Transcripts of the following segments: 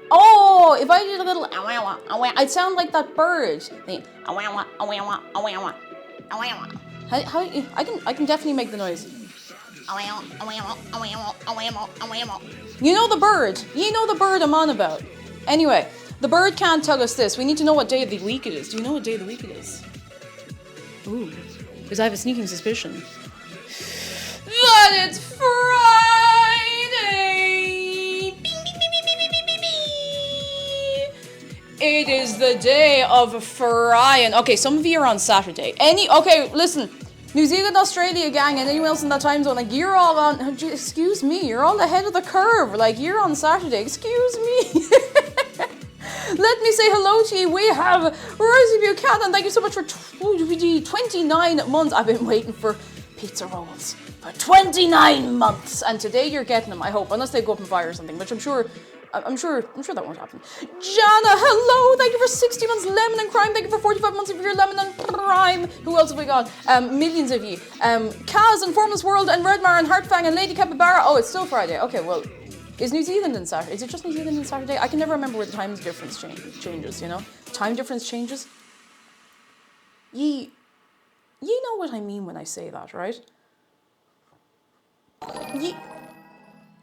Oh, if I did a little, I'd sound like that bird. How I can definitely make the noise. You know the bird. You know the bird I'm on about. Anyway, the bird can't tell us this. We need to know what day of the week it is. Do you know what day of the week it is? Ooh, because I have a sneaking suspicion that it's Friday. It is the day of frying. Okay, some of you are on Saturday. Okay, listen. New Zealand, Australia gang, and anyone else in that time zone, like, you're all on, excuse me, you're all ahead of the curve. Like, you're on Saturday, excuse me. Let me say hello to you. We have Rosie Buchanan. Thank you so much for 29 months. I've been waiting for pizza rolls for 29 months. And today you're getting them, I hope. Unless they go up in fire or something, which I'm sure that won't happen. Jana, hello. Thank you for 60 months. Lemon and Crime. Thank you for 45 months of your Lemon and Crime. Who else have we got? Millions of you. Kaz and Formless World and Redmar and Heartfang and Lady Capybara. Oh, it's still Friday. Okay, well, is New Zealand in Saturday? Is it just New Zealand in Saturday? I can never remember where the time difference changes, you know? Time difference changes. You know what I mean when I say that, right?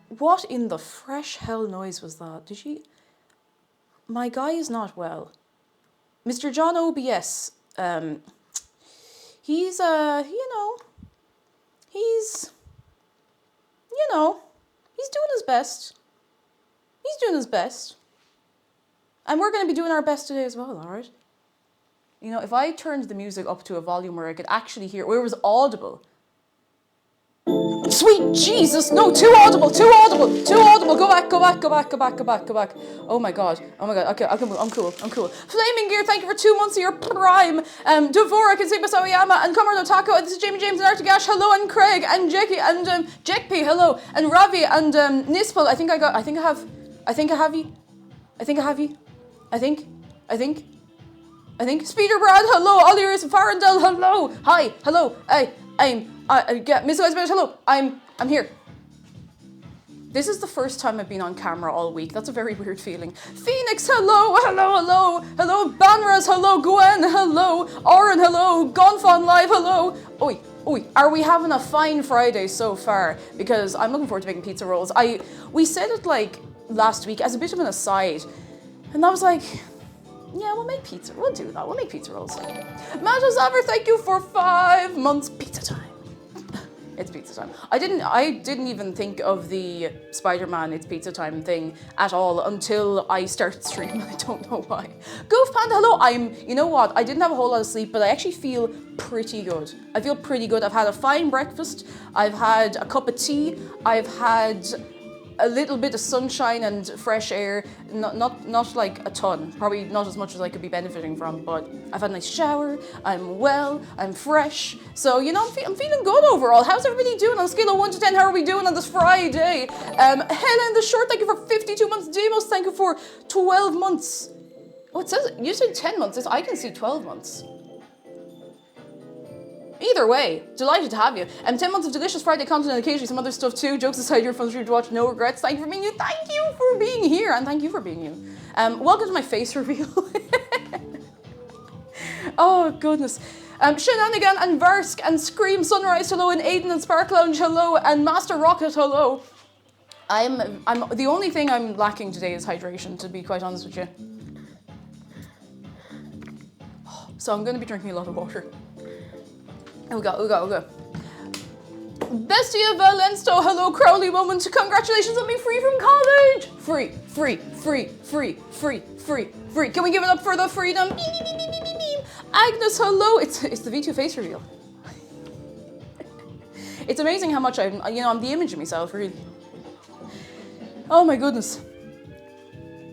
What in the fresh hell noise was that? My guy is not well. Mr. John OBS, he's doing his best. He's doing his best. And we're going to be doing our best today as well, all right? You know, if I turned the music up to a volume where I could actually hear, where it was audible. Sweet Jesus, no, too audible. Go back. Oh my God, okay, I'm cool. Flaming Gear, thank you for 2 months of your prime. Dvorak and Siba Sawayama and Kamar no Taco, and this is Jamie James and Artigash, hello, and Craig, and Jackie, and Jackp, hello, and Ravi, and Nispel, I think I have you. Speeder Brad, hello, Olliers and Farandel, hello, hi, hello, Miss Elizabeth, hello, I'm here. This is the first time I've been on camera all week. That's a very weird feeling. Phoenix, hello, Banras, hello, Gwen, hello, Oren, hello, Gonfon Live, hello. Oi, are we having a fine Friday so far? Because I'm looking forward to making pizza rolls. We said it like last week as a bit of an aside, and I was like, yeah, we'll make pizza. We'll do that. We'll make pizza rolls. Matt Zaver, thank you for 5 months. Pizza time. It's pizza time. I didn't even think of the Spider-Man It's Pizza Time thing at all until I started streaming. I don't know why. Goof Panda, hello. You know what? I didn't have a whole lot of sleep, but I actually feel pretty good. I feel pretty good. I've had a fine breakfast. I've had a cup of tea. I've had a little bit of sunshine and fresh air, not like a ton, probably not as much as I could be benefiting from, but I've had a nice shower, I'm well, I'm fresh, so you know, I'm feeling good overall. How's everybody doing on a scale of 1 to 10? How are we doing on this Friday? Helen the Short, thank you for 52 months. Demos, thank you for 12 months. Oh, it says, you said 10 months, I can see 12 months. Either way, delighted to have you. 10 months of delicious Friday content and occasionally some other stuff too. Jokes aside, you're fun stream to watch. No regrets. Thank you for being you. Thank you for being here. And thank you for being you. Welcome to my face reveal. Oh, goodness. Shenanigan and Varsk and Scream Sunrise, hello. And Aiden and Spark Lounge, hello. And Master Rocket, hello. I'm the only thing I'm lacking today is hydration, to be quite honest with you. So I'm going to be drinking a lot of water. Ooga. Bestia Valensto, hello Crowley Moment, congratulations on being free from college! Free. Can we give it up for the freedom? Agnes, hello! It's the V2 face reveal. It's amazing how much I'm the image of myself, really. Oh my goodness.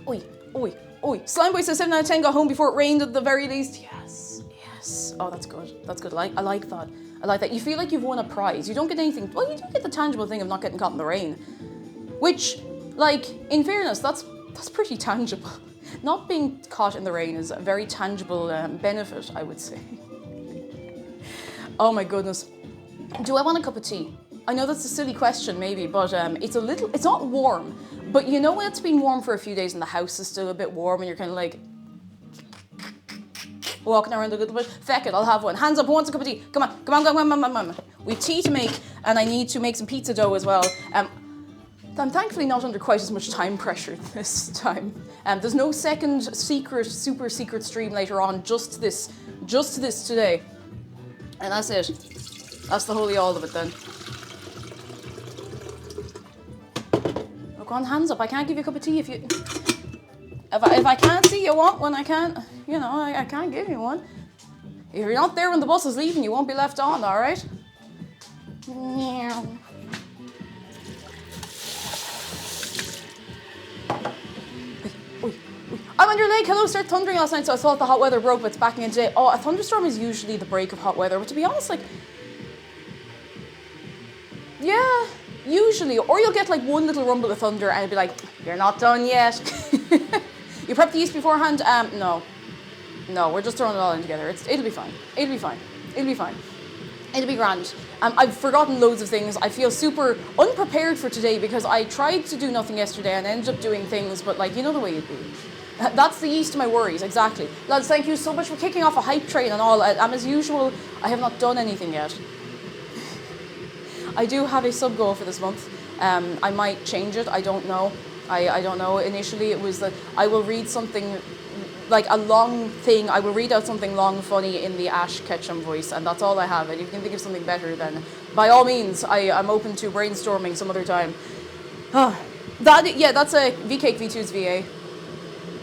Oi. Slimeboy says 7 out of 10 got home before it rained at the very least. Yes. Oh, that's good. I like that. You feel like you've won a prize. You don't get anything. Well, you do get the tangible thing of not getting caught in the rain. Which, like, in fairness, that's pretty tangible. Not being caught in the rain is a very tangible benefit, I would say. Oh my goodness. Do I want a cup of tea? I know that's a silly question maybe, but it's not warm. But you know when it's been warm for a few days and the house is still a bit warm and you're kind of like walking around a little bit? Feck it, I'll have one. Hands up, who wants a cup of tea? Come on, come on, come on, come on, come on. We've tea to make and I need to make some pizza dough as well. I'm thankfully not under quite as much time pressure this time. There's no second super secret stream later on, just this today. And that's it. That's the holy all of it then. Oh, go on, hands up. I can't give you a cup of tea if you... If I can't see you want one, I can't, you know, I can't give you one. If you're not there when the bus is leaving, you won't be left on, all right? I'm on your leg. Hello, started thundering last night, so I thought the hot weather broke, but it's backing in today. Oh, a thunderstorm is usually the break of hot weather, but to be honest, like, yeah, usually. Or you'll get like one little rumble of thunder and it'll be like, you're not done yet. You prep the yeast beforehand? No, we're just throwing it all in together. It'll be fine. It'll be fine. It'll be fine. It'll be grand. I've forgotten loads of things. I feel super unprepared for today because I tried to do nothing yesterday and ended up doing things, but like, you know the way it be. That's the yeast of my worries, exactly. Lads, thank you so much for kicking off a hype train and all. As usual, I have not done anything yet. I do have a sub goal for this month. I might change it, I don't know. I don't know. Initially it was that I will read something, like a long thing, I will read out something long, funny in the Ash Ketchum voice, and that's all I have. And if you can think of something better, then by all means, I'm open to brainstorming some other time. That's a VCake V2's VA.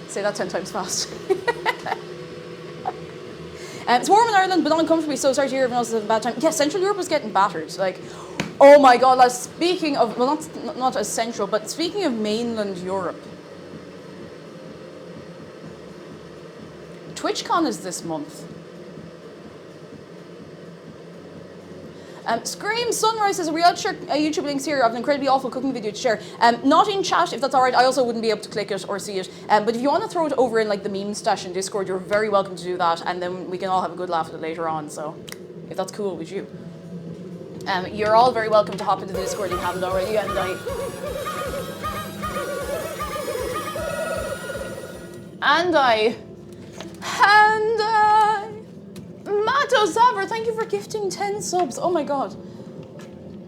Say that 10 times fast. It's warm in Ireland, but not uncomfortably so. Sorry to hear everyone else is having a bad time. Yeah, Central Europe was getting battered. Like, oh my God, like, speaking of, well, not as central, but speaking of mainland Europe, TwitchCon is this month. Scream Sunrise says, we ought to share YouTube links here. I have an incredibly awful cooking video to share. Not in chat, if that's all right. I also wouldn't be able to click it or see it. But if you want to throw it over in like the meme stash in Discord, you're very welcome to do that. And then we can all have a good laugh at it later on. So if that's cool with you. You're all very welcome to hop into the Discord if you haven't already. And I Mato Saver, thank you for gifting 10 subs. Oh my God.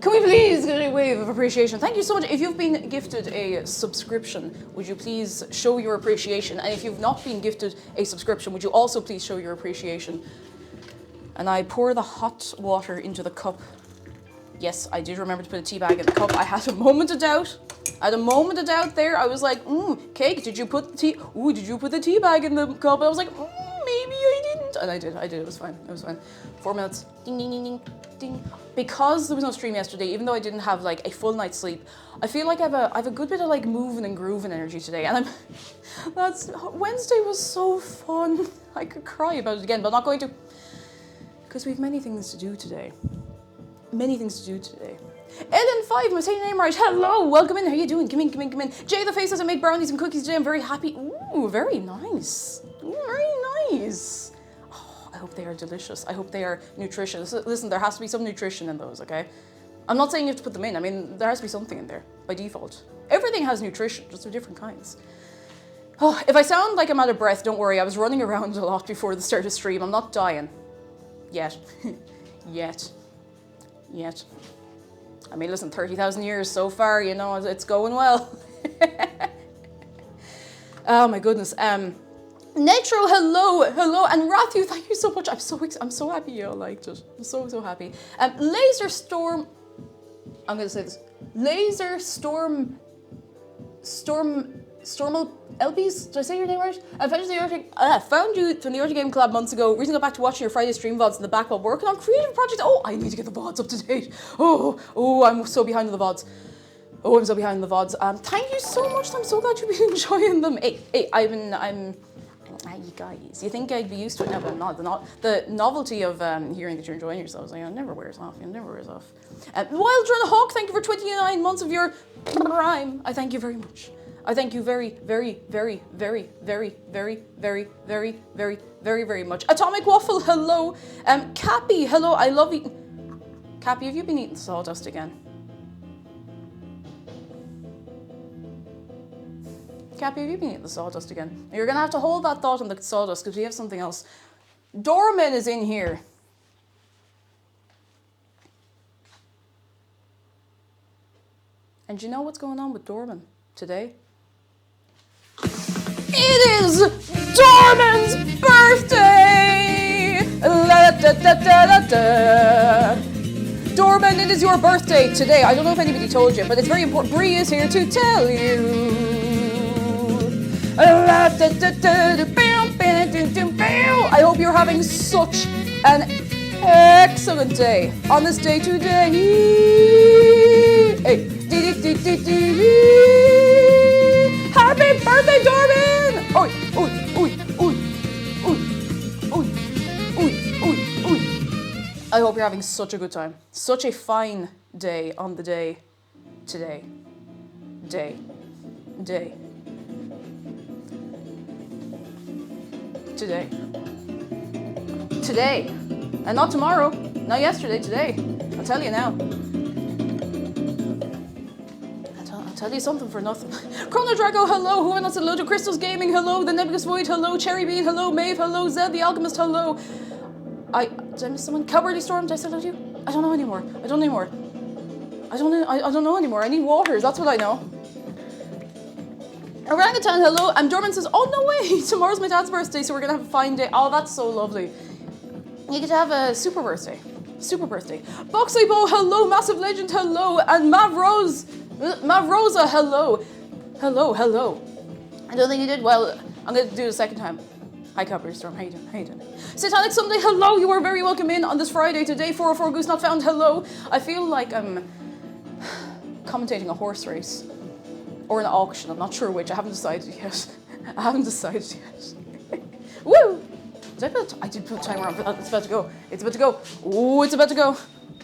Can we please get a wave of appreciation? Thank you so much. If you've been gifted a subscription, would you please show your appreciation? And if you've not been gifted a subscription, would you also please show your appreciation? And I pour the hot water into the cup. Yes, I did remember to put a tea bag in the cup. I had a moment of doubt. There. I was like, Cake, did you put the tea? Ooh, did you put the tea bag in the cup? I was like, maybe I didn't. And I did. It was fine. 4 minutes. Ding, ding, ding, ding, ding. Because there was no stream yesterday, even though I didn't have like a full night's sleep, I feel like I have a good bit of like moving and grooving energy today. And Wednesday was so fun. I could cry about it again, but I'm not going to. Because we have many things to do today. Ellen5, am I saying your name right? Hello, welcome in. How are you doing? Come in. Jay the Face says I made brownies and cookies today. I'm very happy. Ooh, very nice. Oh, I hope they are delicious. I hope they are nutritious. Listen, there has to be some nutrition in those, okay? I'm not saying you have to put them in. I mean, there has to be something in there by default. Everything has nutrition, just of different kinds. Oh, if I sound like I'm out of breath, don't worry. I was running around a lot before the start of stream. I'm not dying. Yet. Yet. I mean, listen, 30,000 years so far, you know, it's going well. Oh my goodness. Netro, hello, and Rathu, thank you so much. I'm so happy you all liked it. I'm so happy. Laser Storm, I'm gonna say this. Laser Storm Stormal Elpies, did I say your name right? I found you from the Orty Game Club months ago. Recently got back to watching your Friday stream VODs in the back while working on creative projects. Oh, I need to get the VODs up to date. Oh, I'm so behind in the VODs. Thank you so much. I'm so glad you've been enjoying them. Hey, you guys, you think I'd be used to it? No, but I'm not. The novelty of hearing that you're enjoying yourselves, it never wears off. Wild Run Hawk, thank you for 29 months of your prime. I thank you very much. I thank you very, very, very, very, very, very, very, very, very, very, very much. Atomic Waffle, hello. Cappy, hello. I love you. Cappy, have you been eating sawdust again? Cappy, have you been eating the sawdust again? You're gonna have to hold that thought on the sawdust because we have something else. Dorman is in here. And do you know what's going on with Dorman today? It is Dorman's birthday! La, da, da, da, da, da. Dorman, it is your birthday today. I don't know if anybody told you, but it's very important. Bree is here to tell you. La, da, da, da, da, bam, bam, dum, dum, bam. I hope you're having such an excellent day on this day today. Hey. Happy birthday, Dorman! Oi, oi, oi, oi, oi, oi, oi, oi, oi. I hope you're having such a good time. Such a fine day on the day today. Day. Today. And not tomorrow. Not yesterday, today. I'll tell you now. Tell you something for nothing. Chrono Drago, hello. Who wants hello to Crystal's Gaming, hello. The Nebulous Void, hello. Cherry Bean, hello. Maeve, hello. Zed the Alchemist, hello. Did I miss someone? Cowardly Storm, did I say hello to you? I don't know anymore. I don't know anymore. I need waters, that's what I know. Orangutan, hello. And Dorman says, oh no way, tomorrow's my dad's birthday, so we're gonna have a fine day. Oh, that's so lovely. You get to have a super birthday. Boxley Bow, hello. Massive Legend, hello. And Mavrosa, hello. Hello. I don't think you did well. I'm going to do it a second time. Hi, Copper Storm. How you doing? Satanic Sunday, hello. You are very welcome in on this Friday today. 404 Goose Not Found, hello. I feel like I'm commentating a horse race. Or an auction. I'm not sure which. I haven't decided yet. Woo! I did put a timer on. It's about to go. Ooh, it's about to go.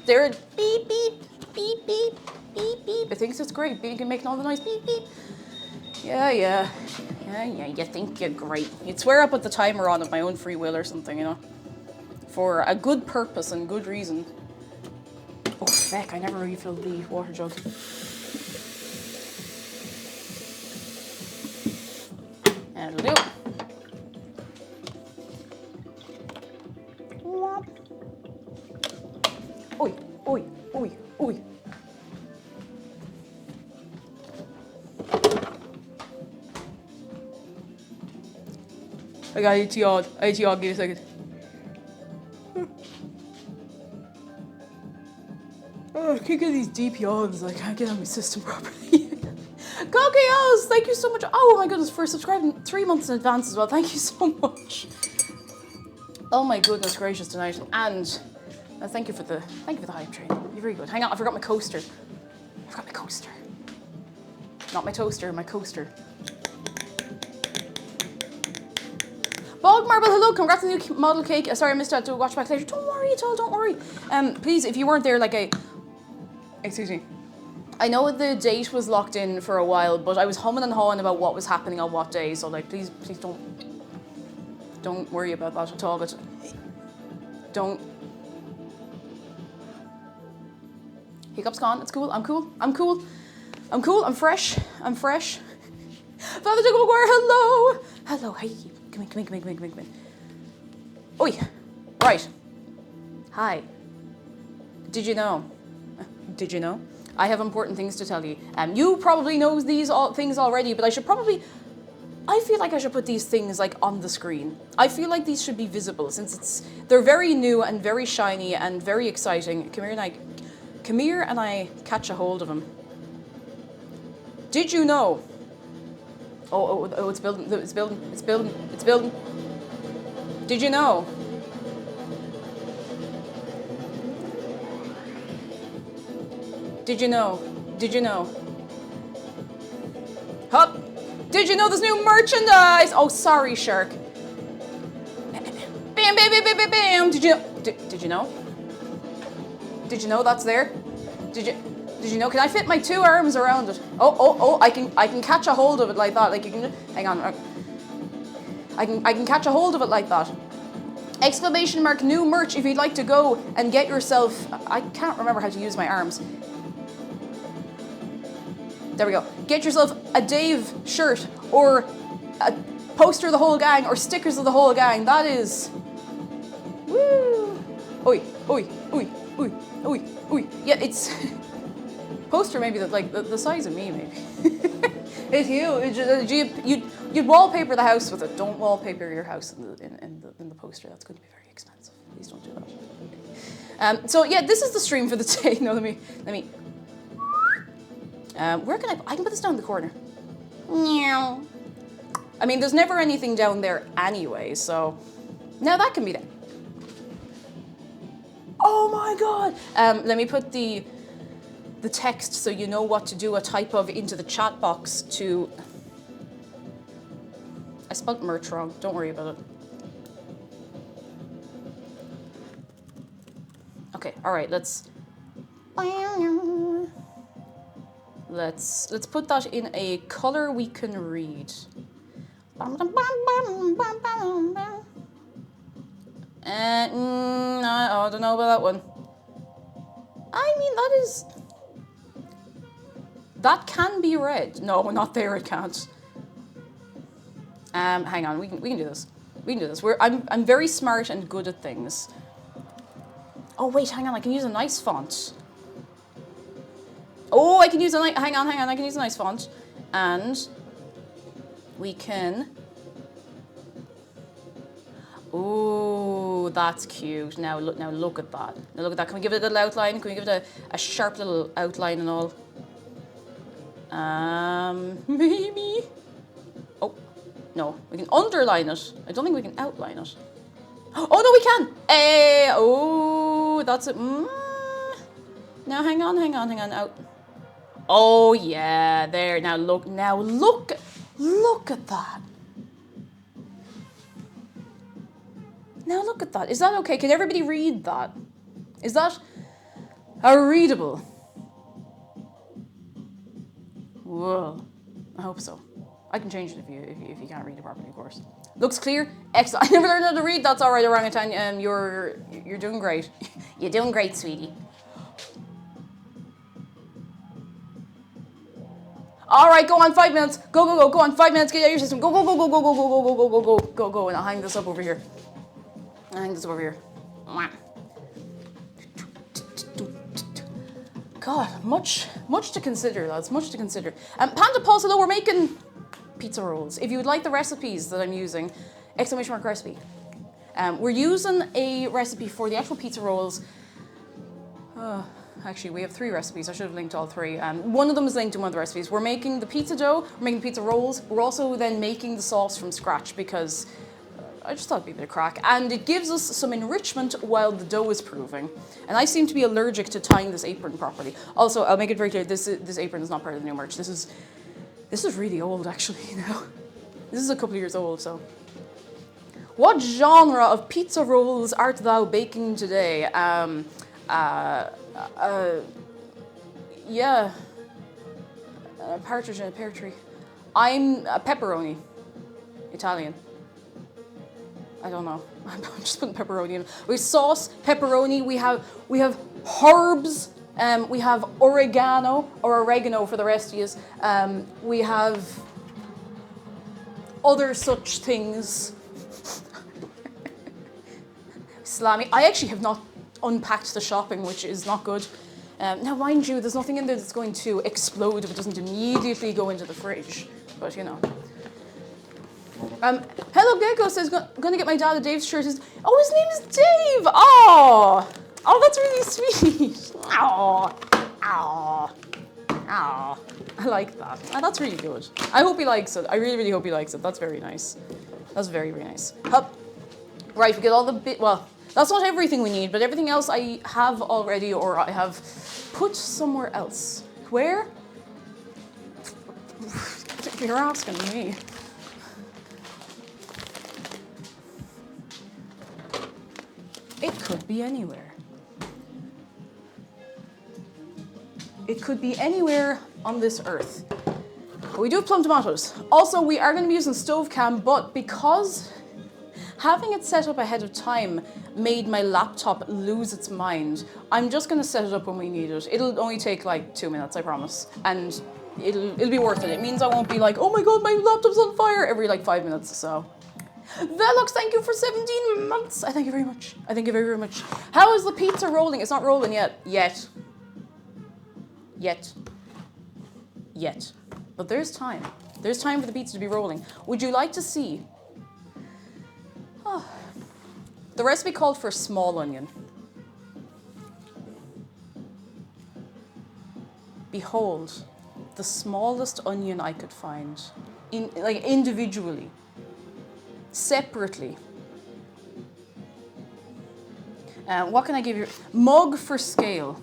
There it. Beep, beep, beep, beep. Beep, beep. I think it's great. Being and making all the noise. Beep, beep. Yeah. You think you're great. You'd swear I put the timer on of my own free will or something, you know, for a good purpose and good reason. Oh, feck, I never refilled the water jug. That'll do. Oi. I got 80 odd, give me a second. Oh, I can't get these deep yawns, I can't get on my system properly. Cokios, thank you so much. Oh my goodness, for subscribing 3 months in advance as well, thank you so much. Oh my goodness gracious tonight, and thank you for the hype train. You're very good. Hang on, I forgot my coaster. Not my toaster, my coaster. Bog Marble, hello, congrats on the new model cake. Sorry I missed out, do a watch back later. Don't worry at all, don't worry. Please, if you weren't there, excuse me. I know the date was locked in for a while, but I was humming and hawing about what was happening on what day, so please don't worry about that at all, but don't. Hiccup's gone, it's cool, I'm cool, I'm fresh. Father Doug McGuire, hello, hey, come in. Oi, right, hi, did you know, I have important things to tell you. You probably know these things already, but I feel like I should put these things on the screen. I feel like these should be visible since they're very new and very shiny and very exciting. Come here and I catch a hold of them. Did you know? Oh, it's building. Did you know? Did you know? Hup! Did you know there's new merchandise? Oh, sorry, Shark. Bam, bam, bam, bam, bam, bam. Did you know? Did you know that's there? Did you know? Can I fit my 2 arms around it? Oh! I can catch a hold of it like that. You can. Hang on. I can catch a hold of it like that. Exclamation mark new merch if you'd like to go and get yourself, I can't remember how to use my arms. There we go. Get yourself a Dave shirt or a poster of the whole gang or stickers of the whole gang. That is, woo. Oi, oi, oi, oi, oi, oi. Yeah, it's poster maybe that like the size of me maybe. It's huge. You'd wallpaper the house with it. Don't wallpaper your house in the poster. That's going to be very expensive. Please don't do that. So yeah, this is the stream for the day. No, let me. Where can I can put this down in the corner. Meow. I mean, there's never anything down there anyway, so now that can be there. Oh my god! Let me put the text so you know what to do. A type of into the chat box to. I spelled merch wrong. Don't worry about it. Okay. All right. Let's put that in a color we can read. I don't know about that one. I mean, that can be read. No, not there. It can't. Hang on. We can do this. We can do this. I'm very smart and good at things. Oh wait, hang on. I can use a nice font. Oh, I can use hang on. I can use a nice font, and we can. Oh, that's cute. Now look at that. Now look at that. Can we give it a little outline? Can we give it a sharp little outline and all? Maybe. Oh, no. We can underline it. I don't think we can outline it. Oh no, we can. Oh, that's it. Now hang on. Out. Oh yeah, there. Now look at that. Now look at that. Is that okay? Can everybody read that? Is that readable? Whoa. I hope so. I can change it if you can't read it properly, of course. Looks clear? Excellent. I never learned how to read. That's all right, orangutan. You're doing great. You're doing great, sweetie. All right, go on, 5 minutes. Go. Go on, 5 minutes. Get out of your system. Go. And I'll hang this up over here. God, much to consider, lads. Much to consider. Panda Pulse, hello. We're making pizza rolls. If you would like the recipes that I'm using, exclamation mark recipe. We're using a recipe for the actual pizza rolls. Actually, we have 3 recipes. I should have linked all 3. One of them is linked in one of the recipes. We're making the pizza dough. We're making pizza rolls. We're also then making the sauce from scratch because I just thought it'd be a bit of crack. And it gives us some enrichment while the dough is proving. And I seem to be allergic to tying this apron properly. Also, I'll make it very clear, this apron is not part of the new merch. This is really old, actually, you know. This is a couple of years old, so. What genre of pizza rolls art thou baking today? Yeah. A partridge in a pear tree. I'm a pepperoni. Italian. I don't know. I'm just putting pepperoni in. We have sauce, pepperoni. We have herbs. We have oregano for the rest of you. We have other such things. Salami. I actually have not unpacked the shopping, which is not good. Now, mind you, there's nothing in there that's going to explode if it doesn't immediately go into the fridge. But you know. Hello Gecko says, gonna get my dad a Dave's shirt. His name is Dave! Oh, that's really sweet. Oh, I like that. That's really good. I hope he likes it. I really, really hope he likes it. That's very nice. That's very, very nice. Hup. Right, we get all the well, that's not everything we need, but everything else I have already or I have put somewhere else. Where? You're asking me. It could be anywhere. It could be anywhere on this earth. But we do have plum tomatoes. Also, we are going to be using stove cam, but because Having it set up ahead of time made my laptop lose its mind. I'm just gonna set it up when we need it. It'll only take like 2 minutes, I promise. And it'll be worth it. It means I won't be like, oh my god, my laptop's on fire every like 5 minutes or so. Velox, thank you for 17 months. I thank you very much. I thank you very, very much. How is the pizza rolling? It's not rolling yet. Yet. But there's time. There's time for the pizza to be rolling. Would you like to see? Oh. The recipe called for small onion. Behold, the smallest onion I could find, like individually, separately. What can I give you? Mug for scale.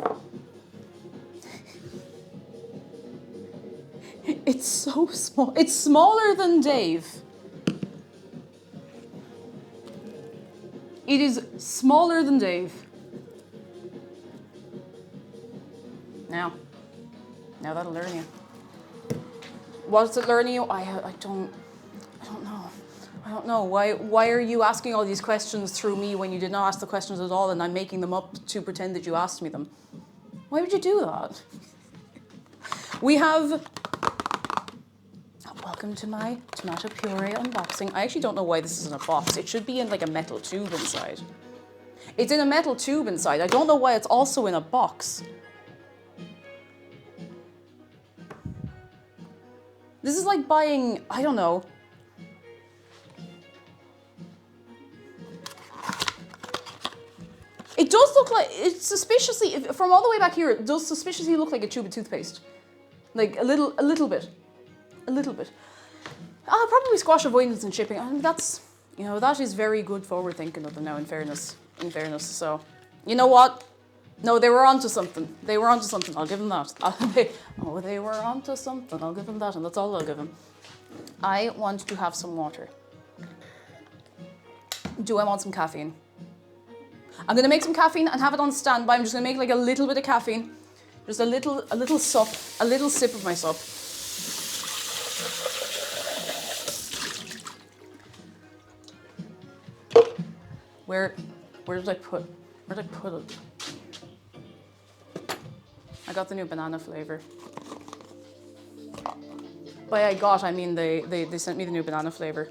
It's so small. It's smaller than Dave. It is smaller than Dave. Now that'll learn you. What's it learning you? I don't know. I don't know. Why are you asking all these questions through me when you did not ask the questions at all and I'm making them up to pretend that you asked me them? Why would you do that? We have... Welcome to my tomato puree unboxing. I actually don't know why this is in a box. It should be in like a metal tube inside. It's in a metal tube inside. I don't know why it's also in a box. This is like buying, I don't know. It does look like, it's suspiciously, from all the way back here, it does suspiciously look like a tube of toothpaste. Like a little bit. A little bit. I'll probably squash avoidance and shipping. I mean, that's, you know, that is very good forward thinking of them now, in fairness. So, you know what? No, they were onto something. They were onto something. I'll give them that. They were onto something. I'll give them that, and that's all I'll give them. I want to have some water. Do I want some caffeine? I'm gonna make some caffeine and have it on standby. I'm just gonna make like a little bit of caffeine. Just a little sip of my sup. Where did I put it? I got the new banana flavor. By I got, I mean they sent me the new banana flavor.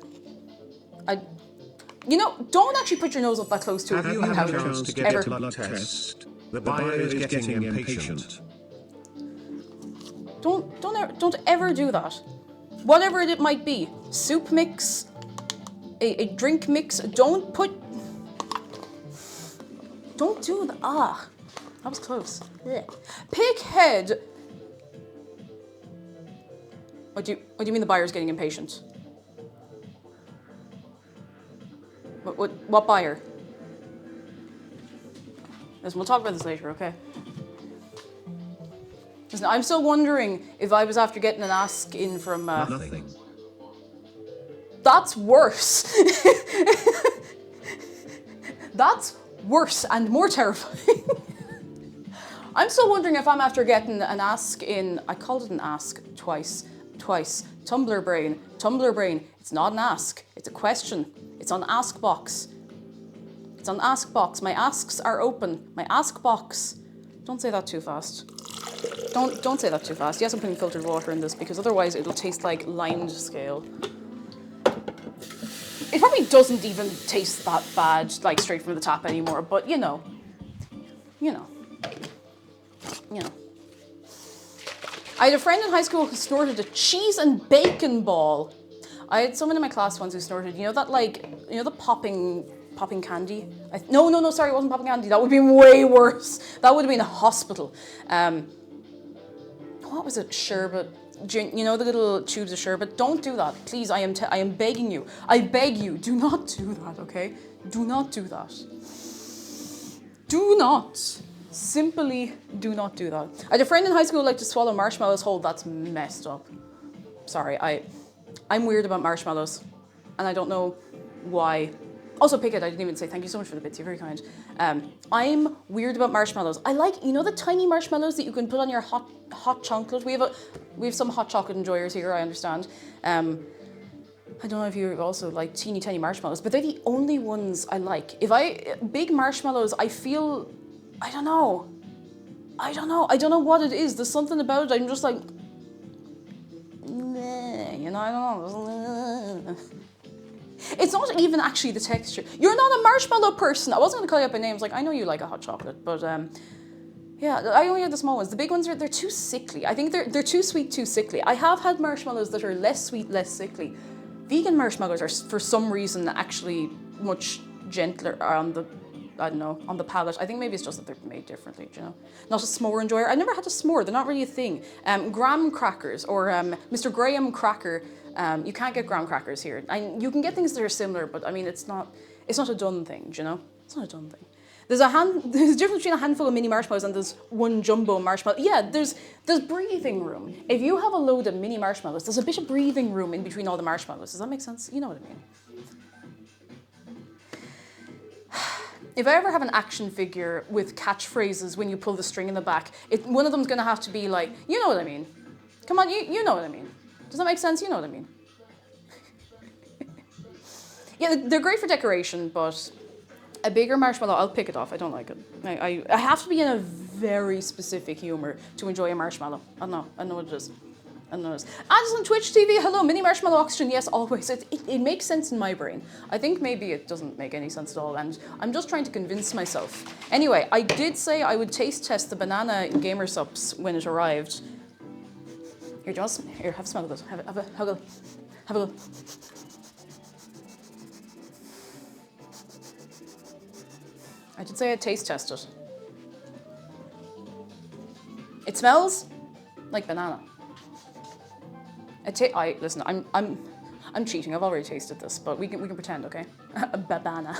You know, don't actually put your nose up that close to it. Have you had a chance to get a blood test? The buyer is getting impatient. Don't ever do that. Whatever it might be, soup mix, a drink mix. Don't do that. Ah, that was close. Pighead. What do you mean the buyer's getting impatient? What buyer? Listen, we'll talk about this later, okay? Listen, I'm still wondering if I was after getting an ask in from... Nothing. That's worse. That's worse and more terrifying. I'm still wondering if I'm after getting an ask in... I called it an ask twice. Tumblr brain. It's not an ask. It's a question. It's on Ask Box. It's on Ask Box. My asks are open. My Ask Box. Don't say that too fast. Don't say that too fast. Yes, I'm putting filtered water in this because otherwise it'll taste like limed scale. It probably doesn't even taste that bad, like straight from the tap anymore, but you know. I had a friend in high school who snorted a cheese and bacon ball. I had someone in my class once who snorted, the popping candy? No, sorry, it wasn't popping candy. That would be way worse. That would have been a hospital. What was it? Sherbet. You know the little tubes of sherbet? Don't do that. Please, I am begging you. I beg you, do not do that, okay? Do not do that. Do not. Simply do not do that. I had a friend in high school who liked to swallow marshmallows whole. That's messed up. Sorry, I'm weird about marshmallows. And I don't know why. Also, Pickett, I didn't even say thank you so much for the bits. You're very kind. I'm weird about marshmallows. I like, the tiny marshmallows that you can put on your hot chocolate. We have some hot chocolate enjoyers here, I understand. I don't know if you also like teeny tiny marshmallows, but they're the only ones I like. Big marshmallows, I feel, I don't know. I don't know what it is. There's something about it. I'm just like, meh, you know, I don't know. It's not even actually the texture. You're not a marshmallow person. I wasn't going to call you up by names. Like, I know you like a hot chocolate, but yeah, I only have the small ones. The big ones they're too sickly. I think they're too sweet, too sickly. I have had marshmallows that are less sweet, less sickly. Vegan marshmallows are, for some reason, actually much gentler on the, I don't know, on the palate. I think maybe it's just that they're made differently, you know. Not a s'more enjoyer. I've never had a s'more. They're not really a thing. Graham crackers or Mr. Graham cracker. You can't get graham crackers here. You can get things that are similar, but I mean, it's not a done thing, you know. It's not a done thing. There's a difference between a handful of mini marshmallows and there's one jumbo marshmallow. Yeah, there's breathing room. If you have a load of mini marshmallows, there's a bit of breathing room in between all the marshmallows. Does that make sense? You know what I mean. If I ever have an action figure with catchphrases when you pull the string in the back, one of them's gonna have to be like, you know what I mean. Come on, you know what I mean. Does that make sense? You know what I mean. Yeah, they're great for decoration, but a bigger marshmallow, I'll pick it off. I don't like it. I have to be in a very specific humor to enjoy a marshmallow. I know what it is. I know it is. Addison Twitch TV, hello, mini marshmallow oxygen, yes, always. It makes sense in my brain. I think maybe it doesn't make any sense at all, and I'm just trying to convince myself. Anyway, I did say I would taste test the banana in Gamer Sups when it arrived. Here, Joss, here, have a smell of it. Have a go. I did say I'd taste test it. It smells like banana. Listen, I'm cheating. I've already tasted this, but we can pretend, okay? A banana.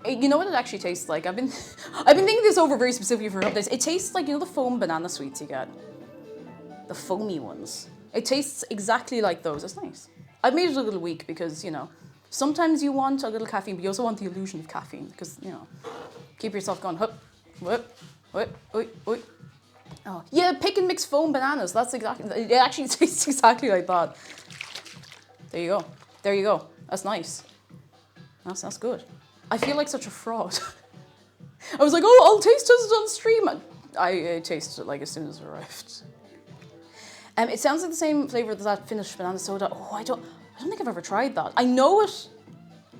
You know what it actually tastes like? I've been thinking this over very specifically for updates. It tastes like, you know, the foam banana sweets you get, the foamy ones. It tastes exactly like those. It's nice. I've made it a little weak because, you know, sometimes you want a little caffeine, but you also want the illusion of caffeine because, you know, keep yourself going. Hup, whip, whip, whip, whip. Oh, yeah, pick and mix foam bananas. That's exactly. It actually tastes exactly like that. There you go. There you go. That's nice. That's good. I feel like such a fraud. I was like, oh, I'll taste test it on stream. I tasted it like as soon as it arrived. It sounds like the same flavour as that Finnish banana soda. Oh, I don't think I've ever tried that. I know it,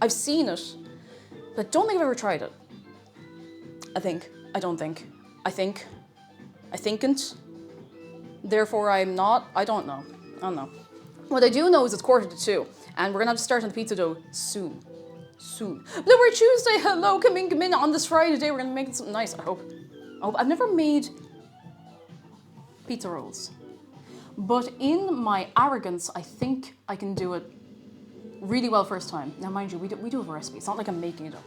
I've seen it, but I don't think I've ever tried it. I thinkn't. Therefore, I'm not. I don't know. What I do know is it's 1:45, and we're gonna have to start on the pizza dough soon. Blueberry Tuesday, hello, come in on this Friday day. We're gonna make something nice, I hope. I've never made pizza rolls. But in my arrogance, I think I can do it really well first time. Now, mind you, we do have a recipe. It's not like I'm making it up.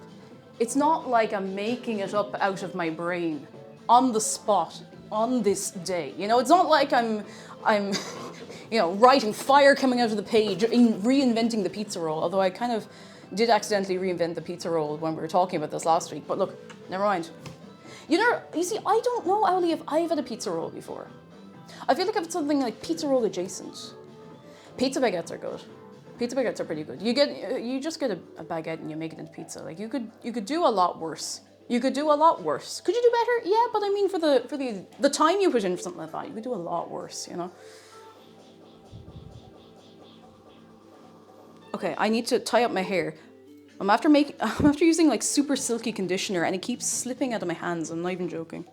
It's not like I'm making it up out of my brain on the spot on this day. You know, it's not like I'm you know, writing fire coming out of the page, reinventing the pizza roll. Although I kind of did accidentally reinvent the pizza roll when we were talking about this last week. But look, never mind. You see, I don't know, Owly, if I've had a pizza roll before. I feel like I've had something like pizza roll adjacent. Pizza baguettes are good. Pizza baguettes are pretty good. You just get a baguette and you make it into pizza. Like you could do a lot worse. Could you do better? Yeah, but I mean for the time you put in for something like that, you could do a lot worse, you know? Okay, I need to tie up my hair. I'm after using like super silky conditioner and it keeps slipping out of my hands. I'm not even joking.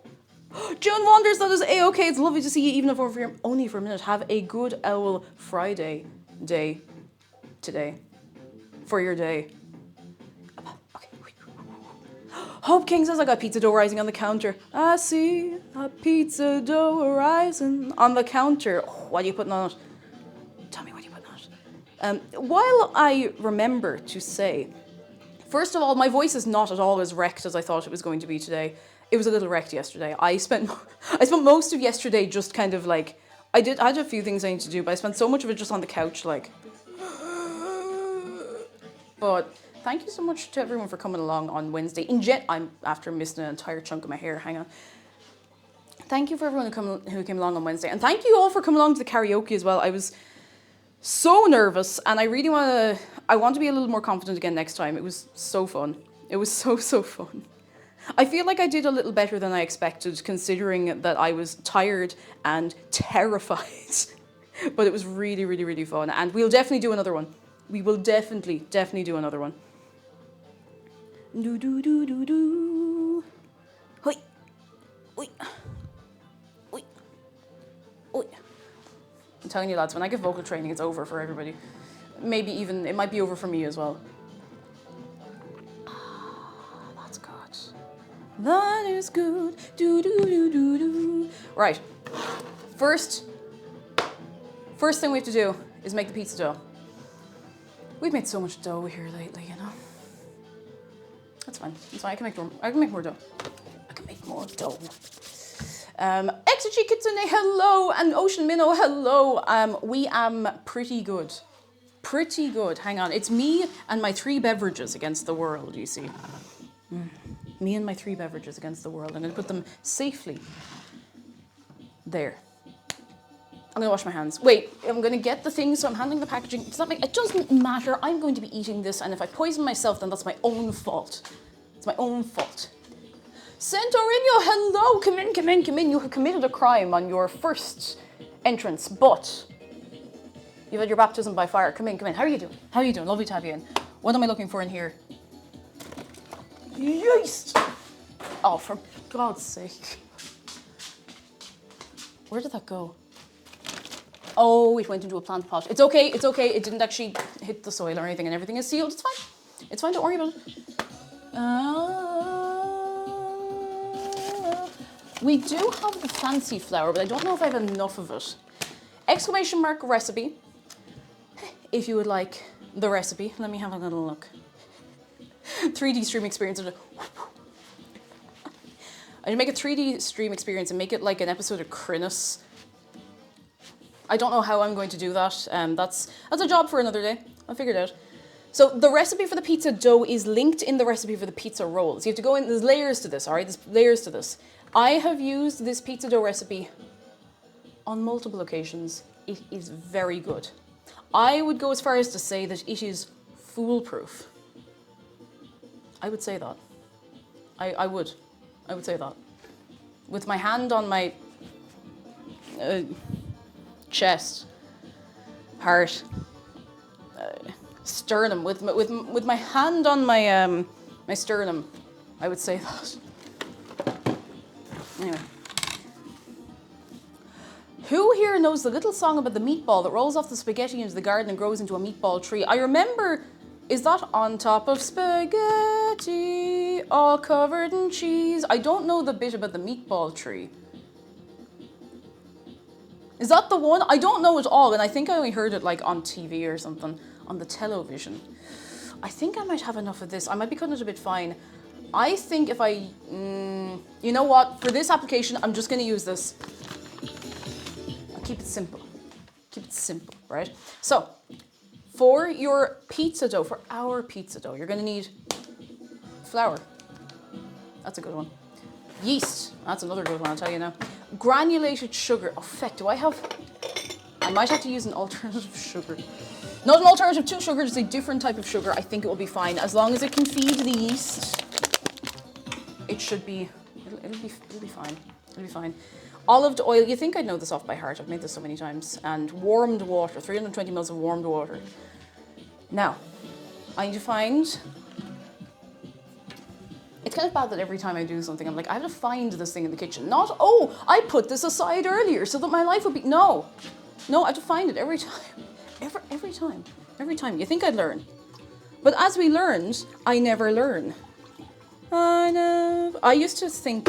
Joan Wanders, that is A-okay. It's lovely to see you even if over here only for a minute. Have a good Owl Friday day today. For your day. Okay. Hope King says I got pizza dough rising on the counter. I see a pizza dough rising on the counter. Oh, what are you putting on it? Tell me what you putting on it. While I remember to say, first of all, my voice is not at all as wrecked as I thought it was going to be today. It was a little wrecked yesterday. I spent most of yesterday just kind of like, I had a few things I need to do, but I spent so much of it just on the couch, like. But thank you so much to everyone for coming along on Wednesday. I'm after missing an entire chunk of my hair. Hang on. Thank you for everyone who came along on Wednesday. And thank you all for coming along to the karaoke as well. I was so nervous and I really want to be a little more confident again next time. It was so fun. It was so fun. I feel like I did a little better than I expected, considering that I was tired and terrified. But it was really fun. And we'll definitely do another one. We will definitely do another one. Do do do do do. Hoi. Oi. Oi. Oi. I'm telling you lads, when I get vocal training, it's over for everybody. Maybe even, it might be over for me as well. That's good. That is good. Do do do do do. Right. First thing we have to do is make the pizza dough. We've made so much dough here lately, you know. That's fine. That's fine. I can make more dough. I can make more dough. Exegy Kitsune, hello, and Ocean Minnow, hello. We am pretty good. Pretty good. Hang on. It's me and my 3 beverages against the world, you see. Me and my 3 beverages against the world. I'm going to put them safely there. I'm going to wash my hands. Wait, I'm going to get the thing, so I'm handling the packaging. It doesn't matter. I'm going to be eating this, and if I poison myself, then that's my own fault. It's my own fault. Santorino, hello. Come in. You have committed a crime on your first entrance, but you've had your baptism by fire. Come in. How are you doing? Lovely to have you in. What am I looking for in here? Yeast! Oh, for God's sake. Where did that go? Oh, it went into a plant pot. It's okay. It didn't actually hit the soil or anything, and everything is sealed. It's fine. Don't worry about it. We do have the fancy flour, but I don't know if I have enough of it. Exclamation mark recipe. If you would like the recipe, let me have a little look. 3D stream experience. I'd make a 3D stream experience and make it like an episode of Crinus. I don't know how I'm going to do that. That's a job for another day. I'll figure it out. So the recipe for the pizza dough is linked in the recipe for the pizza rolls. You have to go in, there's layers to this, all right? There's layers to this. I have used this pizza dough recipe on multiple occasions. It is very good. I would go as far as to say that it is foolproof. I would say that. I would say that. With my hand on my chest, heart, sternum, with my hand on my my sternum, I would say that. Anyway. Who here knows the little song about the meatball that rolls off the spaghetti into the garden and grows into a meatball tree? I remember, is that on top of spaghetti, all covered in cheese? I don't know the bit about the meatball tree. Is that the one? I don't know at all, and I think I only heard it like on TV or something, on the television. I think I might have enough of this. I might be cutting it a bit fine. I think if I, you know what? For this application, I'm just going to use this. I'll keep it simple. Keep it simple, right? So, for your pizza dough, for our pizza dough, you're going to need flour. That's a good one. Yeast. That's another good one, I'll tell you now. Granulated sugar. Oh, feck, do I have... I might have to use an alternative sugar. Not an alternative to sugar, just a different type of sugar. I think it will be fine. As long as it can feed the yeast, it should be... It'll be fine. It'll be fine. Olive oil. You think I'd know this off by heart. I've made this so many times. And warmed water. 320 mils of warmed water. Now, I need to find... It's kind of bad that every time I do something, I'm like, I have to find this thing in the kitchen. Not, oh, I put this aside earlier so that my life would be... No, I have to find it every time. Every time. You think I'd learn. But as we learned, I never learn. I used to think,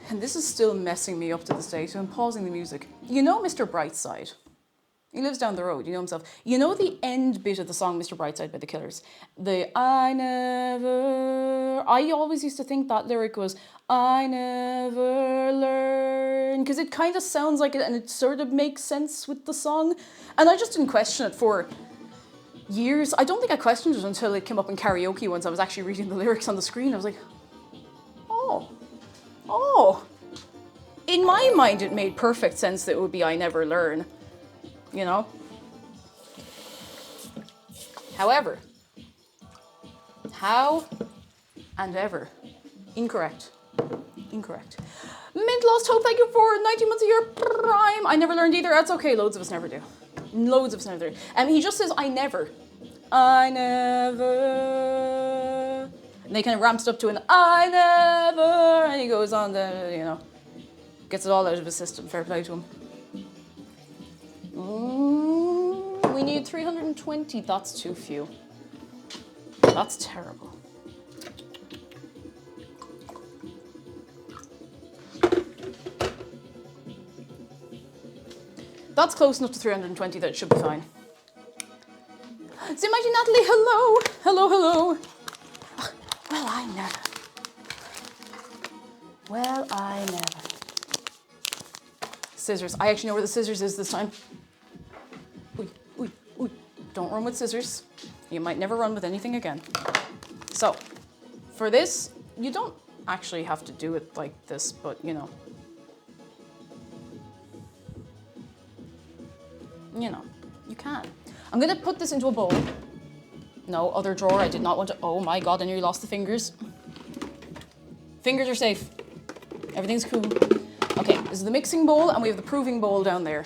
and this is still messing me up to this day, so I'm pausing the music. You know Mr. Brightside? He lives down the road, you know himself. You know the end bit of the song Mr. Brightside by the Killers? I always used to think that lyric was, I never learn, because it kind of sounds like it and it sort of makes sense with the song. And I just didn't question it for years. I don't think I questioned it until it came up in karaoke once. I was actually reading the lyrics on the screen. I was like, oh, my mind, it made perfect sense that it would be I never learn, you know? However, how and ever, incorrect. Incorrect. Mint Lost Hope, thank you for 19 months of your prime. I never learned either. That's okay. Loads of us never do. Loads of us never do. He just says, I never. I never. And they kind of ramps it up to an I never. And he goes on to, you know, gets it all out of his system. Fair play to him. We need 320. That's too few. That's terrible. That's close enough to 320 that it should be fine. So mighty Natalie, hello. Hello, hello. Well, I never. Well, I never. Scissors. I actually know where the scissors is this time. Ooh, ooh, ooh. Don't run with scissors. You might never run with anything again. So, for this, you don't actually have to do it like this, but you know. You know, you can. I'm gonna put this into a bowl. No, other drawer, I did not want to, oh my God, I nearly lost the fingers. Fingers are safe. Everything's cool. Okay, this is the mixing bowl and we have the proving bowl down there.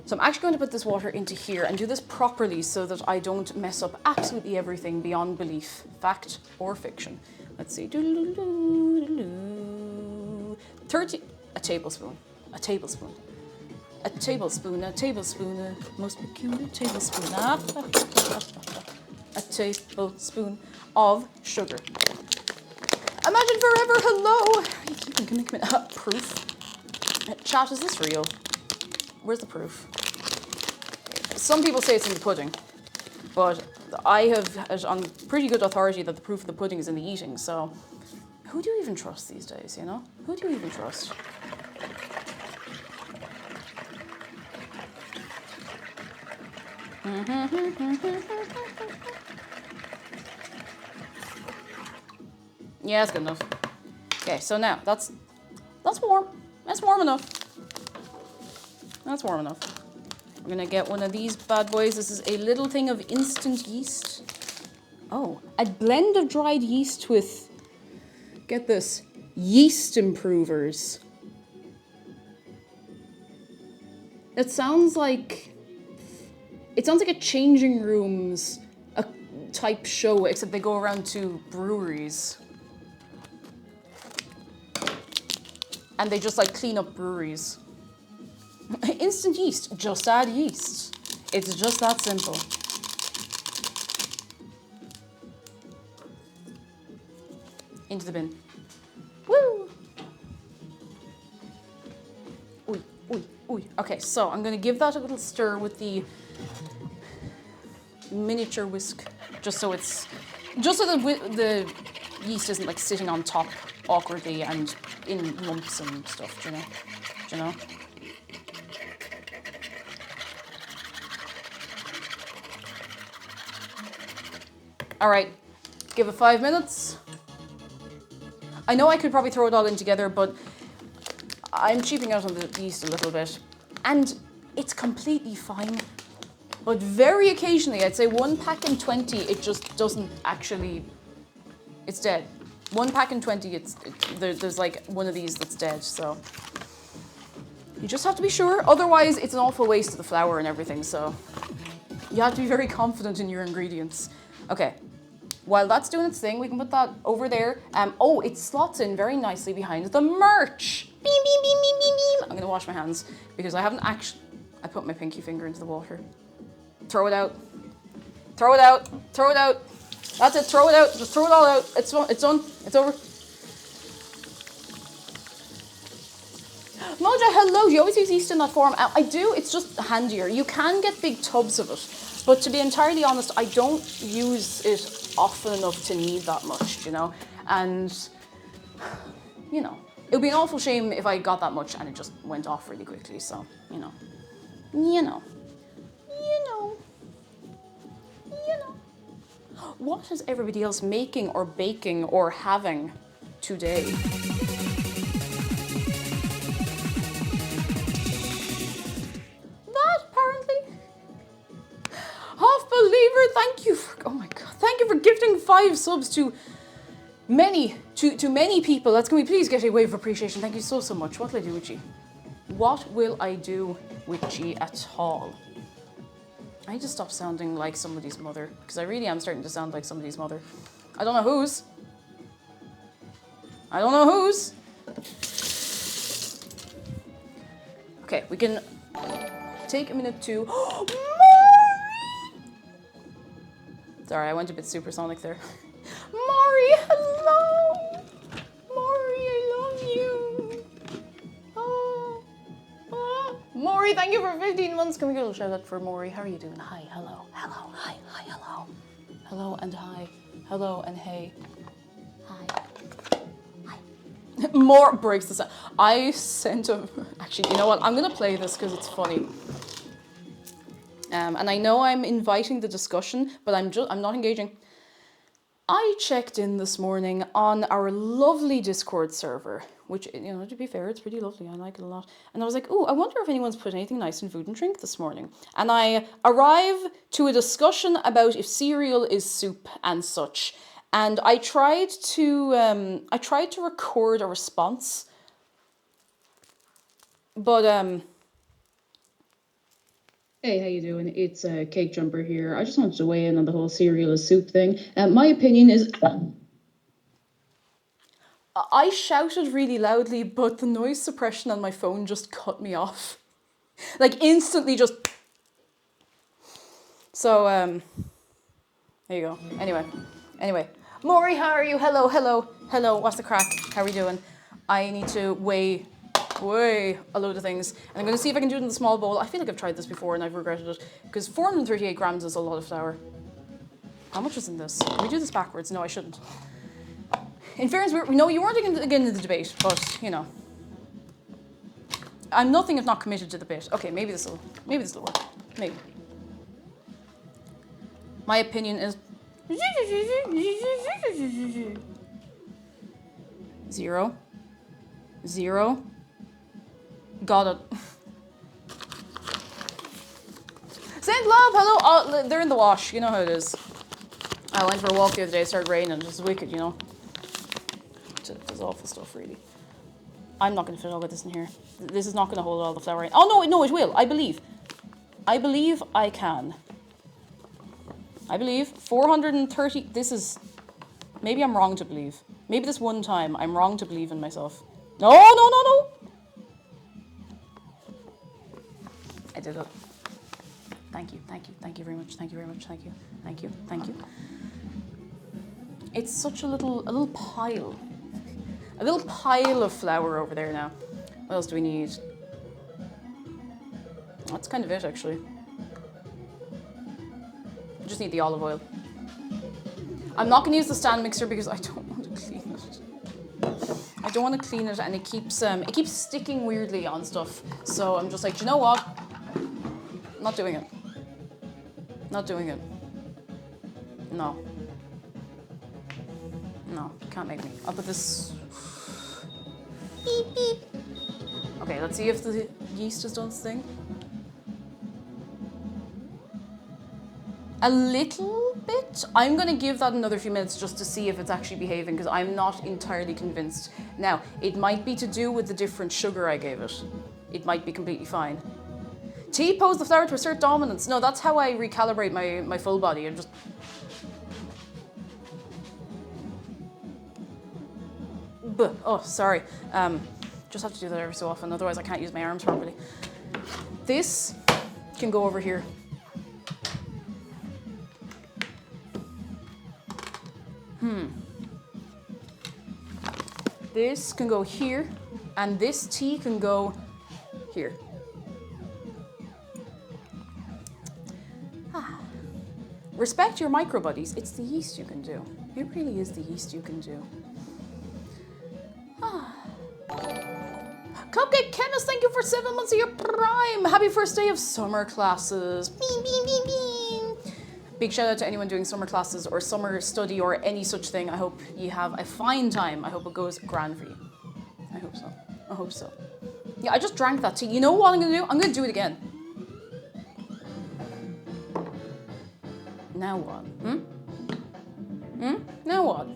So I'm actually going to put this water into here and do this properly so that I don't mess up absolutely everything beyond belief, fact or fiction. Let's see, 30, a tablespoon, a tablespoon. A tablespoon, a tablespoon, a most peculiar tablespoon. A tablespoon of sugar. Imagine forever, hello. Come on. Proof. Chat, is this real? Where's the proof? Some people say it's in the pudding, but I have it on pretty good authority that the proof of the pudding is in the eating, so who do you even trust these days, you know? Who do you even trust? Yeah, that's good enough. Okay, so now that's warm. That's warm enough. That's warm enough. We're gonna get one of these bad boys. This is a little thing of instant yeast. Oh, a blend of dried yeast with, get this, yeast improvers. It sounds like a changing rooms type show, except they go around to breweries. And they just like clean up breweries. Instant yeast, just add yeast. It's just that simple. Into the bin. Woo! Ooh, ooh, ooh. Okay, so I'm gonna give that a little stir with the miniature whisk, just so the yeast isn't like sitting on top awkwardly and in lumps and stuff, do you know? Do you know? All right, give it 5 minutes. I know I could probably throw it all in together, but I'm cheaping out on the yeast a little bit. And it's completely fine. But very occasionally, I'd say 1 pack in 20, it just doesn't actually, it's dead. 1 pack in 20, there's like one of these that's dead, so. You just have to be sure, otherwise it's an awful waste of the flour and everything, so. You have to be very confident in your ingredients. Okay, while that's doing its thing, we can put that over there. Oh, it slots in very nicely behind the merch. Beam, beam, beam, beam, beam, beam. I'm gonna wash my hands because I haven't actually, I put my pinky finger into the water. Throw it out. Throw it out. Throw it out. That's it. Throw it out. Just throw it all out. It's done. It's done. It's over. Moja, hello. Do you always use yeast in that form? I do. It's just handier. You can get big tubs of it. But to be entirely honest, I don't use it often enough to need that much, you know? And, you know, it would be an awful shame if I got that much and it just went off really quickly. So, you know. You know. You know. You know. What is everybody else making or baking or having today? thank you for, oh my god, thank you for gifting 5 subs to many people. That's, can we please get a wave of appreciation? Thank you so much. What will I do with you? What will I do with you at all? I need to stop sounding like somebody's mother, because I really am starting to sound like somebody's mother. I don't know whose. I don't know whose. Okay, we can take a minute to... Sorry, I went a bit supersonic there. Maury, hello! Maury, I love you! Oh, oh. Maury, thank you for 15 months. Can we get a little shout out for Maury? How are you doing? Hi, hello, hello, hi, hello. Hello and hi. Hello and hey. Hi. Hi. More breaks the sound. I sent him... Actually, you know what? I'm going to play this because it's funny. And I know I'm inviting the discussion, but I'm not engaging. I checked in this morning on our lovely Discord server, which, you know, to be fair, it's pretty lovely. I like it a lot. And I was like, oh, I wonder if anyone's put anything nice in food and drink this morning. And I arrive to a discussion about if cereal is soup and such. And I tried to record a response, but Hey, how you doing? It's Cake Jumper here. I just wanted to weigh in on the whole cereal is soup thing. My opinion is... I shouted really loudly, but the noise suppression on my phone just cut me off. Like, instantly just... So, there you go. Anyway. Maury, how are you? Hello, what's the crack? How are we doing? I need to weigh a load of things. And I'm going to see if I can do it in the small bowl. I feel like I've tried this before and I've regretted it. Because 438 grams is a lot of flour. How much is in this? Can we do this backwards? No, I shouldn't. In fairness, no, you weren't again in the debate, but, you know. I'm nothing if not committed to the bit. Okay, maybe this will work. Maybe. My opinion is... 0. Got it. Saint Love, hello. Oh, they're in the wash. You know how it is. I went for a walk the other day. It started raining. It was wicked, you know. There's awful stuff, really. I'm not going to fit all of this in here. This is not going to hold all the flour in. Oh, no, it will. I believe I can. I believe 430. This is... Maybe I'm wrong to believe. Maybe this one time I'm wrong to believe in myself. No. I did it. Thank you very much. Thank you. It's such a little pile. A little pile of flour over there now. What else do we need? That's kind of it, actually. I just need the olive oil. I'm not going to use the stand mixer because I don't want to clean it. I don't want to clean it, and it keeps sticking weirdly on stuff. So I'm just like, you know what? I'm not doing it. No, can't make me. I'll put this... Beep, beep. Okay, let's see if the yeast has done its thing. A little bit. I'm going to give that another few minutes just to see if it's actually behaving, because I'm not entirely convinced. Now, it might be to do with the different sugar I gave it. It might be completely fine. T-pose the flour to assert dominance. No, that's how I recalibrate my full body. I'm just... Oh, sorry. Just have to do that every so often, otherwise I can't use my arms properly. This can go over here. This can go here, and this tea can go here. Respect your microbodies. It's the yeast you can do. It really is the yeast you can do. Cupcake Chemist, thank you for 7 months of your prime. Happy first day of summer classes. Beam, beam, beam, beam. Big shout out to anyone doing summer classes or summer study or any such thing. I hope you have a fine time. I hope it goes grand for you. I hope so. Yeah, I just drank that tea. You know what I'm going to do? I'm going to do it again. Now what? Now what?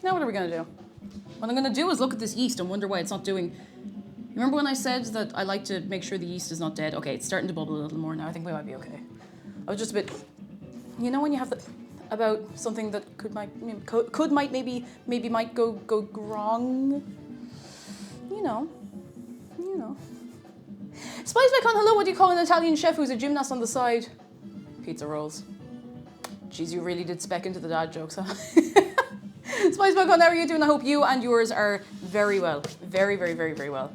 Now what are we gonna do? What I'm gonna do is look at this yeast and wonder why it's not doing... Remember when I said that I like to make sure the yeast is not dead? Okay, it's starting to bubble a little more now. I think we might be okay. I was just a bit... You know when you have the... About something that might go wrong? You know. Spice Bacon, hello, what do you call an Italian chef who's a gymnast on the side? Pizza rolls. Jeez, you really did spec into the dad jokes, huh? Spice Bacon, how are you doing? I hope you and yours are very well. Very, very, very, very well.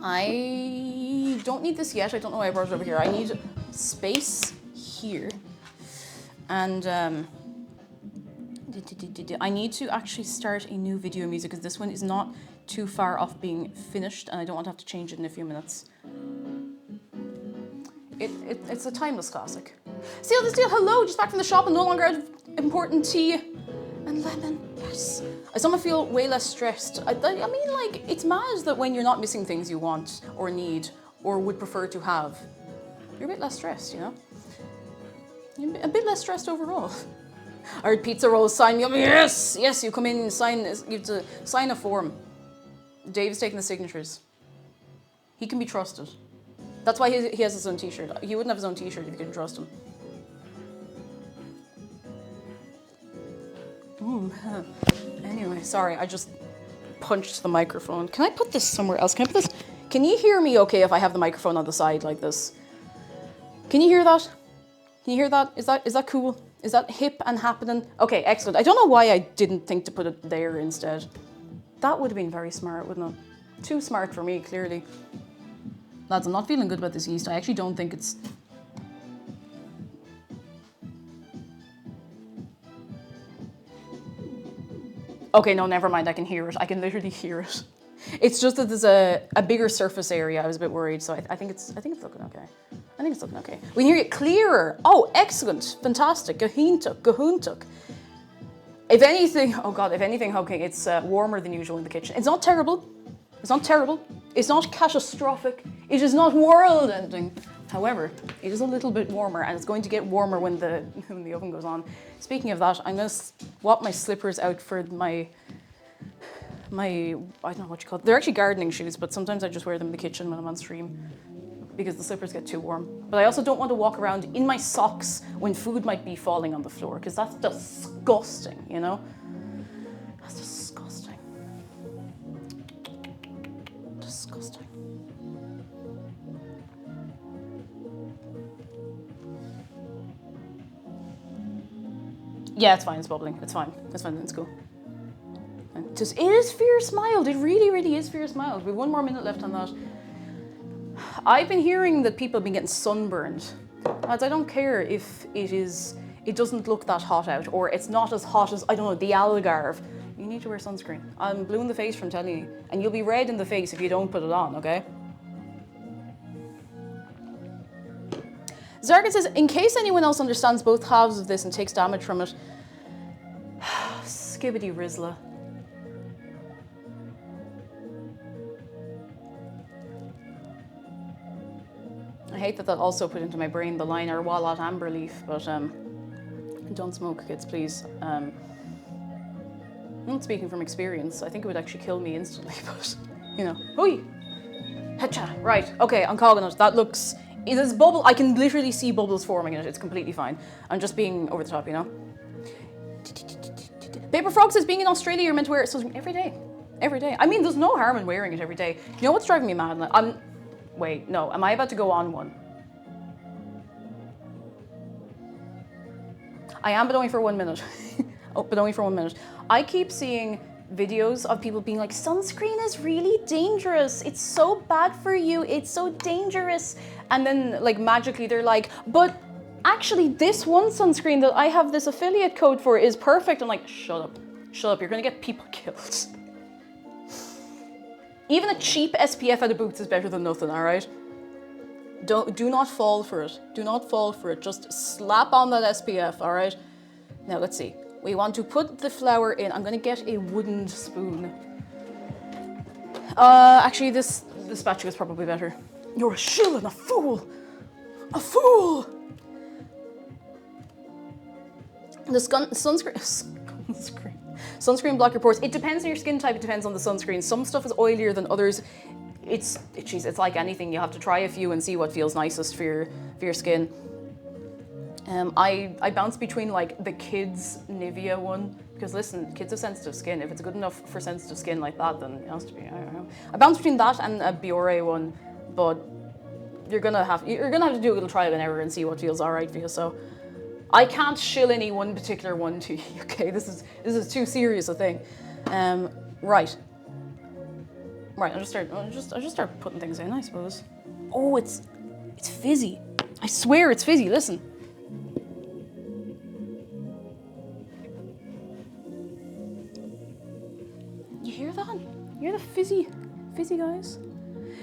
I don't need this yet. I don't know why I brought it over here. I need space here. And I need to actually start a new video music because this one is not too far off being finished and I don't want to have to change it in a few minutes. It's a timeless classic. Steal the Steel, hello, just back from the shop and no longer out of important tea and lemon, yes. I somehow feel way less stressed. I mean, like, it's mad that when you're not missing things you want or need or would prefer to have, you're a bit less stressed, you know? You're a bit less stressed overall. I heard pizza rolls, sign me up. Yes, yes, you come in and sign, you have to sign a form. Dave's taking the signatures. He can be trusted. That's why he has his own t-shirt. He wouldn't have his own t-shirt if you couldn't trust him. Ooh. Anyway, sorry, I just punched the microphone. Can I put this somewhere else? Can I put this? Can you hear me okay if I have the microphone on the side like this? Can you hear that? Can you hear that? Is that cool? Is that hip and happening? Okay, excellent. I don't know why I didn't think to put it there instead. That would have been very smart, wouldn't it? Too smart for me, clearly. Lads, I'm not feeling good about this yeast. I actually don't think it's... Okay, no, never mind. I can hear it. I can literally hear it. It's just that there's a bigger surface area. I was a bit worried, so I think it's looking okay. I think it's looking okay. We can hear it clearer. Oh, excellent. Fantastic. Gahuntuk. If anything, oh God, if anything, okay, it's warmer than usual in the kitchen. It's not terrible. It's not terrible. It's not catastrophic. It is not world-ending. However, it is a little bit warmer, and it's going to get warmer when the oven goes on. Speaking of that, I'm going to swap my slippers out for my I don't know what you call it. They're actually gardening shoes, but sometimes I just wear them in the kitchen when I'm on stream because the slippers get too warm. But I also don't want to walk around in my socks when food might be falling on the floor because that's disgusting, you know? That's disgusting. Disgusting. Yeah, it's fine. It's bubbling. It's fine. It's fine. It's cool. It is fierce mild. It really, really is fierce mild. We have 1 more minute left on that. I've been hearing that people have been getting sunburned. Lads, I don't care if it doesn't look that hot out or it's not as hot as, I don't know, the Algarve. You need to wear sunscreen. I'm blue in the face from telling you. And you'll be red in the face if you don't put it on, okay? Zargan says, in case anyone else understands both halves of this and takes damage from it, skibbity Rizla. I hate that also put into my brain the line or Wallat amber leaf, but don't smoke, kids, please. I'm not speaking from experience. I think it would actually kill me instantly, but you know. Hoi! Hecha! Right, okay, I'm calling it. That looks... It is bubble. I can literally see bubbles forming in it. It's completely fine. I'm just being over the top, you know? Paper Frog says, being in Australia, you're meant to wear it sunscreen every day. Every day. I mean, there's no harm in wearing it every day. You know what's driving me mad? Wait, no. Am I about to go on one? I am, but only for 1 minute. Oh, but only for 1 minute. I keep seeing videos of people being like, sunscreen is really dangerous. It's so bad for you. It's so dangerous. And then, like, magically they're like, but actually this one sunscreen that I have this affiliate code for is perfect. I'm like, shut up. Shut up. You're going to get people killed. Even a cheap SPF out of Boots is better than nothing, all right? Do not fall for it. Do not fall for it. Just slap on that SPF, all right? Now, let's see. We want to put the flour in. I'm going to get a wooden spoon. Actually, this spatula is probably better. You're a shill and a fool. A fool. The sunscreen block your pores. It depends on your skin type. It depends on the sunscreen. Some stuff is oilier than others. It's like anything. You have to try a few and see what feels nicest for your skin. I bounce between like the kids Nivea one, because listen, kids have sensitive skin. If it's good enough for sensitive skin like that, then it has to be. I don't know. I bounce between that and a Biore one, but you're gonna have to do a little trial and error and see what feels alright for you. So I can't shill any one particular one to you. Okay, this is too serious a thing. Right. I'll just start putting things in, I suppose. Oh, it's fizzy. I swear it's fizzy. Listen. You hear that? You hear the fizzy, guys?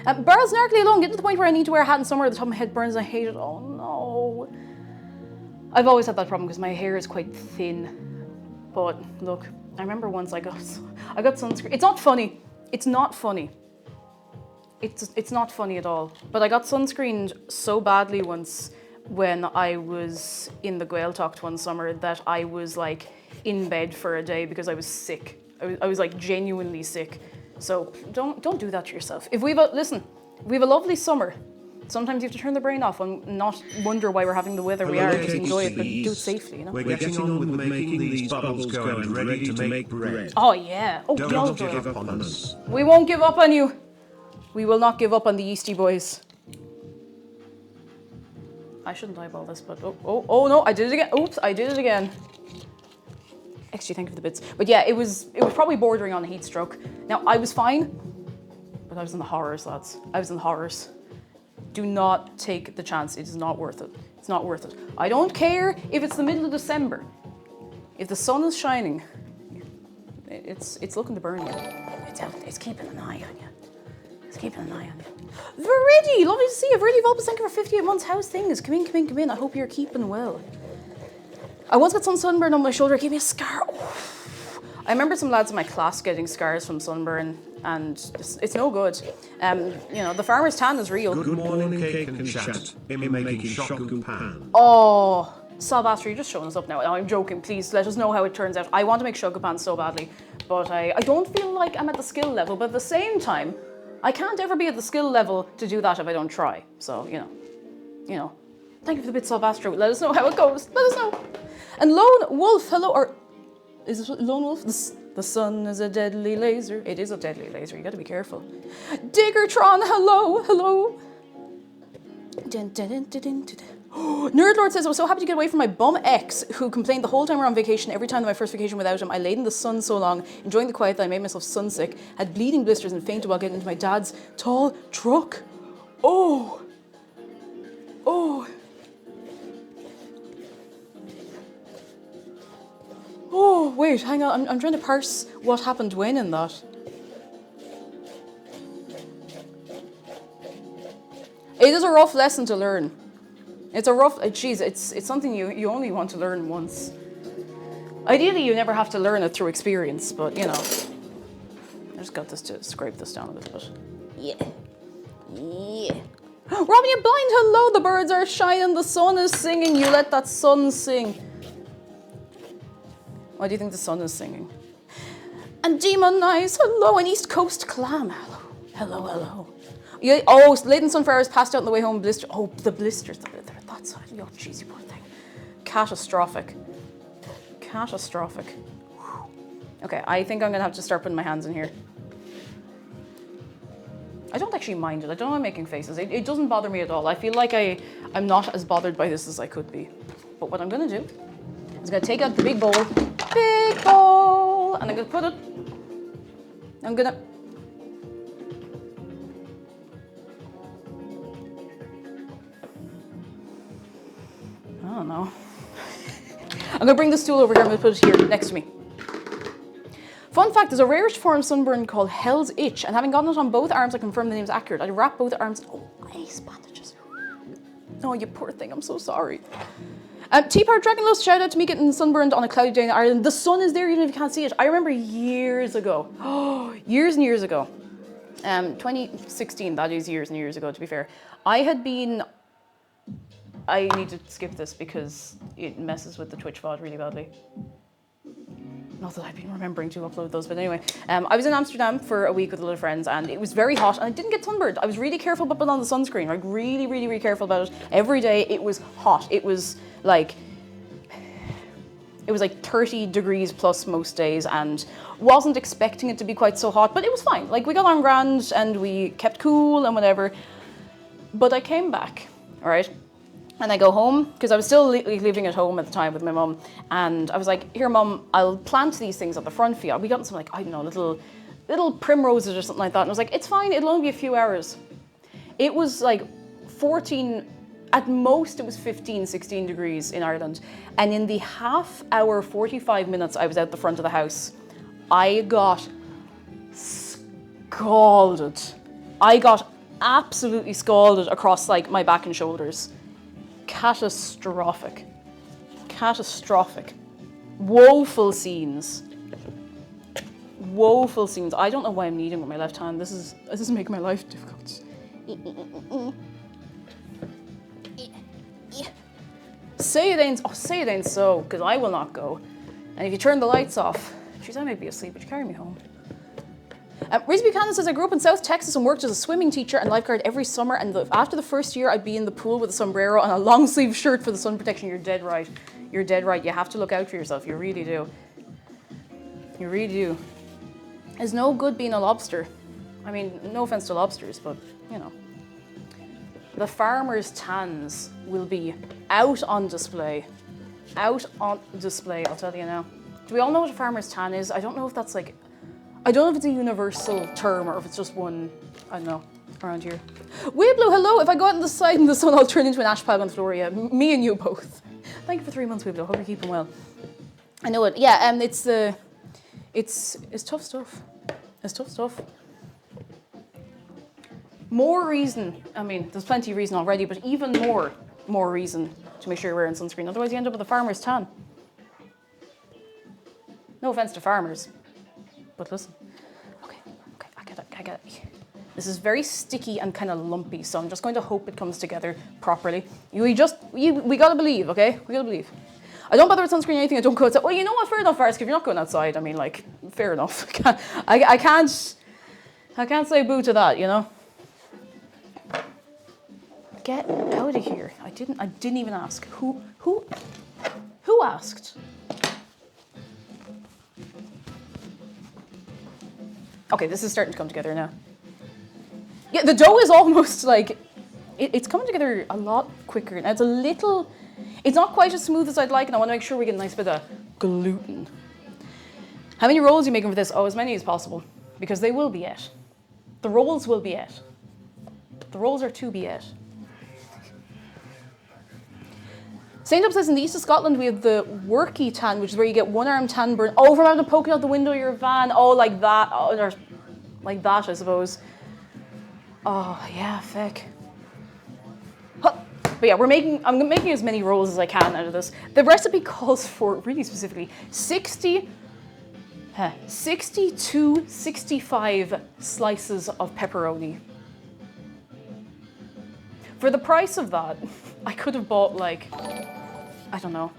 Barrel's narkly alone. Getting to the point where I need to wear a hat in summer. The top of my head burns and I hate it. Oh no. I've always had that problem because my hair is quite thin. But look, I remember once I got sunscreen. It's not funny. It's not funny. It's not funny at all. But I got sunscreened so badly once when I was in the Gaeltacht one summer that I was like in bed for a day because I was sick. I was like genuinely sick. So don't do that to yourself. If we have a lovely summer. Sometimes you have to turn the brain off and not wonder why we're having the weather we are. Just enjoy it, but do it safely, you know? We're getting on with making these bubbles go and ready to make bread. Oh yeah. Oh, Don't give up on us. We won't give up on you. We will not give up on the yeasty boys. I shouldn't eyeball this, but oh no, I did it again. Oops, I did it again. Actually, thank you for the bits. But yeah, it was probably bordering on a heat stroke. Now, I was fine, but I was in the horrors, lads. I was in the horrors. Do not take the chance. It is not worth it. It's not worth it. I don't care if it's the middle of December. If the sun is shining, it's looking to burn you. It's keeping an eye on you. It's keeping an eye on you. Viridy, lovely to see you. Viridy Volpus, thank you for 58 months. How's things? Come in. I hope you're keeping well. I once got some sunburn on my shoulder. It gave me a scar. Oh. I remember some lads in my class getting scars from sunburn, and it's no good. The farmer's tan is real. Good morning, cake and chat. Making shoku pan. Oh, Salvastor, you're just showing us up now. I'm joking. Please let us know how it turns out. I want to make shoku pan so badly, but I don't feel like I'm at the skill level. But at the same time, I can't ever be at the skill level to do that if I don't try. So you know. Thank you for the bit, Salvastro. Let us know how it goes. Let us know. And Lone Wolf, hello, or is it Lone Wolf? The sun is a deadly laser. It is a deadly laser. You got to be careful. Diggertron, hello. Nerdlord says, I was so happy to get away from my bum ex who complained the whole time we were on vacation. Every time that my first vacation without him, I laid in the sun so long, enjoying the quiet that I made myself sunsick, had bleeding blisters and fainted while getting into my dad's tall truck. Oh. Oh, wait, hang on. I'm trying to parse what happened when in that. It is a rough lesson to learn. It's something you only want to learn once. Ideally, you never have to learn it through experience, but I just got this to scrape this down a little bit. Yeah. Robin, you're blind. Hello, the birds are shining. The sun is singing. You let that sun sing. Why do you think the sun is singing? And Demon Eyes, hello. And East Coast Clam, hello. Yeah, oh, Leighton Sunflowers passed out on the way home. The blisters. That side. Oh, jeez, you poor thing. Catastrophic. Okay, I think I'm going to have to start putting my hands in here. I don't actually mind it. I don't know I'm making faces. It doesn't bother me at all. I feel like I'm not as bothered by this as I could be. But what I'm going to do is I'm going to take out the big bowl, and I'm going to put it, I don't know. I'm going to bring the stool over here. I'm going to put it here next to me. Fun fact, there's a rarish form of sunburn called Hell's Itch, and having gotten it on both arms, I confirm the name's accurate. I wrap both arms in ice bandages. Oh, you poor thing, I'm so sorry. T-Power Dragonlust, shout out to me getting sunburned on a cloudy day in Ireland. The sun is there even if you can't see it. I remember years ago, years and years ago, 2016, that is years and years ago to be fair, I had been I need to skip this because it messes with the Twitch VOD really badly. Not that I've been remembering to upload those, but anyway. I was in Amsterdam for a week with a lot of friends and it was very hot and I didn't get sunburned. I was really careful about putting on the sunscreen, like really, really, really careful about it. Every day it was hot. It was like 30 degrees plus most days and wasn't expecting it to be quite so hot, but it was fine. Like we got on grand and we kept cool and whatever. But I came back, all right? And I go home, because I was still living at home at the time with my mum. And I was like, here, mum, I'll plant these things at the front for you. We got some, like, I don't know, little primroses or something like that. And I was like, it's fine, it'll only be a few hours. It was like 14, at most it was 15, 16 degrees in Ireland. And in the half hour, 45 minutes I was out the front of the house, I got scalded. I got absolutely scalded across like my back and shoulders. Catastrophic. Catastrophic. Woeful scenes. Woeful scenes. I don't know why I'm kneading with my left hand. This is making my life difficult. Say it ain't so, because I will not go. And if you turn the lights off, geez, I might be asleep, but you carry me home. Reese Buchanan says, I grew up in South Texas and worked as a swimming teacher and lifeguard every summer. And after the first year, I'd be in the pool with a sombrero and a long sleeve shirt for the sun protection. You're dead right. You're dead right. You have to look out for yourself. You really do. You really do. It's no good being a lobster. I mean, no offense to lobsters, but you know. The farmers' tans will be out on display. Out on display, I'll tell you now. Do we all know what a farmer's tan is? I don't know if that's like, I don't know if it's a universal term or if it's just one, I don't know, around here. Weeblo, hello. If I go out in the side in the sun, I'll turn into an ash pile on the floor. Yeah, me and you both. Thank you for 3 months, Weeblo. Hope you're keeping well. I know it. Yeah, it's tough stuff. It's tough stuff. More reason, I mean, there's plenty of reason already, but even more reason to make sure you're wearing sunscreen. Otherwise you end up with a farmer's tan. No offense to farmers, but listen. Okay, I get it. This is very sticky and kind of lumpy, so I'm just going to hope it comes together properly. We gotta believe, okay? We gotta believe. I don't bother with sunscreen or anything, I don't go outside. Well, you know what, fair enough, Farsk, if you're not going outside, I mean, like, fair enough. I can't say boo to that, you know? Get out of here. I didn't even ask. Who asked? Okay, this is starting to come together now. Yeah, the dough is almost like, it's coming together a lot quicker. Now it's not quite as smooth as I'd like, and I want to make sure we get a nice bit of gluten. How many rolls are you making for this? Oh, as many as possible, because they will be it. The rolls will be it. The rolls are to be it. St. Up says in the east of Scotland we have the worky tan, which is where you get one arm tan burn. Oh, from having to poke out the window of your van. Oh, like that. Oh, or like that, I suppose. Oh, yeah, feck. Huh. But yeah, I'm making as many rolls as I can out of this. The recipe calls for, really specifically, 60 to 65 slices of pepperoni. For the price of that, I could have bought like, I don't know,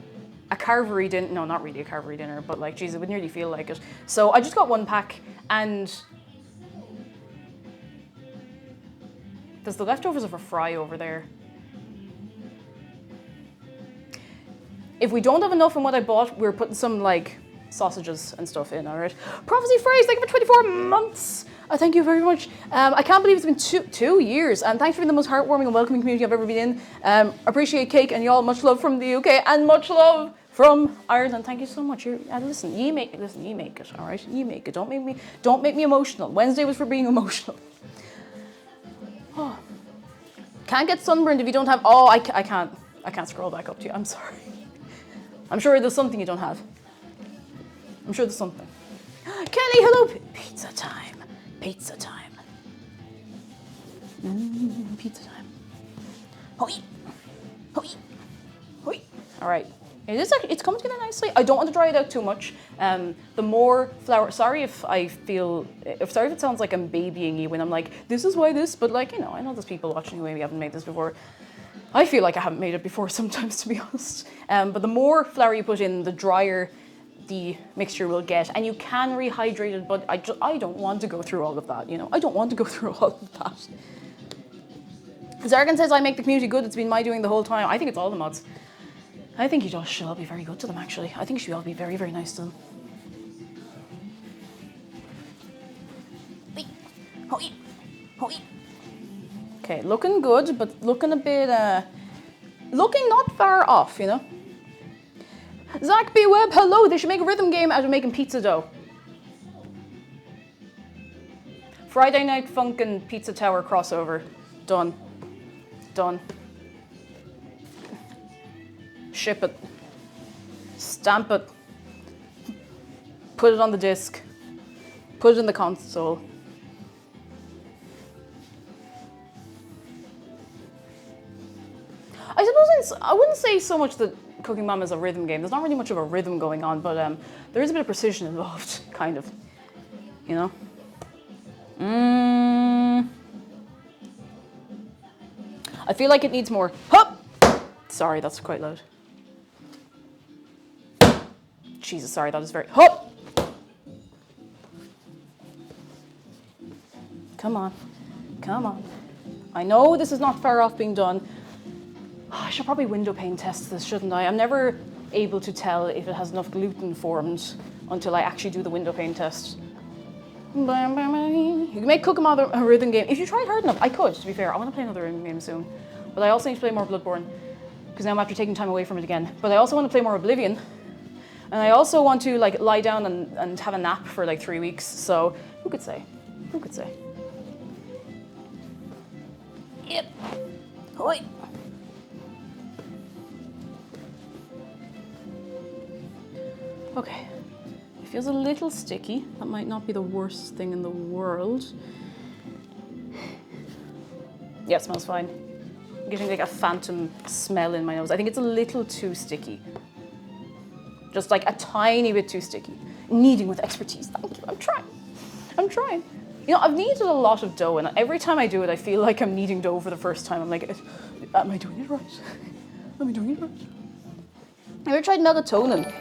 a carvery dinner. No, not really a carvery dinner, but like, geez, it would nearly feel like it. So I just got one pack, and there's the leftovers of a fry over there. If we don't have enough in what I bought, we're putting some like sausages and stuff in, all right? Prophecy Phrase, thank you for 24 months. Thank you very much. I can't believe it's been two years, and thanks for being the most heartwarming and welcoming community I've ever been in. Appreciate cake and y'all. Much love from the UK and much love from Ireland. Thank you so much. Listen, you make it, all right? You make it. Don't make me emotional. Wednesday was for being emotional. Oh. Can't get sunburned if you don't have. Oh, I can't scroll back up to you. I'm sorry. I'm sure there's something you don't have. I'm sure there's something. Kelly, hello. Pizza time. Pizza time. Pizza time. Hoi. Hoi. Hoi. All right. It's coming together nicely. I don't want to dry it out too much. The more flour, sorry if it sounds like I'm babying you when I'm like, this is why this, but like, you know, I know there's people watching who maybe haven't made this before. I feel like I haven't made it before sometimes, to be honest. But the more flour you put in, the drier the mixture will get. And you can rehydrate it, but I don't want to go through all of that, you know? I don't want to go through all of that. Zargan says I make the community good. It's been my doing the whole time. I think it's all the mods. I think you should all be very good to them, actually. I think you should all be very, very nice to them. Okay, looking good, but looking a bit, looking not far off, you know? Zach B. Webb, hello. They should make a rhythm game out of making pizza dough. Friday Night Funk and Pizza Tower crossover. Done. Done. Ship it. Stamp it. Put it on the disc. Put it in the console. I suppose I wouldn't say so much that Cooking Mama is a rhythm game. There's not really much of a rhythm going on, but there is a bit of precision involved, kind of. You know? I feel like it needs more. Hup! Sorry, that's quite loud. Jesus, sorry, that is very. Hup! Come on. Come on. I know this is not far off being done. I should probably window pane test this, shouldn't I? I'm never able to tell if it has enough gluten formed until I actually do the window pane test. You can make Cooking Mama a rhythm game. If you tried hard enough, I could, to be fair. I want to play another rhythm game soon. But I also need to play more Bloodborne, because now I'm after taking time away from it again. But I also want to play more Oblivion. And I also want to like lie down and have a nap for like 3 weeks. So who could say? Who could say? Yep. Hoi. Okay. It feels a little sticky. That might not be the worst thing in the world. Yeah, it smells fine. I'm getting like a phantom smell in my nose. I think it's a little too sticky. Just like a tiny bit too sticky. Kneading with expertise. Thank you. I'm trying. I'm trying. You know, I've kneaded a lot of dough, and every time I do it, I feel like I'm kneading dough for the first time. I'm like, am I doing it right? Am I doing it right? Have you ever tried melatonin?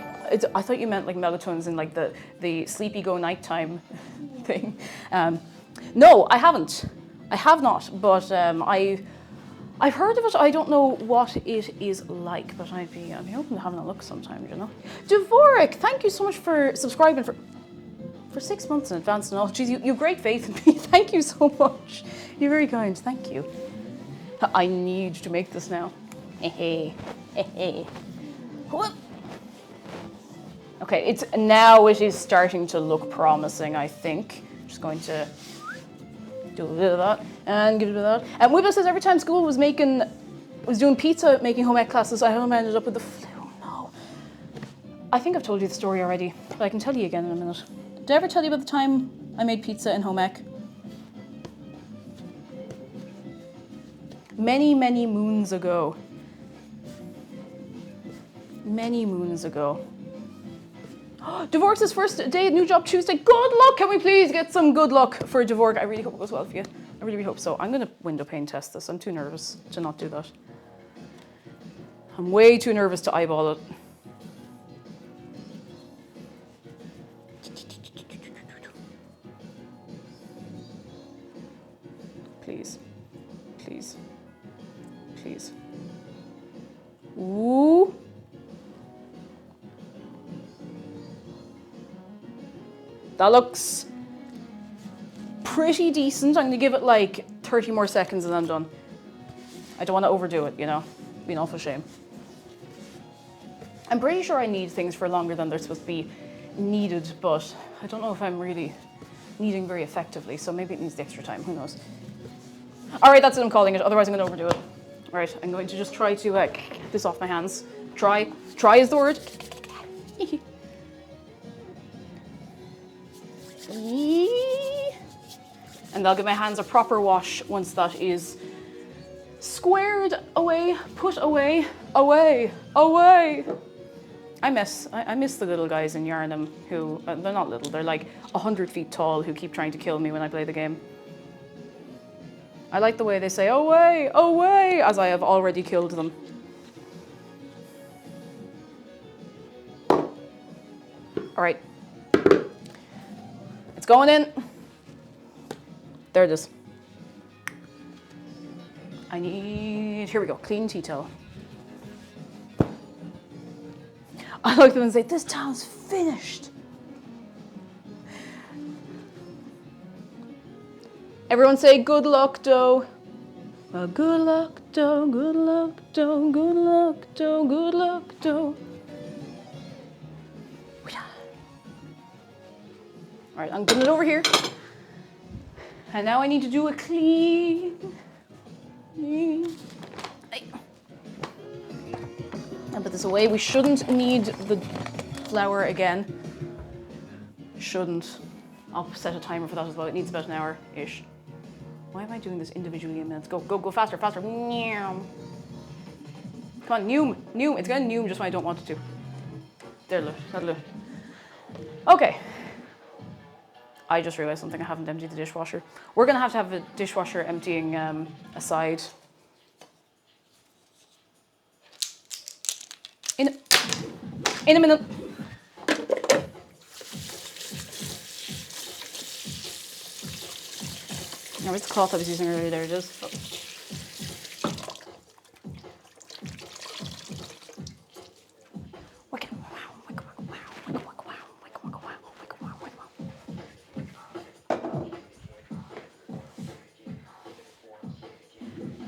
I thought you meant like melatonin's in like the sleepy go nighttime thing. No, I haven't. I have not, but I've heard of it. I don't know what it is like, but I'd be open to having a look sometime, you know. Dvorak, thank you so much for subscribing for 6 months in advance and all. Geez, you have great faith in me. Thank you so much. You're very kind. Thank you. I need to make this now. Hey. Okay, it is starting to look promising, I think. Just going to do a bit of that and give it a bit of that. And Wiba says every time school was doing pizza making home ec classes, I ended up with the flu. No. I think I've told you the story already, but I can tell you again in a minute. Did I ever tell you about the time I made pizza in home ec? Many, many moons ago. Many moons ago. Dvorak's first day at new job Tuesday. Good luck! Can we please get some good luck for Dvorak? I really hope it goes well for you. I really, really hope so. I'm going to window pane test this. I'm too nervous to not do that. I'm way too nervous to eyeball it. Please. Please. Please. Ooh. That looks pretty decent. I'm going to give it like 30 more seconds and I'm done. I don't want to overdo it, you know? It'd be an awful shame. I'm pretty sure I knead things for longer than they're supposed to be kneaded, but I don't know if I'm really kneading very effectively, so maybe it needs the extra time. Who knows? All right, that's what I'm calling it. Otherwise, I'm going to overdo it. All right, I'm going to just try to get this off my hands. Try is the word. And I'll give my hands a proper wash once that is squared away, put away. I miss the little guys in Yarnum who, they're not little, they're like 100 feet tall who keep trying to kill me when I play the game. I like the way they say, away, away, as I have already killed them. All right. It's going in. There it is. I need, here we go, clean tea towel. I like them and say, this towel's finished. Everyone say, good luck, dough. Well, good luck, dough, good luck, dough, good luck, dough, good luck, dough. All right, I'm putting it over here. And now I need to do a clean. And put this away. We shouldn't need the flour again. Shouldn't. I'll set a timer for that as well. It needs about an hour-ish. Why am I doing this individually in minutes? Go, go, go faster, faster. Come on, noom. It's gonna noom just when I don't want it to. There, look, that'll do. Okay. I just realized something. I haven't emptied the dishwasher. We're gonna have a dishwasher emptying aside. In a minute. Now, where's the cloth I was using earlier? There it is. Oh.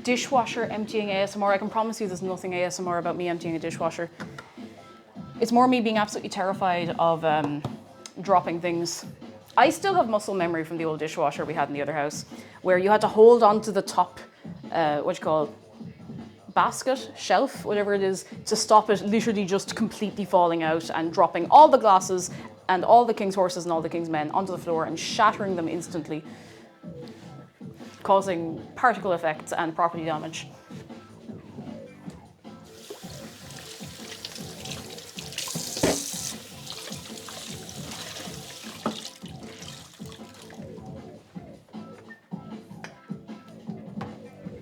Dishwasher emptying ASMR. I can promise you there's nothing ASMR about me emptying a dishwasher. It's more me being absolutely terrified of dropping things. I still have muscle memory from the old dishwasher we had in the other house, where you had to hold onto the top, basket, shelf, whatever it is, to stop it literally just completely falling out and dropping all the glasses and all the king's horses and all the king's men onto the floor and shattering them instantly, causing particle effects and property damage.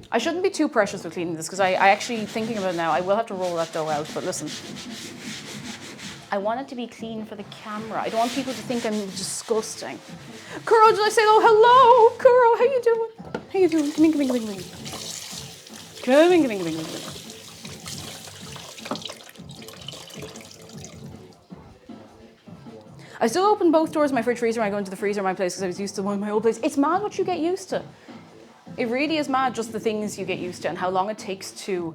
I shouldn't be too precious with cleaning this because I actually, thinking about it now, I will have to roll that dough out, but listen. I want it to be clean for the camera. I don't want people to think I'm disgusting. Kuro, did I say hello? Kuro, how you doing? How you doing? Come in, come in, come in, come in. Come in, come in, come in, come in. I still open both doors of my fridge freezer when I go into the freezer in my place because I was used to one in my old place. It's mad what you get used to. It really is mad, just the things you get used to and how long it takes to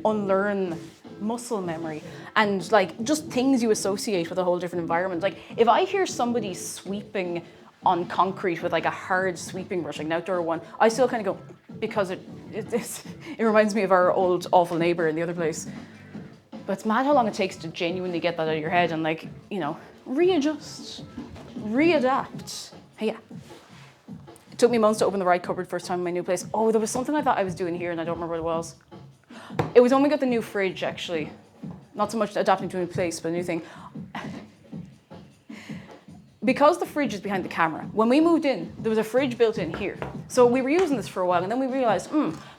unlearn muscle memory and like just things you associate with a whole different environment. Like if I hear somebody sweeping on concrete with like a hard sweeping brush, like an outdoor one, I still kind of go, because it reminds me of our old awful neighbor in the other place. But it's mad how long it takes to genuinely get that out of your head and like, you know, readjust, readapt. Hey, yeah. It took me months to open the right cupboard first time in my new place. Oh, there was something I thought I was doing here and I don't remember what it was. It was when we got the new fridge, actually. Not so much adapting to a new place, but a new thing. Because the fridge is behind the camera, when we moved in, there was a fridge built in here. So we were using this for a while and then we realized,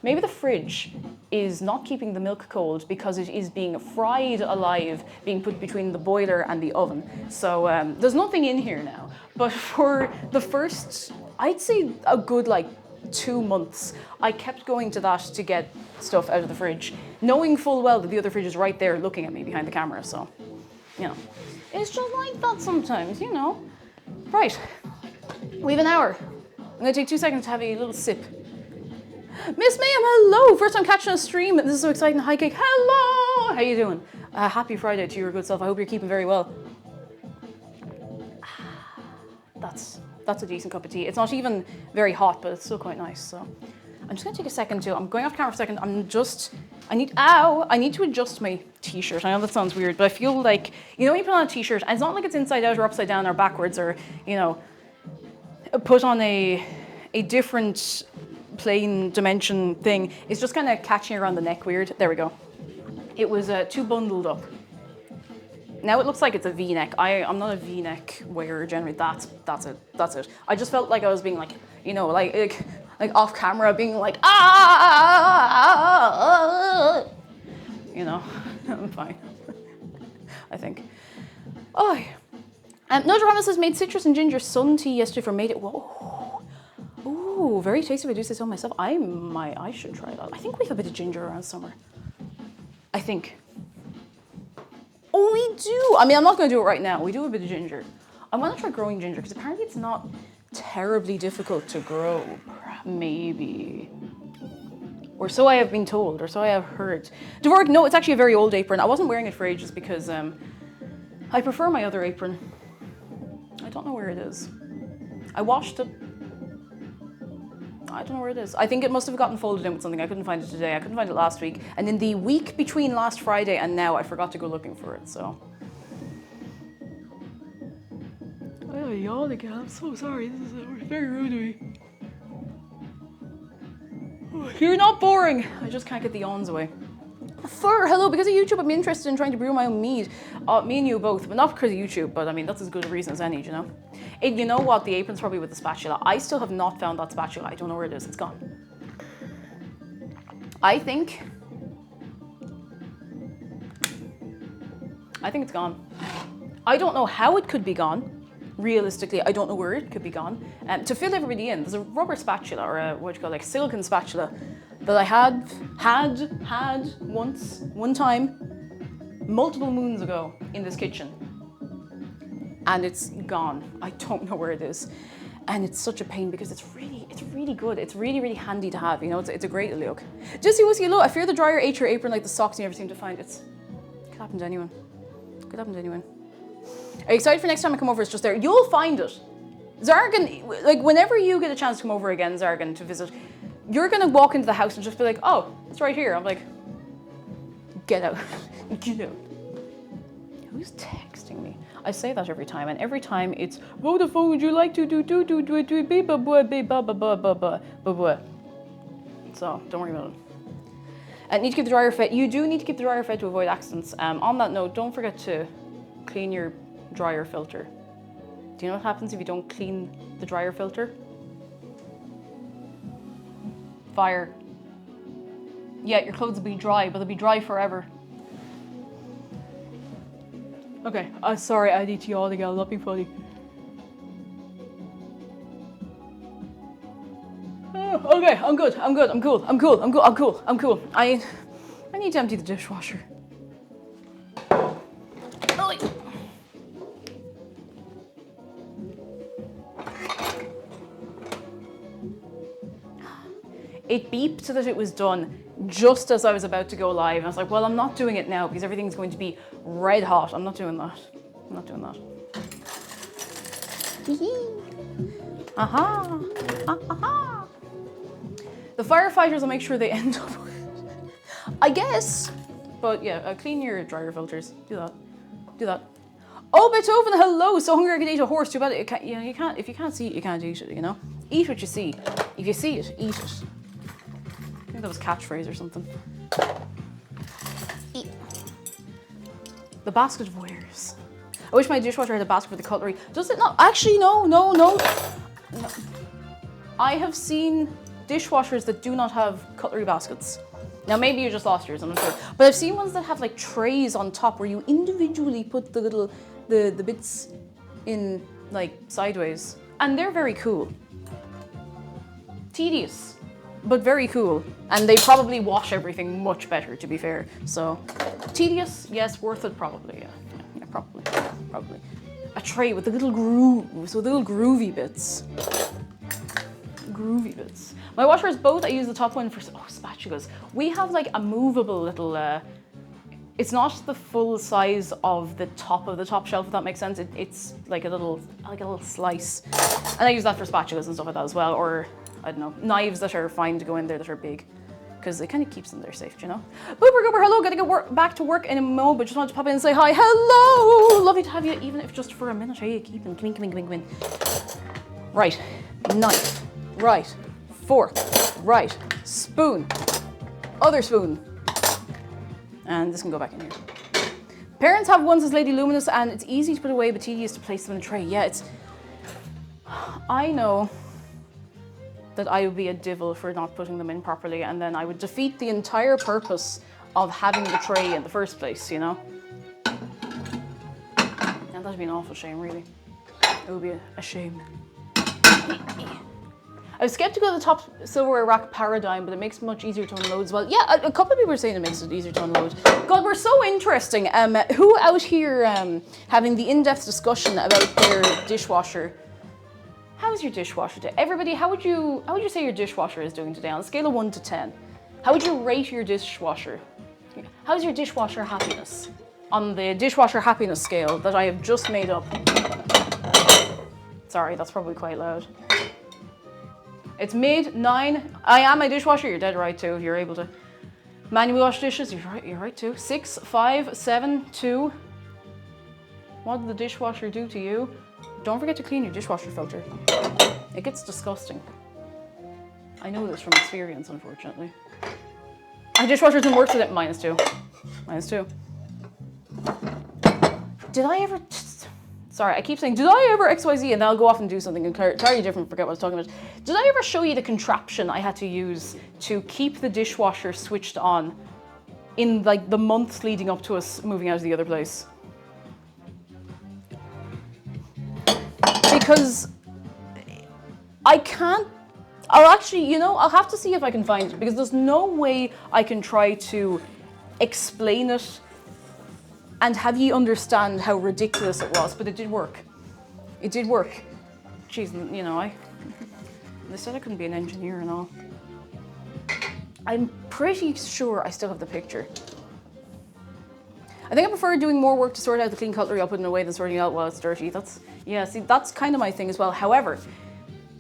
maybe the fridge is not keeping the milk cold because it is being fried alive, being put between the boiler and the oven. So there's nothing in here now. But for the first, I'd say a good 2 months, I kept going to that to get stuff out of the fridge, knowing full well that the other fridge is right there looking at me behind the camera. So, you know, it's just like that sometimes, you know. Right, we have an hour. I'm gonna take 2 seconds to have a little sip. Miss Mayhem, hello! First time catching a stream. This is so exciting. Hi, Cake. Hello! How you doing? Happy Friday to your good self. I hope you're keeping very well. That's a decent cup of tea. It's not even very hot, but it's still quite nice. So I'm just gonna take a second to, I'm going off camera for a second. I need to adjust my t-shirt. I know that sounds weird, but I feel like, you know when you put on a t-shirt, and it's not like it's inside out or upside down or backwards or, you know, put on a different plane dimension thing. It's just kind of catching around the neck weird. There we go. It was too bundled up. Now it looks like it's a V-neck. I'm not a V-neck wearer generally. That's it. I just felt like I was being like, you know, like like off camera being like, ah, you know, I'm fine, I think. Oh, no Drama says made citrus and ginger sun tea yesterday for made it. Whoa, ooh, very tasty. If I do say so myself. I should try that. I think we have a bit of ginger around summer. I think. Oh, we do. I mean, I'm not going to do it right now. We do have a bit of ginger. I want to try growing ginger because apparently it's not terribly difficult to grow. Maybe. Or so I have been told, or so I have heard. Dvorak, no, it's actually a very old apron. I wasn't wearing it for ages because I prefer my other apron. I don't know where it is. I washed it. I don't know where it is. I think it must have gotten folded in with something. I couldn't find it today. I couldn't find it last week. And in the week between last Friday and now, I forgot to go looking for it, so. Oh, yawn again. I'm so sorry. This is very rude of me. You're not boring. I just can't get the yawns away. Fur, hello, because of YouTube, I'm interested in trying to brew my own mead. Me and you both, but not because of YouTube, but I mean, that's as good a reason as any, you know? You know what, the apron's probably with the spatula. I still have not found that spatula. I don't know where it is, it's gone. I think it's gone. I don't know how it could be gone. Realistically, I don't know where it could be gone. To fill everybody in, there's a rubber spatula, or a, what do you call it, like silicone spatula, that I had once, one time, multiple moons ago in this kitchen. And it's gone. I don't know where it is. And it's such a pain because it's really good. It's really handy to have, you know, it's a great look. Jesse Whiskey, look, I fear the dryer ate your apron like the socks you never seem to find. It could happen to anyone. Could happen to anyone. Are you excited for next time I come over? It's just there. You'll find it. Zargan, like whenever you get a chance to come over again, Zargan, to visit, you're gonna walk into the house and just be like, oh, it's right here. I'm like, get out, get out. Who's texting me? I say that every time, and every time it's, Vodafone, would you like to do beep ba ba ba ba ba ba ba. So don't worry about it. And need to keep the dryer fed. You do need to keep the dryer fed to avoid accidents. On that note, don't forget to clean your dryer filter. Do you know what happens if you don't clean the dryer filter? Fire. Yeah, your clothes will be dry, but they'll be dry forever. Okay, sorry, I need to yawn again, not being funny. Okay, I'm good, I'm cool. I need to empty the dishwasher. It beeped so that it was done just as I was about to go live. And I was like, well, I'm not doing it now because everything's going to be red hot. I'm not doing that. Aha. Aha. The firefighters will make sure they end up with it, I guess. But yeah, clean your dryer filters. Do that. Oh, Beethoven, hello. So hungry I could eat a horse. Too bad you can't. If you can't see it, you can't eat it. You know. Eat what you see. If you see it, eat it. I think that was catchphrase or something. Eat. The basket of wares. I wish my dishwasher had a basket for the cutlery. Does it not? Actually, no. I have seen dishwashers that do not have cutlery baskets. Now maybe you just lost yours, I'm not sure. But I've seen ones that have like trays on top where you individually put the little, the bits in like sideways. And they're very cool. Tedious, but very cool. And they probably wash everything much better, to be fair. So tedious, yes, worth it probably, yeah, probably. A tray with the little grooves, with the little groovy bits. My washer is both. I use the top one for spatulas. We have like a movable little, it's not the full size of the top shelf, if that makes sense. It's like a little slice. And I use that for spatulas and stuff like that as well. Or, I don't know, knives that are fine to go in there that are big. Because it kind of keeps them there safe, you know? Booper Gooper, hello, gotta get back to work in a moment, but just wanted to pop in and say hi. Hello! Lovely to have you, even if just for a minute. Hey, keep in, come in. Right, knife. Right, fork. Right, spoon. Other spoon. And this can go back in here. Parents have ones as Lady Luminous, and it's easy to put away, but tedious to place them in a tray. Yeah, it's... I know. that I would be a divil for not putting them in properly, and then I would defeat the entire purpose of having the tray in the first place, you know? And that'd be an awful shame, really. It would be a shame. I was skeptical of the top silverware rack paradigm, but it makes it much easier to unload as well. Yeah, a couple of people are saying it makes it easier to unload. God, we're so interesting. Who out here having the in-depth discussion about their dishwasher? How's your dishwasher today? Everybody, how would you say your dishwasher is doing today on a scale of 1 to 10? How would you rate your dishwasher? How's your dishwasher happiness? On the dishwasher happiness scale that I have just made up. Sorry, that's probably quite loud. It's mid 9. I am a dishwasher. You're dead right too. If you're able to manually wash dishes, you're right too. 6, 5, 7, 2. What did the dishwasher do to you? Don't forget to clean your dishwasher filter. It gets disgusting. I know this from experience, unfortunately. My dishwasher didn't work today. -2. -2. Did I ever... Sorry, I keep saying, did I ever XYZ? And then I'll go off and do something entirely different, forget what I was talking about. Did I ever show you the contraption I had to use to keep the dishwasher switched on in like the months leading up to us moving out of the other place? Because I can't, I'll actually, you know, I'll have to see if I can find it, because there's no way I can try to explain it and have you understand how ridiculous it was, but it did work. It did work. Jeez, you know, they said I couldn't be an engineer and all. I'm pretty sure I still have the picture. I think I prefer doing more work to sort out the clean cutlery I'll put it away than sorting it out while it's dirty. Yeah, see, that's kind of my thing as well. However,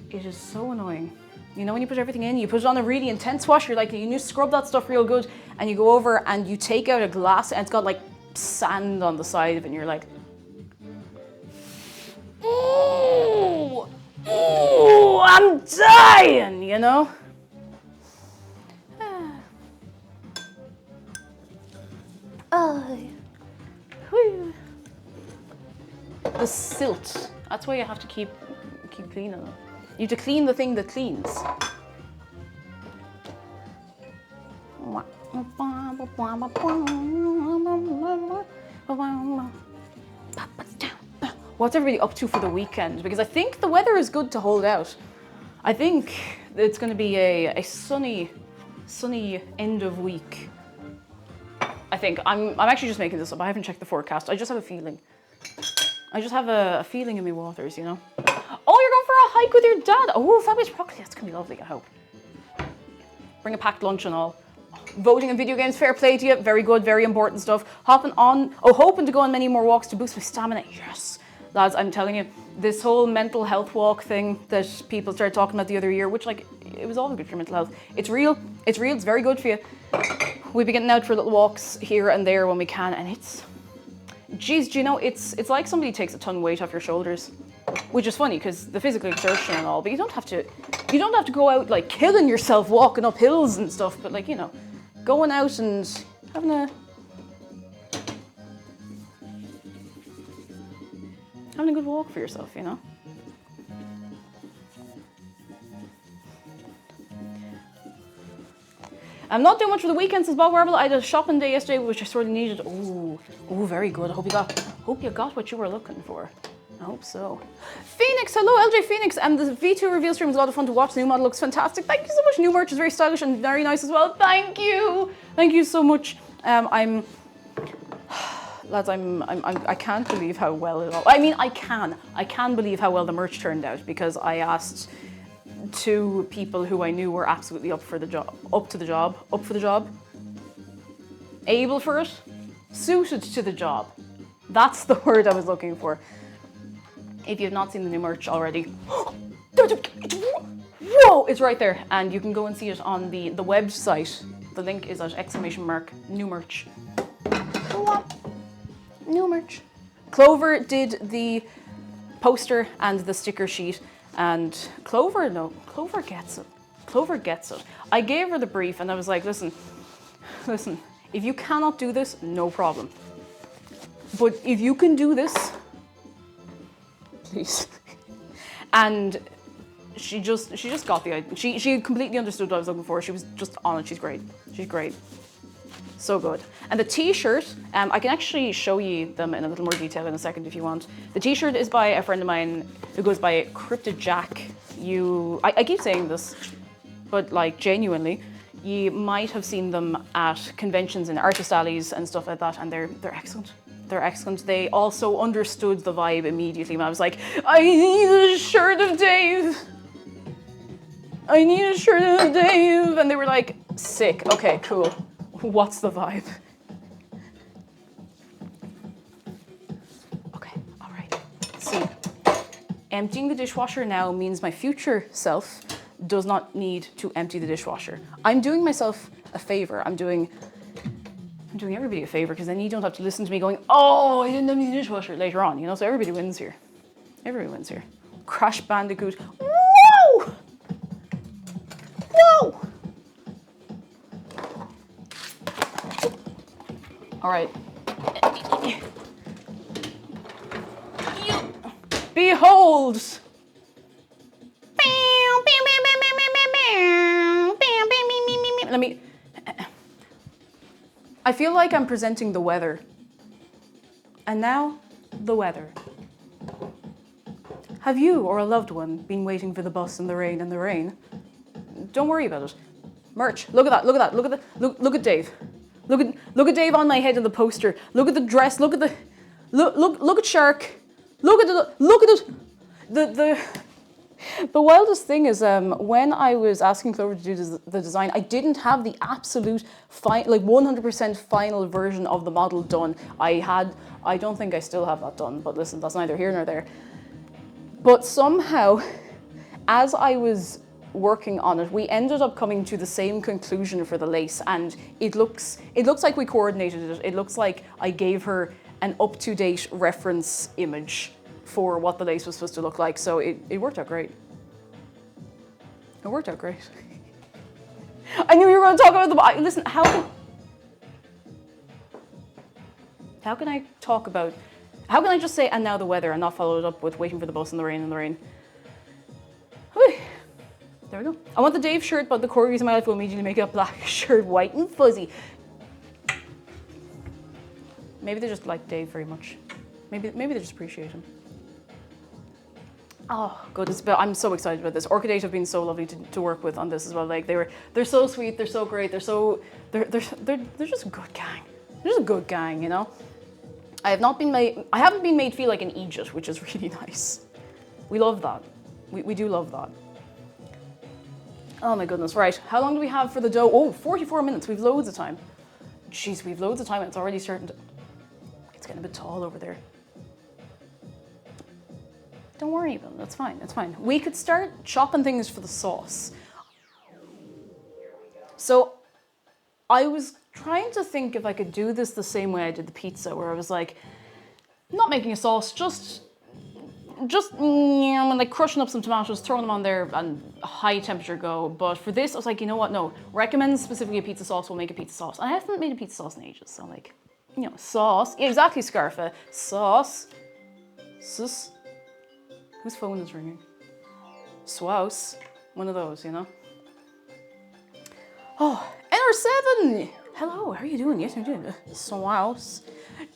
it is so annoying. You know, when you put everything in, you put it on a really intense wash, you're like, you scrub that stuff real good, and you go over and you take out a glass and it's got like sand on the side of it, and you're like, ooh, ooh, I'm dying, you know? The silt. That's why you have to keep cleaning them. You have to clean the thing that cleans. What's everybody up to for the weekend? Because I think the weather is good to hold out. I think it's going to be a sunny end of week. I think. I'm actually just making this up. I haven't checked the forecast. I just have a feeling. I just have a feeling in my waters, you know? Oh, you're going for a hike with your dad. Oh, fabulous broccoli. That's going to be lovely, I hope. Bring a packed lunch and all. Voting in video games, fair play to you. Very good, very important stuff. Hoping to go on many more walks to boost my stamina. Yes. Lads, I'm telling you, this whole mental health walk thing that people started talking about the other year, which, like, it was all good for your mental health. It's real, it's very good for you. We'll be getting out for little walks here and there when we can, and it's... Geez, do you know, it's like somebody takes a ton of weight off your shoulders, which is funny because the physical exertion and all, but you don't have to go out like killing yourself walking up hills and stuff, but like, you know, going out and having a good walk for yourself, you know. I'm not doing much for the weekend since Bob Warble. I had a shopping day yesterday, which I sort of needed. Ooh, very good. I hope you got what you were looking for. I hope so. Phoenix, hello, LJ Phoenix. The V2 reveal stream was a lot of fun to watch. The new model looks fantastic. Thank you so much. New merch is very stylish and very nice as well. Thank you so much. Lads, I can't believe how well it all. I mean, I can believe how well the merch turned out, because I asked 2 people who I knew were absolutely up for the job, able for it, suited to the job. That's the word I was looking for. If you have not seen the new merch already, whoa, it's right there, and you can go and see it on the website. The link is at !new merch. New merch. Clover did the poster and the sticker sheet. And Clover gets it. Clover gets it. I gave her the brief and I was like, listen, if you cannot do this, no problem. But if you can do this, please. And she just got the idea. She completely understood what I was looking for. She was just on it. She's great. She's great. So good. And the t-shirt, I can actually show you them in a little more detail in a second if you want. The t-shirt is by a friend of mine who goes by Cryptid Jack. I keep saying this, but like genuinely, you might have seen them at conventions and artist alleys and stuff like that, and they're excellent. They're excellent. They also understood the vibe immediately when I was like, I need a shirt of Dave. I need a shirt of Dave. And they were like, sick. Okay, cool. What's the vibe? Okay, all right. See, emptying the dishwasher now means my future self does not need to empty the dishwasher. I'm doing myself a favor. I'm doing everybody a favor, because then you don't have to listen to me going, oh, I didn't empty the dishwasher later on, you know, so everybody wins here. Everybody wins here. Crash Bandicoot. Whoa! Whoa! All right. Behold! Let me... I feel like I'm presenting the weather. And now, the weather. Have you or a loved one been waiting for the bus in the rain and the rain? Don't worry about it. Merch, look at that, look at that, look at Dave. Look at Dave on my head in the poster. Look at the dress, look at Shark. Look at it. The wildest thing is when I was asking Clover to do the design, I didn't have the absolute 100% final version of the model done. I don't think I still have that done, but listen, that's neither here nor there. But somehow, as I was working on it, we ended up coming to the same conclusion for the lace, and it looks like we coordinated it. It looks like I gave her an up-to-date reference image for what the lace was supposed to look like, so it worked out great. It worked out great. I knew you were going to talk about the... Listen, how can I talk about... How can I just say, and now the weather, and not follow it up with waiting for the bus in the rain and the rain? Whew. There we go. I want the Dave shirt, but the corgis in my life will immediately make a black shirt white and fuzzy. Maybe they just like Dave very much. Maybe they just appreciate him. Oh, goodness, but I'm so excited about this. Orchidate have been so lovely to work with on this as well. Like they're so sweet, they're so great, they're just a good gang. They're just a good gang, you know? I haven't been made feel like an Egypt, which is really nice. We love that. We do love that. Oh my goodness, right. How long do we have for the dough? Oh, 44 minutes, we've loads of time. Jeez, we've loads of time and it's already starting to... It's getting a bit tall over there. Don't worry about it, that's fine, that's fine. We could start chopping things for the sauce. So I was trying to think if I could do this the same way I did the pizza, where I was like, not making a sauce, just like crushing up some tomatoes, throwing them on there and high temperature go. But for this, I was like, you know what, no, recommend specifically a pizza sauce, we'll make a pizza sauce. And I haven't made a pizza sauce in ages, so like, you know, sauce. Yeah, exactly, Scarfa. Sauce. Sus. Whose phone is ringing? Swouse. One of those, you know? Oh, NR7! Hello, how are you doing? Yes, I'm doing. Swouse.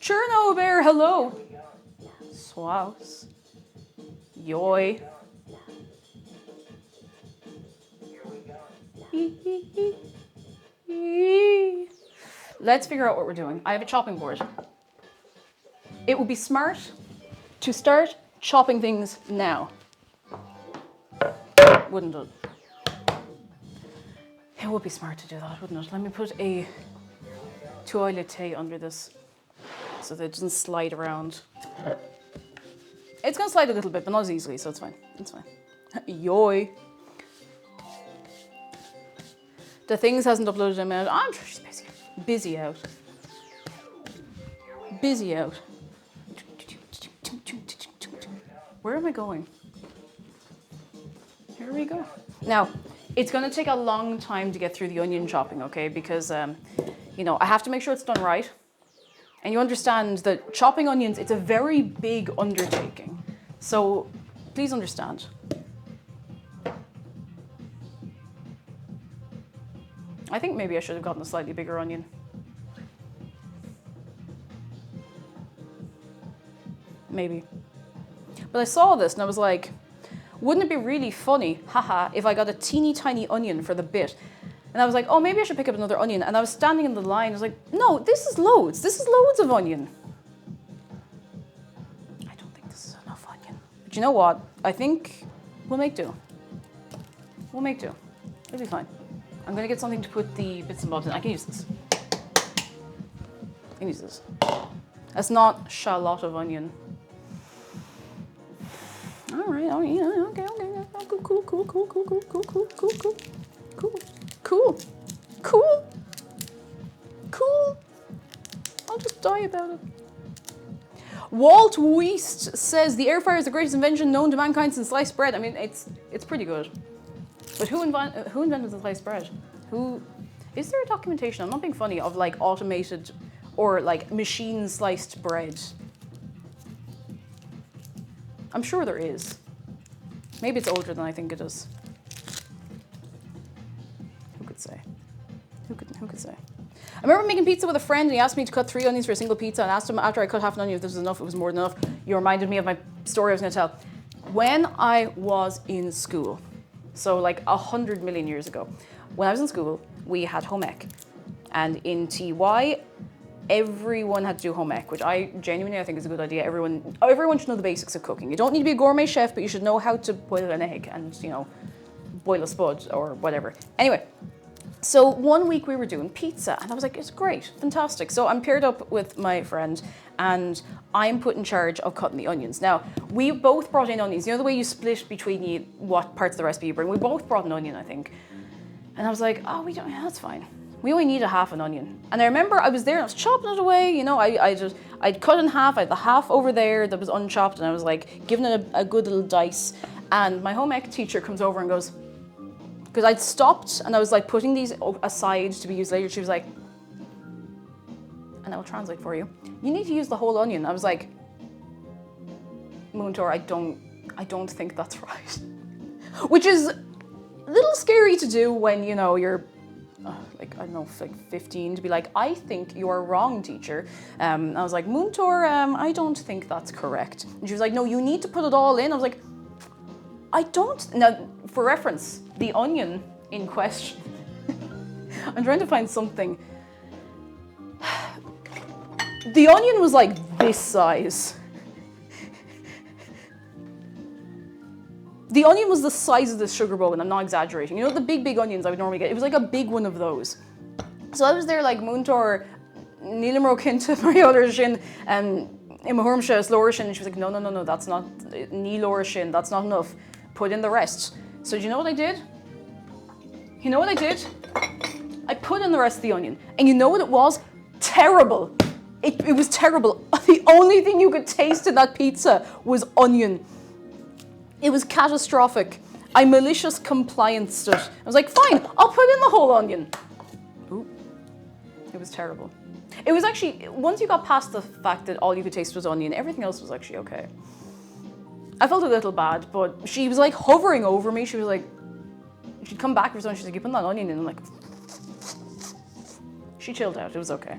Cherno Bear, hello. Swouse. Yoy. Let's figure out what we're doing. I have a chopping board. It would be smart to start chopping things now. Wouldn't it? It would be smart to do that, wouldn't it? Let me put a toilet under this so that it doesn't slide around. It's gonna slide a little bit, but not as easily, so it's fine. It's fine. Yoy. The Things hasn't uploaded a minute. I'm sure she's busy. Busy out. Busy out. Where am I going? Here we go. Now, it's gonna take a long time to get through the onion chopping, okay? Because, you know, I have to make sure it's done right. And you understand that chopping onions, it's a very big undertaking. So please understand. I think maybe I should have gotten a slightly bigger onion. Maybe. But I saw this and I was like, wouldn't it be really funny, haha, if I got a teeny tiny onion for the bit? And I was like, oh, maybe I should pick up another onion. And I was standing in the line, I was like, no, this is loads. This is loads of onion. I don't think this is enough onion. But you know what? I think we'll make do. We'll make do. It'll be fine. I'm gonna get something to put the bits and bobs in. I can use this. I can use this. That's not shallot of onion. All right, oh yeah, okay, cool. I'll just die about it. Walt Weist says the air fryer is the greatest invention known to mankind since sliced bread. I mean, it's pretty good. But who invented the sliced bread? Is there a documentation? I'm not being funny, of like automated or like machine sliced bread. I'm sure there is. Maybe it's older than I think it is. Who could say? Who could say? I remember making pizza with a friend and he asked me to cut 3 onions for a single pizza and asked him after I cut half an onion if this was enough, it was more than enough. You reminded me of my story I was gonna tell. When I was in school, so like 100 million years ago, when I was in school, we had home ec. And in TY, everyone had to do home ec, which I think is a good idea. Everyone should know the basics of cooking. You don't need to be a gourmet chef, but you should know how to boil an egg and, you know, boil a spud or whatever. Anyway, so one week we were doing pizza and I was like, it's great, fantastic. So I'm paired up with my friend and I'm put in charge of cutting the onions. Now, we both brought in onions. You know the way you split between what parts of the recipe you bring? We both brought an onion, I think. And I was like, oh, that's fine. We only need a half an onion. And I remember I was there and I was chopping it away, you know, I'd cut in half, I had the half over there that was unchopped and I was like giving it a good little dice. And my home ec teacher comes over and goes, because I'd stopped and I was like putting these aside to be used later. She was like, and I will translate for you. You need to use the whole onion. I was like, Moontor, I don't think that's right. Which is a little scary to do when, you know, you're like, I don't know, like 15, to be like, I think you're wrong, teacher. I was like, Moontor, I don't think that's correct. And she was like, no, you need to put it all in. I was like, I don't. Now, for reference, the onion in question, I'm trying to find something. The onion was like this size. The onion was the size of this sugar bowl, and I'm not exaggerating. You know the big onions I would normally get? It was like a big one of those. So I was there like Moontor, Nílimró Kinta, Mariota Shin, and Imahurmsha Slorishin, and she was like, no, that's not Nílorishin, that's not enough. Put in the rest. So do you know what I did? You know what I did? I put in the rest of the onion. And you know what it was? Terrible. It was terrible. The only thing you could taste in that pizza was onion. It was catastrophic. I malicious complianced it. I was like, fine, I'll put in the whole onion. Ooh. It was terrible. It was actually, once you got past the fact that all you could taste was onion, everything else was actually okay. I felt a little bad, but she was like hovering over me. She was like, she'd come back for something. She's like, you put that onion in. I'm like, she chilled out. It was okay.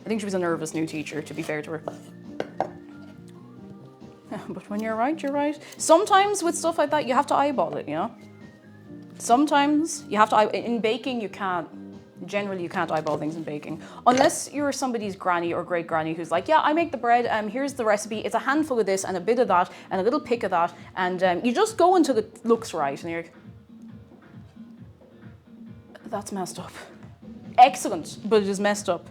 I think she was a nervous new teacher, to be fair to her. But when you're right, you're right. Sometimes with stuff like that, you have to eyeball it, you know? Sometimes you have to, in baking, you can't. Generally, you can't eyeball things in baking. Unless you're somebody's granny or great granny who's like, yeah, I make the bread, here's the recipe, it's a handful of this and a bit of that and a little pick of that, and you just go until it looks right, and you're like, that's messed up. Excellent, but it is messed up.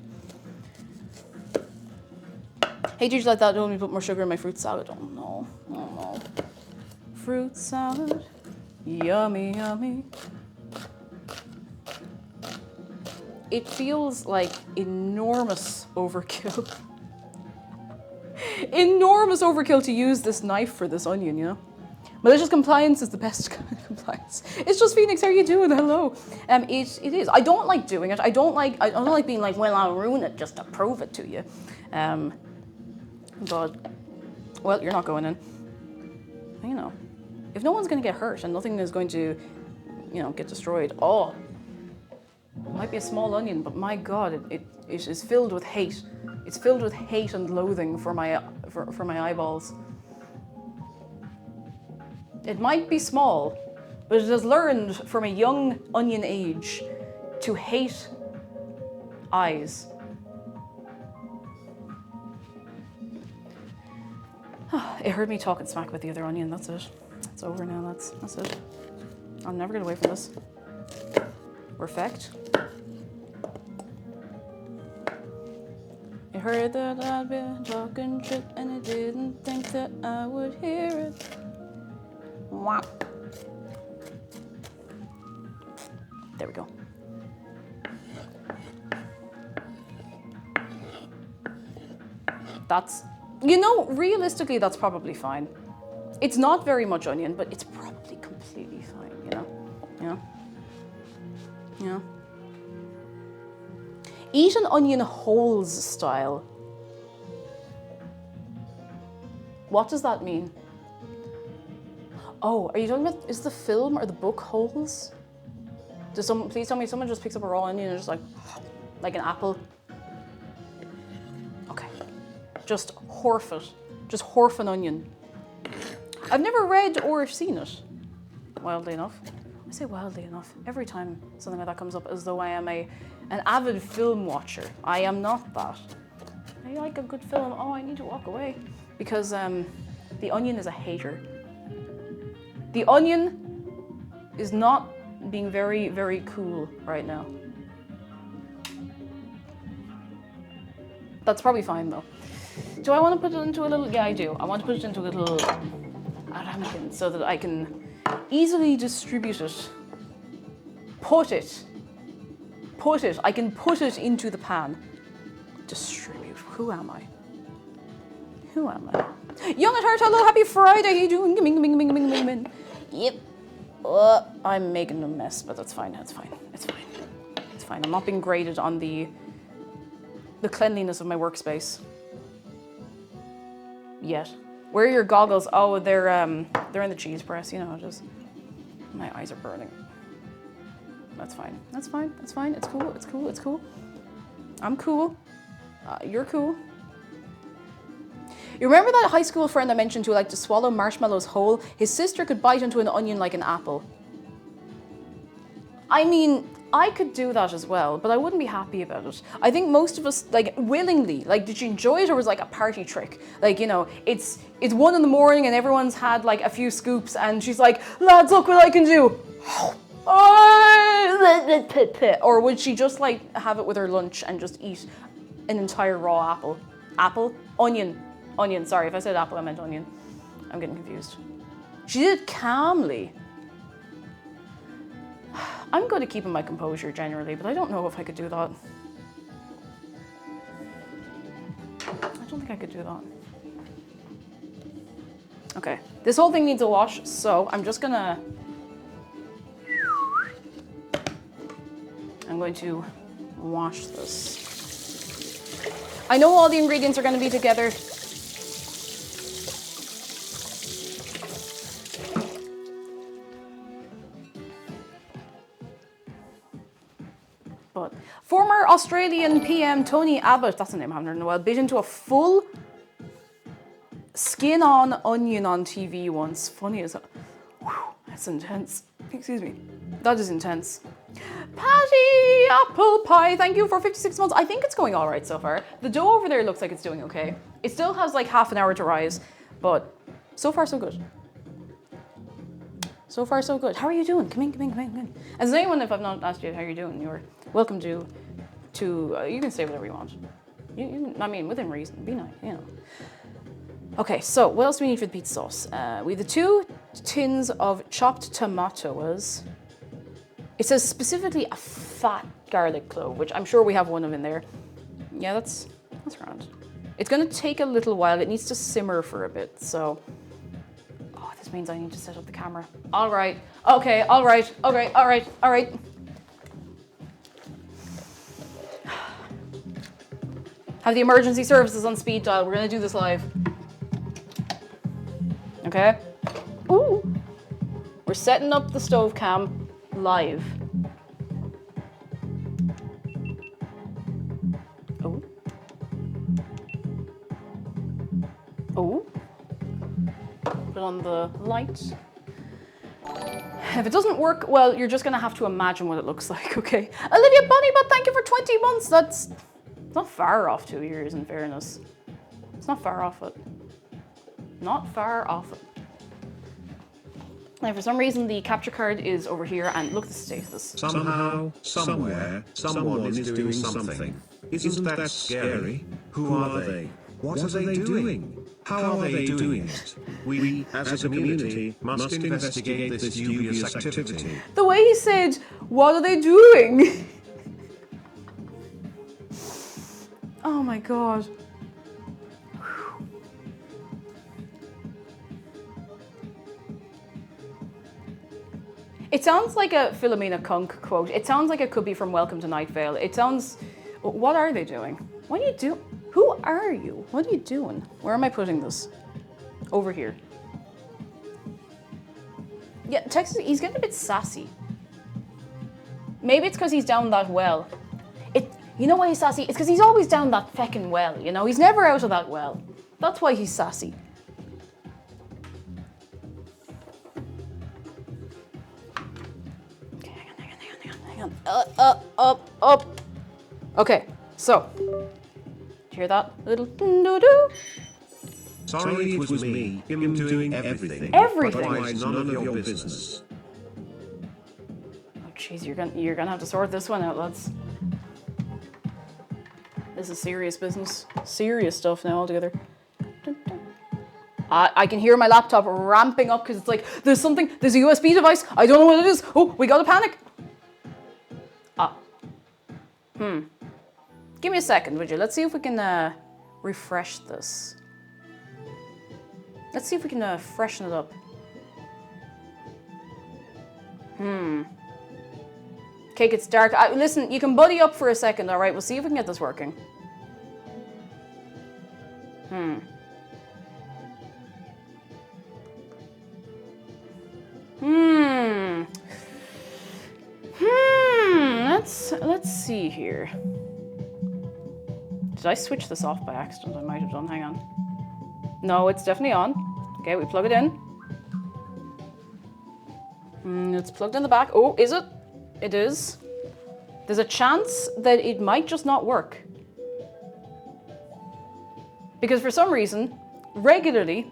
Hey, did you like that? Don't let me put more sugar in my fruit salad. Oh no, oh no. Fruit salad, yummy, yummy. It feels like enormous overkill. Enormous overkill to use this knife for this onion, you know? Malicious compliance is the best kind of compliance. It's just Phoenix, how are you doing? Hello. It is. I don't like doing it. I don't like being like, well, I'll ruin it just to prove it to you. But, well, you're not going in. You know, if no one's going to get hurt and nothing is going to, you know, get destroyed. Oh. might be a small onion, but my God, it is filled with hate. It's filled with hate and loathing for my eyeballs. It might be small, but it has learned from a young onion age to hate eyes. It heard me talking smack with the other onion, that's it. It's over now, that's it. I'll never get away from this. Perfect. It heard that I'd been talking shit and it didn't think that I would hear it. Wow. There we go. That's, you know, realistically, that's probably fine. It's not very much onion, but it's probably completely fine, you know? Yeah. Eat an onion wholes style. What does that mean? Oh, are you talking about, is the film or the book Holes? Please tell me someone just picks up a raw onion and just like an apple. Okay, just horf it. Just horf an onion. I've never read or seen it, wildly enough. I say wildly enough every time something like that comes up, as though I am an avid film watcher. I am not that. I like a good film. Oh, I need to walk away. Because the onion is a hater. The onion is not being very, very cool right now. That's probably fine though. Do I want to put it into a little, yeah I do. I want to put it into a little ramekin so that I can easily distribute it. Put it. I can put it into the pan. Distribute. Who am I? Young at heart, hello, happy Friday. How you doing? Yep. I'm making a mess, but that's fine. It's fine. I'm not being graded on the cleanliness of my workspace. Yet. Where are your goggles? Oh, they're in the cheese press, you know, just my eyes are burning. That's fine. It's cool. I'm cool. You're cool. You remember that high school friend I mentioned who liked to swallow marshmallows whole? His sister could bite into an onion like an apple. I mean, I could do that as well, but I wouldn't be happy about it. I think most of us, like, willingly, like, did you enjoy it or was it like a party trick? Like, you know, it's 1 a.m. and everyone's had like a few scoops and she's like, lads, look what I can do. Or would she just like have it with her lunch and just eat an entire raw apple? Onion, sorry, if I said apple, I meant onion. I'm getting confused. She did it calmly. I'm good at keeping my composure generally, but I don't know if I could do that. I don't think I could do that. Okay, this whole thing needs a wash, so I'm going to wash this. I know all the ingredients are going to be together. But former Australian PM Tony Abbott, that's a name I haven't heard in a while, bit into a full skin-on onion on TV once. Funny as hell. That's intense. Excuse me. That is intense. Patty Apple Pie, thank you for 56 months. I think it's going all right so far. The dough over there looks like it's doing okay. It still has like half an hour to rise, but so far so good. So far so good. How are you doing? Come in. As anyone, if I've not asked you how you're doing, you're welcome to you can say whatever you want. I mean, within reason. Be nice, you know. Okay, so what else do we need for the pizza sauce? We have the 2 tins of chopped tomatoes. It says specifically a fat garlic clove, which I'm sure we have one of in there. Yeah, that's grand. It's gonna take a little while. It needs to simmer for a bit, so. Oh, this means I need to set up the camera. All right, okay, all right. Have the emergency services on speed dial. We're gonna do this live. Okay? Ooh. We're setting up the stove cam live. Oh. Put on the light. If it doesn't work, well, you're just gonna have to imagine what it looks like, okay? Olivia Bunnybot, thank you for 20 months. That's not far off 2 years, in fairness. It's not far off it. Not far off it. Now, for some reason, the capture card is over here, and look at the state of this. Somehow, somewhere, someone is doing something. Isn't that scary? Who are they? What are they doing? How are they doing it? We, as a community, must investigate this dubious activity. The way he said, what are they doing? Oh my god. It sounds like a Philomena Kunk quote. It sounds like it could be from Welcome to Night Vale. It sounds... What are they doing? What are you doing? Who are you? What are you doing? Where am I putting this? Over here. Yeah, Texas, he's getting a bit sassy. Maybe it's because he's down that well. You know why he's sassy? It's because he's always down that feckin' well, you know? He's never out of that well. That's why he's sassy. Okay, hang on. Up. Okay, so. Do you hear that? Little doo-doo? Sorry, it was me. Him doing everything. Everything? Otherwise, none of your business. Oh, jeez, you're gonna have to sort this one out, lads. This is serious business. Serious stuff now altogether. I can hear my laptop ramping up because it's like, there's a USB device. I don't know what it is. Oh, we gotta panic. Give me a second, would you? Let's see if we can refresh this. Let's see if we can freshen it up. Cake, it's dark. Listen, you can buddy up for a second, all right? We'll see if we can get this working. Let's see here. Did I switch this off by accident? I might have done. Hang on. No, it's definitely on. Okay, we plug it in. It's plugged in the back. Oh, is it? It is. There's a chance that it might just not work. Because for some reason, regularly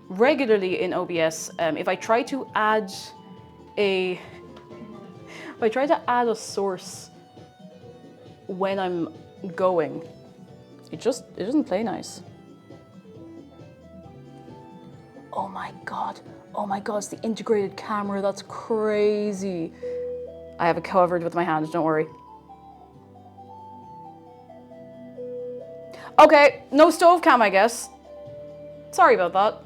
in OBS, if I try to add a source when I'm going, it doesn't play nice. Oh my god, it's the integrated camera, that's crazy. I have it covered with my hand, don't worry. Okay, no stove cam, I guess. Sorry about that.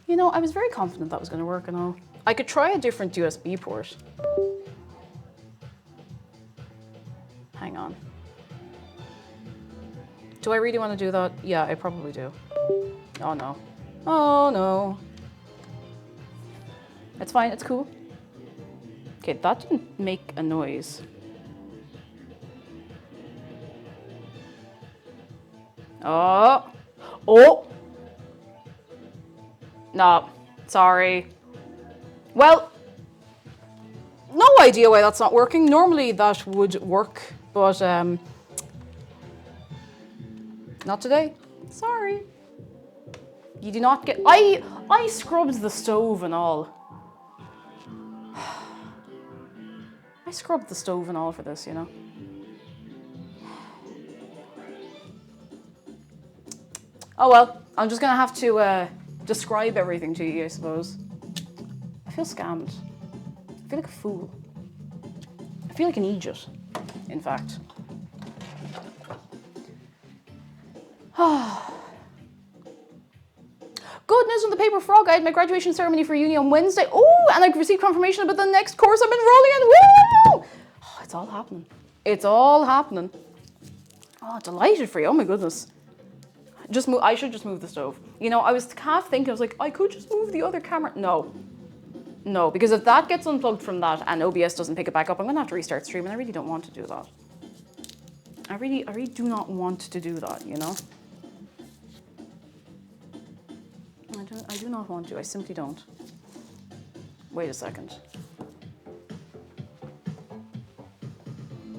You know, I was very confident that was going to work and all. I could try a different USB port. Hang on. Do I really want to do that? Yeah, I probably do. Oh no. Oh no. It's fine, it's cool. Okay, that didn't make a noise. Oh. No, sorry. Well, no idea why that's not working. Normally that would work, but not today. Sorry. You do not get... I scrubbed the stove and all. I scrubbed the stove and all for this, you know. Oh well, I'm just gonna have to describe everything to you, I suppose. I feel scammed. I feel like a fool. I feel like an idiot, in fact. Good news from the Paper Frog. I had my graduation ceremony for uni on Wednesday. Oh, and I received confirmation about the next course I'm enrolling in. Woo! Oh, it's all happening. It's all happening. Oh, delighted for you. Oh my goodness. Just move. I should just move the stove. You know, I was half thinking, I was like, I could just move the other camera. No. No, because if that gets unplugged from that and OBS doesn't pick it back up, I'm gonna have to restart stream, and I really don't want to do that. I really do not want to do that, you know? I do not want to, I simply don't. Wait a second.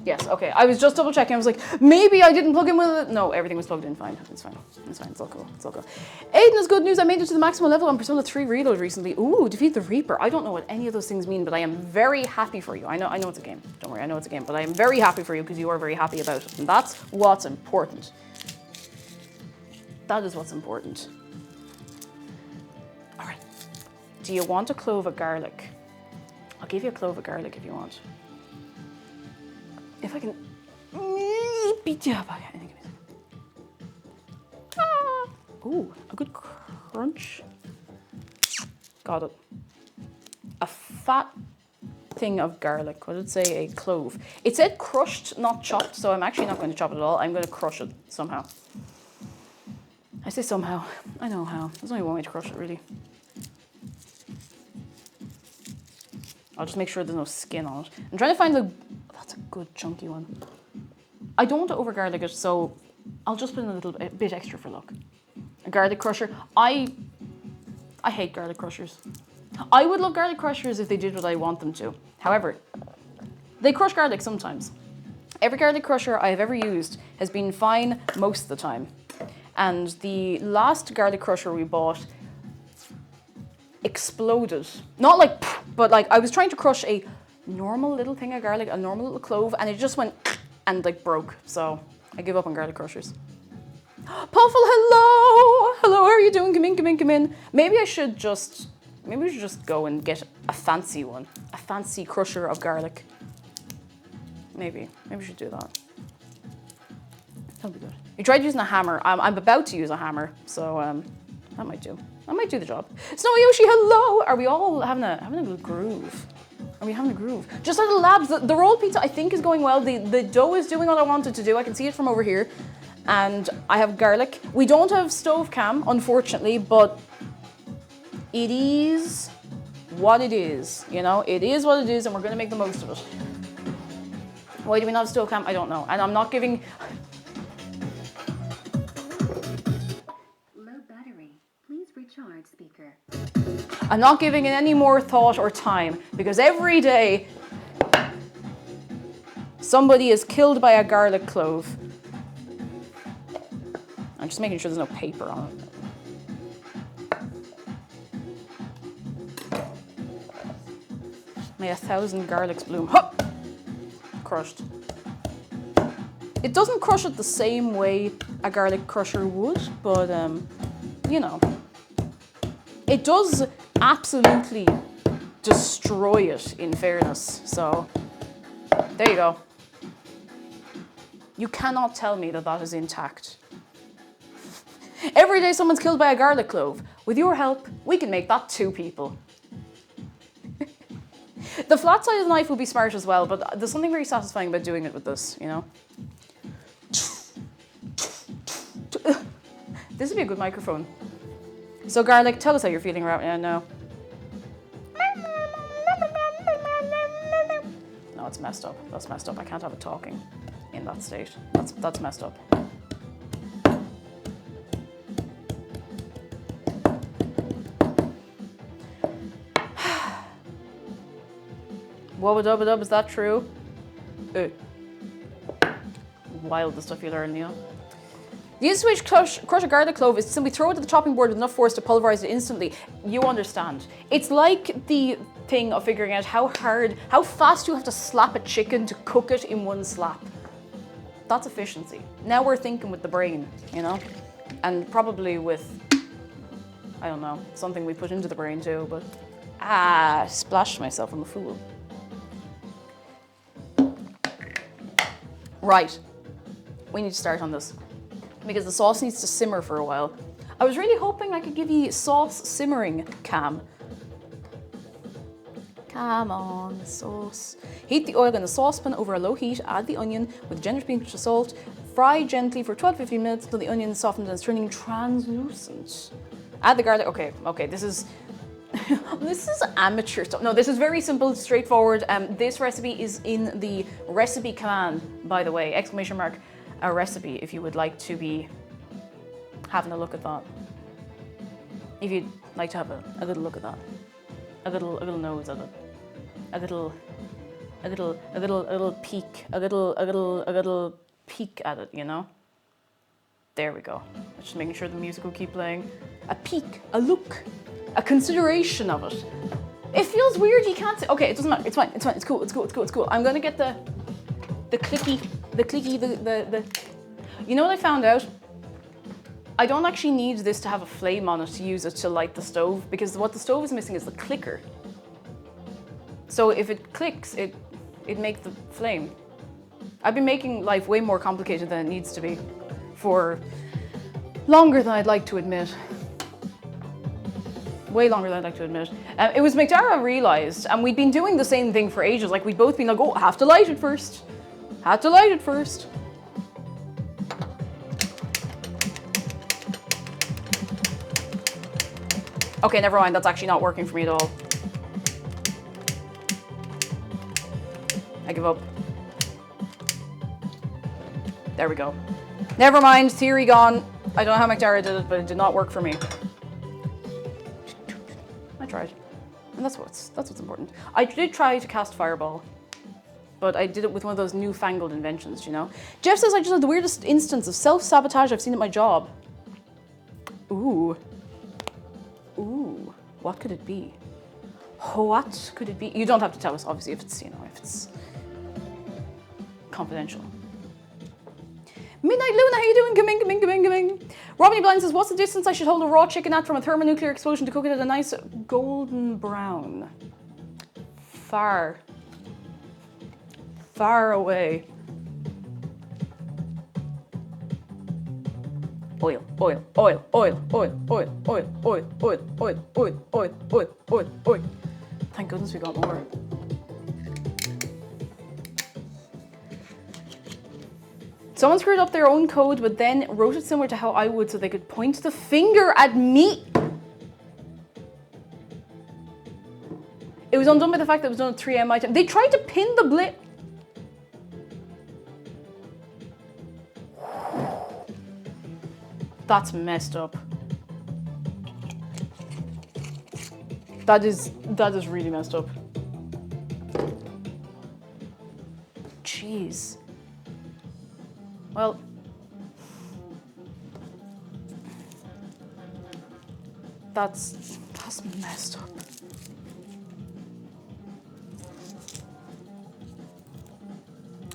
Yes, okay. I was just double checking. I was like, maybe I didn't plug in with it. No, everything was plugged in fine. It's fine. It's fine. It's all cool. It's all cool. Aiden is good news. I made it to the maximum level on Persona 3 Reload recently. Ooh, defeat the Reaper. I don't know what any of those things mean, but I am very happy for you. I know it's a game. Don't worry, I know it's a game, but I am very happy for you because you are very happy about it. And that's what's important. That is what's important. All right. Do you want a clove of garlic? I'll give you a clove of garlic if you want. If I can beat you up. Ooh, a good crunch. Got it. A fat thing of garlic. What did it say? A clove. It said crushed, not chopped, so I'm actually not going to chop it at all. I'm going to crush it somehow. I say somehow. I know how. There's only one way to crush it, really. I'll just make sure there's no skin on it. I'm trying to find the... That's a good chunky one. I don't want to over garlic it, so I'll just put in a little bit extra for luck. A garlic crusher. I hate garlic crushers. I would love garlic crushers if they did what I want them to. However, they crush garlic sometimes. Every garlic crusher I have ever used has been fine most of the time. And the last garlic crusher we bought exploded. Not like, but like I was trying to crush a normal little thing of garlic, a normal little clove, and it just went and like broke. So I give up on garlic crushers. Puffle, hello! Hello, how are you doing? Come in, come in, come in. Maybe we should just go and get a fancy one. A fancy crusher of garlic. Maybe we should do that. That'll be good. You tried using a hammer. I'm about to use a hammer, so that might do. That might do the job. Snowy Yoshi, hello! Are we all having a little groove? Are we having a groove? Just out of the labs, the rolled pizza I think is going well. The dough is doing what I wanted to do. I can see it from over here. And I have garlic. We don't have stove cam, unfortunately, but it is what it is. You know, it is what it is, and we're gonna make the most of it. Why do we not have stove cam? I don't know. And I'm not giving... Low battery. Please recharge speaker. I'm not giving it any more thought or time, because every day somebody is killed by a garlic clove. I'm just making sure there's no paper on it. May 1,000 garlics bloom. Huh! Crushed. It doesn't crush it the same way a garlic crusher would, but you know. It does absolutely destroy it, in fairness. So, there you go. You cannot tell me that that is intact. Every day someone's killed by a garlic clove. With your help, we can make that 2 people. The flat side of the knife would be smart as well, but there's something very satisfying about doing it with this, you know? This would be a good microphone. So garlic, tell us how you're feeling right now. No, it's messed up. That's messed up. I can't have it talking in that state. That's messed up. Wubba-dubba-dub, is that true? Wild the stuff you learn, you know? The easiest way to crush a garlic clove is to simply throw it to the chopping board with enough force to pulverize it instantly. You understand. It's like the thing of figuring out how fast you have to slap a chicken to cook it in one slap. That's efficiency. Now we're thinking with the brain, you know? And probably with, I don't know, something we put into the brain too, but... splashed myself, I'm a fool. Right, we need to start on this because the sauce needs to simmer for a while. I was really hoping I could give you sauce simmering cam. Come on, sauce. Heat the oil in a saucepan over a low heat, add the onion with a generous pinch of salt, fry gently for 12 to 15 minutes until the onion is softened and is turning translucent. Add the garlic, okay, this is... This is amateur stuff. No, this is very simple, straightforward. This recipe is in the recipe command, by the way, exclamation mark, a recipe, if you would like to be having a look at that. If you'd like to have a little look at that. A little nose at it. A little peek. A little peek at it, you know? There we go. Just making sure the music will keep playing. A peek, a look, a consideration of it. It feels weird, you can't say, okay, it doesn't matter, it's fine, it's cool. I'm gonna get the clicky, you know what I found out? I don't actually need this to have a flame on it to use it to light the stove, because what the stove is missing is the clicker. So if it clicks, it makes the flame. I've been making life way more complicated than it needs to be for longer than I'd like to admit. Way longer than I'd like to admit. It was McDara realised, and we'd been doing the same thing for ages, like we'd both been like, oh, I have to light it first. Had to light it first. Okay, never mind, that's actually not working for me at all. I give up. There we go. Never mind, theory gone. I don't know how McDara did it, but it did not work for me. I tried. And that's what's important. I did try to cast Fireball, but I did it with one of those newfangled inventions, you know? Jeff says I just had the weirdest instance of self-sabotage I've seen at my job. Ooh. Ooh. What could it be? What could it be? You don't have to tell us, obviously, if it's, you know, if it's confidential. Midnight Luna, how you doing? Come in. Robin Blind says, what's the distance I should hold a raw chicken at from a thermonuclear explosion to cook it at a nice golden brown? Far away. Oil. Thank goodness we got more. Someone screwed up their own code, but then wrote it similar to how I would so they could point the finger at me. It was undone by the fact that it was done at 3 AM my time. They tried to pin the blip. That's messed up. That is really messed up. Jeez. Well, that's messed up.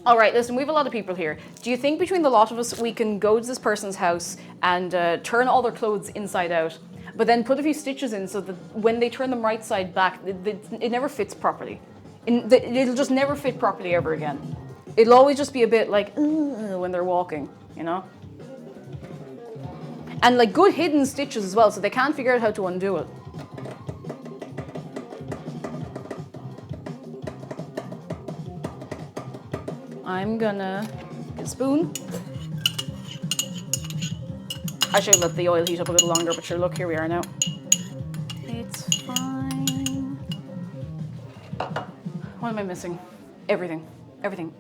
All right, listen, we have a lot of people here. Do you think between the lot of us we can go to this person's house and turn all their clothes inside out, but then put a few stitches in so that when they turn them right side back, it never fits properly. It'll just never fit properly ever again. It'll always just be a bit like, when they're walking, you know? And like good hidden stitches as well, so they can't figure out how to undo it. I'm gonna get a spoon. I should let the oil heat up a little longer, but sure, look, here we are now. It's fine. What am I missing? Everything. Everything.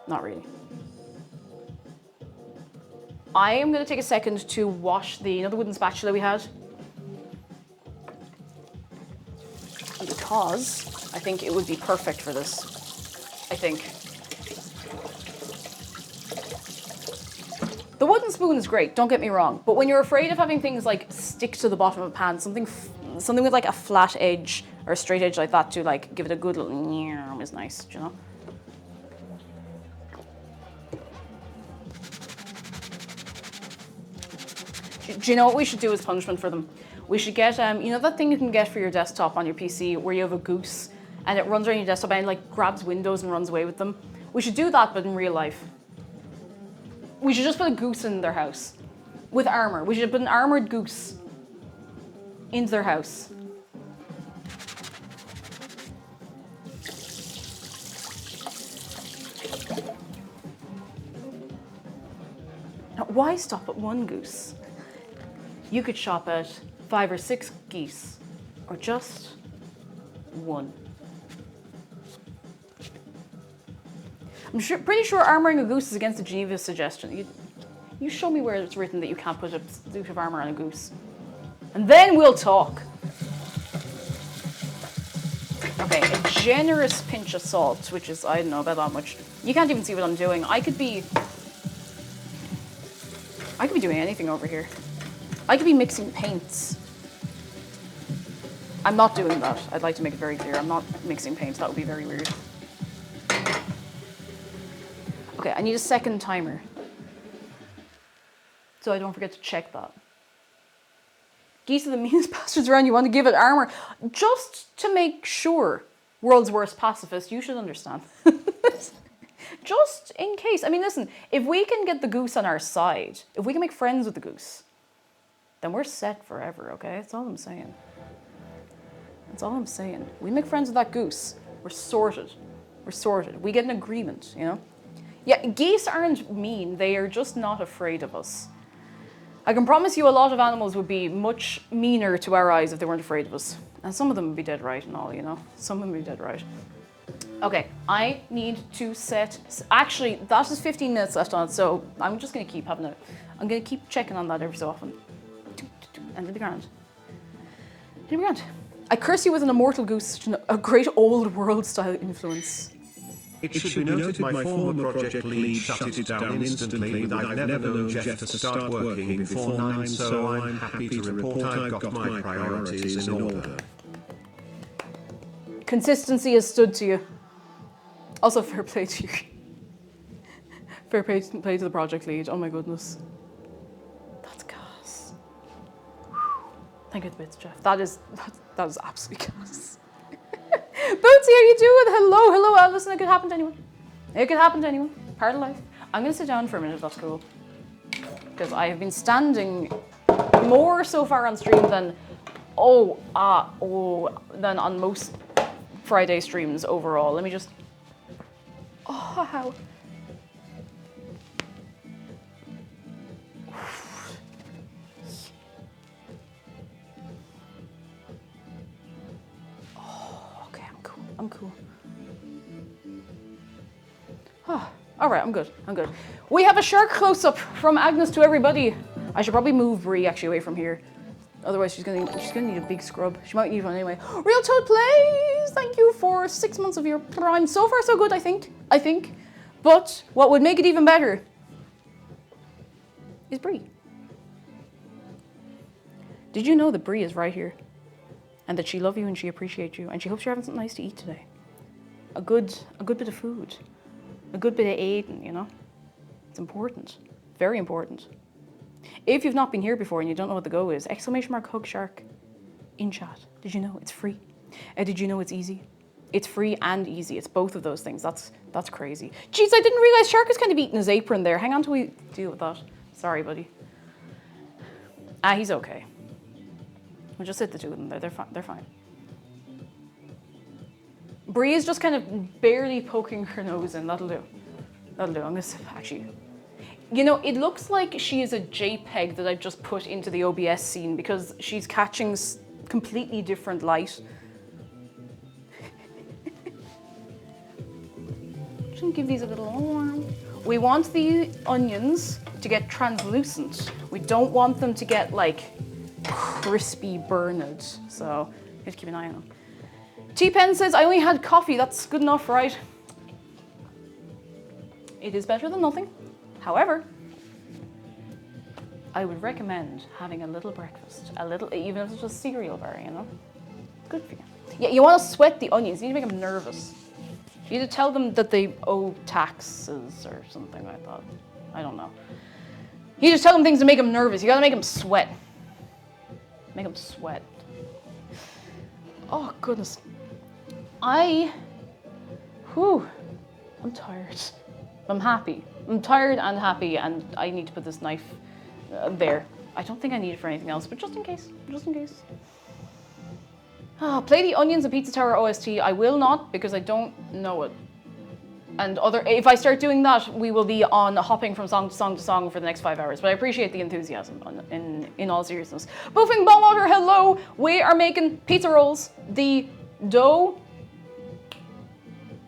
Not really. I am going to take a second to wash the wooden spatula we had. Because I think it would be perfect for this. I think. The wooden spoon is great, don't get me wrong, but when you're afraid of having things like stick to the bottom of a pan, something with like a flat edge or a straight edge like that to like give it a good little is nice, do you know? Do you know what we should do as punishment for them? We should get, you know that thing you can get for your desktop on your PC where you have a goose and it runs around your desktop and it like grabs windows and runs away with them? We should do that, but in real life. We should just put a goose in their house with armor. We should put an armored goose into their house. Now, why stop at one goose? You could shop at 5 or 6 geese, or just 1. I'm pretty sure armoring a goose is against the Geneva suggestion. You show me where it's written that you can't put a suit of armor on a goose. And then we'll talk. Okay, a generous pinch of salt, which is, I don't know, about that much. You can't even see what I'm doing. I could be doing anything over here. I could be mixing paints. I'm not doing that. I'd like to make it very clear. I'm not mixing paints. That would be very weird. Okay, I need a second timer. So I don't forget to check that. Geese are the meanest bastards around. You want to give it armor. Just to make sure. World's worst pacifist, you should understand. Just in case. I mean, listen, if we can get the goose on our side, if we can make friends with the goose, then we're set forever, okay? That's all I'm saying. That's all I'm saying. We make friends with that goose, we're sorted. We're sorted. We get an agreement, you know? Yeah, geese aren't mean. They are just not afraid of us. I can promise you a lot of animals would be much meaner to our eyes if they weren't afraid of us. And some of them would be dead right and all, you know? Some of them would be dead right. Okay, I need to set... Actually, that is 15 minutes left on it, so I'm just going to keep having it. I'm going to keep checking on that every so often. And it'll be grand. It'll be grand. I curse you with an immortal goose, a great old world-style influence. It should be noted my former project lead shut it down instantly with I've never known Jeff to start working before 9, so I'm happy to report I've got my priorities in order. Consistency has stood to you. Also, fair play to you. Fair play to the project lead. Oh my goodness. That's gas. Thank you, the bits, Jeff. That is absolutely gas. Bootsy, how you doing? Hello. Listen, it could happen to anyone. It could happen to anyone. Part of life. I'm going to sit down for a minute if that's cool. Because I have been standing more so far on stream than than on most Friday streams overall. Let me just... Oh, how... I'm cool. Oh, all right, I'm good. We have a shark close-up from Agnes to everybody. I should probably move Brie actually away from here. Otherwise, she's gonna need a big scrub. She might need one anyway. Real Toad Plays, thank you for 6 months of your prime. So far, so good, I think. But what would make it even better is Brie. Did you know that Brie is right here? And that she loves you and she appreciates you and she hopes you're having something nice to eat today. A good bit of food. A good bit of eating, you know? It's important. Very important. If you've not been here before and you don't know what the go is, ! Hug Shark in chat. Did you know it's free? Did you know it's easy? It's free and easy. It's both of those things. That's crazy. Jeez, I didn't realize Shark is kind of eating his apron there. Hang on till we deal with that. Sorry, buddy. He's okay. We'll just sit the two of them there. They're fine. Brie is just kind of barely poking her nose in. That'll do. I'm gonna actually... You know, it looks like she is a JPEG that I've just put into the OBS scene because she's catching completely different light. Just gonna give these a little warm. We want the onions to get translucent. We don't want them to get like crispy burned, so you have to keep an eye on them. T-Pen says, I only had coffee. That's good enough, right? It is better than nothing. However, I would recommend having a little breakfast, even if it's just a cereal bar, you know? Good for you. Yeah, you want to sweat the onions. You need to make them nervous. You need to tell them that they owe taxes or something like that. I don't know. You just tell them things to make them nervous. You gotta make them sweat. Make them sweat. Oh, goodness. I'm tired. I'm happy. I'm tired and happy, and I need to put this knife there. I don't think I need it for anything else, but just in case. Play the Onions and Pizza Tower OST. I will not, because I don't know it. And if I start doing that, we will be on hopping from song to song to song for the next 5 hours. But I appreciate the enthusiasm in all seriousness. Boofing Ballwater, hello. We are making pizza rolls. The dough.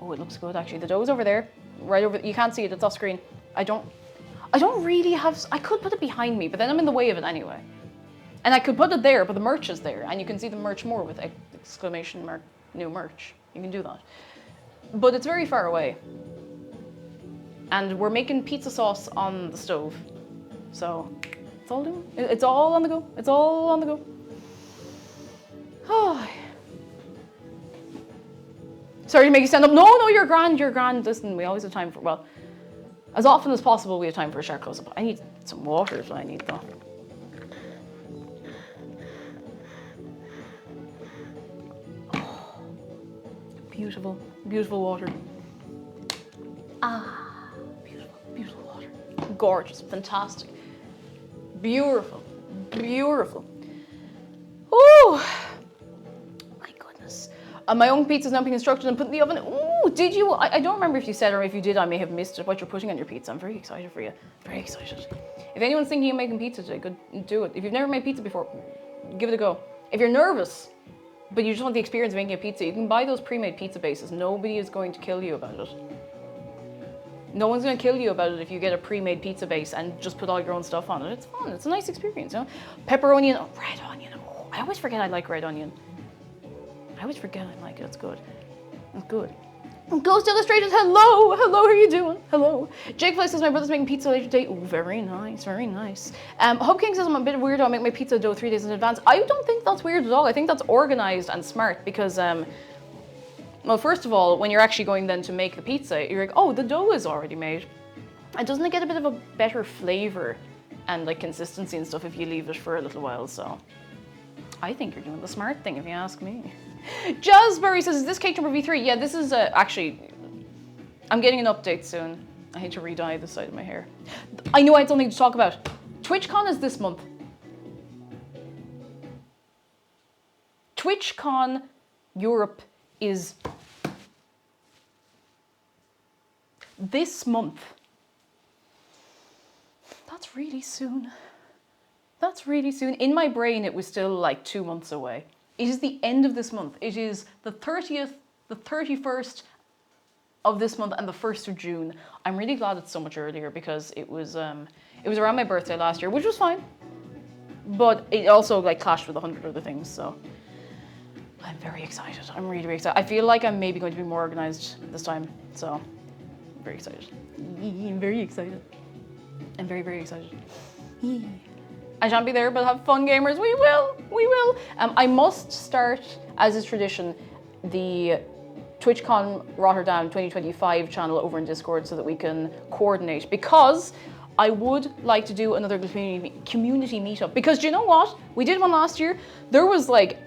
Oh, it looks good actually. The dough is over there, right over. You can't see it. It's off screen. I don't really have. I could put it behind me, but then I'm in the way of it anyway. And I could put it there, but the merch is there, and you can see the merch more with exclamation mark new merch. You can do that. But it's very far away. And we're making pizza sauce on the stove. So it's all on the go. It's all on the go. Oh. Sorry to make you stand up. No, you're grand, you're grand. Listen, we always have time for, well, as often as possible we have time for a sharp close-up. I need some water is what I need though. Beautiful, beautiful water. Ah, beautiful, beautiful water. Gorgeous, fantastic. Beautiful, beautiful. Oh, my goodness. My own pizza's now being constructed and put in the oven. Ooh, did you? I don't remember if you said or if you did, I may have missed it, what you're putting on your pizza. I'm very excited for you, very excited. If anyone's thinking of making pizza today, go do it. If you've never made pizza before, give it a go. If you're nervous, but you just want the experience of making a pizza, you can buy those pre-made pizza bases. Nobody is going to kill you about it. No one's going to kill you about it if you get a pre-made pizza base and just put all your own stuff on it. It's fun. It's a nice experience, you know? Pepperoni and red onion. Oh, I always forget I like red onion. I always forget I like it. It's good. It's good. Ghost Illustrated, hello! Hello, how are you doing? Hello. Jake Fly says my brother's making pizza later today. Oh, very nice, very nice. Hope King says I'm a bit weirdo. I make my pizza dough 3 days in advance. I don't think that's weird at all. I think that's organized and smart because, well, first of all, when you're actually going then to make the pizza, you're like, oh, the dough is already made. And doesn't it get a bit of a better flavor and like consistency and stuff if you leave it for a little while? So I think you're doing the smart thing if you ask me. Jazzberry says, is this cake number V3? Yeah, this is actually, I'm getting an update soon. I hate to re-dye the side of my hair. I know I had something to talk about. TwitchCon is this month. TwitchCon Europe is this month. That's really soon. That's really soon. In my brain, it was still like 2 months away. It is the end of this month. It is the 30th, the 31st of this month and the 1st of June. I'm really glad it's so much earlier because it was around my birthday last year, which was fine. But it also like clashed with 100 other things, so I'm very excited. I'm really, really excited. I feel like I'm maybe going to be more organized this time, so I'm very excited. I'm very excited. I'm very, very excited. I shan't be there, but have fun, gamers. We will. We will. I must start, as is tradition, the TwitchCon Rotterdam 2025 channel over in Discord so that we can coordinate. Because I would like to do another community meetup. Because do you know what? We did one last year. There was like,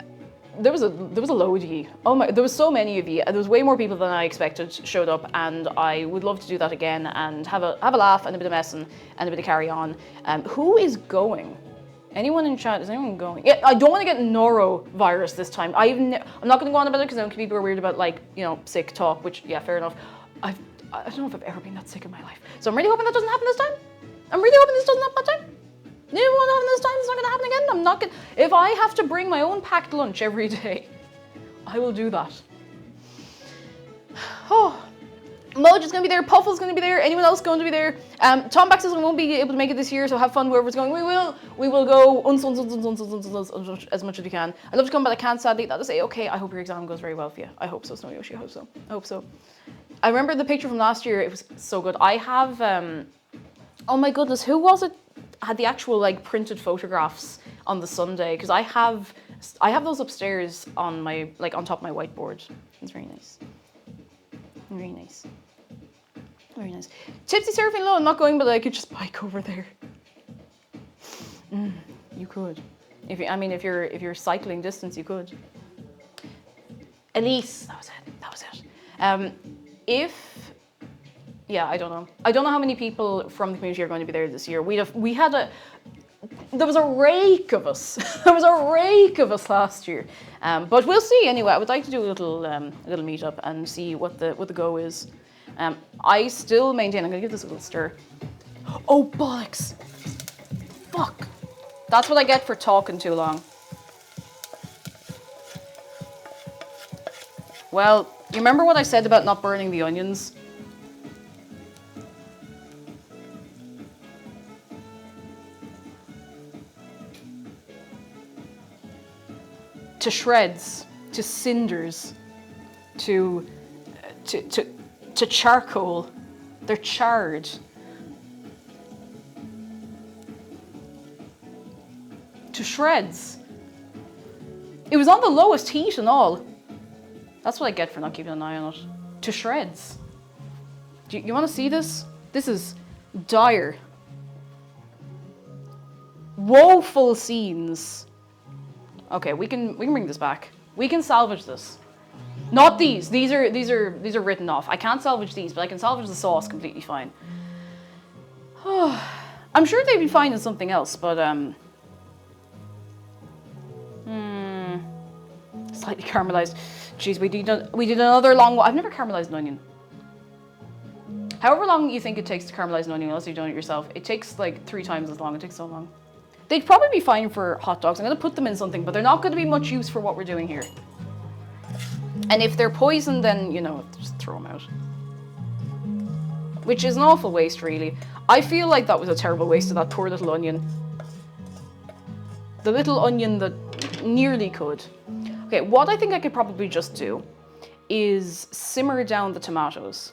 there was a load of you. Oh my! There was so many of you. There was way more people than I expected showed up, and I would love to do that again and have a laugh and a bit of messing and a bit of carry on. Who is going? Anyone in chat? Is anyone going? Yeah, I don't want to get norovirus this time. I'm not going to go on about it because I know people are weird about like sick talk. Which yeah, fair enough. I don't know if I've ever been that sick in my life, so I'm really hoping that doesn't happen this time. I'm really hoping this doesn't happen that time. It won't happen this time. It's not going to happen again. I'm not going. If I have to bring my own packed lunch every day, I will do that. Oh, Moj is going to be there. Puffle's going to be there. Anyone else going to be there? Tom Bax says we won't be able to make it this year, so have fun. Whoever's going, we will. We will go as much as we can. I'd love to come, but I can't. Sadly, that is okay. I hope your exam goes very well for you. I hope so, Snow Yoshi. I hope so. I hope so. I remember the picture from last year. It was so good. I have. Oh my goodness, who was it? Had the actual like printed photographs on the Sunday because I have those upstairs on my on top of my whiteboard. It's very nice. Very nice. Very nice. Tipsy surfing low. I'm not going, but I could just bike over there. You could. If you're cycling distance, you could. Elise, that was it. Yeah, I don't know. I don't know how many people from the community are going to be there this year. There was a rake of us. There was a rake of us last year. But we'll see anyway. I would like to do a little meetup and see what the go is. I still maintain, I'm gonna give this a little stir. Oh, bollocks. Fuck. That's what I get for talking too long. Well, you remember what I said about not burning the onions? To shreds, to cinders, to charcoal. They're charred. To shreds. It was on the lowest heat and all. That's what I get for not keeping an eye on it. To shreds. You want to see this? This is dire. Woeful scenes. Okay, we can bring this back. We can salvage this. Not these. These are written off. I can't salvage these, but I can salvage the sauce completely fine. I'm sure they'd be fine in something else, but slightly caramelized. Jeez, we did another long one. I've never caramelized an onion. However long you think it takes to caramelize an onion, unless you've done it yourself, it takes like 3 times as long. It takes so long. They'd probably be fine for hot dogs. I'm going to put them in something, but they're not going to be much use for what we're doing here. And if they're poisoned, then, you know, just throw them out. Which is an awful waste, really. I feel like that was a terrible waste of that poor little onion. The little onion that nearly could. Okay, what I think I could probably just do is simmer down the tomatoes.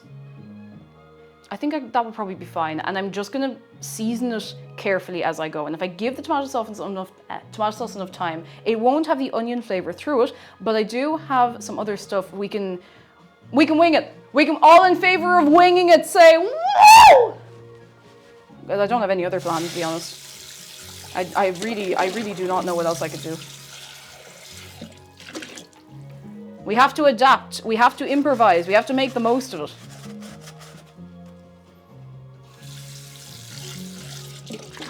I think that would probably be fine, and I'm just gonna season it carefully as I go. And if I give the tomato sauce enough time, it won't have the onion flavor through it. But I do have some other stuff. We can wing it. We can all in favor of winging it. Say woo! I don't have any other plans, to be honest. I really do not know what else I could do. We have to adapt. We have to improvise. We have to make the most of it.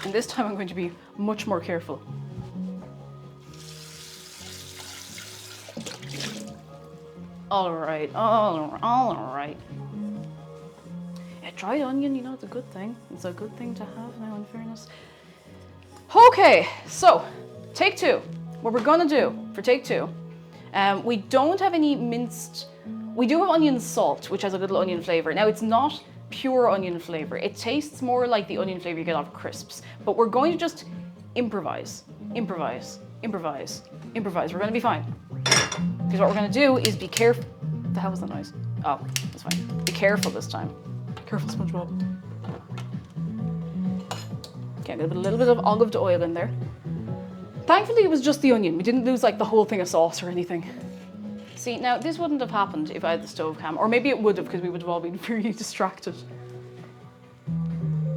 And this time I'm going to be much more careful. All right. Yeah, dried onion, you know, it's a good thing. It's a good thing to have now, in fairness. Okay, so take 2. What we're gonna do for take 2, we don't have any minced. We do have onion salt, which has a little onion flavor. Now it's not pure onion flavor. It tastes more like the onion flavor you get off of crisps. But we're going to just improvise. We're going to be fine. Because what we're going to do is be careful. What the hell was that noise? Oh, that's fine. Be careful this time. Careful, SpongeBob. Okay, a little bit of olive oil in there. Thankfully, it was just the onion. We didn't lose like the whole thing of sauce or anything. See, now this wouldn't have happened if I had the stove cam, or maybe it would have because we would have all been really distracted.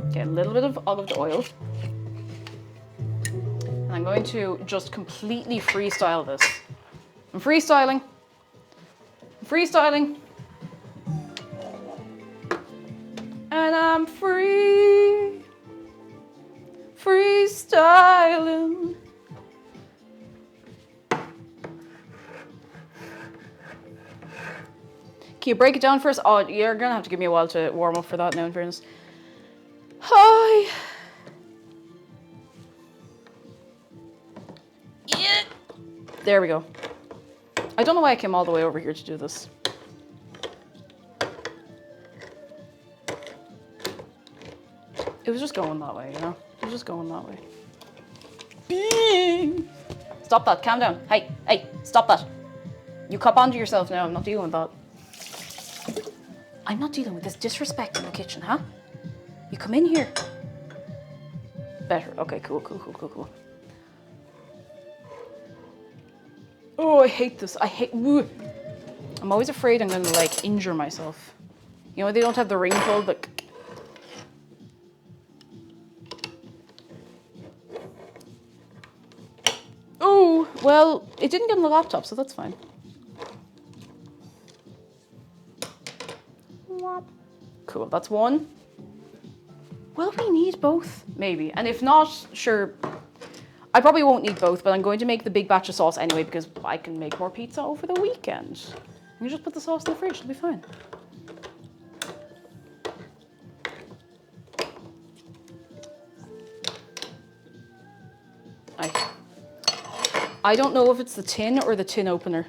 Okay, a little bit of olive oil. And I'm going to just completely freestyle this. I'm freestyling. And I'm freestyling. Can you break it down first? Oh, you're gonna have to give me a while to warm up for that now, in fairness. Hi. Yeah. There we go. I don't know why I came all the way over here to do this. It was just going that way, you know? It was just going that way. Stop that, calm down. Hey, stop that. You cop onto yourself now, I'm not dealing with that. I'm not dealing with this disrespect in the kitchen, huh? You come in here. Better. Okay, cool. Oh, I hate this. I'm always afraid I'm going to, like, injure myself. You know, they don't have the ring pull, but... Oh, well, it didn't get on the laptop, so that's fine. Cool, that's one. Will we need both? Maybe. And if not, sure. I probably won't need both, but I'm going to make the big batch of sauce anyway because I can make more pizza over the weekend. You just put the sauce in the fridge, it'll be fine. I don't know if it's the tin or the tin opener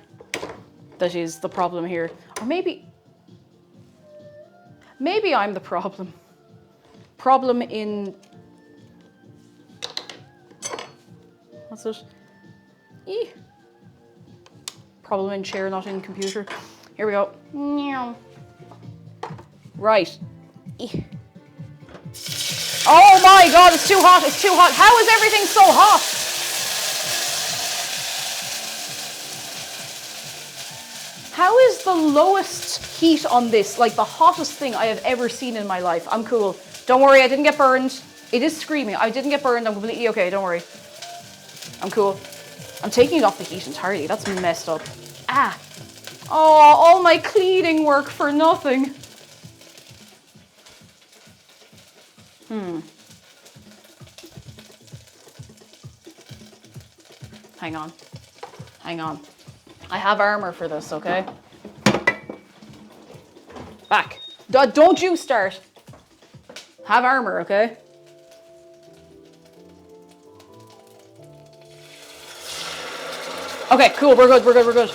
that is the problem here. Or maybe I'm the problem. Problem in... What's it? Problem in chair, not in computer. Here we go. Right. Oh my god, it's too hot, it's too hot. How is everything so hot? How is the lowest heat on this, like the hottest thing I have ever seen in my life? I'm cool. Don't worry, I didn't get burned. It is screaming. I didn't get burned. I'm completely okay. Don't worry. I'm cool. I'm taking it off the heat entirely. That's messed up. Ah. Oh, all my cleaning work for nothing. Hang on. Hang on. I have armor for this, okay? Back. Don't you start. Have armor, okay? Okay, cool. We're good. We're good. We're good.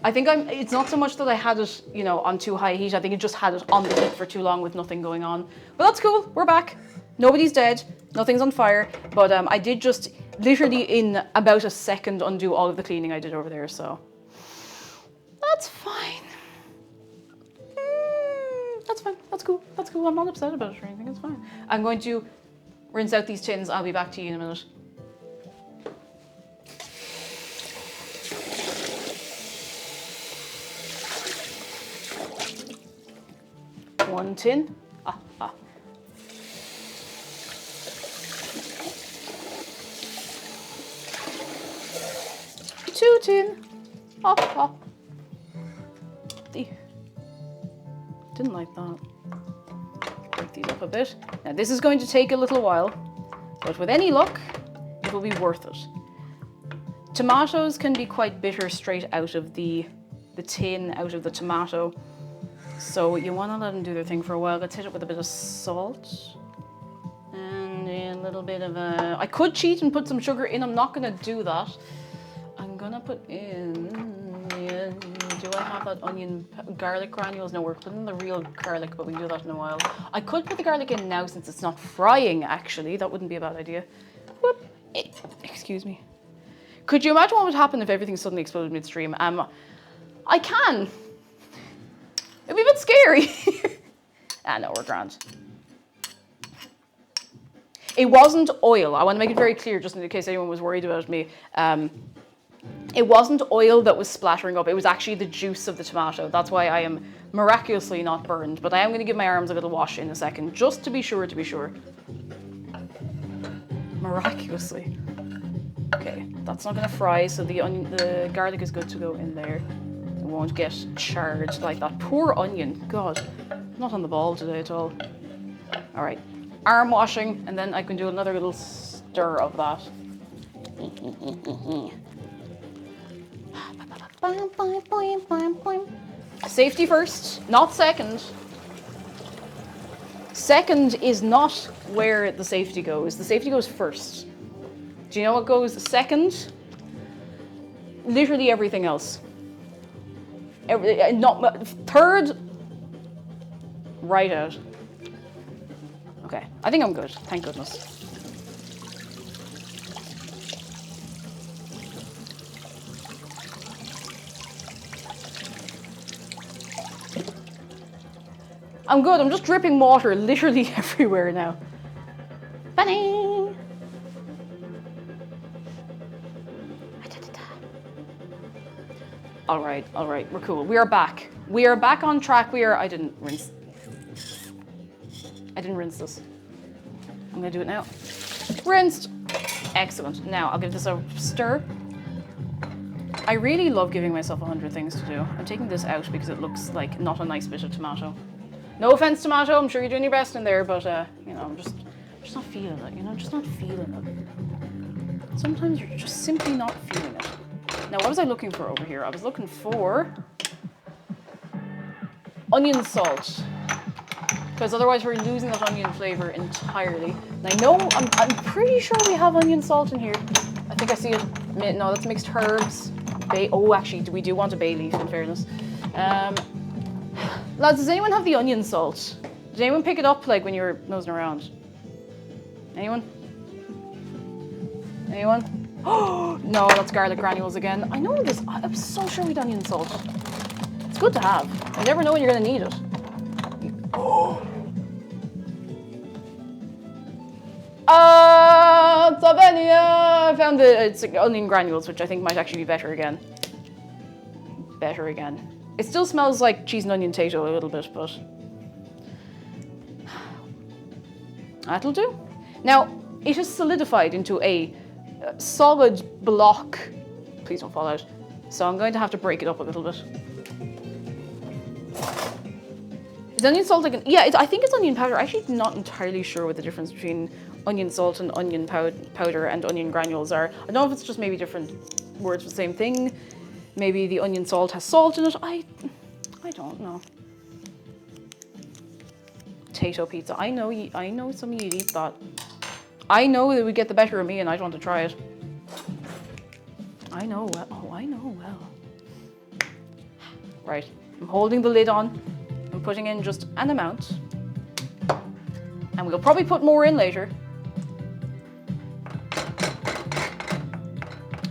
I think it's not so much that I had it, you know, on too high heat. I think it just had it on the heat for too long with nothing going on. But that's cool. We're back. Nobody's dead. Nothing's on fire. But I did just literally in about a second undo all of the cleaning I did over there. So that's fine. That's fine. That's cool. That's cool. I'm not upset about it or anything. It's fine. I'm going to rinse out these tins. I'll be back to you in a minute. One tin. Two tin. Didn't like that. Break these up a bit. Now this is going to take a little while, but with any luck, it will be worth it. Tomatoes can be quite bitter straight out of the tin, out of the tomato. So you want to let them do their thing for a while. Let's hit it with a bit of salt. And a little bit of I could cheat and put some sugar in. I'm not going to do that. I'm going to put in... do I have that onion garlic granules? No, we're putting the real garlic, but we can do that in a while. I could put the garlic in now since it's not frying, actually. That wouldn't be a bad idea. Whoop. Excuse me. Could you imagine what would happen if everything suddenly exploded midstream? I can. It'd be a bit scary. No, we're grand. It wasn't oil. I want to make it very clear, just in case anyone was worried about me. It wasn't oil that was splattering up. It was actually the juice of the tomato. That's why I am miraculously not burned. But I am going to give my arms a little wash in a second, just to be sure, Miraculously. Okay, that's not going to fry, so the garlic is good to go in there. It won't get charred like that. Poor onion. God, not on the ball today at all. All right, arm washing, and then I can do another little stir of that. Safety first, not second. Second is not where the safety goes. The safety goes first. Do you know what goes second? Literally everything else. Third, right out. Okay, I think I'm good, thank goodness. I'm good, I'm just dripping water literally everywhere now. Ba-ding! All right, we're cool. We are back. We are back on track. I didn't rinse this. I'm gonna do it now. Rinsed. Excellent. Now I'll give this a stir. I really love giving myself 100 things to do. I'm taking this out because it looks like not a nice bit of tomato. No offense, tomato. I'm sure you're doing your best in there, but you know, I'm just not feeling it. You know, just not feeling it. Sometimes you're just simply not feeling it. Now, what was I looking for over here? I was looking for onion salt. because otherwise we're losing that onion flavor entirely. And I know, I'm pretty sure we have onion salt in here. I think I see it. No, that's mixed herbs. Oh, actually, we do want a bay leaf, in fairness. Lads, does anyone have the onion salt? Did anyone pick it up like when you were nosing around? Anyone? Anyone? Oh, no, that's garlic granules again. I know this. I'm so sure we had onion salt. It's good to have. You never know when you're going to need it. Slovenia! I found it's onion granules, which I think might actually be better again. Better again. It still smells like cheese and onion tato a little bit, but that'll do. Now, it is solidified into a solid block. Please don't fall out. So I'm going to have to break it up a little bit. Is onion salt like yeah, I think it's onion powder. I'm actually not entirely sure what the difference between onion salt and onion powder and onion granules are. I don't know if it's just maybe different words for the same thing. Maybe the onion salt has salt in it. I don't know. Potato pizza. I know some of you'd eat that. I know that would get the better of me and I'd want to try it. I know well. Oh, I know well. Right. I'm holding the lid on. I'm putting in just an amount. And we'll probably put more in later.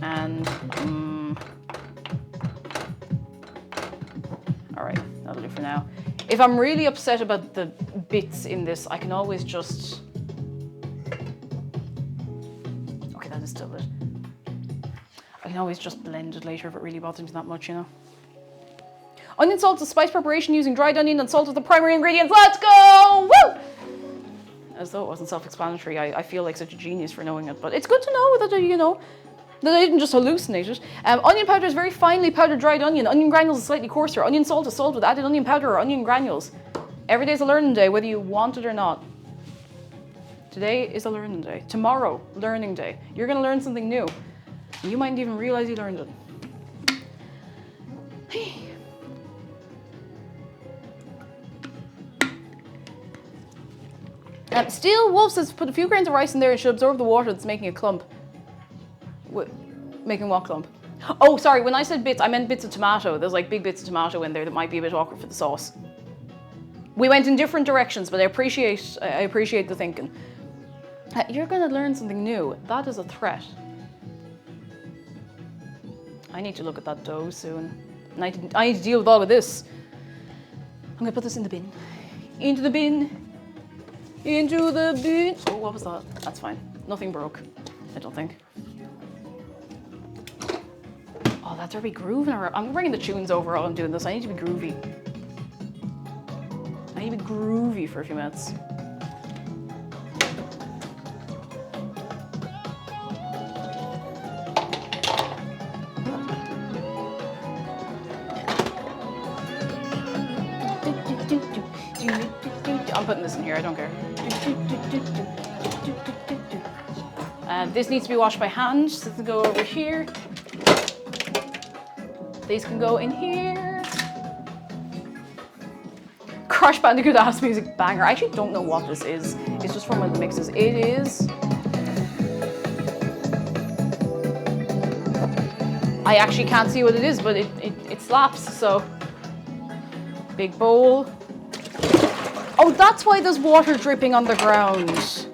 And all right, that'll do for now. If I'm really upset about the bits in this, I can always just... Okay, that is still it. I can always just blend it later if it really bothers me that much, you know. Onion salt is spice preparation using dried onion and salt as the primary ingredients. Let's go! Woo! As though it wasn't self-explanatory. I feel like such a genius for knowing it, but it's good to know that, you know, that I didn't just hallucinate it. Onion powder is very finely powdered dried onion. Onion granules is slightly coarser. Onion salt is salt with added onion powder or onion granules. Every day's a learning day, whether you want it or not. Today is a learning day. Tomorrow, learning day. You're going to learn something new. You mightn't even realize you learned it. Steel Wolf says put a few grains of rice in there and should absorb the water that's making a clump. Making what clump? Oh, sorry, when I said bits, I meant bits of tomato. There's like big bits of tomato in there that might be a bit awkward for the sauce. We went in different directions, but I appreciate the thinking. You're gonna learn something new. That is a threat. I need to look at that dough soon. I need to deal with all of this. I'm gonna put this in the bin. Into the bin. Into the bin. Oh, what was that? That's fine. Nothing broke, I don't think. Oh, that's already grooving around. I'm bringing the tunes over while I'm doing this. I need to be groovy. I need to be groovy for a few minutes. I'm putting this in here, I don't care. This needs to be washed by hand, so this can go over here. These can go in here. Crash Bandicoot ass music banger. I actually don't know what this is. It's just from one of the mixes. It is... I actually can't see what it is, but it slaps, so... Big bowl. Oh, that's why there's water dripping on the ground.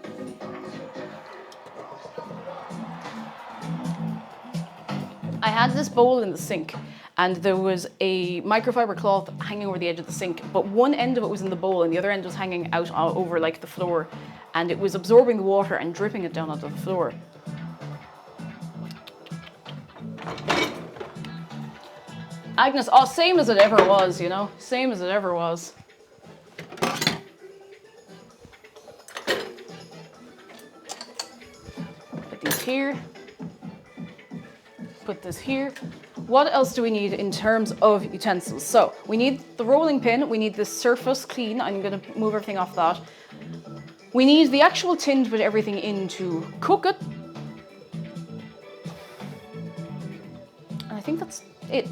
I had this bowl in the sink and there was a microfiber cloth hanging over the edge of the sink, but one end of it was in the bowl and the other end was hanging out over like the floor, and it was absorbing the water and dripping it down onto the floor. Agnes, oh, same as it ever was, you know? Same as it ever was. Put these here. Put this here. What else do we need in terms of utensils? So we need the rolling pin. We need the surface clean. I'm going to move everything off that. We need the actual tin to put everything in to cook it. And I think that's it.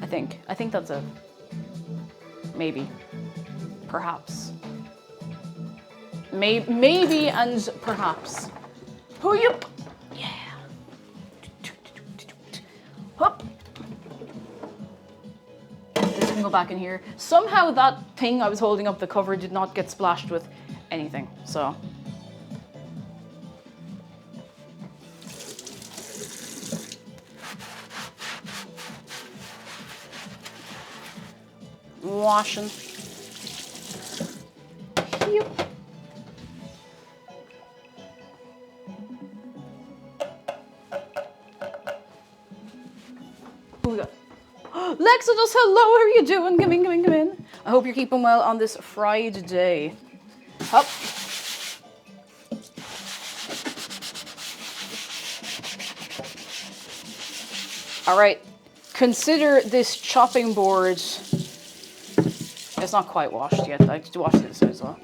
I think that's it. Maybe. Perhaps. Maybe and perhaps. Who you? Yeah. Hup. This can go back in here. Somehow that thing I was holding up the cover did not get splashed with anything, so. Washing. Yep. Who we got? Lexodus, hello, how are you doing? Come in, come in, come in. I hope you're keeping well on this Friday. Up. All right, consider this chopping board. It's not quite washed yet. I have to wash this as well.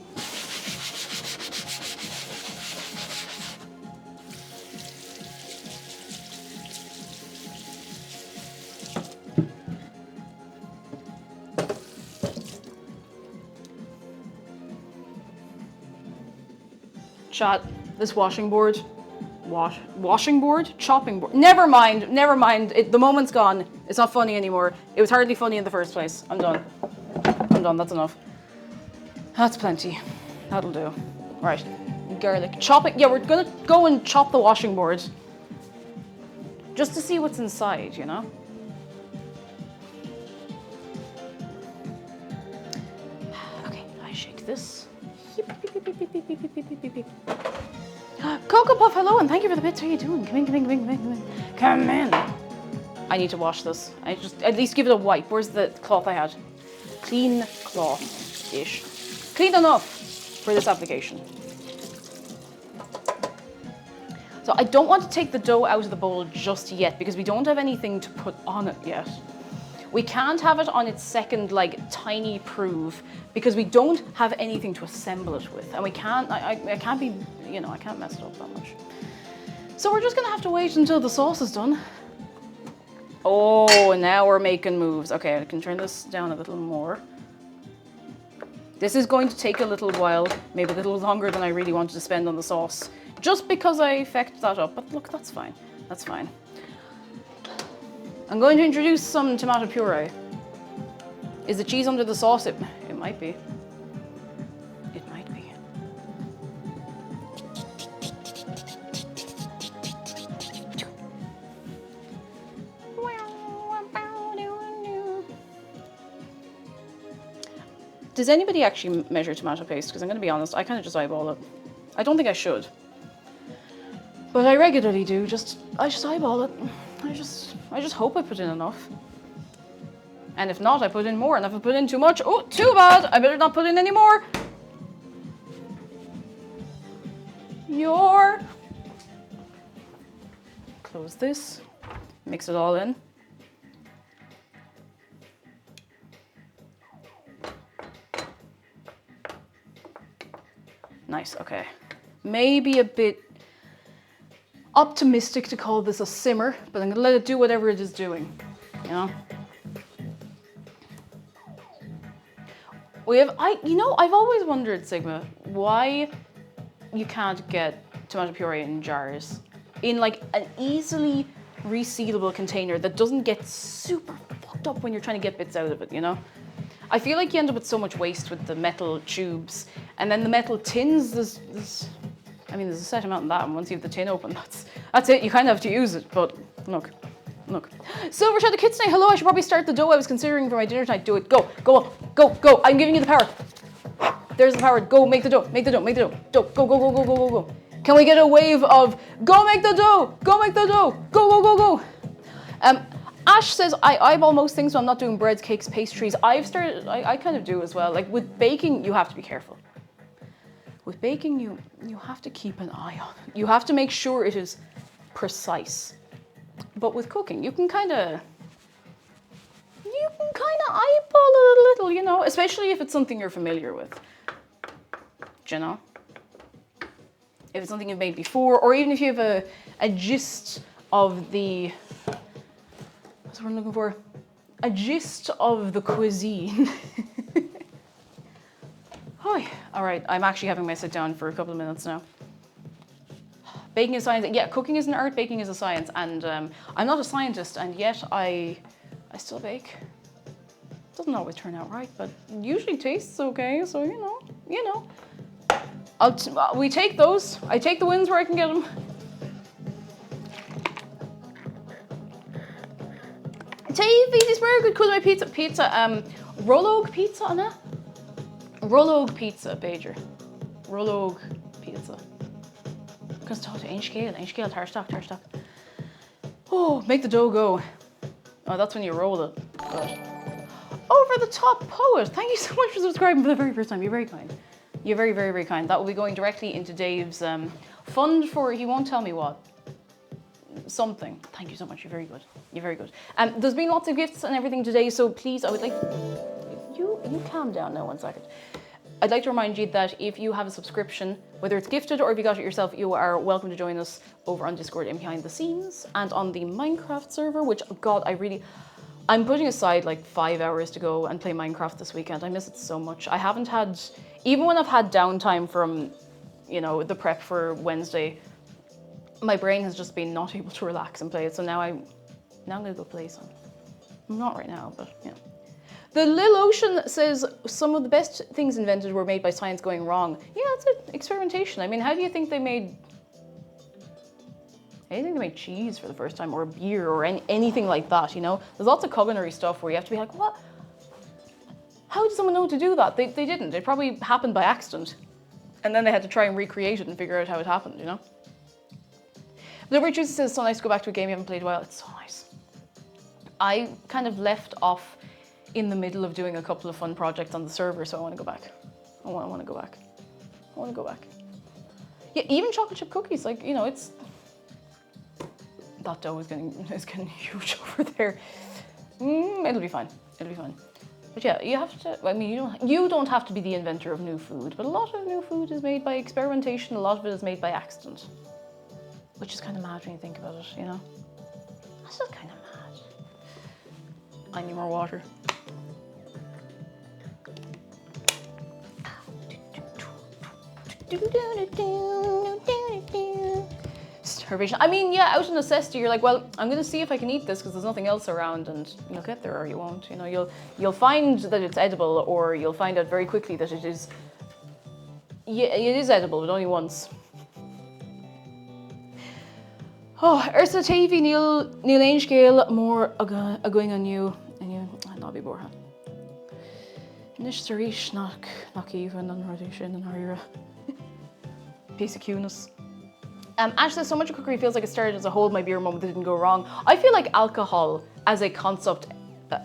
Chat, this washing board, chopping board. Never mind. The moment's gone. It's not funny anymore. It was hardly funny in the first place. I'm done. That's enough. That's plenty. That'll do. Right, garlic chopping. Yeah, we're gonna go and chop the washing board, just to see what's inside, you know. Okay, I shake this. Cocoa Puff, hello, and thank you for the bits. How are you doing? Come in. Come in. I need to wash this. I just at least give it a wipe. Where's the cloth I had? Clean cloth-ish. Clean enough for this application. So I don't want to take the dough out of the bowl just yet because we don't have anything to put on it yet. We can't have it on its second, like, tiny prove because we don't have anything to assemble it with. And we can't, I can't be, you know, I can't mess it up that much. So we're just gonna have to wait until the sauce is done. Oh, now we're making moves. Okay, I can turn this down a little more. This is going to take a little while, maybe a little longer than I really wanted to spend on the sauce, just because I effect that up. But look, that's fine. That's fine. I'm going to introduce some tomato puree. Is the cheese under the sauce? It might be. It might be. Does anybody actually measure tomato paste? Because I'm going to be honest, I kind of just eyeball it. I don't think I should, but I regularly do. I just eyeball it. I just hope I put in enough. And if not, I put in more. And if I put in too much, oh, too bad. I better not put in any more. Close this. Mix it all in. Nice, okay. Maybe a bit optimistic to call this a simmer, but I'm gonna let it do whatever it is doing, you know? I've always wondered, Sigma, why you can't get tomato puree in jars, in like an easily resealable container that doesn't get super fucked up when you're trying to get bits out of it, you know? I feel like you end up with so much waste with the metal tubes, and then the metal tins, there's a set amount in that, and once you have the tin open, that's it, you kind of have to use it, but look. Silver Shadow Kitsune, hello, I should probably start the dough I was considering for my dinner tonight. Do it, go, I'm giving you the power. There's the power, go, make the dough, go. Can we get a wave of, go make the dough, go. Ash says, I eyeball most things when I'm not doing breads, cakes, pastries. I kind of do as well. Like with baking, you have to be careful. With baking, you have to keep an eye on it. You have to make sure it is precise. But with cooking, you can kind of eyeball it a little, you know, especially if it's something you're familiar with. Do you know? If it's something you've made before, or even if you have a gist of the, what's the word I'm looking for? A gist of the cuisine. All right, I'm actually having my sit down for a couple of minutes now. Baking is science. Yeah, cooking is an art, baking is a science. And I'm not a scientist, and yet I still bake. Doesn't always turn out right, but usually tastes okay. So, you know. We take those. I take the wins where I can get them. Tavy, this very good. Cool, my pizza. Rolog pizza, Anna? Rolog pizza, Pager. Rolog pizza. Because talk to Einschale, Tarstock. Oh, make the dough go. Oh, that's when you roll it. Good. Over the top poet. Thank you so much for subscribing for the very first time. You're very kind. You're very, very, very kind. That will be going directly into Dave's fund for, he won't tell me what. Something. Thank you so much. You're very good. You're very good. There's been lots of gifts and everything today, so please, I would like you calm down now 1 second. I'd like to remind you that if you have a subscription, whether it's gifted or if you got it yourself, you are welcome to join us over on Discord and behind the scenes and on the Minecraft server, which, God, I'm putting aside like 5 hours to go and play Minecraft this weekend. I miss it so much. I haven't had, even when I've had downtime from, the prep for Wednesday, my brain has just been not able to relax and play it. So now I'm gonna go play some. Not right now, but yeah. The Lil Ocean says some of the best things invented were made by science going wrong. Yeah, that's it. Experimentation. I mean, how do you think they made? I think they made cheese for the first time, or beer, or anything like that. There's lots of culinary stuff where you have to be like, what? How did someone know to do that? They didn't. It probably happened by accident, and then they had to try and recreate it and figure out how it happened. Blueberry Juice says, so nice to go back to a game you haven't played in a while. It's so nice. I kind of left off in the middle of doing a couple of fun projects on the server, so I want to go back. I want to go back. Yeah, even chocolate chip cookies, it's... That dough is getting huge over there. It'll be fine. But yeah, you have to, you don't have to be the inventor of new food, but a lot of new food is made by experimentation, a lot of it is made by accident. Which is kind of mad when you think about it, That's just kind of mad. I need more water. Starvation. Yeah, out of necessity, you're like, well, I'm going to see if I can eat this because there's nothing else around, and you'll get there or you won't. You'll find that it's edible, or you'll find out very quickly that it is. Yeah, it is edible, but only once. Oh, Ursa Tavy, Neil Aingeale, more going on you, and you, Nobby Borha. Nish Sarish, Knock even, and Rodishin, and Harira. Piece of cuteness. Ash says, so much of cookery feels like it started as a hold my beer moment that didn't go wrong. I feel like alcohol as a concept,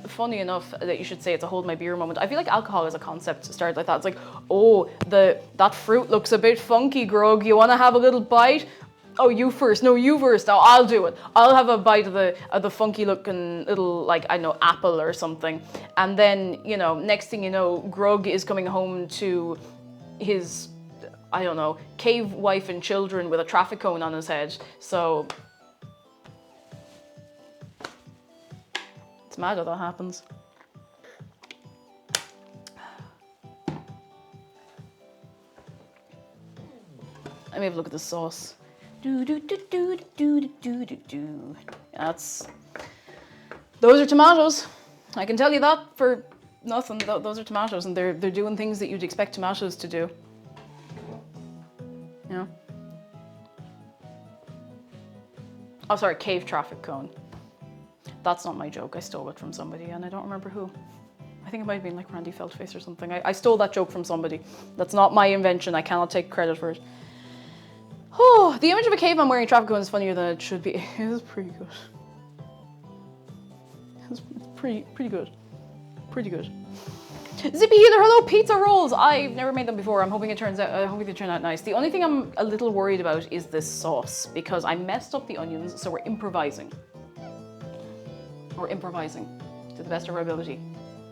funny enough that you should say it's a hold my beer moment. I feel like alcohol as a concept started like that. It's like, oh, that fruit looks a bit funky, Grog. You want to have a little bite? Oh, you first. No, you first. Now I'll do it. I'll have a bite of the funky looking little, apple or something. And then, next thing you know, Grog is coming home to his, cave wife and children with a traffic cone on his head. So it's mad how that happens. Let me have a look at the sauce. Those are tomatoes. I can tell you that for nothing. Those are tomatoes, and they're doing things that you'd expect tomatoes to do. Oh, sorry, cave traffic cone. That's not my joke. I stole it from somebody, and I don't remember who. I think it might have been like Randy Feltface or something. I stole that joke from somebody. That's not my invention. I cannot take credit for it. Oh, the image of a caveman wearing a traffic cone is funnier than it should be. It is pretty good. It's pretty good. Pretty good. Zippy Healer, hello, pizza rolls. I've never made them before. I'm hoping they turn out nice. The only thing I'm a little worried about is this sauce because I messed up the onions, so we're improvising. We're improvising to the best of our ability.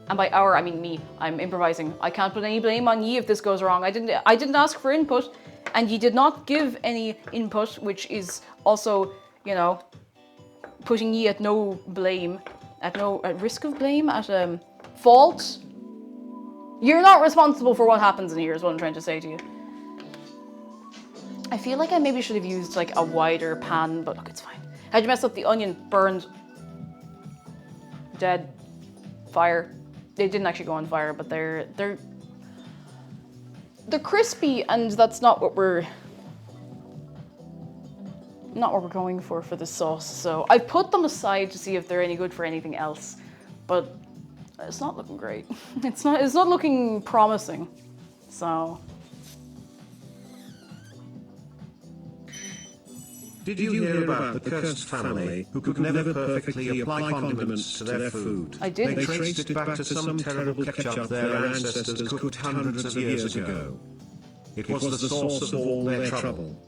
And by our, I mean me. I'm improvising. I can't put any blame on ye if this goes wrong. I didn't ask for input. And ye did not give any input, which is also, putting ye at no blame, at risk of blame, at fault. You're not responsible for what happens in here is what I'm trying to say to you. I feel like I maybe should have used like a wider pan, but look, it's fine. How'd you mess up? The onion burned. Dead. Fire. They didn't actually go on fire, but they're crispy, and that's not what we're going for this sauce. So I've put them aside to see if they're any good for anything else, but it's not looking great. It's not looking promising. So. Did you hear about the cursed family who could never perfectly apply condiments to their food? I did. They traced it back to some terrible ketchup their ancestors cooked hundreds of years ago. It was the source of all their trouble.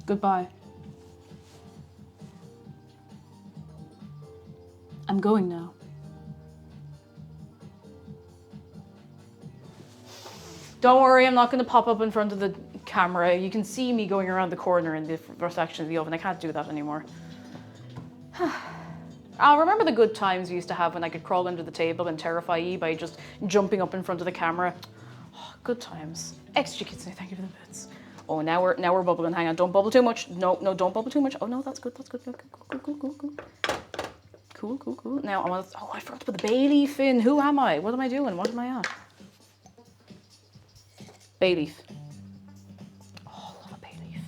Goodbye. I'm going now. Don't worry, I'm not going to pop up in front of the camera. You can see me going around the corner in the first section of the oven. I can't do that anymore. I'll remember the good times we used to have when I could crawl under the table and terrify you by just jumping up in front of the camera. Oh, good times. Extra kids, thank you for the bits. Oh, now we're bubbling. Hang on, don't bubble too much. No, don't bubble too much. Oh no, that's good. Cool. Now I forgot to put the bay leaf in. Who am I? What am I doing? What am I at? Bay leaf. Oh, I love a bay leaf.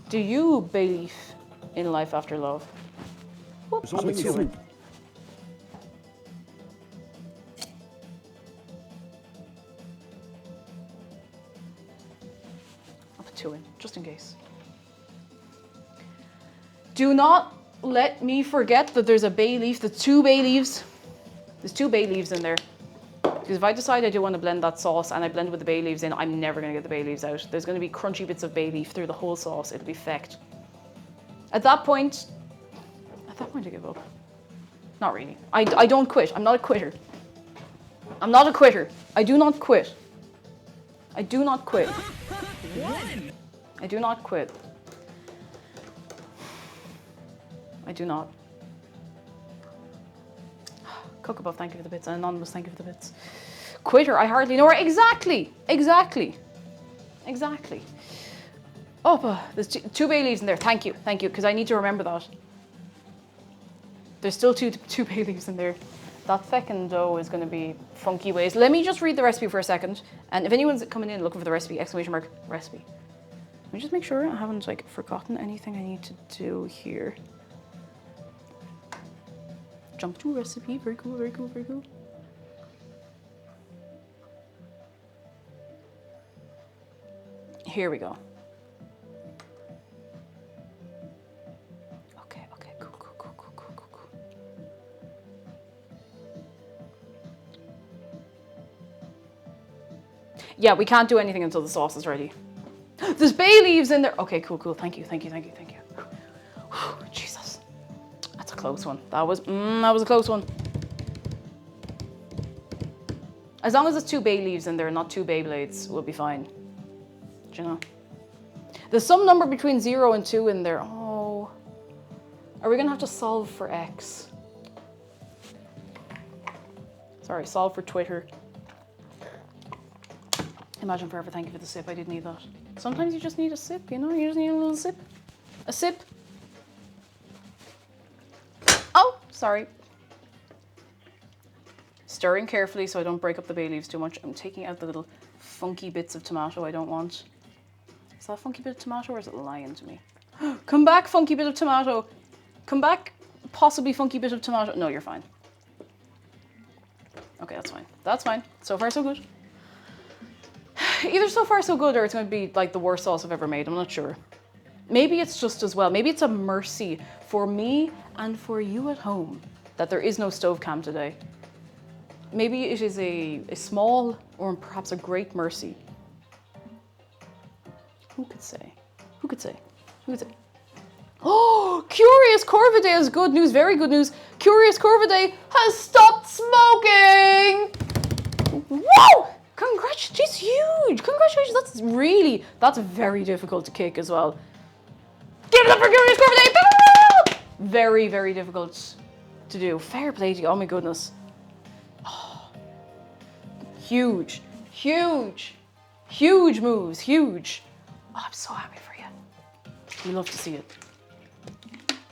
Do you bay leaf in life after love? Whoops. I'll put two in. Just in case. Do not let me forget that there's a bay leaf. There's two bay leaves. There's two bay leaves in there. Because if I decide I do want to blend that sauce and I blend with the bay leaves in, I'm never going to get the bay leaves out. There's going to be crunchy bits of bay leaf through the whole sauce. It'll be fecked. At that point, I give up. Not really. I don't quit. I'm not a quitter. I'm not a quitter. I do not quit. I do not quit. I do not quit. I do not. Cook above, thank you for the bits. And Anonymous, thank you for the bits. Quitter, I hardly know her. Exactly. Oh, there's two bay leaves in there. Thank you, because I need to remember that. There's still two bay leaves in there. That feckin' dough is going to be funky ways. Let me just read the recipe for a second. And if anyone's coming in looking for the recipe, ! Recipe. Let me just make sure I haven't like forgotten anything I need to do here. Jump to recipe. Very cool. Here we go. Okay, cool. Yeah, we can't do anything until the sauce is ready. There's bay leaves in there. Okay, cool. Thank you. Jesus. That's a close one. That was a close one. As long as there's two bay leaves in there, not two bay blades, we'll be fine. Do you know? There's some number between 0 and 2 in there. Oh. Are we going to have to solve for X? Sorry, solve for Twitter. Imagine forever, thank you for the sip. I did need that. Sometimes you just need a sip, you know? You just need a little sip. A sip. Oh, sorry. Stirring carefully so I don't break up the bay leaves too much. I'm taking out the little funky bits of tomato I don't want. Is that a funky bit of tomato or is it lying to me? Come back, funky bit of tomato. Come back, possibly funky bit of tomato. No, you're fine. Okay, that's fine. That's fine. So far, so good. Either so far so good or it's going to be like the worst sauce I've ever made. I'm not sure. Maybe it's just as well. Maybe it's a mercy for me and for you at home that there is no stove cam today. Maybe it is a small or perhaps a great mercy. Who could say? Oh, curious Corvidae is good news. Very good news. Curious Corvidae has stopped smoking. Whoa! Congratulations, she's huge. Congratulations, that's very difficult to kick as well. Give it up for Curious Corvidae. Very, very difficult to do. Fair play to you, oh my goodness. Oh. Huge moves, huge. Oh, I'm so happy for you. We love to see it.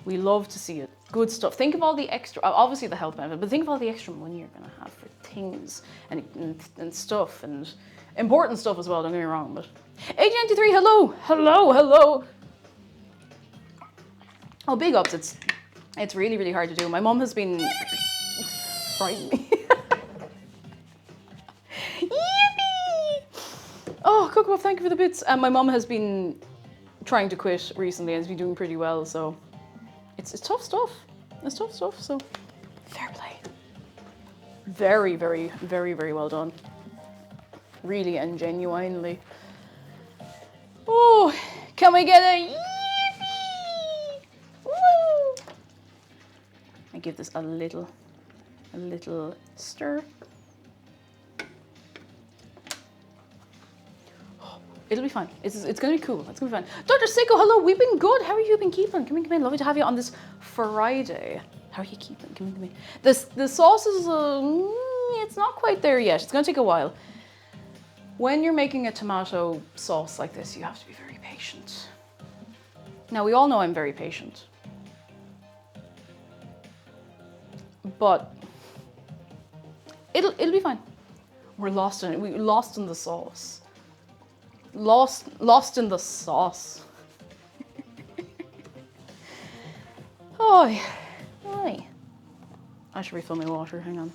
We love to see it. Good stuff. Think of all the extra, obviously the health benefit, but think of all the extra money you're going to have for things and stuff and important stuff as well, don't get me wrong. But 1893, hello. Oh, big ups. It's really, really hard to do. My mum has been frightening me. Yippee! Oh, Cookbook, thank you for the bits. And my mum has been trying to quit recently and has been doing pretty well, so it's tough stuff. It's tough stuff, so fair play. Very, very, very, very well done. Really and genuinely. Oh, can we get a yippee? Woo! I give this a little stir. It'll be fine. It's gonna be cool. It's gonna be fine. Dr. Sicko, hello. We've been good. How are you been keeping? Come in. Lovely to have you on this Friday. How are you keeping? Come in. The sauce is it's not quite there yet. It's gonna take a while. When you're making a tomato sauce like this, you have to be very patient. Now we all know I'm very patient, but it'll be fine. We're lost in it. We're lost in the sauce. Lost in the sauce. Oi. I should refill my water, hang on.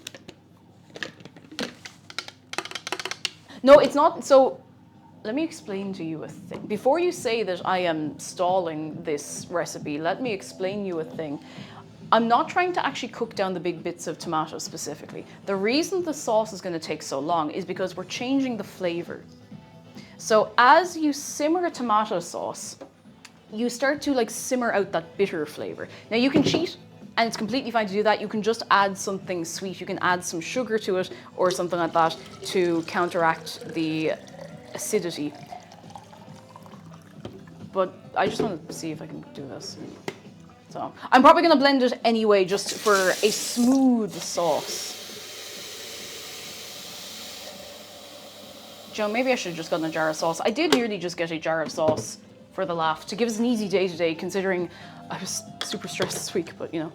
No, it's not, so let me explain to you a thing. Before you say that I am stalling this recipe, let me explain you a thing. I'm not trying to actually cook down the big bits of tomato specifically. The reason the sauce is gonna take so long is because we're changing the flavor. So as you simmer a tomato sauce, you start to like simmer out that bitter flavor. Now you can cheat, and it's completely fine to do that. You can just add something sweet. You can add some sugar to it or something like that to counteract the acidity. But I just want to see if I can do this. So I'm probably gonna blend it anyway just for a smooth sauce. Joe, maybe I should have just gotten a jar of sauce. I did nearly just get a jar of sauce for the laugh to give us an easy day today, considering I was super stressed this week, but you know.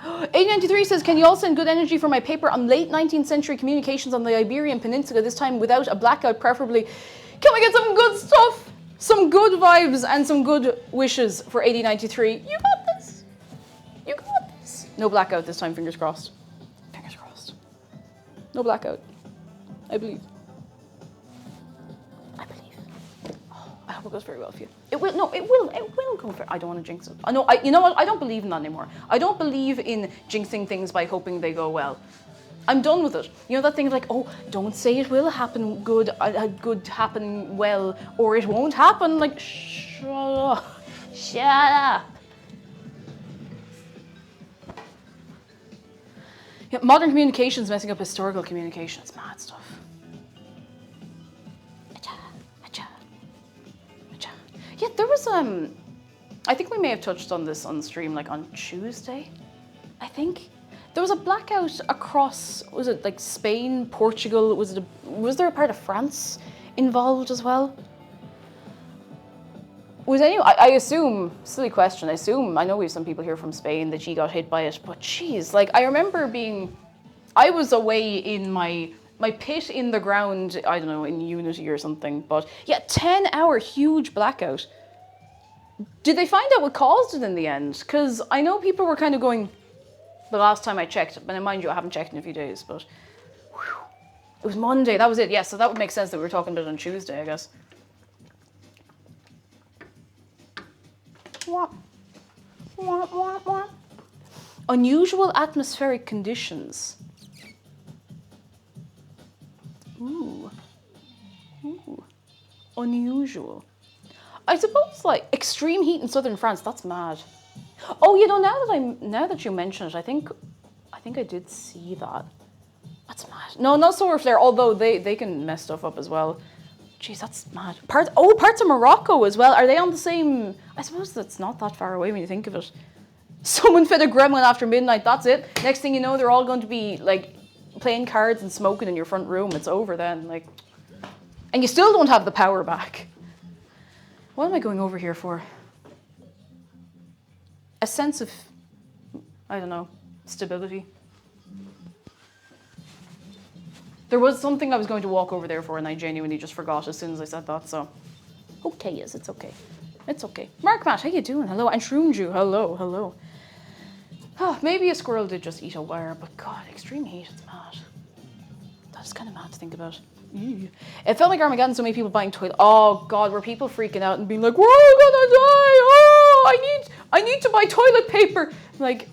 893 says, can you all send good energy for my paper on late 19th century communications on the Iberian Peninsula, this time without a blackout preferably? Can we get some good stuff? Some good vibes and some good wishes for 8093. You got this. You got this. No blackout this time, fingers crossed. Fingers crossed. No blackout. I believe. Oh, I hope it goes very well for you. It will. No, it will go fair. I don't want to jinx it. I know. You know what? I don't believe in that anymore. I don't believe in jinxing things by hoping they go well. I'm done with it. You know that thing of like, oh, don't say it will happen good, happen well, or it won't happen. Like, shut up. Shut up. Yeah, modern communications messing up historical communication. It's mad stuff. Yeah, there was I think we may have touched on this on stream like on Tuesday, I think. There was a blackout across, was it like Spain, Portugal? Was there a part of France involved as well? Was anyone, I assume, silly question, I know we have some people here from Spain that she got hit by it, but geez, like I remember I was away in my pit in the ground, I don't know, in Unity or something, but yeah, 10-hour huge blackout. Did they find out what caused it in the end? Because I know people were kind of going, the last time I checked, but mind you, I haven't checked in a few days, but whew, it was Monday, that was it, yes, so that would make sense that we were talking about it on Tuesday, I guess. What? Unusual atmospheric conditions. Ooh. Unusual. I suppose, like, extreme heat in southern France, that's mad. Oh, now that you mention it, I think I did see that. That's mad. No, not solar flare. Although they can mess stuff up as well. Jeez, that's mad. Parts of Morocco as well. Are they on the same? I suppose that's not that far away when you think of it. Someone fed a gremlin after midnight. That's it. Next thing you know, they're all going to be like playing cards and smoking in your front room. It's over then. Like, and you still don't have the power back. What am I going over here for? A sense of, I don't know, stability. There was something I was going to walk over there for and I genuinely just forgot as soon as I said that, so. Okay, yes, it's okay. It's okay. Mark Matt, how you doing? Hello. And Shroonju, hello. Oh, maybe a squirrel did just eat a wire, but God, extreme heat, it's mad. That's kind of mad to think about. Ew. It felt like Armageddon, so many people buying toilet. Oh God, were people freaking out and being like, we're all gonna die, oh, I need to buy toilet paper. Like,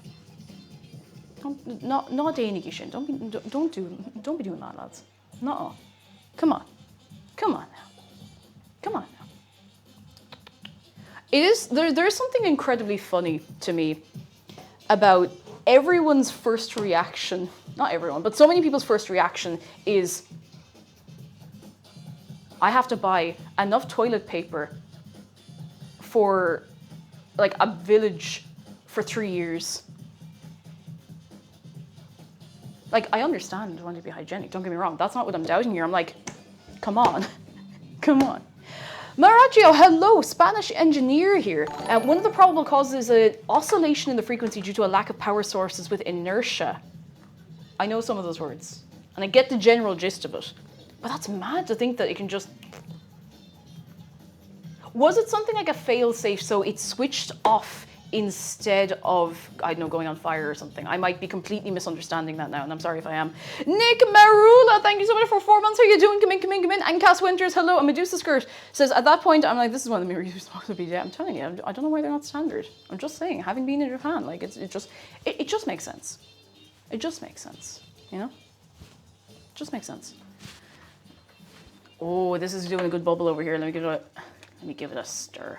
not danig sin. Don't be doing that, lads. No. Come on now. There's something incredibly funny to me about everyone's first reaction. Not everyone, but so many people's first reaction is, I have to buy enough toilet paper for like a village for 3 years. Like, I understand wanting to be hygienic, don't get me wrong. That's not what I'm doubting here. I'm like, come on. Maragio, hello, Spanish engineer here. One of the probable causes is an oscillation in the frequency due to a lack of power sources with inertia. I know some of those words, and I get the general gist of it. But that's mad to think that it can just... Was it something like a fail-safe, so it switched off instead of, I don't know, going on fire or something? I might be completely misunderstanding that now, and I'm sorry if I am. Nick Marula, thank you so much for 4 months. How are you doing? Come in. And Cass Winters, hello. And Medusa Skirt says, at that point, I'm like, this is one of the reviews supposed to be. Yeah, I'm telling you, I don't know why they're not standard. I'm just saying, having been in Japan, like, it just makes sense. It just makes sense, you know? It just makes sense. Oh, this is doing a good bubble over here. Let me give it a stir.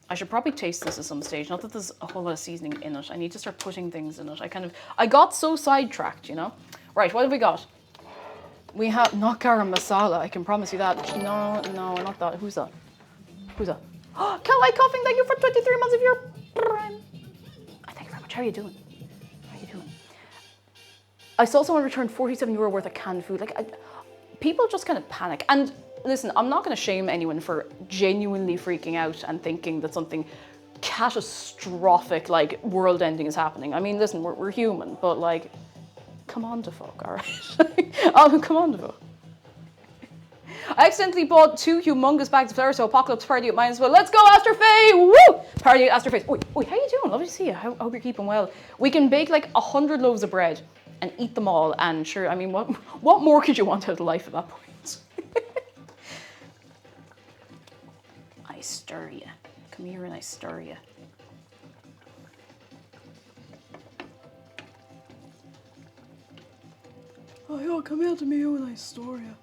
I should probably taste this at some stage. Not that there's a whole lot of seasoning in it. I need to start putting things in it. I got so sidetracked, you know? Right, what have we got? We have not garam masala, I can promise you that. No, not that. Who's that? Oh, Kelly Coughing, thank you for 23 months of your prime. Thank you very much. How are you doing? I saw someone return €47 worth of canned food. Like, people just kind of panic. And listen, I'm not going to shame anyone for genuinely freaking out and thinking that something catastrophic, like world-ending, is happening. I mean, listen, we're human, but like, come on to folk, all right? Come on to folk. I accidentally bought 2 humongous bags of flour, so Apocalypse Party at mine as well. Let's go, Aster Faye! Woo! Party at Aster Faye. Oi, how you doing? Lovely to see you. I hope you're keeping well. We can bake like 100 loaves of bread and eat them all, and sure, I mean, what more could you want out of life at that point? I stir ya. Come here and I stir ya. Oh, yeah, come here to me and I stir ya.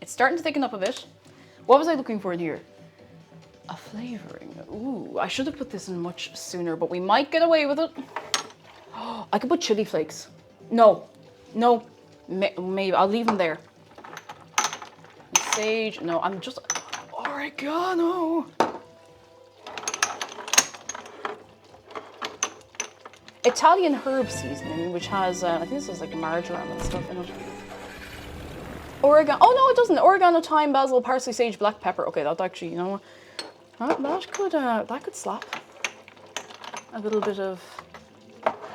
It's starting to thicken up a bit. What was I looking for in here? A flavouring. Ooh, I should have put this in much sooner, but we might get away with it. I could put chili flakes. No, maybe. I'll leave them there. Sage. No, I'm just... Oregano. Italian herb seasoning, which has, I think this has like marjoram and stuff in it. Oregano. Oh no, it doesn't. Oregano, thyme, basil, parsley, sage, black pepper. Okay, that actually, you know, that could slap. A little bit of,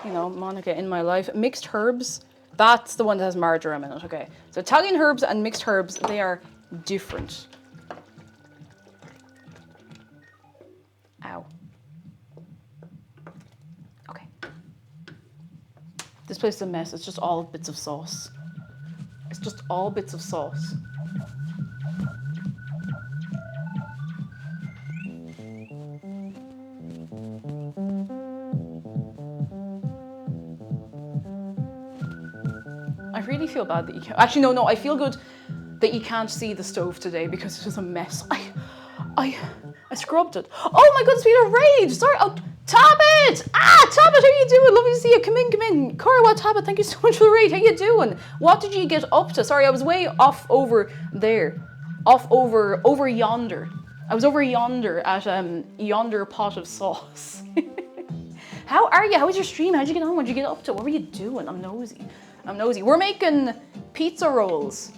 you know, Monica in my life. Mixed herbs. That's the one that has marjoram in it. Okay, so Italian herbs and mixed herbs, they are different. Ow. Okay. This place is a mess. It's just all bits of sauce. It's just all bits of sauce. I really feel bad that you can't... Actually, no, I feel good that you can't see the stove today because it's just a mess. I scrubbed it. Oh my goodness, Peter, rage. Sorry. Oh, Tabit! Tabit, how you doing? Lovely to see you. Come in. Corey, Tabit, thank you so much for the raid. How you doing? What did you get up to? Sorry, I was way off over there. Over yonder. I was over yonder at yonder pot of sauce. How are you? How was your stream? How'd you get on? What'd you get up to? What were you doing? I'm nosy. We're making pizza rolls.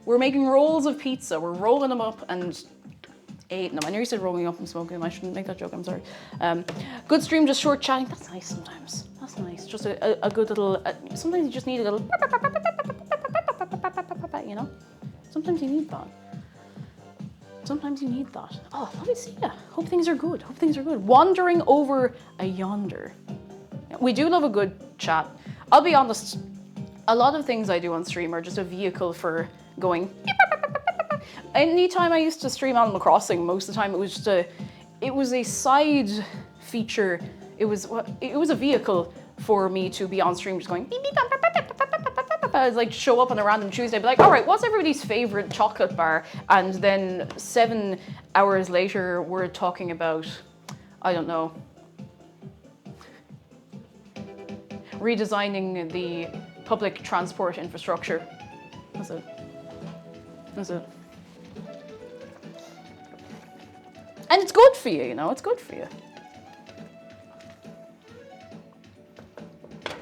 We're making rolls of pizza. We're rolling them up and eating them. I nearly said rolling up and smoking them. I shouldn't make that joke. I'm sorry. Good stream, just short chatting. That's nice sometimes. That's nice. Just a good little. Sometimes you just need a little. You know. Sometimes you need that. Oh, let me see ya. Hope things are good. Wandering over a yonder. We do love a good chat. I'll be honest. A lot of things I do on stream are just a vehicle for going. Anytime I used to stream Animal Crossing, most of the time it was just it was a side feature. It was a vehicle for me to be on stream just going beep, beep, bam, bam, bam, bam, bam, bam, bam, bam, like show up on a random Tuesday, be like, all right, what's everybody's favorite chocolate bar? And then 7 hours later, we're talking about, I don't know, redesigning the public transport infrastructure. That's it. And it's good for you, you know, it's good for you.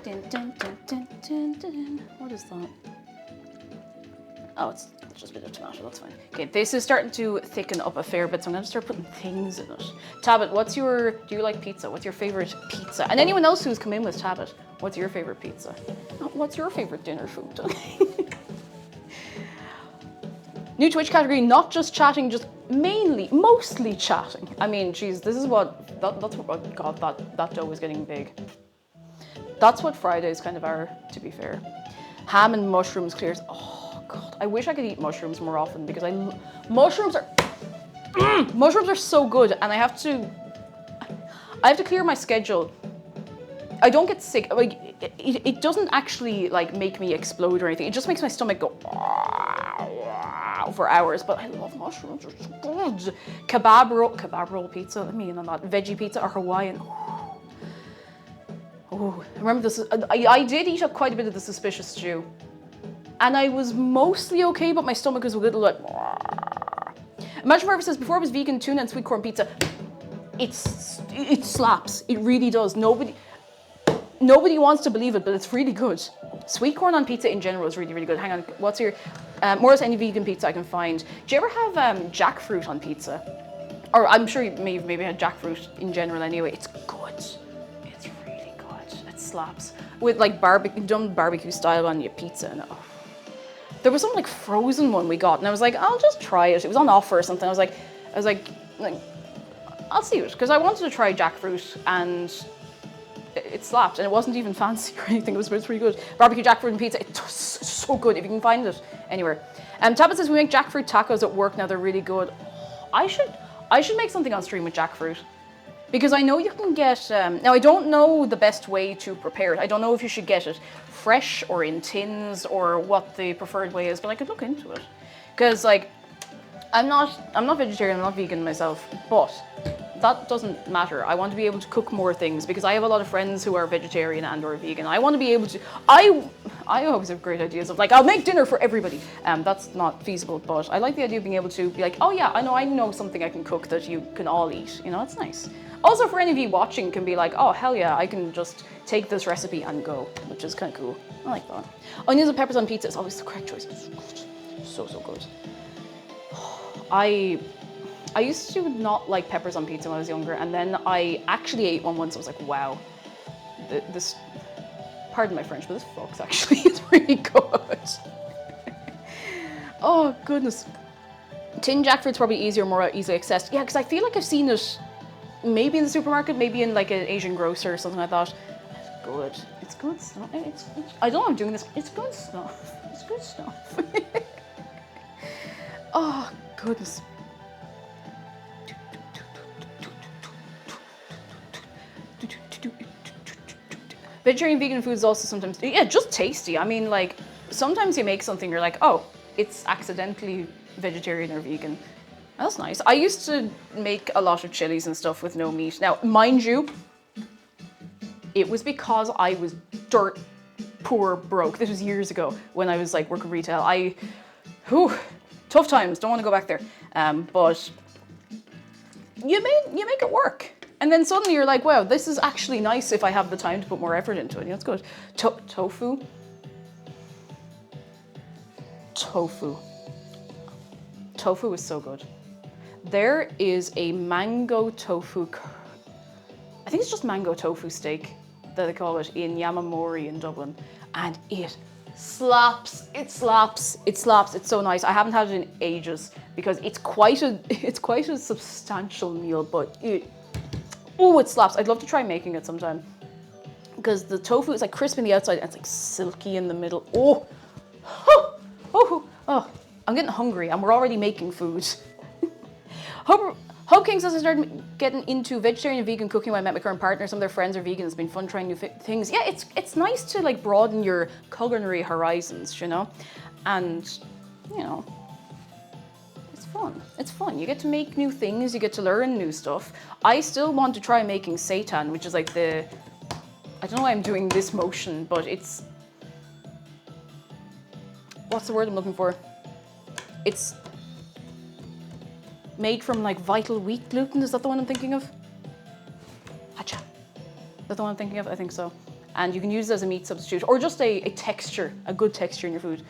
Dun, dun, dun, dun, dun, dun. What is that? Oh, it's just a bit of tomato, that's fine. Okay, this is starting to thicken up a fair bit, so I'm gonna start putting things in it. Tabit, do you like pizza? What's your favorite pizza? And anyone else who's come in with Tabit, what's your favorite pizza? What's your favorite dinner food? New Twitch category, not just chatting, just mostly chatting. I mean, geez, this is that's what, oh God, that dough is getting big. That's what Fridays kind of are, to be fair. Ham and mushrooms clears. Oh God, I wish I could eat mushrooms more often because mushrooms are so good, and I have to clear my schedule. I don't get sick. Like it doesn't actually like make me explode or anything. It just makes my stomach go for hours. But I love mushrooms. They're so good. Kebab roll pizza. Let me in on that. Veggie pizza or Hawaiian. Oh, remember this? I did eat up quite a bit of the suspicious stew, and I was mostly okay, but my stomach was a little like. Imagine Marva says before I was vegan, tuna and sweet corn pizza. It slaps. It really does. Nobody wants to believe it, but it's really good. Sweet corn on pizza in general is really, really good. Hang on, what's your more or less any vegan pizza I can find? Do you ever have jackfruit on pizza? Or I'm sure you may have maybe had jackfruit in general anyway. It's good. It's really good. It slaps. With like done barbecue style on your pizza. And there was some like frozen one we got, and I was like, I'll just try it. It was on offer or something. I was like, I'll see it because I wanted to try jackfruit and. It slapped, and it wasn't even fancy or anything. It was pretty good. Barbecue jackfruit and pizza. It's so good if you can find it anywhere. Tabit says we make jackfruit tacos at work now. They're really good. I should make something on stream with jackfruit because I know you can get. Now I don't know the best way to prepare it. I don't know if you should get it fresh or in tins or what the preferred way is, but I could look into it because like I'm not vegetarian. I'm not vegan myself, but. That doesn't matter. I want to be able to cook more things because I have a lot of friends who are vegetarian and or vegan. I want to be able to, I always have great ideas of like, I'll make dinner for everybody. That's not feasible, but I like the idea of being able to be like, oh yeah, I know something I can cook that you can all eat. You know, it's nice. Also for any of you watching can be like, oh hell yeah, I can just take this recipe and go, which is kind of cool. I like that. Onions and peppers on pizza is always the correct choice. It's good. So good. I used to not like peppers on pizza when I was younger, and then I actually ate one once. I was like, wow, this, pardon my French, but this fucks actually. It's really good. Oh, goodness. Tin jackfruit's probably easier, more easily accessed. Yeah, because I feel like I've seen it maybe in the supermarket, maybe in like an Asian grocer or something like that. It's good. It's good stuff. I don't know I'm doing this. It's good stuff. It's good stuff. Oh, goodness. Vegetarian vegan food is also sometimes, yeah, just tasty. I mean, like, sometimes you make something, you're like, oh, it's accidentally vegetarian or vegan. That's nice. I used to make a lot of chilies and stuff with no meat. Now, mind you, it was because I was dirt poor broke. This was years ago when I was like working retail. Tough times. Don't want to go back there. But you make it work. And then suddenly you're like, wow, this is actually nice if I have the time to put more effort into it. You know, it's good. Tofu. Tofu is so good. There is a mango tofu, I think it's just mango tofu steak that they call it in Yamamori in Dublin. And it slaps, it slaps, it slaps. It's so nice. I haven't had it in ages because it's quite a substantial meal, but it slaps. I'd love to try making it sometime because the tofu is like crisp on the outside and it's like silky in the middle. I'm getting hungry and we're already making food. Hope King says I started getting into vegetarian and vegan cooking when I met my current partner. Some of their friends are vegan. It's been fun trying new things. Yeah, it's nice to like broaden your culinary horizons, you know? And, you know, it's fun. It's fun. You get to make new things. You get to learn new stuff. I still want to try making seitan, which is like I don't know why I'm doing this motion, but it's, what's the word I'm looking for? It's made from like vital wheat gluten. Is that the one I'm thinking of? Hacha. Is that the one I'm thinking of? I think so. And you can use it as a meat substitute or just a texture, a good texture in your food.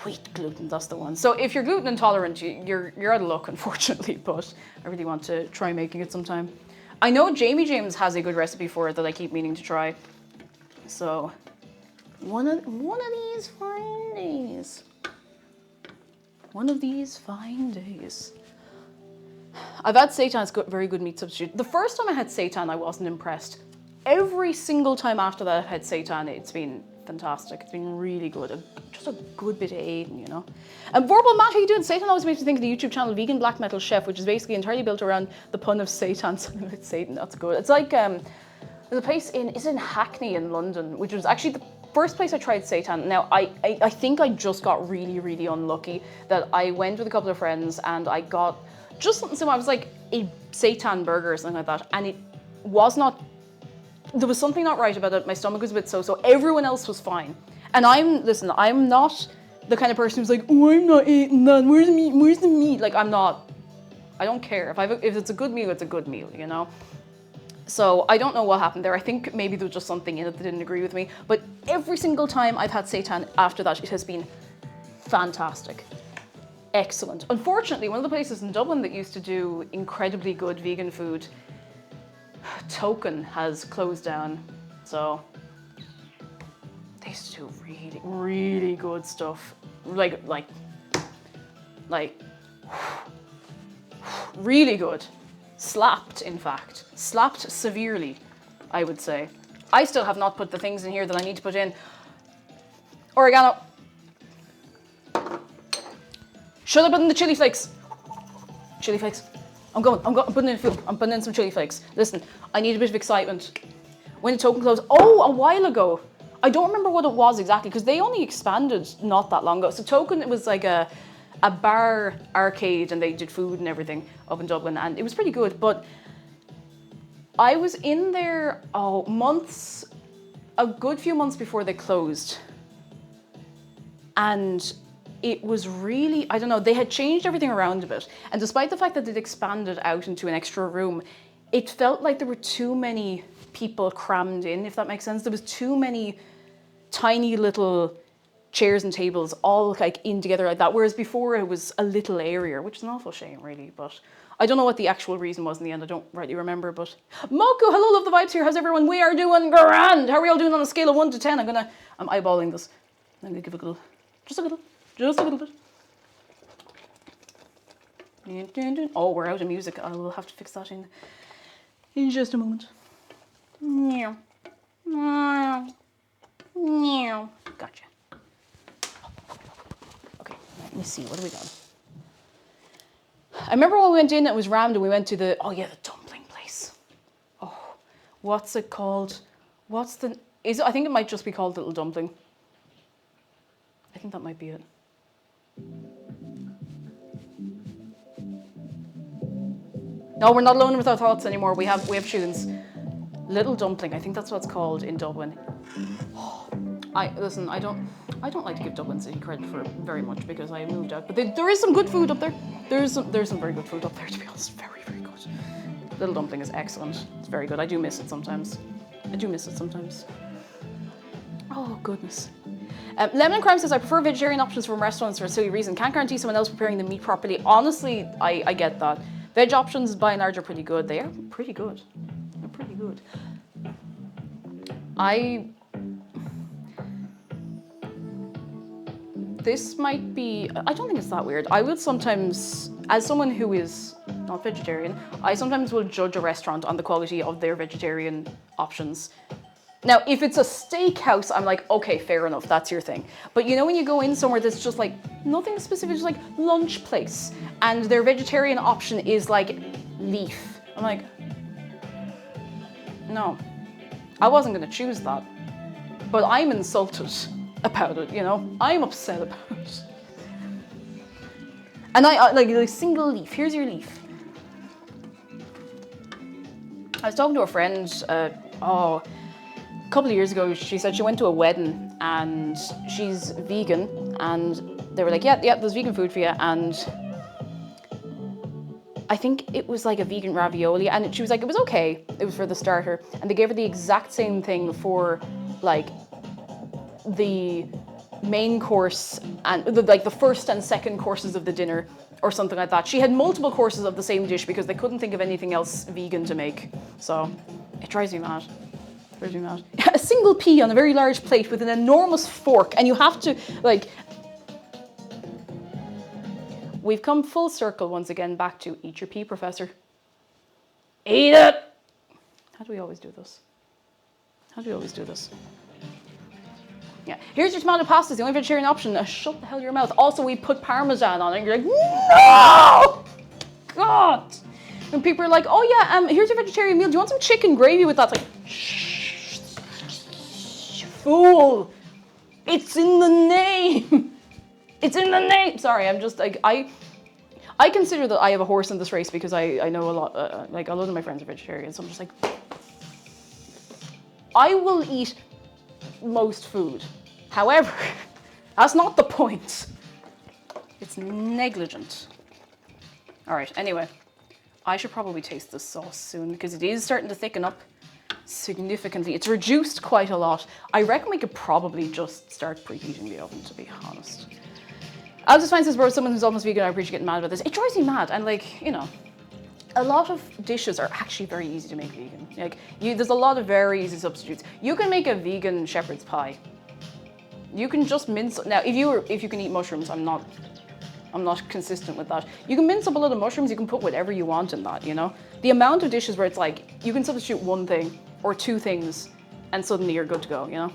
Wheat gluten, that's the one. So if you're gluten intolerant, you're out of luck, unfortunately, but I really want to try making it sometime. I know Jamie James has a good recipe for it that I keep meaning to try. So one of these fine days. One of these fine days. I've had seitan, it's very good meat substitute. The first time I had seitan, I wasn't impressed. Every single time after that I've had seitan, it's been fantastic. It's been really good. Just a good bit of Aiden, you know. And Verbal Matt, how you doing? Seitan always makes me think of the YouTube channel Vegan Black Metal Chef, which is basically entirely built around the pun of Satan. Something about Satan, that's good. It's like, there's a place in Hackney in London, which was actually the first place I tried seitan. Now, I think I just got really, really unlucky that I went with a couple of friends and I got just something similar. I was like a seitan burger or something like that. And it was not, there was something not right about it. My stomach was a bit so everyone else was fine. And I'm not the kind of person who's like, oh, I'm not eating that. Where's the meat? Where's the meat? Like, I don't care. If it's a good meal, it's a good meal, you know? So I don't know what happened there. I think maybe there was just something in it that didn't agree with me. But every single time I've had seitan after that, it has been fantastic. Excellent. Unfortunately, one of the places in Dublin that used to do incredibly good vegan food, Token, has closed down. So they used to do really, really good stuff. Like really good. Slapped, in fact. Slapped severely, I would say. I still have not put the things in here that I need to put in. Oregano. Should I put in the chili flakes? Chili flakes. I'm putting in food. I'm putting in some chili flakes. Listen, I need a bit of excitement. When the Token closed, a while ago. I don't remember what it was exactly because they only expanded not that long ago. So Token, it was like a bar arcade and they did food and everything up in Dublin and it was pretty good. But I was in there, a good few months before they closed. And it was really, I don't know, they had changed everything around a bit. And despite the fact that they'd expanded out into an extra room, it felt like there were too many people crammed in, if that makes sense. There was too many tiny little chairs and tables all like in together like that. Whereas before it was a little airier, which is an awful shame really, but I don't know what the actual reason was in the end. I don't rightly remember, but Moku, hello, love the vibes here. How's everyone? We are doing grand. How are we all doing on a scale of 1 to 10? I'm eyeballing this. I'm gonna give it just a little bit. Oh, we're out of music. I will have to fix that in just a moment. Gotcha. Okay, let me see. What do we got? I remember when we went in, it was rammed, and we went to the dumpling place. Oh, what's it called? I think it might just be called Little Dumpling. I think that might be it. No, we're not alone with our thoughts anymore. We have tunes. Little dumpling, I think that's what it's called in Dublin. I don't like to give Dublin City credit for very much because I moved out, but there is some good food up there. There's some very good food up there, to be honest. Very, very good. Little dumpling is excellent. It's very good. I do miss it sometimes. Oh goodness. Lemon and Crime says, I prefer vegetarian options from restaurants for a silly reason. Can't guarantee someone else preparing the meat properly. Honestly, I get that. Veg options by and large are pretty good. They are pretty good. They're pretty good. This might be, I don't think it's that weird. I would sometimes, as someone who is not vegetarian, I sometimes will judge a restaurant on the quality of their vegetarian options. Now, if it's a steakhouse, I'm like, okay, fair enough, that's your thing. But you know when you go in somewhere that's just like, nothing specific, just like lunch place, and their vegetarian option is like leaf. I'm like, no, I wasn't gonna choose that. But I'm insulted about it, you know? I'm upset about it. And I like single leaf, here's your leaf. I was talking to a friend, a couple of years ago. She said she went to a wedding and she's vegan, and they were like, yeah, there's vegan food for you. And I think it was like a vegan ravioli, and she was like, it was okay. It was for the starter. And they gave her the exact same thing for like the main course and the first and second courses of the dinner or something like that. She had multiple courses of the same dish because they couldn't think of anything else vegan to make. So it drives me mad. A single pea on a very large plate with an enormous fork, and you have to like. We've come full circle once again back to eat your pea, Professor. Eat it! How do we always do this? Yeah, here's your tomato pasta, the only vegetarian option. Shut the hell your mouth. Also, we put Parmesan on it, and you're like, no! God! And people are like, oh yeah, here's your vegetarian meal. Do you want some chicken gravy with that? It's like, shh. Fool! It's in the name! It's in the name! Sorry, I'm just like, I consider that I have a horse in this race because I know a lot, like a lot of my friends are vegetarians, so I'm just like, I will eat most food. However, that's not the point. It's negligent. All right, anyway, I should probably taste this sauce soon because it is starting to thicken up significantly. It's reduced quite a lot. I reckon we could probably just start preheating the oven, to be honest. I'll just find this word, someone who's almost vegan, I appreciate getting mad about this. It drives me mad, and like, you know, a lot of dishes are actually very easy to make vegan. Like, there's a lot of very easy substitutes. You can make a vegan shepherd's pie. You can just mince, now if you can eat mushrooms, I'm not consistent with that. You can mince up a lot of mushrooms, you can put whatever you want in that, you know? The amount of dishes where it's like, you can substitute one thing or two things and suddenly you're good to go, you know?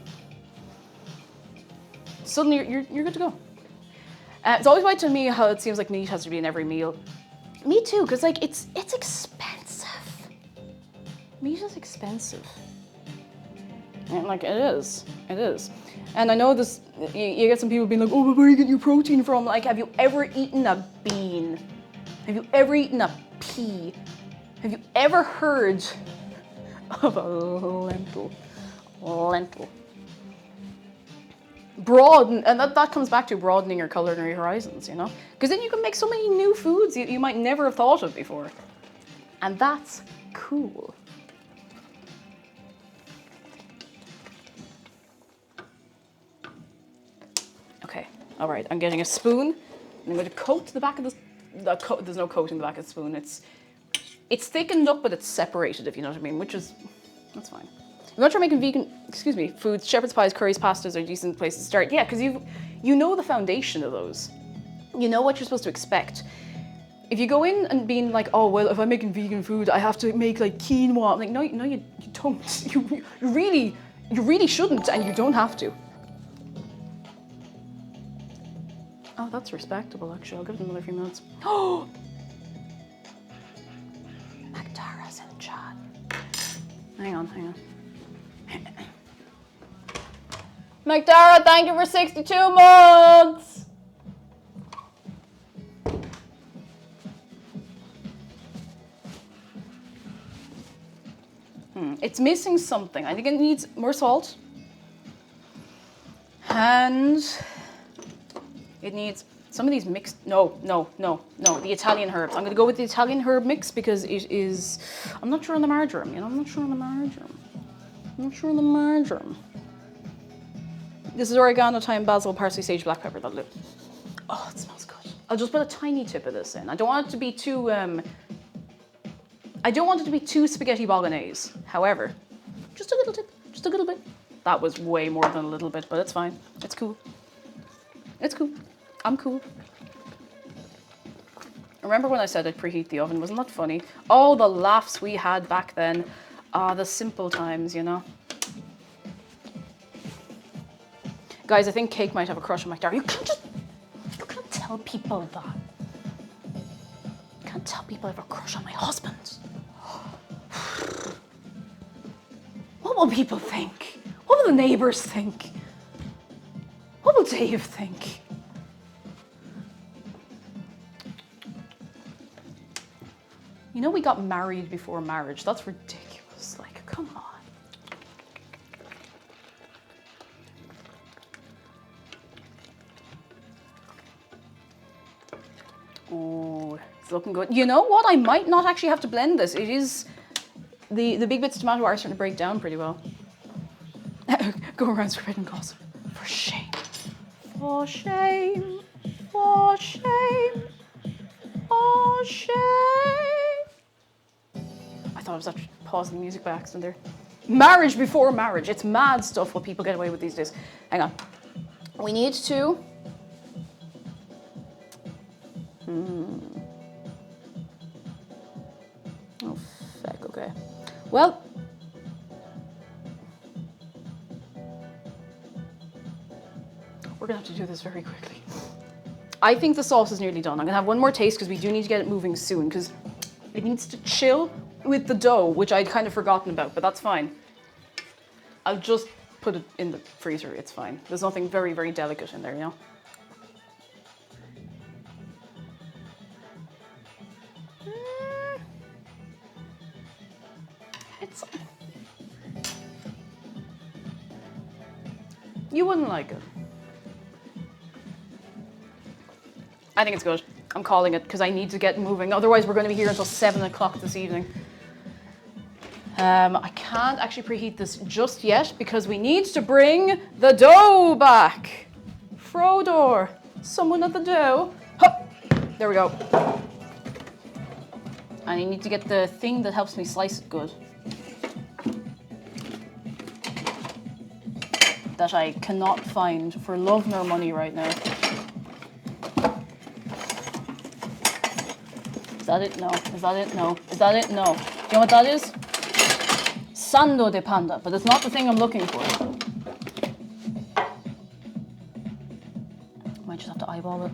Suddenly you're good to go. It's always weird to me how it seems like meat has to be in every meal. Me too, because like it's expensive. Meat is expensive. And like it is. And I know this, you get some people being like, oh, where are you getting your protein from? Like, have you ever eaten a bean? Have you ever eaten a pea? Have you ever heard of a lentil? Broaden, and that comes back to broadening your culinary horizons, you know? Because then you can make so many new foods you might never have thought of before. And that's cool. Okay, all right, I'm getting a spoon, and I'm going to coat the back of there's no coat in the back of the spoon. It's thickened up, but it's separated, if you know what I mean, that's fine. I'm not sure making vegan, foods, shepherd's pies, curries, pastas are a decent place to start. Yeah, because you know the foundation of those. You know what you're supposed to expect. If you go in and being like, oh, well, if I'm making vegan food, I have to make like quinoa. I'm like, no, you don't. You really shouldn't, and you don't have to. Oh, that's respectable, actually. I'll give it another few minutes. Oh! Magdara's in chat. Hang on. Magdara, thank you for 62 months! It's missing something. I think it needs more salt. And it needs some of these mixed, no, the Italian herbs. I'm gonna go with the Italian herb mix because it is, I'm not sure on the marjoram, you know, I'm not sure on the marjoram. This is oregano, thyme, basil, parsley, sage, black pepper, that'll do. Oh, it smells good. I'll just put a tiny tip of this in. I don't want it to be too, spaghetti bolognese. However, just a little tip, just a little bit. That was way more than a little bit, but it's fine. It's cool. It's cool. I'm cool. Remember when I said I'd preheat the oven? Wasn't that funny? Oh, the laughs we had back then. Ah, the simple times, you know. Guys, I think Cake might have a crush on McDara. You can't tell people that. You can't tell people I have a crush on my husband. What will people think? What will the neighbours think? What will Dave think? You know we got married before marriage. That's ridiculous. Like, come on. Oh, it's looking good. You know what? I might not actually have to blend this. It is... The big bits of tomato are starting to break down pretty well. Go around spreading gossip. For shame. For shame. For shame. For shame. I thought I was actually pausing the music by accident there. Marriage before marriage. It's mad stuff what people get away with these days. Hang on. We need to... Oh, feck, okay. Well... We're gonna have to do this very quickly. I think the sauce is nearly done. I'm gonna have one more taste because we do need to get it moving soon because it needs to chill with the dough, which I'd kind of forgotten about, but that's fine. I'll just put it in the freezer, it's fine. There's nothing very, very delicate in there, you know? It's... You wouldn't like it. I think it's good. I'm calling it because I need to get moving. Otherwise, we're going to be here until 7 o'clock this evening. I can't actually preheat this just yet because we need to bring the dough back. Frodor, someone at the dough. Hup. There we go. And I need to get the thing that helps me slice it good. That I cannot find for love nor money right now. Is that it? No. Is that it? No. Is that it? No. Do you know what that is? Sando de panda, but it's not the thing I'm looking for. I might just have to eyeball it.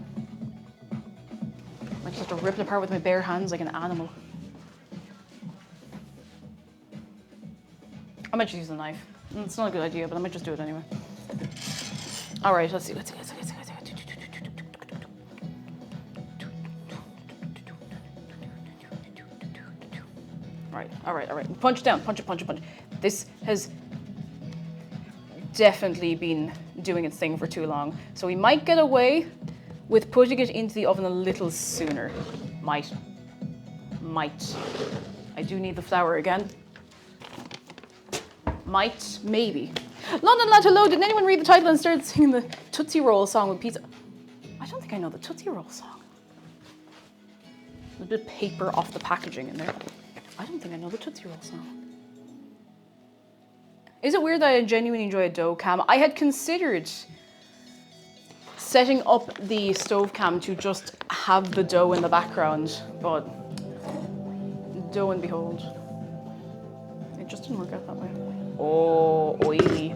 I might just have to rip it apart with my bare hands like an animal. I might just use a knife. It's not a good idea, but I might just do it anyway. All right, let's see. All right. Punch it down, punch it. This has definitely been doing its thing for too long. So we might get away with putting it into the oven a little sooner. Might. I do need the flour again. Might, maybe. London Lad, hello. Did anyone read the title and start singing the Tootsie Roll song with pizza? I don't think I know the Tootsie Roll song. A bit of paper off the packaging in there. I don't think I know the Tootsie Roll song. Is it weird that I genuinely enjoy a dough cam? I had considered setting up the stove cam to just have the dough in the background, but dough and behold, it just didn't work out that way. Oh, oily.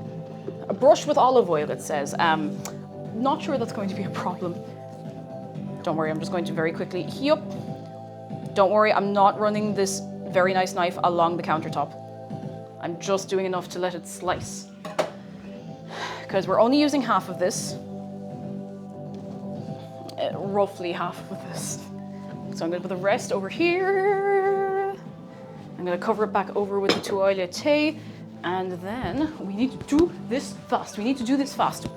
A brush with olive oil, it says. Not sure that's going to be a problem. Don't worry, I'm just going to very quickly, yup. Don't worry, I'm not running this very nice knife along the countertop. I'm just doing enough to let it slice. Because we're only using half of this. Roughly half of this. So I'm going to put the rest over here. I'm going going to cover it back over with the toiletté, and then we need to do this fast. We need to do this fast.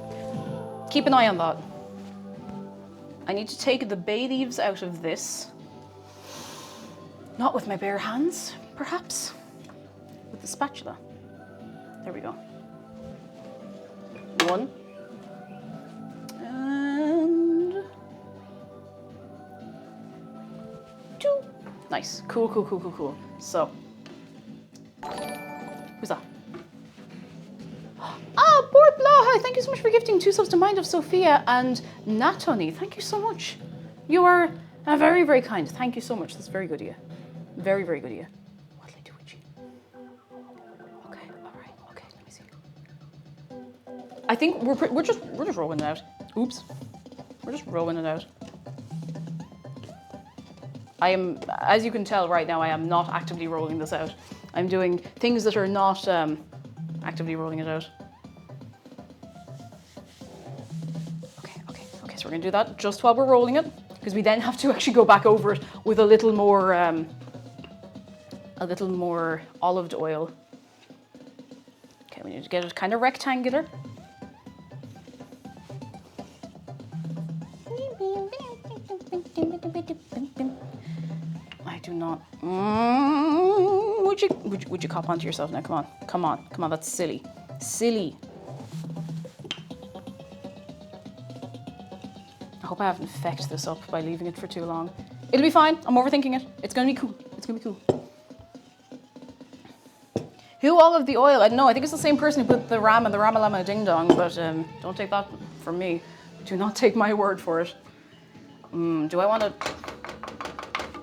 Keep an eye on that. I need to take the bay leaves out of this. Not with my bare hands, perhaps. With the spatula. There we go. 1. And 2. Nice. Cool, cool, cool, cool, cool. So. Who's that? Ah, Bort Blaha, thank you so much for gifting 2 subs to Mind of Sophia and Natoni. Thank you so much. You are very, very kind. Thank you so much. That's very good of you. Very, very good of you. What'll I do with you? Okay, all right. Okay, let me see. I think we're just rolling it out. Oops. We're just rolling it out. I am, as you can tell right now, I am not actively rolling this out. I'm doing things that are not actively rolling it out. Okay, so we're gonna do that just while we're rolling it, because we then have to actually go back over it with a little more olive oil. Okay, we need to get it kind of rectangular. I do not. Would you cop onto yourself now? Come on. That's silly. I hope I haven't fecked this up by leaving it for too long. It'll be fine. I'm overthinking it. It's gonna be cool. Who all of the oil? I don't know. I think it's the same person who put the ram and the Ramalama Ding Dong, but don't take that from me. Do not take my word for it. Do I want to?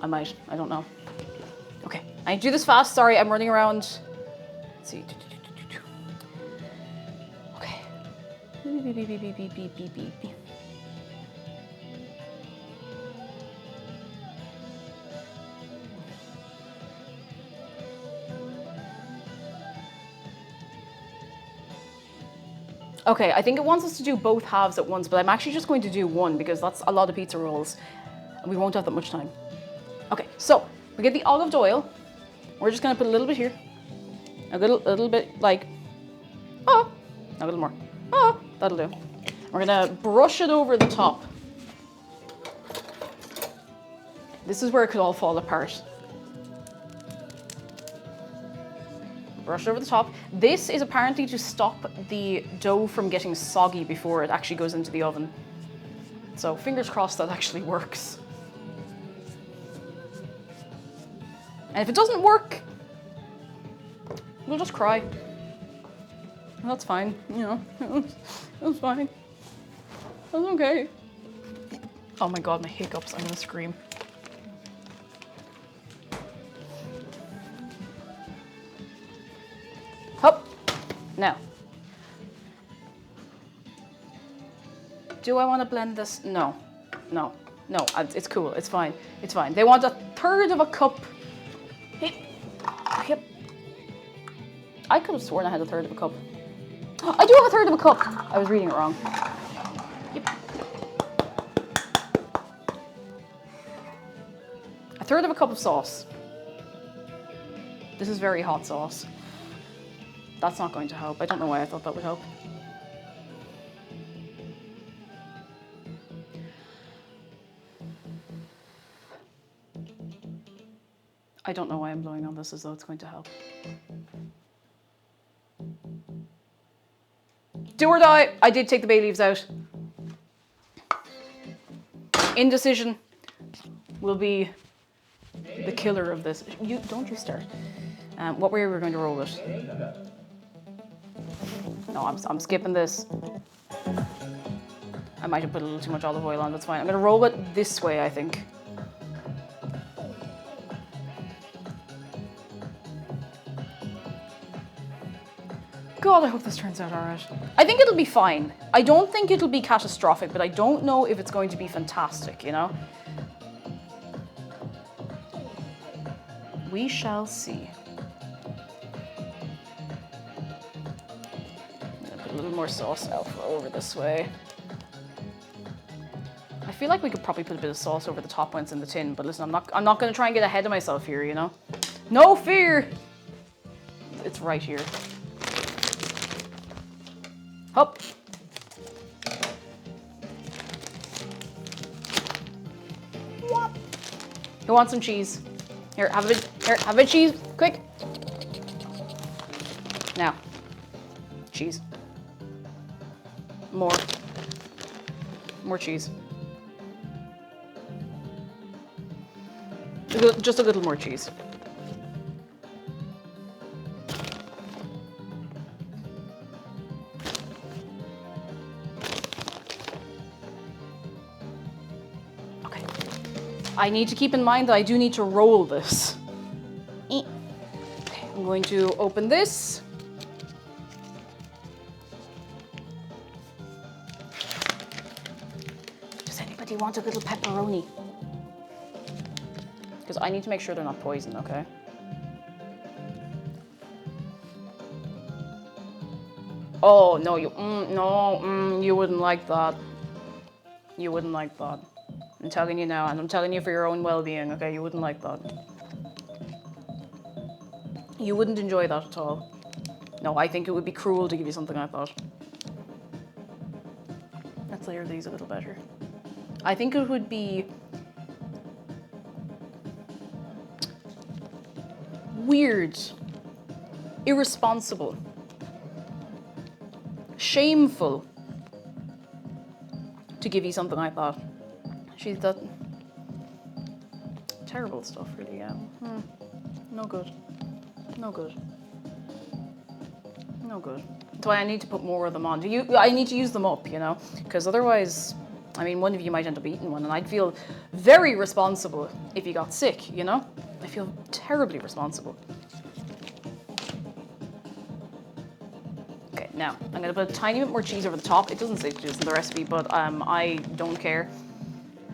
I might. I don't know. Okay, I do this fast. Sorry, I'm running around. Let's see. Okay. Okay, I think it wants us to do both halves at once, but I'm actually just going to do one because that's a lot of pizza rolls and we won't have that much time. Okay, so we get the olive oil. We're just gonna put a little bit here. A little bit like, a little more. That'll do. We're gonna brush it over the top. This is where it could all fall apart. Brush it over the top. This is apparently to stop the dough from getting soggy before it actually goes into the oven. So fingers crossed that actually works. And if it doesn't work, we'll just cry. And that's fine, you know. That's fine. That's okay. Oh my god, my hiccups, I'm gonna scream. Hop. Now. Do I want to blend this? No. It's cool. It's fine. They want 1/3 of a cup. Yep. I could have sworn I had 1/3 of a cup. I do have 1/3 of a cup. I was reading it wrong. Yep. 1/3 of a cup of sauce. This is very hot sauce. That's not going to help. I don't know why I thought that would help. I don't know why I'm blowing on this as though it's going to help. Do or die. I did take the bay leaves out. Indecision will be the killer of this. Don't you start. What way are we going to roll it? No, I'm skipping this. I might have put a little too much olive oil on, that's fine. I'm gonna roll it this way, I think. God, I hope this turns out all right. I think it'll be fine. I don't think it'll be catastrophic, but I don't know if it's going to be fantastic, you know? We shall see. A little more sauce now over this way. I feel like we could probably put a bit of sauce over the top when it's in the tin, but listen, I'm not going to try and get ahead of myself here, you know? No fear. It's right here. Hop. Who wants some cheese? Here, have a bit. Here, have a bit of cheese. Quick. Now. Cheese. More. More cheese. Just a little more cheese. Okay. I need to keep in mind that I do need to roll this. Okay, I'm going to open this. Does anybody want a little pepperoni? Because I need to make sure they're not poison, okay? Oh, no, you wouldn't like that. You wouldn't like that. I'm telling you now, and I'm telling you for your own well-being, okay? You wouldn't like that. You wouldn't enjoy that at all. No, I think it would be cruel to give you something like that. Let's layer these a little better. I think it would be weird, irresponsible, shameful to give you something like that. She's that terrible stuff, really, yeah. No good. No good. No good. That's why I need to put more of them on. I need to use them up, you know? Because otherwise, I mean, one of you might end up eating one, and I'd feel very responsible if you got sick, you know? I feel terribly responsible. Okay, now, I'm gonna put a tiny bit more cheese over the top. It doesn't say cheese in the recipe, but I don't care.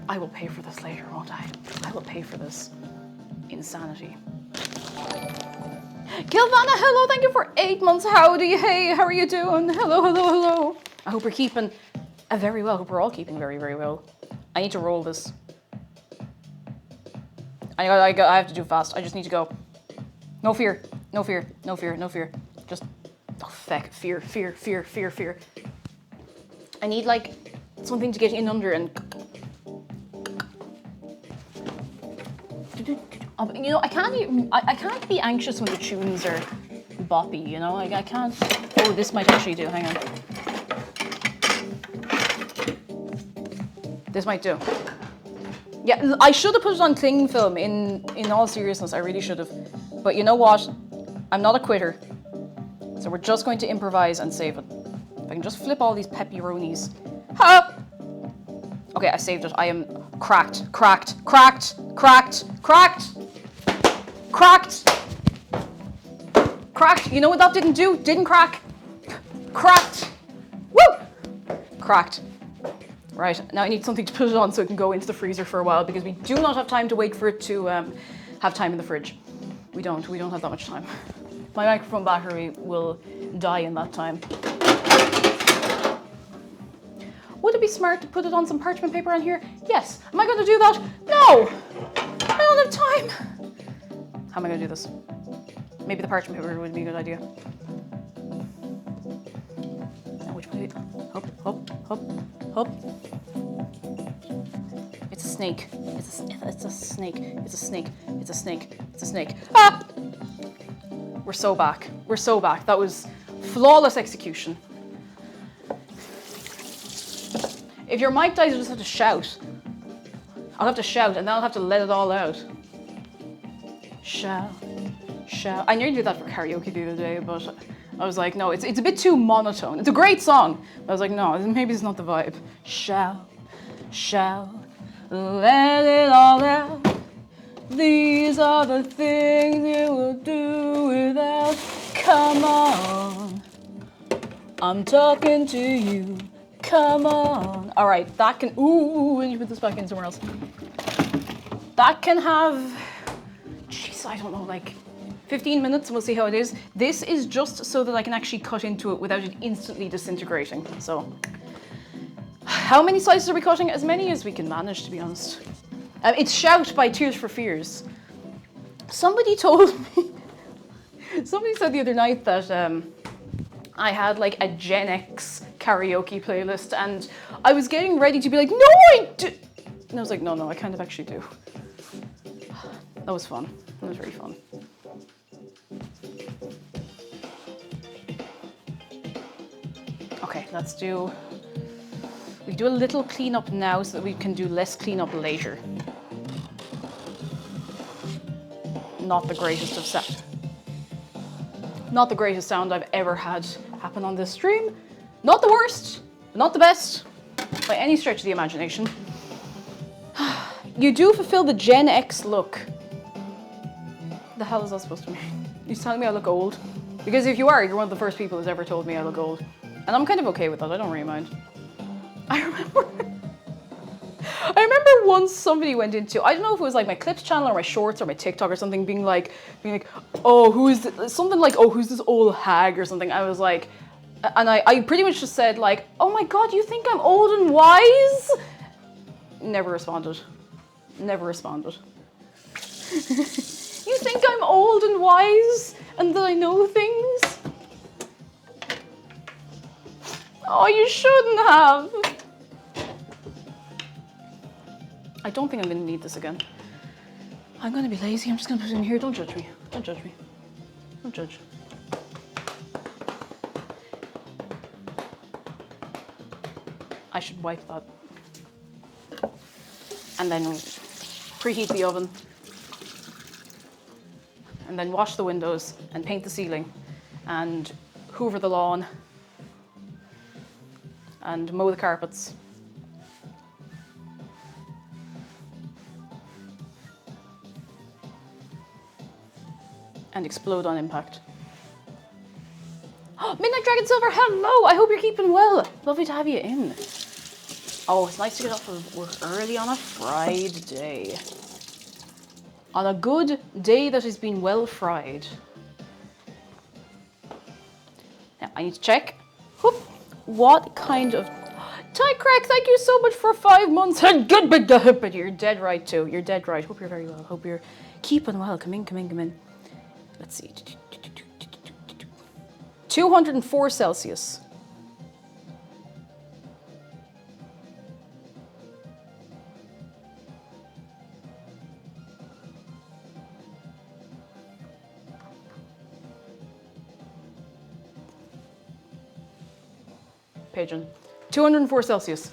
I will pay for this later, won't I? I will pay for this insanity. Kilvana, hello, thank you for 8 months. Howdy, hey, how are you doing? Hello, hello, hello. I hope we're keeping very well. I hope we're all keeping very, very well. I need to roll this. I have to do fast. I just need to go. No fear, no fear, no fear, no fear. Just, oh, feck, fear, fear, fear, fear, fear. I need, like, something to get in under and... You know, I can't be anxious when the tunes are boppy, you know? I can't... Oh, this might actually do, hang on. This might do. Yeah, I should have put it on cling film, in all seriousness, I really should have. But you know what? I'm not a quitter. So we're just going to improvise and save it. If I can just flip all these pepperonis. Ha! Okay, I saved it. I am cracked, cracked, cracked, cracked, cracked, cracked, cracked. You know what that didn't do? Didn't crack. Cracked. Woo! Cracked. Right, now I need something to put it on so it can go into the freezer for a while because we do not have time to wait for it to have time in the fridge. We don't have that much time. My microphone battery will die in that time. Would it be smart to put it on some parchment paper on here? Yes. Am I going to do that? No! I don't have time. How am I going to do this? Maybe the parchment paper would be a good idea. Now which way? Hop, hop, hop, hop. It's a snake. It's a snake. It's a snake. It's a snake. It's a snake. Ah! We're so back. We're so back. That was flawless execution. If your mic dies, you just have to shout. I'll have to shout, and then I'll have to let it all out. Shout, shout. I nearly did that for karaoke the other day, but I was like, no, it's a bit too monotone. It's a great song. But I was like, no, maybe it's not the vibe. Shout, shout, let it all out. These are the things you will do without. Come on, I'm talking to you. Come on. All right, that can, ooh, and you put this back in somewhere else. That can have, jeez, I don't know, like 15 minutes, we'll see how it is. This is just so that I can actually cut into it without it instantly disintegrating. So, how many slices are we cutting? As many as we can manage, to be honest. It's Shout by Tears for Fears. Somebody told me, somebody said the other night that I had like a Gen X karaoke playlist, and I was getting ready to be like, no, I do. And I was like, no, I kind of actually do. That was fun. That was very fun. Okay, we do a little cleanup now so that we can do less cleanup later. Not the greatest of sound. Not the greatest sound I've ever had happen on this stream. Not the worst, not the best, by any stretch of the imagination. You do fulfill the Gen X look. The hell is that supposed to mean? You're telling me I look old? Because if you are, you're one of the first people who's ever told me I look old. And I'm kind of okay with that, I don't really mind. I remember once somebody went into, I don't know if it was like my clips channel or my shorts or my TikTok or something, being like, oh, who's this? Something like, oh, who's this old hag or something. I was like, and I pretty much just said like, oh my God, you think I'm old and wise? Never responded. Never responded. You think I'm old and wise and that I know things? Oh, you shouldn't have. I don't think I'm going to need this again. I'm going to be lazy. I'm just going to put it in here. Don't judge me. Don't judge me. Don't judge. I should wipe that. And then preheat the oven. And then wash the windows and paint the ceiling and hoover the lawn and mow the carpets. And explode on impact. Oh, Midnight Dragon Silver, hello! I hope you're keeping well. Lovely to have you in. Oh, it's nice to get off of work early on a Friday. On a good day that has been well fried. Now, I need to check. Whoop, what kind of... Ty Crack, thank you so much for 5 months. Good, but you're dead right too. You're dead right. Hope you're very well. Hope you're keeping well. Come in. Let's see. 204 Celsius. Pigeon. 204 Celsius.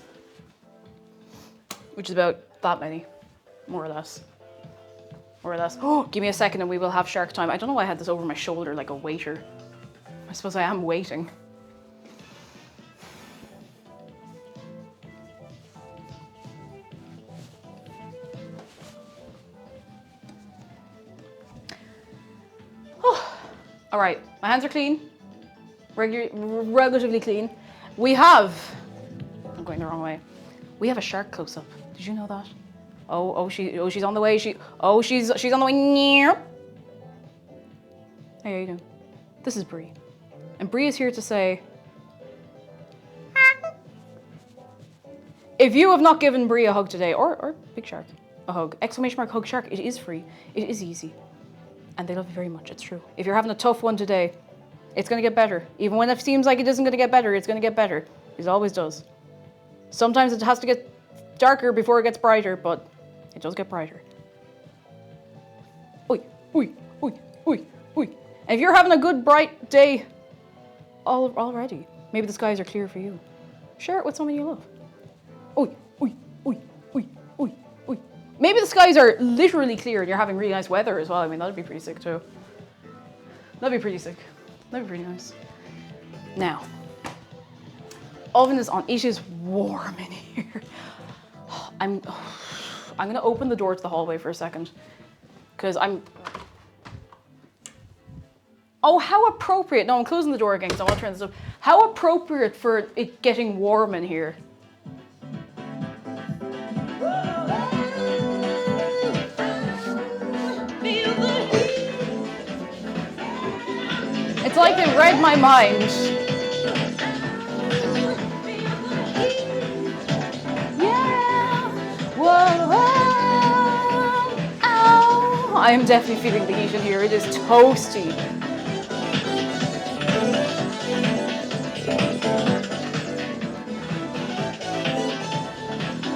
Which is about that many, more or less. More or less. Oh, give me a second and we will have shark time. I don't know why I had this over my shoulder like a waiter. I suppose I am waiting. Oh. All right, my hands are clean. Relatively clean. We have, I'm going the wrong way. We have a shark close-up. Did you know that? She's on the way. She's on the way. Hey, how you doing? This is Bree. And Bree is here to say, if you have not given Bree a hug today, or Big Shark, a hug, ! Hug Shark, it is free. It is easy. And they love you very much, it's true. If you're having a tough one today, it's gonna get better. Even when it seems like it isn't gonna get better, it's gonna get better. It always does. Sometimes it has to get darker before it gets brighter, but it does get brighter. Oi. And if you're having a good, bright day already, maybe the skies are clear for you. Share it with someone you love. Oi. Maybe the skies are literally clear and you're having really nice weather as well. I mean, that'd be pretty sick too. That'd be pretty sick. That'd be pretty nice. Now, oven is on. It is warm in here. I'm gonna open the door to the hallway for a second, because oh, how appropriate. No, I'm closing the door again because I want to turn this up. How appropriate for it getting warm in here. It's like it read my mind. Yeah. Whoa. Ow. I am definitely feeling the heat in here. It is toasty.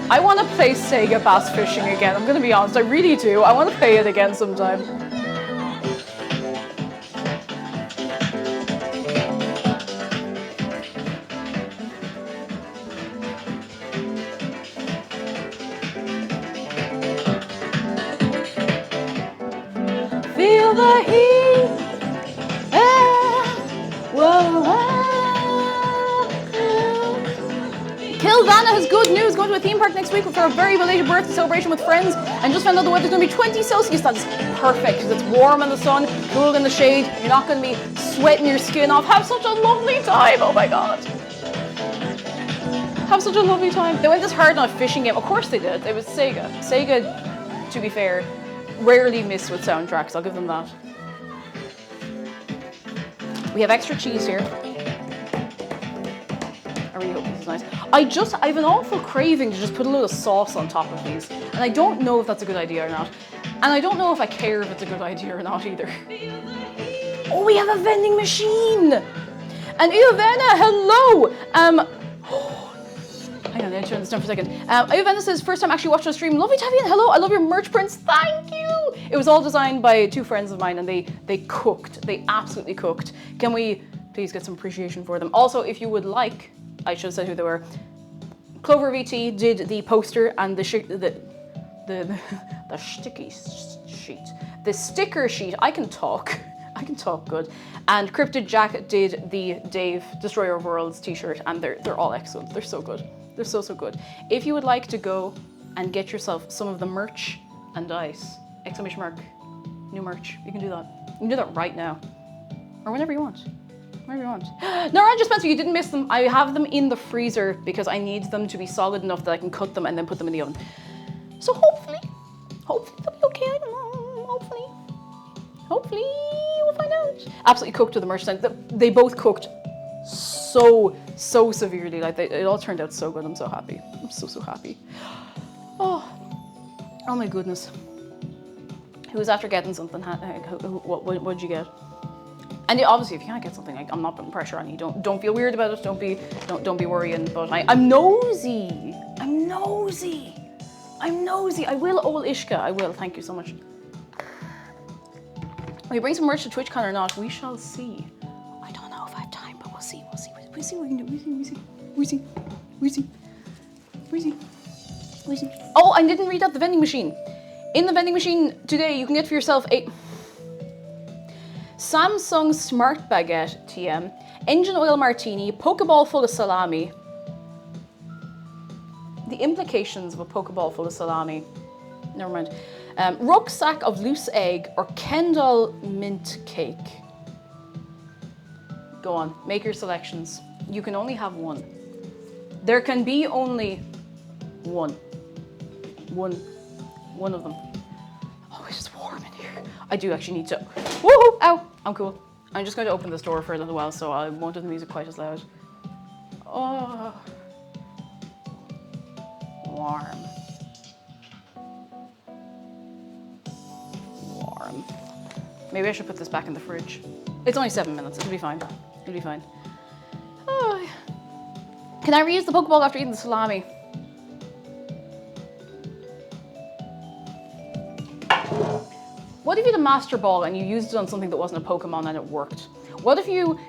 I want to play Sega bass fishing again. I'm going to be honest, I really do. I want to play it again sometime. Feel the heat. Kilvana has good news, going to a theme park next week for a very belated birthday celebration with friends, and just found out the weather's going to be 20 Celsius. That's perfect because it's warm in the sun, cool in the shade. You're not going to be sweating your skin off. Have such a lovely time. Oh my god. Have such a lovely time. They went this hard on a fishing game. Of course they did. It was Sega. Sega, to be fair, rarely miss with soundtracks. I'll give them that. We have extra cheese here. I really hope this is nice. I have an awful craving to just put a little sauce on top of these. And I don't know if that's a good idea or not. And I don't know if I care if it's a good idea or not either. Oh, we have a vending machine! And Iovena, hello! Hang on, let me turn this down for a second. Iovena says, first time actually watching a stream. Lovely to have you in. Hello, I love your merch prints. Thank you! It was all designed by two friends of mine and they cooked. They absolutely cooked. Can we please get some appreciation for them? Also, if you would like, I should have said who they were. Clover VT did the poster and the sticky sheet. The sticker sheet. I can talk. I can talk good. And Cryptid Jack did the Dave Destroyer of Worlds t-shirt, and they're all excellent. They're so good. They're so good. If you would like to go and get yourself some of the merch and dice, exclamation mark, new merch, you can do that. You can do that right now. Or whenever you want. Whenever you want. No, Ranger Spencer, you didn't miss them. I have them in the freezer because I need them to be solid enough that I can cut them and then put them in the oven. So hopefully they'll be okay. I don't know. Hopefully we'll find out. Absolutely cooked to the merch stand. They both cooked so severely. Like it all turned out so good. I'm so happy. I'm so happy. Oh my goodness. Who was after getting something? What'd you get? And obviously, if you can't get something, I'm not putting pressure on you. Don't feel weird about it. Don't be worrying. But I'm nosy. I'm nosy. I will, old Ishka. I will. Thank you so much. Will you bring some merch to TwitchCon or not? We shall see. I don't know if I have time, but we'll see. We'll see what we can do. We see. Oh, I didn't read out the vending machine. In the vending machine today, you can get for yourself a Samsung Smart Baguette TM, engine oil martini, Pokeball full of salami. The implications of a Pokeball full of salami. Never mind. Rucksack of loose egg or Kendall mint cake. Go on, make your selections. You can only have one. There can be only one. One of them. Oh, it's just warm in here. I do actually need to. Woohoo! Ow! I'm cool. I'm just going to open this door for a little while so I won't have the music quite as loud. Oh. Warm. Maybe I should put this back in the fridge. It's only 7 minutes. It'll be fine. It'll be fine. Oh. Can I reuse the Pokeball after eating the salami? What if you had a Master Ball and you used it on something that wasn't a Pokemon and it worked? What if you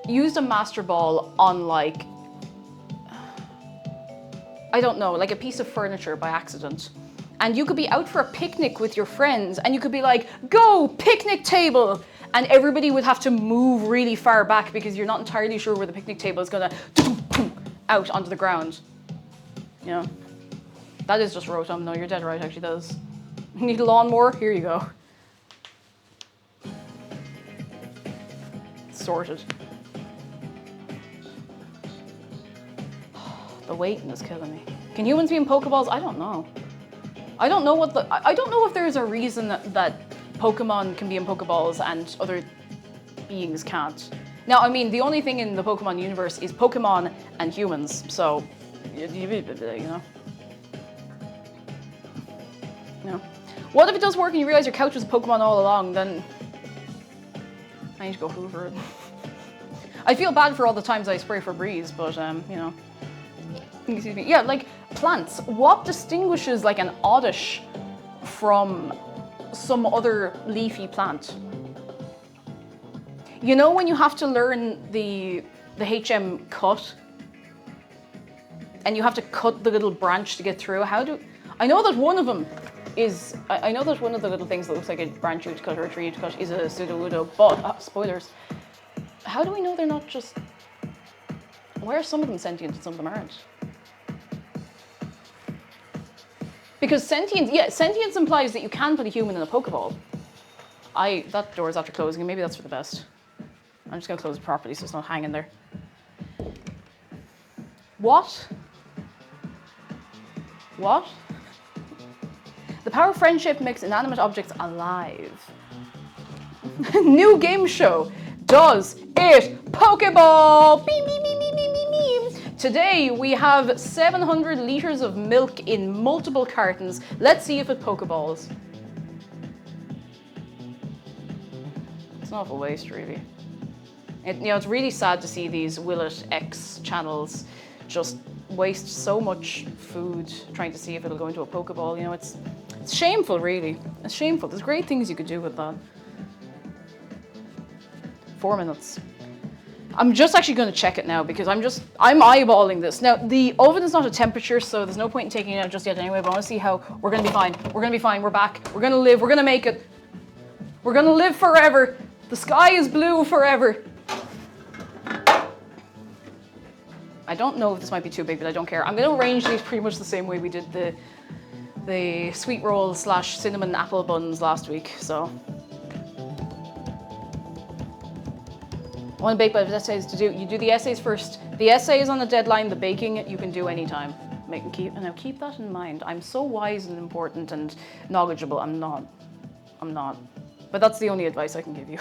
used a Master Ball on like, I don't know, like a piece of furniture by accident? And you could be out for a picnic with your friends and you could be like, go, picnic table! And everybody would have to move really far back because you're not entirely sure where the picnic table is gonna out onto the ground. You know? That is just Rotom. No, you're dead right, actually, that is. Need a lawnmower? Here you go. Sorted. The waiting is killing me. Can humans be in Pokeballs? I don't know. I don't know if there's a reason that Pokemon can be in Pokeballs and other beings can't. Now, I mean, the only thing in the Pokemon universe is Pokemon and humans, so, you know. What if it does work and you realize your couch was a Pokemon all along? Then I need to go hoover it. I feel bad for all the times I spray Febreze, but you know. Excuse me. Yeah, like plants. What distinguishes like an oddish from some other leafy plant? You know when you have to learn the HM cut, and you have to cut the little branch to get through. I know that one of them is. I know that one of the little things that looks like a branch you to cut or a tree you to cut is a pseudo-udo. But spoilers. How do we know they're not just? Why are some of them sentient and some of them aren't? Because sentience implies that you can put a human in a Pokeball. That door is after closing, and maybe that's for the best. I'm just gonna close it properly so it's not hanging there. What? What? The power of friendship makes inanimate objects alive. New game show. Does it Pokeball? Beep, beep, beep, beep, beep, beep, beep. Today we have 700 liters of milk in multiple cartons. Let's see if it Pokeballs. It's an awful waste, really. It's really sad to see these Will It X channels just waste so much food trying to see if it'll go into a Pokeball. You know, it's shameful, really. It's shameful. There's great things you could do with that. 4 minutes. I'm just actually going to check it now because I'm eyeballing this. Now, the oven is not a temperature, so there's no point in taking it out just yet anyway, but I want to see how we're going to be fine. We're going to be fine. We're back. We're going to live. We're going to make it. We're going to live forever. The sky is blue forever. I don't know if this might be too big, but I don't care. I'm going to arrange these pretty much the same way we did the sweet roll / cinnamon apple buns last week, so. I want to bake, but if essays to do, you do the essays first. The essay is on a deadline, the baking you can do anytime. Keep that in mind. I'm so wise and important and knowledgeable. I'm not. But that's the only advice I can give you.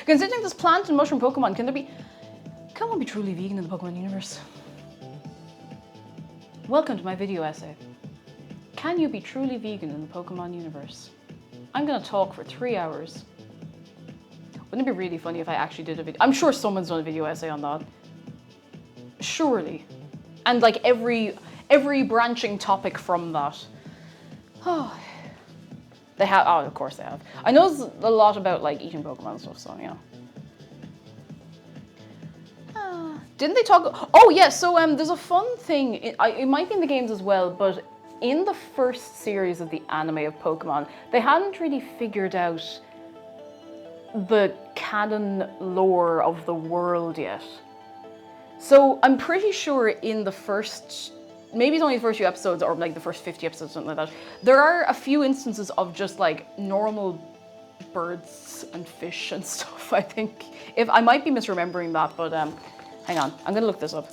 Considering this plant and mushroom Pokemon, can one be truly vegan in the Pokemon universe? Welcome to my video essay. Can you be truly vegan in the Pokemon universe? I'm gonna talk for 3 hours. Wouldn't it be really funny if I actually did a video? I'm sure someone's done a video essay on that. Surely. And like every branching topic from that. Oh. They have, oh, of course they have. I know a lot about like eating Pokemon and stuff, so yeah. Didn't they talk? Oh yeah, so there's a fun thing. It might be in the games as well, but in the first series of the anime of Pokemon, they hadn't really figured out the canon lore of the world yet. So I'm pretty sure in the first, maybe it's only the first few episodes or like the first 50 episodes, something like that, there are a few instances of just like normal birds and fish and stuff, I think. If I might be misremembering that, but hang on, I'm gonna look this up.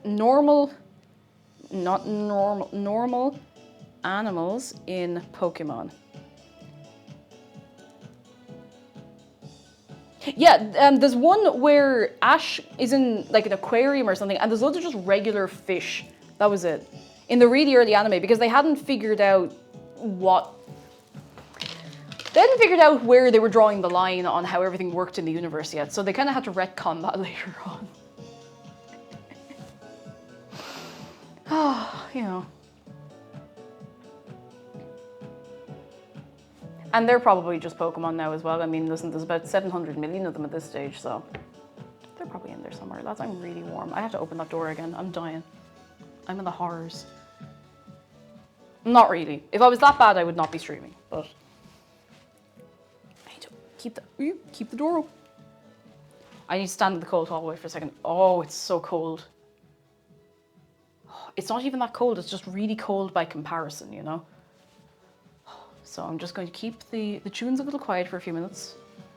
Normal animals in Pokemon. Yeah, there's one where Ash is in like an aquarium or something, and there's loads of just regular fish. That was it. In the really early anime, because they hadn't figured out where they were drawing the line on how everything worked in the universe yet, so they kind of had to retcon that later on. Ah, you know. And they're probably just Pokemon now as well. I mean, listen, there's about 700 million of them at this stage, so they're probably in there somewhere. Lads, I'm really warm. I have to open that door again. I'm dying. I'm in the horrors. Not really. If I was that bad, I would not be streaming, but I need to keep the door open. I need to stand in the cold hallway for a second. Oh, it's so cold. It's not even that cold. It's just really cold by comparison, you know? So I'm just going to keep the tunes a little quiet for a few minutes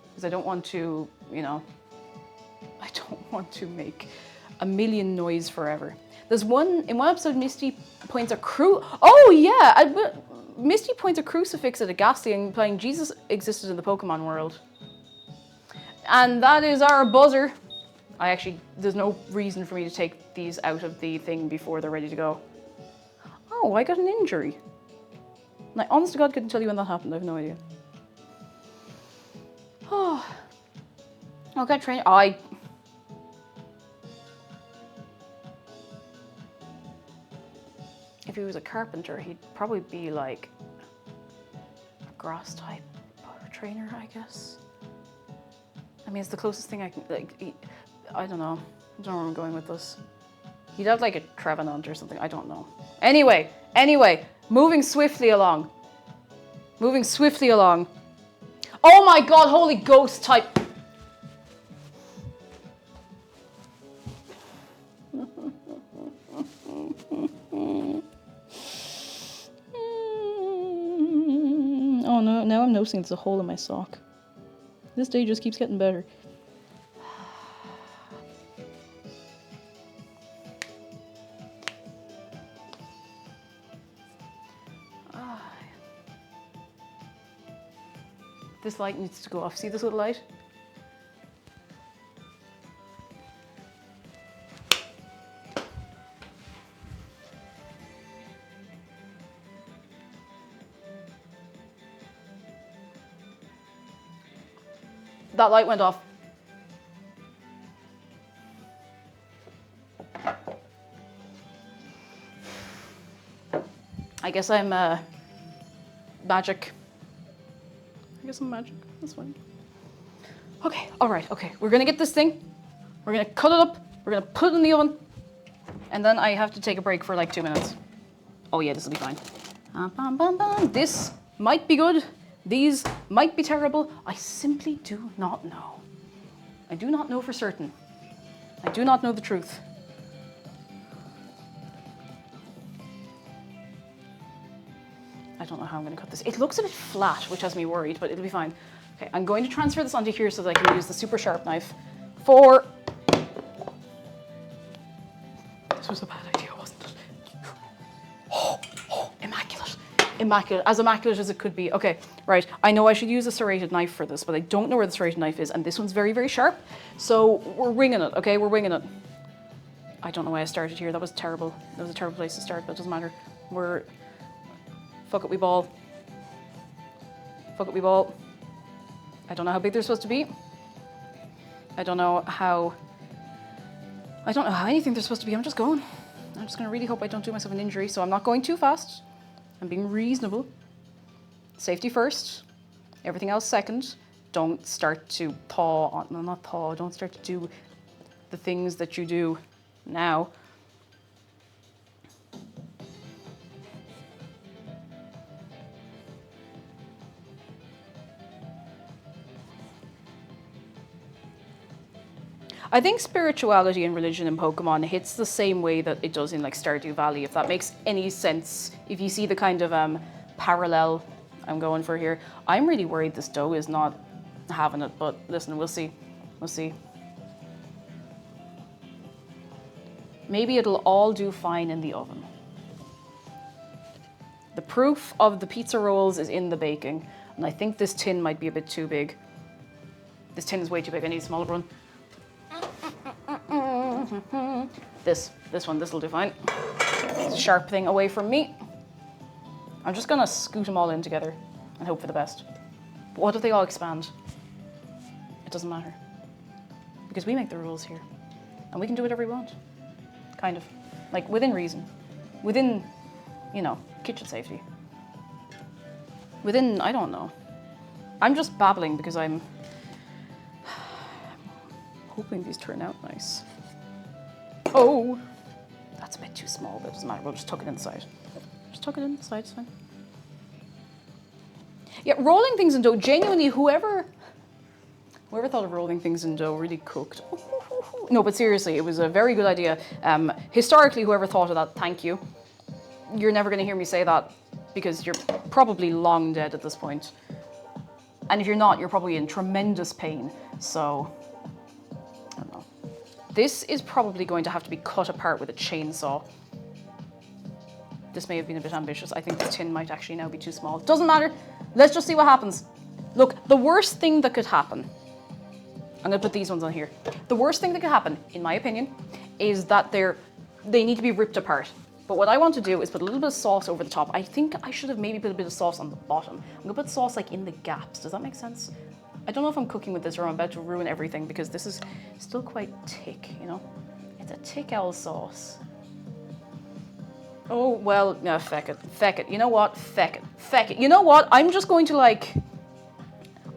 because I don't want to, you know, I don't want to make a million noise forever. There's in one episode, Misty points Misty points a crucifix at a Ghastly, implying Jesus existed in the Pokemon world. And that is our buzzer. There's no reason for me to take these out of the thing before they're ready to go. know. I got an injury. And I honest to God couldn't tell you when that happened. I have no idea. Oh. Okay, train. If he was a carpenter, he'd probably be like a grass type trainer, I guess. I mean, it's the closest thing I can, like, I don't know. I don't know where I'm going with this. He'd have like a Trevenant or something. I don't know. Anyway, moving swiftly along. Moving swiftly along. Oh my God, holy ghost type. Oh no, now I'm noticing there's a hole in my sock. This day just keeps getting better. This light needs to go off. See this little light? That light went off. I guess I'm magic. I guess I'm magic. That's fine. Okay, alright, okay. We're gonna get this thing. We're gonna cut it up. We're gonna put it in the oven. And then I have to take a break for like 2 minutes. Oh yeah, this will be fine. This might be good. These might be terrible. I simply do not know. I do not know for certain. I do not know the truth. I don't know how I'm going to cut this. It looks a bit flat, which has me worried, but it'll be fine. Okay, I'm going to transfer this onto here so that I can use the super sharp knife for... This was a bad idea, wasn't it? Oh, immaculate. Immaculate. As immaculate as it could be. Okay, right. I know I should use a serrated knife for this, but I don't know where the serrated knife is, and this one's very, very sharp. So we're winging it, okay? We're winging it. I don't know why I started here. That was terrible. That was a terrible place to start, but it doesn't matter. We're... Fuck it, we ball. Fuck it, we ball. I don't know how big they're supposed to be. I don't know how anything they're supposed to be. I'm just going. I'm just gonna really hope I don't do myself an injury, so I'm not going too fast. I'm being reasonable. Safety first. Everything else second. Don't start to paw on, no, not paw, don't start to do the things that you do now. I think spirituality and religion in Pokemon hits the same way that it does in like Stardew Valley, if that makes any sense. If you see the kind of parallel I'm going for here. I'm really worried this dough is not having it, but listen, we'll see. We'll see. Maybe it'll all do fine in the oven. The proof of the pizza rolls is in the baking, and I think this tin might be a bit too big. This tin is way too big, I need a smaller one. This one, this'll do fine. Sharp thing away from me. I'm just gonna scoot them all in together and hope for the best. But what if they all expand? It doesn't matter. Because we make the rules here. And we can do whatever we want. Kind of. Like, within reason. Within, you know, kitchen safety. Within, I don't know. I'm just babbling because I'm hoping these turn out nice. Oh! That's a bit too small, but it doesn't matter. We'll just tuck it inside. Just tuck it inside, it's fine. Yeah, rolling things in dough, genuinely, whoever thought of rolling things in dough really cooked. No, but seriously, it was a very good idea. Historically, whoever thought of that, thank you. You're never going to hear me say that because you're probably long dead at this point. And if you're not, you're probably in tremendous pain. So, I don't know. This is probably going to have to be cut apart with a chainsaw. This may have been a bit ambitious. I think this tin might actually now be too small. Doesn't matter. Let's just see what happens. Look, the worst thing that could happen, I'm going to put these ones on here. The worst thing that could happen, in my opinion, is that they need to be ripped apart. But what I want to do is put a little bit of sauce over the top. I think I should have maybe put a bit of sauce on the bottom. I'm gonna put sauce like in the gaps. Does that make sense? I don't know if I'm cooking with this or I'm about to ruin everything because this is still quite thick, you know? It's a thick L sauce. Oh, well, no, feck it. Feck it. You know what? Feck it. Feck it. You know what? I'm just going to like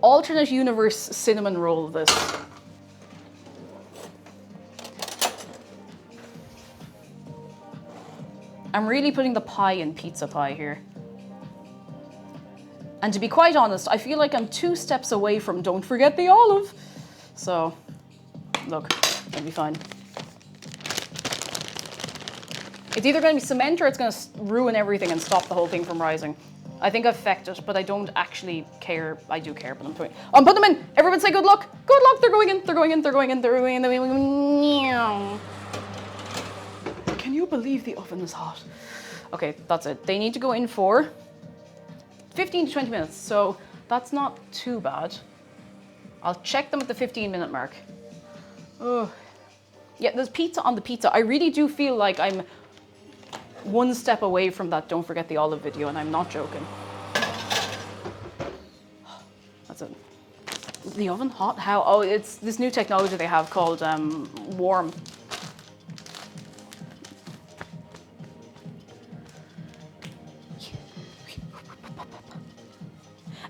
alternate universe cinnamon roll this. I'm really putting the pie in pizza pie here. And to be quite honest, I feel like I'm 2 steps away from don't forget the olive. So, look, it'll be fine. It's either going to be cement or it's going to ruin everything and stop the whole thing from rising. I think I've fecked it, but I don't actually care. I do care, but I'm putting them in. Everyone say good luck. Good luck. They're going in. They're going in. They're going in. They're going in. They're going in. Can you believe the oven is hot? Okay, that's it. They need to go in for 15 to 20 minutes, so that's not too bad. I'll check them at the 15-minute mark. Oh, yeah, there's pizza on the pizza. I really do feel like I'm 1 step away from that don't forget the olive video, and I'm not joking. That's it. Is the oven hot? How? Oh, it's this new technology they have called warm.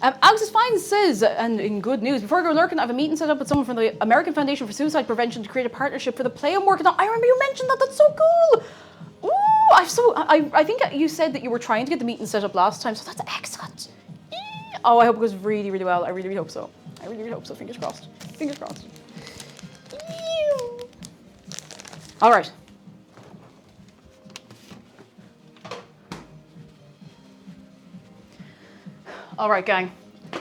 Alex is fine says, and in good news, before I go lurking, I have a meeting set up with someone from the American Foundation for Suicide Prevention to create a partnership for the play I'm working on. I remember you mentioned that. That's so cool. Ooh, I think you said that you were trying to get the meeting set up last time, so that's excellent. Oh, I hope it goes really, really well. I really, really hope so. I really, really hope so. Fingers crossed. Fingers crossed. All right. All right, gang.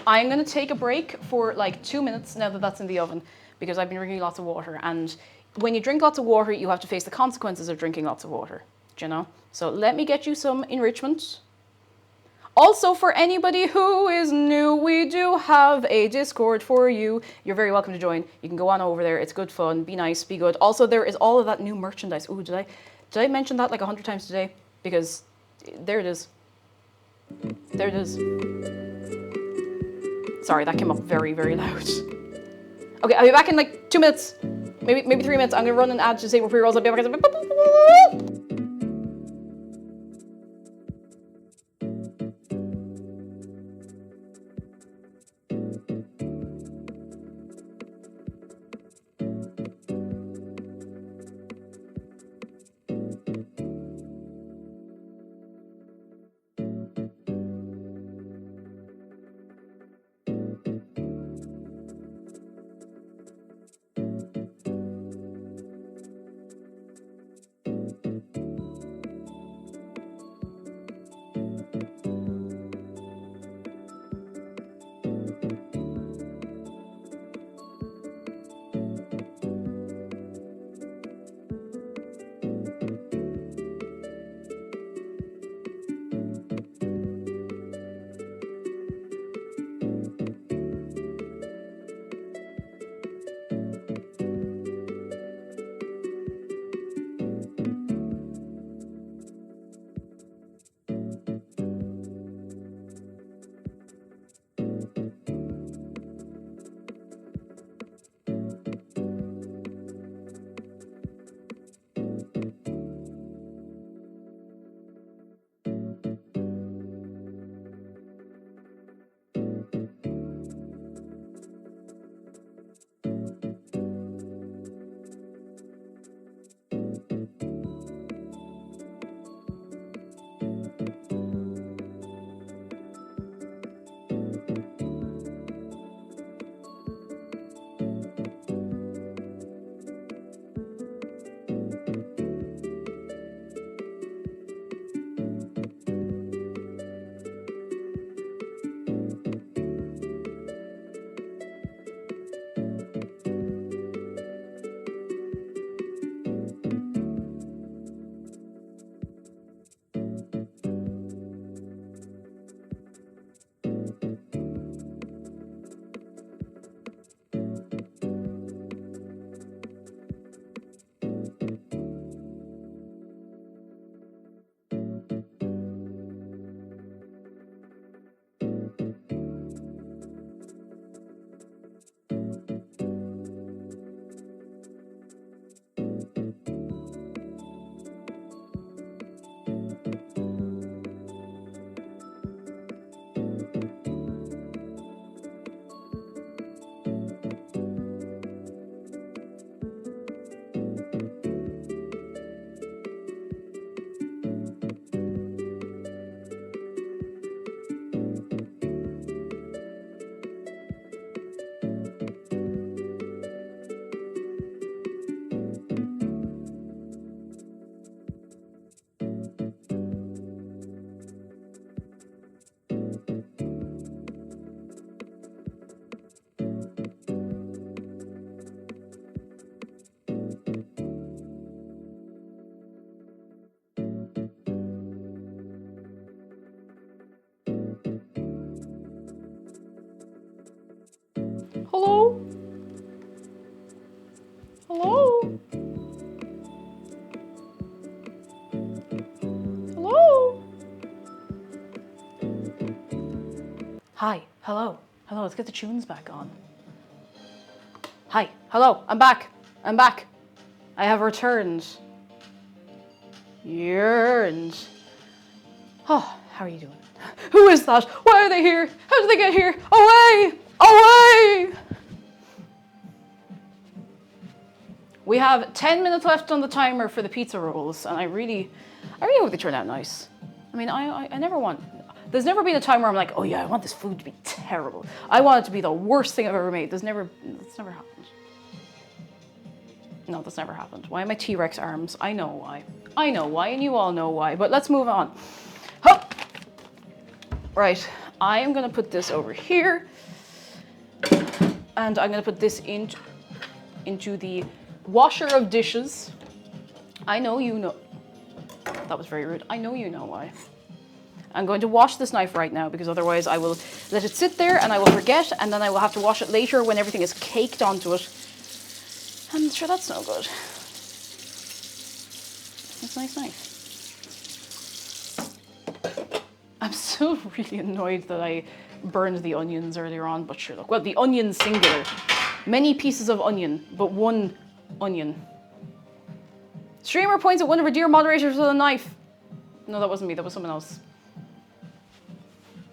I'm gonna take a break for like 2 minutes now that that's in the oven because I've been drinking lots of water. And when you drink lots of water, you have to face the consequences of drinking lots of water. Do you know? So let me get you some enrichment. Also, for anybody who is new, we do have a Discord for you. You're very welcome to join. You can go on over there. It's good fun. Be nice. Be good. Also, there is all of that new merchandise. Ooh, did I mention that like 100 times today? Because there it is. There it is. Sorry, that came up very, very loud. Okay, I'll be back in like 2 minutes. Maybe 3 minutes. I'm gonna run an ad to say we're pre-rolls. I'll be back. Hi, hello, hello, let's get the tunes back on. Hi, hello, I'm back. I have returned. Yearned. Oh, how are you doing? Who is that? Why are they here? How did they get here? Away! Away! We have 10 minutes left on the timer for the pizza rolls, and I really hope they turn out nice. I mean, I never want... There's never been a time where I'm like, oh yeah, I want this food to be terrible. I want it to be the worst thing I've ever made. That's never happened. No, that's never happened. Why am I T-Rex arms? I know why. And you all know why. But let's move on. Hup. Right, I am gonna put this over here. And I'm gonna put this into the washer of dishes. I know you know. That was very rude. I know you know why. I'm going to wash this knife right now because otherwise I will let it sit there and I will forget and then I will have to wash it later when everything is caked onto it. I'm sure that's no good. It's a nice knife. I'm still really annoyed that I burned the onions earlier on, but sure, look. Well, the onion singular. Many pieces of onion, but one onion. Streamer points at one of her dear moderators with a knife. No, that wasn't me, that was someone else.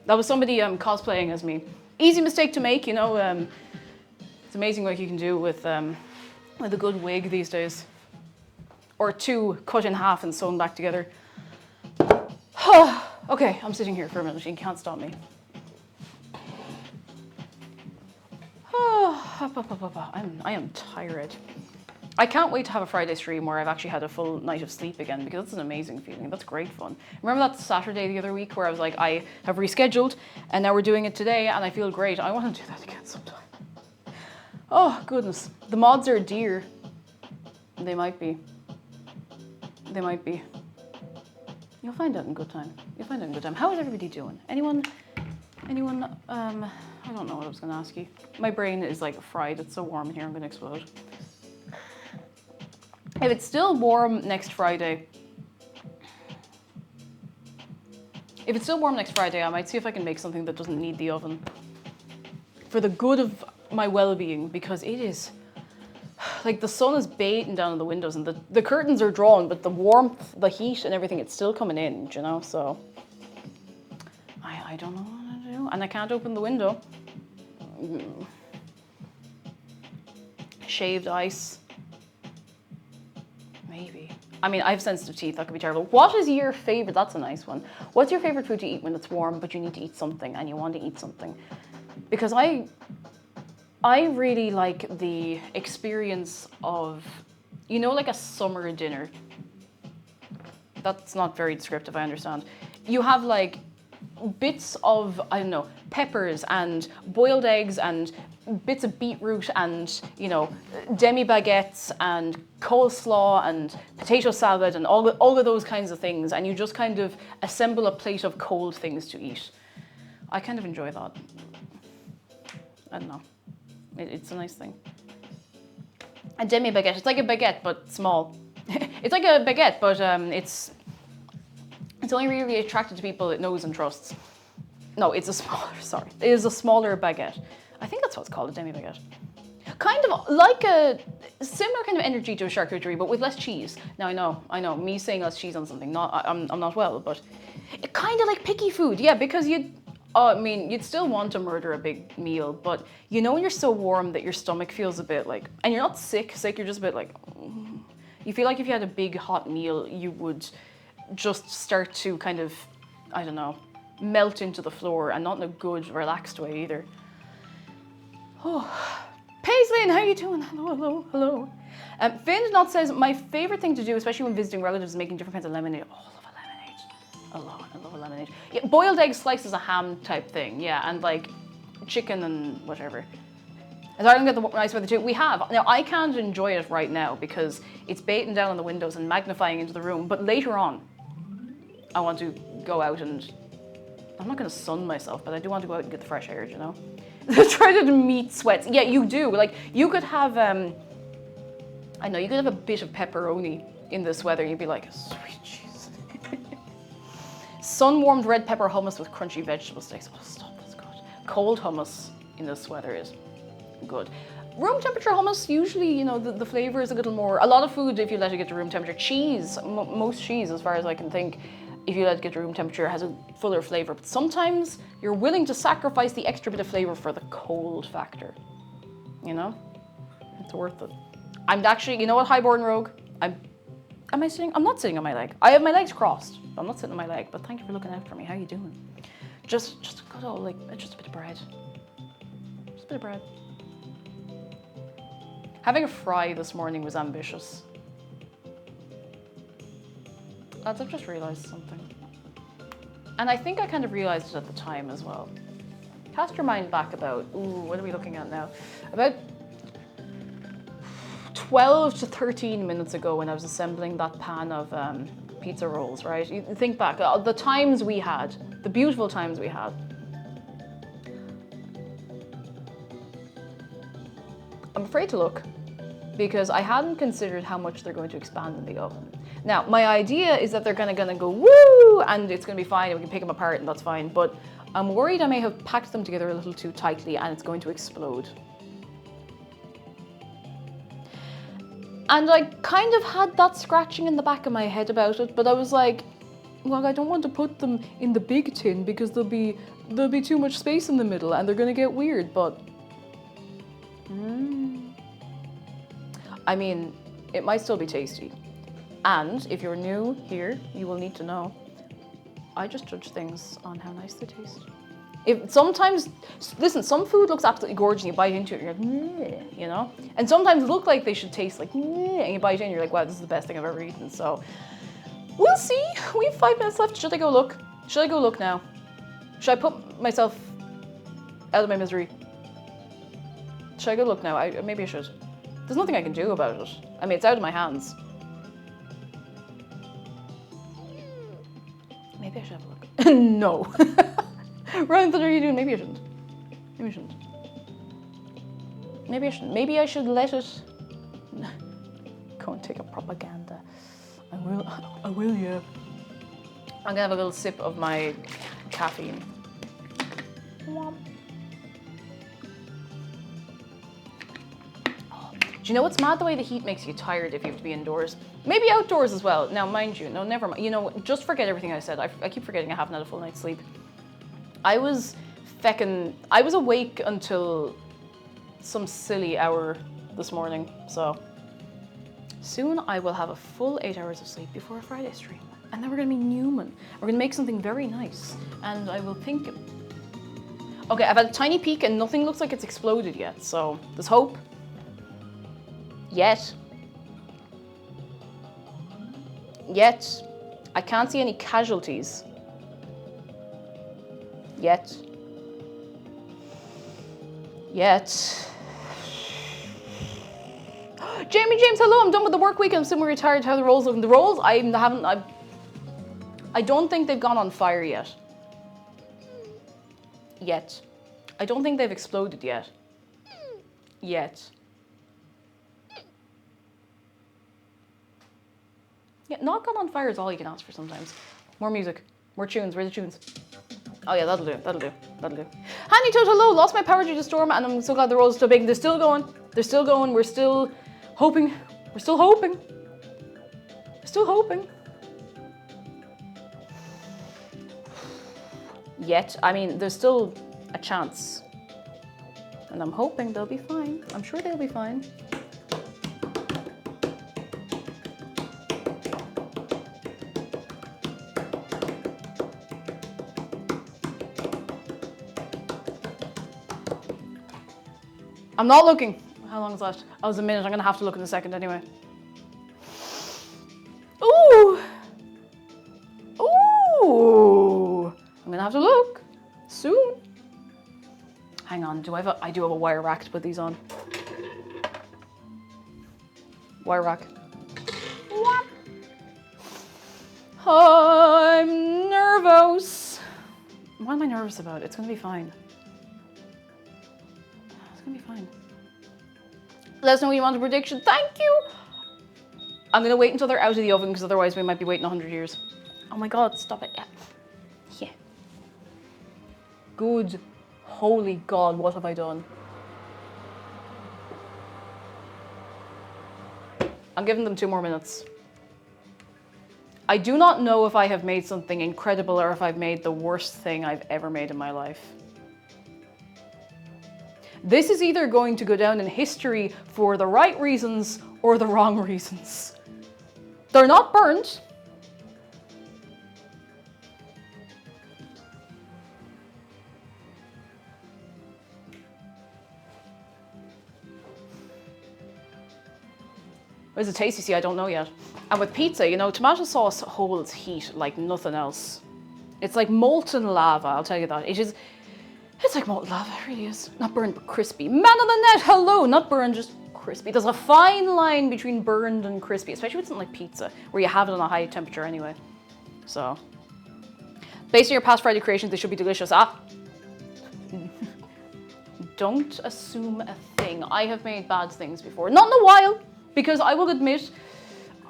That was somebody cosplaying as me. Easy mistake to make, you know. It's amazing what you can do with a good wig these days. Or two cut in half and sewn back together. Okay, I'm sitting here for a minute. You can't stop me. I am tired. I can't wait to have a Friday stream where I've actually had a full night of sleep again because that's an amazing feeling. That's great fun. Remember that Saturday the other week where I was like, I have rescheduled and now we're doing it today and I feel great. I want to do that again sometime. Oh, goodness. The mods are dear. They might be. They might be. You'll find out in good time. You'll find out in good time. How is everybody doing? Anyone, I don't know what I was going to ask you. My brain is like fried. It's so warm in here. I'm going to explode. If it's still warm next Friday, I might see if I can make something that doesn't need the oven. For the good of my well-being, because it is, like the sun is beating down on the windows and the curtains are drawn, but the warmth, the heat and everything, it's still coming in, you know, so. I don't know what to do. And I can't open the window. Shaved ice. Maybe. I mean, I have sensitive teeth. That could be terrible. What is your favorite? That's a nice one. What's your favorite food to eat when it's warm, but you need to eat something and you want to eat something? Because I really like the experience of, you know, like a summer dinner. That's not very descriptive, I understand. You have like bits of, I don't know, peppers and boiled eggs and bits of beetroot and, you know, demi-baguettes and coleslaw and potato salad and all of those kinds of things. And you just kind of assemble a plate of cold things to eat. I kind of enjoy that. I don't know. It's a nice thing. A demi-baguette. It's like a baguette, but small. It's like a baguette, but it's only really attracted to people it knows and trusts. No, it's a smaller, sorry. It is a smaller baguette. I think that's what it's called, a demi-baguette. Kind of like a similar kind of energy to a charcuterie, but with less cheese. Now I know, me saying less cheese on something, I'm not well, but it kind of like picky food, yeah, because you'd still want to murder a big meal, but you know when you're so warm that your stomach feels a bit like, and you're not sick, you're just a bit like, you feel like if you had a big hot meal, you would just start to kind of, I don't know, melt into the floor, and not in a good, relaxed way either. Oh, Paisley, how you doing? Hello. Finn says, my favorite thing to do, especially when visiting relatives, is making different kinds of lemonade. Oh, I love a lemonade. I love a lemonade. Yeah, boiled egg slices a ham type thing, yeah, and like chicken and whatever. Is that going to get the nice weather too? We have. Now, I can't enjoy it right now because it's beating down on the windows and magnifying into the room, but later on, I want to go out and, I'm not going to sun myself, but I do want to go out and get the fresh air, you know? Try to meet sweats. Yeah, you do. Like, you could have, I know, you could have a bit of pepperoni in this weather. You'd be like, sweet cheese. Sun-warmed red pepper hummus with crunchy vegetable sticks. Oh, stop, that's good. cold hummus in this weather is good. Room temperature hummus, usually, you know, the flavor is a little more, a lot of food, if you let it get to room temperature, cheese, most cheese, as far as I can think, if you let it get to room temperature, has a fuller flavor. But sometimes you're willing to sacrifice the extra bit of flavor for the cold factor, you know? It's worth it. I'm actually, you know what, Highborn Rogue? Am I sitting? I'm not sitting on my leg. I have my legs crossed. I'm not sitting on my leg, but thank you for looking out for me. How you doing? Just a good old, like, just a bit of bread. Just a bit of bread. Having a fry this morning was ambitious. Lads, I've just realised something. And I think I kind of realised it at the time as well. Cast your mind back about, what are we looking at now? About 12 to 13 minutes ago when I was assembling that pan of pizza rolls, right? You think back, the times we had, the beautiful times we had. I'm afraid to look because I hadn't considered how much they're going to expand in the oven. Now, my idea is that they're gonna go woo, and it's gonna be fine, and we can pick them apart, and that's fine, but I'm worried I may have packed them together a little too tightly, and it's going to explode. And I kind of had that scratching in the back of my head about it, but I was like, well, I don't want to put them in the big tin because there'll be too much space in the middle, and they're gonna get weird, but... I mean, it might still be tasty. And if you're new here, you will need to know, I just judge things on how nice they taste. Listen, some food looks absolutely gorgeous and you bite into it and you're like, meh, you know? And sometimes look like they should taste like, meh, and you bite in and you're like, wow, this is the best thing I've ever eaten. So, we'll see. We have 5 minutes left. Should I go look? Should I go look now? Should I put myself out of my misery? Should I go look now? Maybe I should. There's nothing I can do about it. I mean, it's out of my hands. Maybe I should have a look. No. Ryan, what are you doing? Maybe I shouldn't. Maybe I shouldn't. Maybe I shouldn't. Maybe I should let it go and take a propaganda. I will, yeah. I'm gonna have a little sip of my caffeine. Do you know what's mad? The way the heat makes you tired if you have to be indoors. Maybe outdoors as well. Now, mind you, no, never mind. You know, just forget everything I said. I keep forgetting I haven't had a full night's sleep. I was awake until some silly hour this morning, so soon I will have a full 8 hours of sleep before a Friday stream. And then we're gonna be Newman. We're gonna make something very nice, and I will think. Okay, I've had a tiny peek and nothing looks like it's exploded yet, so there's hope. Yet, I can't see any casualties. Yet. Jamie James, hello, I'm done with the work week. I'm semi-retired. How are the rolls looking? The rolls, I don't think they've gone on fire yet. I don't think they've exploded yet. Yeah, not gone on fire is all you can ask for sometimes. More music, more tunes, where are the tunes? Oh yeah, that'll do. Handy Toad, hello, lost my power due to storm and I'm so glad the rolls are still big. They're still going, we're still hoping. Yet, I mean, there's still a chance. And I'm hoping they'll be fine. I'm sure they'll be fine. I'm not looking. How long is left? Oh, it's a minute. I'm gonna have to look in a second anyway. Ooh! I'm gonna have to look soon. Hang on, I do have a wire rack to put these on. Wire rack. What? I'm nervous. What am I nervous about? It's gonna be fine. Be fine. Let us know when you want a prediction. Thank you. I'm gonna wait until they're out of the oven because otherwise we might be waiting 100 years. Oh my god, stop it. Yeah. Good Holy God, what have I done? I'm giving them 2 more minutes. I do not know if I have made something incredible or if I've made the worst thing I've ever made in my life. This is either going to go down in history for the right reasons or the wrong reasons. They're not burned. Is it tasty? See, I don't know yet. And with pizza, you know, tomato sauce holds heat like nothing else. It's like molten lava, I'll tell you that. It's like molten lava, it really is. Not burned, but crispy. Man on the net, hello! Not burned, just crispy. There's a fine line between burned and crispy, especially with something like pizza, where you have it on a high temperature anyway. So, based on your past Friday creations, they should be delicious. Don't assume a thing. I have made bad things before. Not in a while. Because I will admit,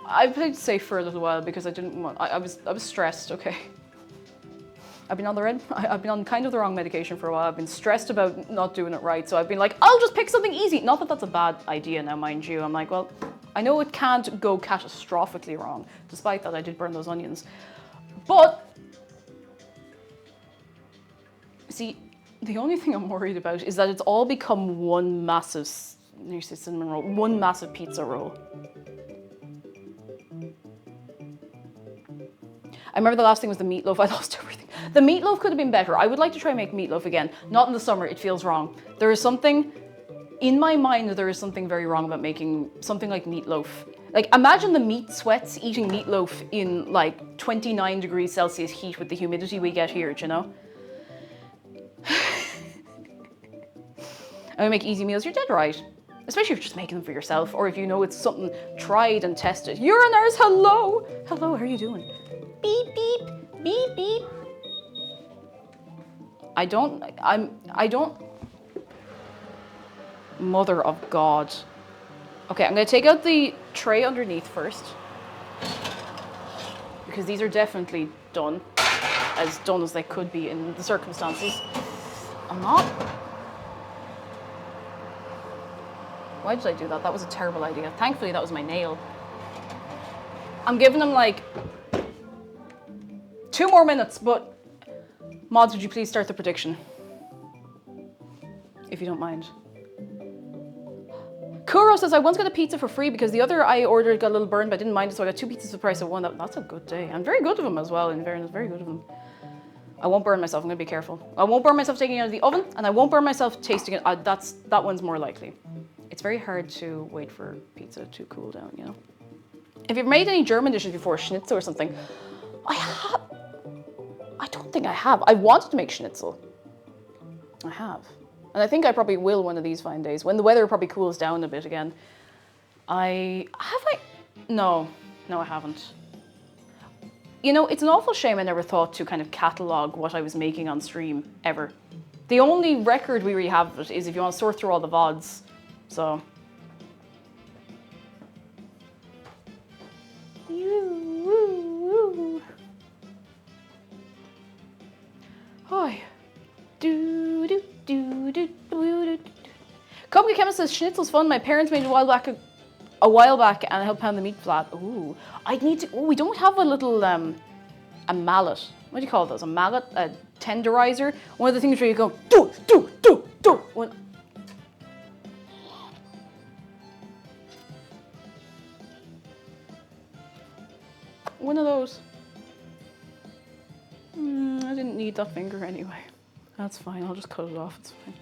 I played safe for a little while because I didn't want. I was stressed. Okay, I've been on kind of the wrong medication for a while. I've been stressed about not doing it right, so I've been like, I'll just pick something easy. Not that that's a bad idea now, mind you. I'm like, well, I know it can't go catastrophically wrong. Despite that, I did burn those onions, but see, the only thing I'm worried about is that it's all become one massive. You say cinnamon roll, one massive pizza roll. I remember the last thing was the meatloaf. I lost everything. The meatloaf could have been better. I would like to try and make meatloaf again. Not in the summer, it feels wrong. There is something, in my mind, there is something very wrong about making something like meatloaf. Like, imagine the meat sweats eating meatloaf in like 29 degrees Celsius heat with the humidity we get here, do you know? And we make easy meals, you're dead right. Especially if you're just making them for yourself, or if you know it's something tried and tested. Uriners, hello! Hello, how are you doing? Beep, beep, beep, beep. I don't... Mother of God. Okay, I'm gonna take out the tray underneath first. Because these are definitely done as they could be in the circumstances. I'm not... Why did I do that? That was a terrible idea. Thankfully, that was my nail. I'm giving them like 2 more minutes, but mods, would you please start the prediction? If you don't mind. Kuro says, I once got a pizza for free because the other I ordered got a little burned, but I didn't mind it, so I got 2 pizzas for the price of 1. That's a good day. And very good of them as well, in fairness, very good of them. I won't burn myself, I'm gonna be careful. I won't burn myself taking it out of the oven, and I won't burn myself tasting it. That one's more likely. It's very hard to wait for pizza to cool down, you know? If you've made any German dishes before, schnitzel or something, I don't think I have. I wanted to make schnitzel. I have. And I think I probably will one of these fine days, when the weather probably cools down a bit again. No, I haven't. You know, it's an awful shame I never thought to kind of catalogue what I was making on stream, ever. The only record we really have of it is if you want to sort through all the VODs. So. Hi. Cupcake Chemist says schnitzel's fun. My parents made it a while back and I helped pound the meat flat. Ooh. We don't have a little a mallet. What do you call those? A mallet? A tenderizer? One of the things where you go do. One of those. I didn't need that finger anyway. That's fine, I'll just cut it off, it's fine.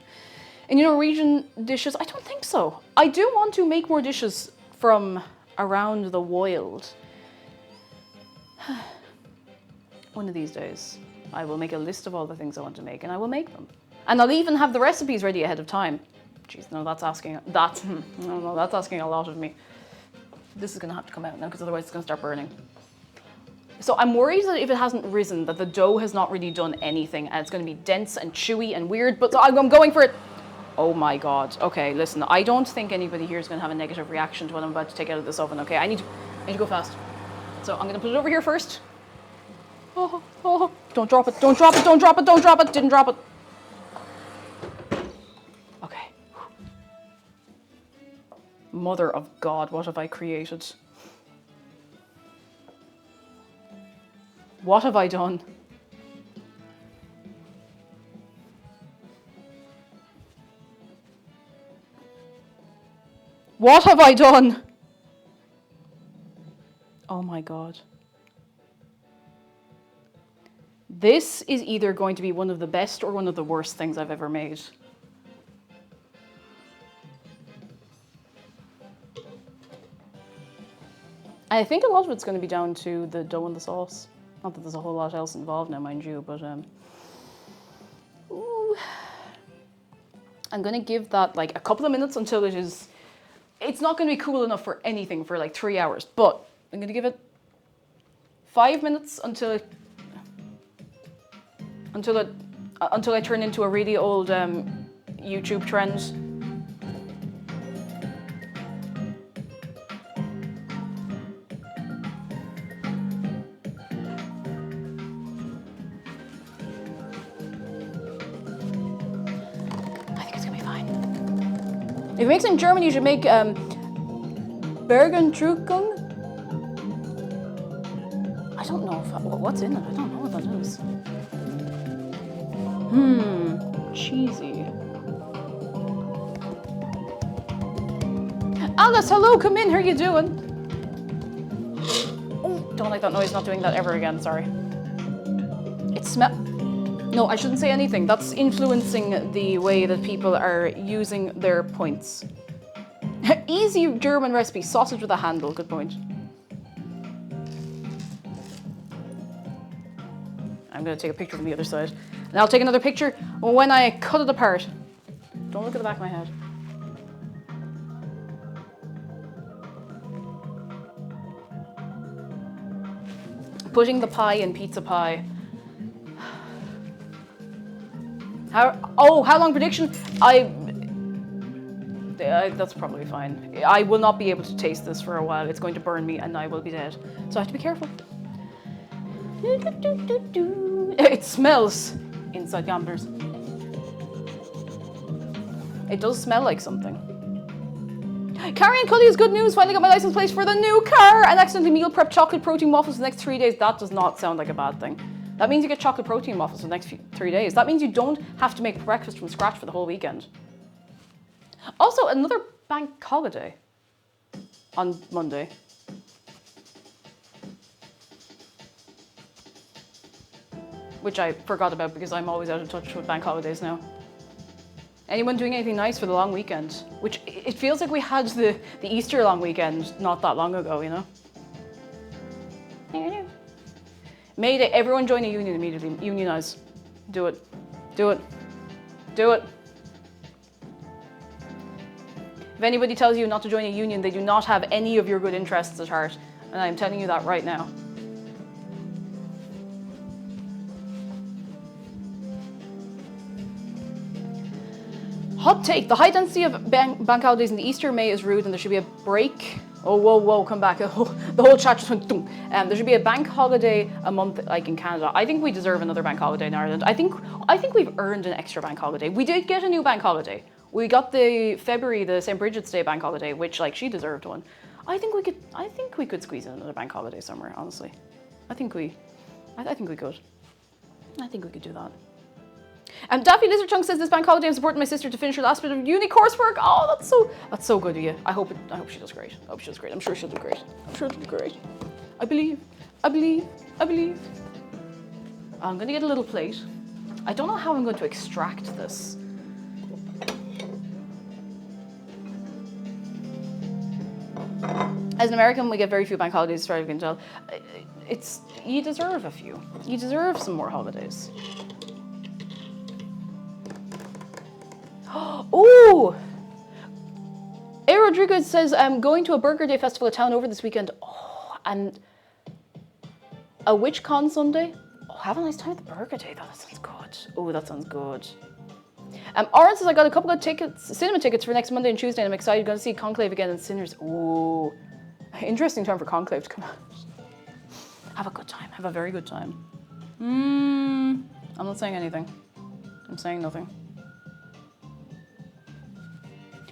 And you know, Norwegian dishes, I don't think so. I do want to make more dishes from around the world. One of these days, I will make a list of all the things I want to make and I will make them. And I'll even have the recipes ready ahead of time. Jeez, no, that's asking a lot of me. This is gonna have to come out now because otherwise it's gonna start burning. So I'm worried that if it hasn't risen, that the dough has not really done anything and it's going to be dense and chewy and weird, but I'm going for it. Oh my God. Okay, listen, I don't think anybody here is going to have a negative reaction to what I'm about to take out of this oven, okay? I need to go fast. So I'm going to put it over here first. Oh, don't drop it, don't drop it, don't drop it, don't drop it, didn't drop it. Mother of God, what have I created? What have I done? What have I done? Oh my God. This is either going to be one of the best or one of the worst things I've ever made. I think a lot of it's going to be down to the dough and the sauce. Not that there's a whole lot else involved now, mind you, but ooh. I'm going to give that like a couple of minutes until it's not going to be cool enough for anything for like 3 hours, but I'm going to give it 5 minutes until I turn into a really old YouTube trend. I think it's gonna be fine. If it makes it in German, you should make Bergendrückung. I don't know what's in it. I don't know what that is. Cheesy. Alice, hello, come in. How are you doing? Oh, don't like that noise. Not doing that ever again. Sorry. It smells. No, I shouldn't say anything. That's influencing the way that people are using their points. Easy German recipe: sausage with a handle. Good point. I'm going to take a picture from the other side. And I'll take another picture when I cut it apart. Don't look at the back of my head. Putting the pie in pizza pie. How long prediction? That's probably fine. I will not be able to taste this for a while. It's going to burn me and I will be dead. So I have to be careful. It smells inside gamblers. It does smell like something. Carrie and Cully is good news. Finally got my license plate for the new car and accidentally meal prep chocolate protein waffles for the next 3 days. That does not sound like a bad thing. That means you get chocolate protein waffles for the next 3 days. That means you don't have to make breakfast from scratch for the whole weekend. Also, another bank holiday on Monday. Which I forgot about because I'm always out of touch with bank holidays now. Anyone doing anything nice for the long weekend? Which it feels like we had the Easter long weekend not that long ago, you know? May Day, everyone join a union immediately. Unionize. Do it. Do it. Do it. If anybody tells you not to join a union, they do not have any of your good interests at heart. And I'm telling you that right now. Hot take, the high density of bank holidays in the Easter May is rude and there should be a break. Oh, whoa, come back. The whole chat just went doom. There should be a bank holiday a month like in Canada. I think we deserve another bank holiday in Ireland. I think we've earned an extra bank holiday. We did get a new bank holiday. We got the February, the St. Bridget's Day bank holiday, which like she deserved one. I think we could squeeze in another bank holiday somewhere, honestly. I think we could. I think we could do that. Daffy Lizard Chunk says this bank holiday I'm supporting my sister to finish her last bit of uni coursework. Oh, that's so good of you. I hope she does great. I hope she does great. I'm sure she'll do great. I believe. I'm gonna get a little plate. I don't know how I'm going to extract this. As an American, we get very few bank holidays, as far as you can tell. You deserve a few. You deserve some more holidays. Ooh! A. Rodriguez says, I'm going to a Burger Day festival at town over this weekend. Oh, and a WitchCon Sunday. Oh, have a nice time at the Burger Day. That sounds good. Oh, that sounds good. Oren says, I got a couple of cinema tickets for next Monday and Tuesday, and I'm excited. Going to see Conclave again and Sinners. Ooh. Interesting time for Conclave to come out. Have a good time. Have a very good time. I'm not saying anything. I'm saying nothing.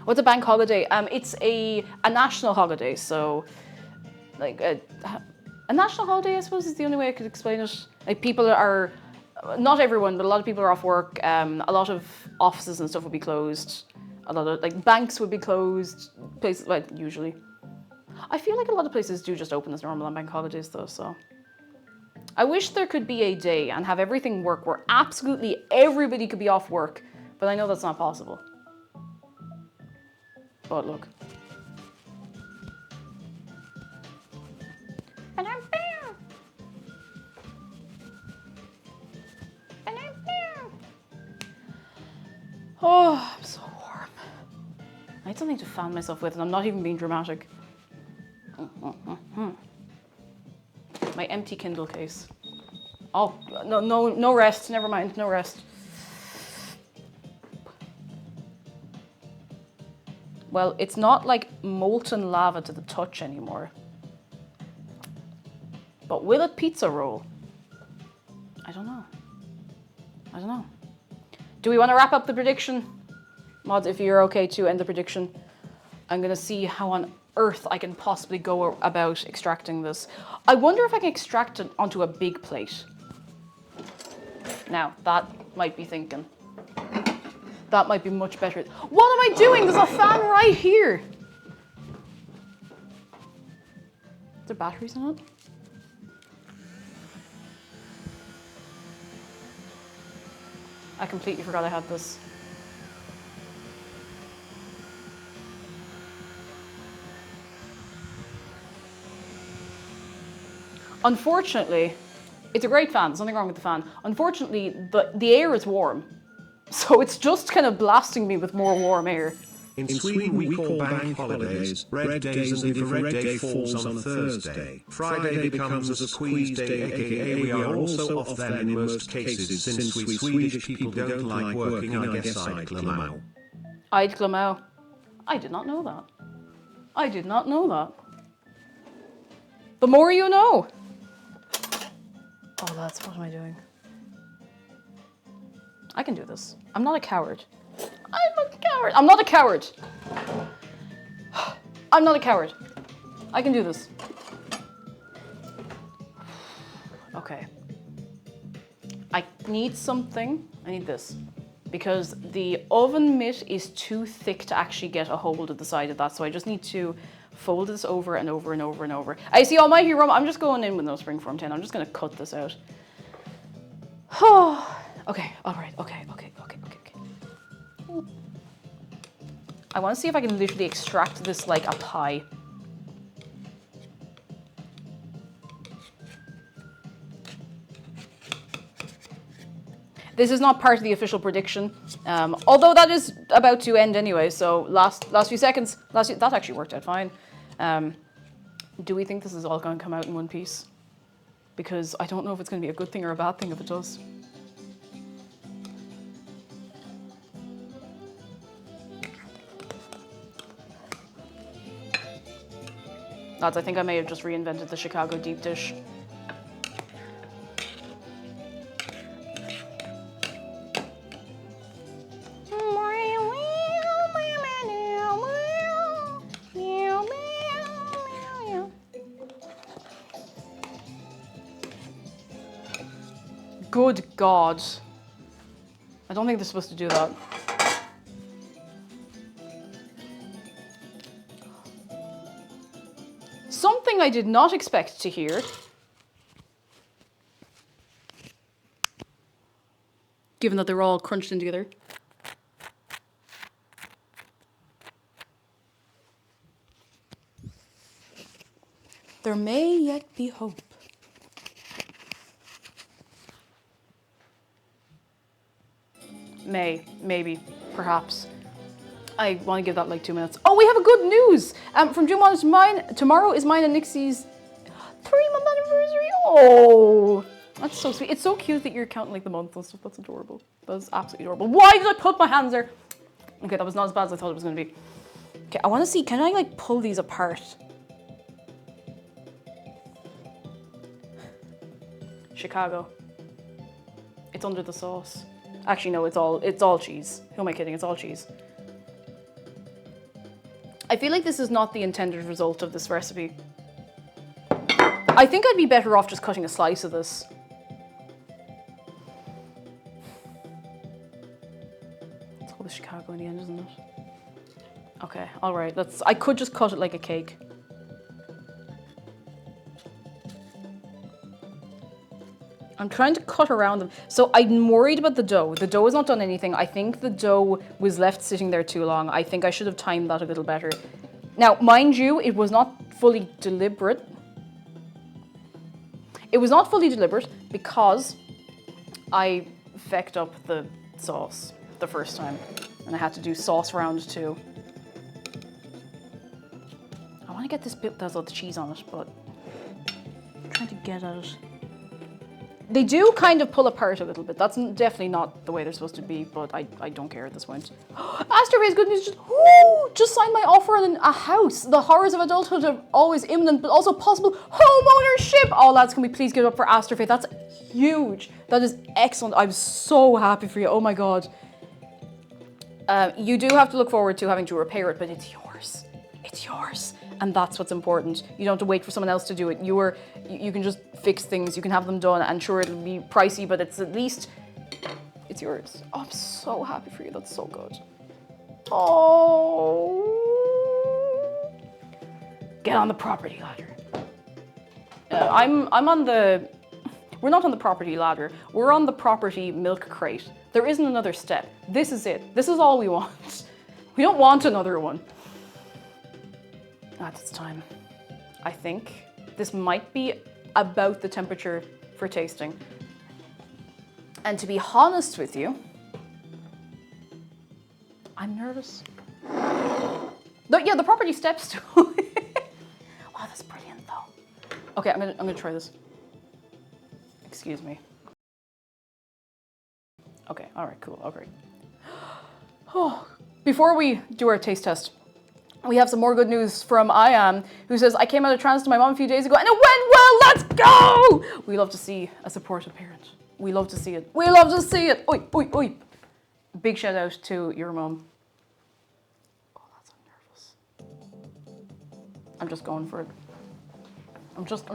What's a bank holiday? It's a national holiday, so like a national holiday, I suppose, is the only way I could explain it. Like people are, not everyone, but a lot of people are off work. A lot of offices and stuff would be closed. A lot of like banks would be closed. Places, like usually. I feel like a lot of places do just open as normal on bank holidays though, so. I wish there could be a day and have everything work where absolutely everybody could be off work, but I know that's not possible. But look. Oh, I'm so warm. I need something to fan myself with, and I'm not even being dramatic. My empty Kindle case. Oh, no rest. Never mind, no rest. Well, it's not like molten lava to the touch anymore. But will it pizza roll? I don't know. Do we want to wrap up the prediction? Mods, if you're okay to end the prediction. I'm gonna see how on earth I can possibly go about extracting this. I wonder if I can extract it onto a big plate. Now, that might be thinking. That might be much better. What am I doing? There's a fan right here. Is there batteries in it? I completely forgot I had this. Unfortunately, it's a great fan, there's nothing wrong with the fan. Unfortunately, the air is warm. So it's just kind of blasting me with more warm air. In Sweden we call bank holidays red days, and if a red day falls on a Thursday, Friday becomes a squeeze day, aka we are also off then in most cases. Since we Swedish people don't like working, I guess I'd glamau. I'd glamau. I did not know that. I did not know that. The more you know. Oh, that's what am I doing? I can do this. I'm not a coward. I'm a coward. I'm not a coward. I'm not a coward. I can do this. Okay. I need something. I need this. Because the oven mitt is too thick to actually get a hold of the side of that. So I just need to fold this over and over and over and over. I see almighty Rome. I'm just going in with no springform tin. I'm just going to cut this out. Okay. All right. Okay. I want to see if I can literally extract this like a pie. This is not part of the official prediction, although that is about to end anyway. So last few seconds, that actually worked out fine. Do we think this is all going to come out in one piece? Because I don't know if it's going to be a good thing or a bad thing if it does. Lads, I think I may have just reinvented the Chicago deep dish. Good God. I don't think they're supposed to do that. Something I did not expect to hear. Given that they're all crunched in together. There may yet be hope. Maybe, perhaps. I want to give that like 2 minutes. Oh, we have a good news! From June 1 to mine, tomorrow is mine and Nixie's 3-month anniversary. Oh, that's so sweet. It's so cute that you're counting like the months and stuff. That's adorable. That's absolutely adorable. Why did I put my hands there? Okay, that was not as bad as I thought it was going to be. Okay, I want to see, can I like pull these apart? Chicago. It's under the sauce. Actually, no, it's all cheese. Who am I kidding? It's all cheese. I feel like this is not the intended result of this recipe. I think I'd be better off just cutting a slice of this. It's all the Chicago in the end, isn't it? Okay, all right. I could just cut it like a cake. I'm trying to cut around them. So I'm worried about the dough. The dough has not done anything. I think the dough was left sitting there too long. I think I should have timed that a little better. Now, mind you, it was not fully deliberate. It was not fully deliberate because I fecked up the sauce the first time. And I had to do sauce round 2. I want to get this bit that has all the cheese on it, but I'm trying to get at it. They do kind of pull apart a little bit. That's definitely not the way they're supposed to be, but I don't care at this point. Astrophase, good news, just signed my offer on a house. The horrors of adulthood are always imminent, but also possible home ownership. Oh, lads, can we please give it up for Astrophase? That's huge. That is excellent. I'm so happy for you. Oh my God. You do have to look forward to having to repair it, but it's yours. It's yours. And that's what's important. You don't have to wait for someone else to do it. You can just fix things. You can have them done. And sure, it'll be pricey, but it's at least, it's yours. Oh, I'm so happy for you. That's so good. Oh. Get on the property ladder. I'm on the, we're not on the property ladder. We're on the property milk crate. There isn't another step. This is it. This is all we want. We don't want another one. It's time. I think this might be about the temperature for tasting. And to be honest with you, I'm nervous. Yeah, the property steps too. Wow, that's brilliant though. Okay, I'm gonna try this. Excuse me. Okay, all right, cool, okay. Oh, before we do our taste test, we have some more good news from I who says, I came out of trance to my mom a few days ago and it went well, let's go! We love to see a supportive parent. We love to see it. We love to see it. Oi, oi, oi. Big shout out to your mom. Oh, that's so nervous. I'm just going for it. I'm just.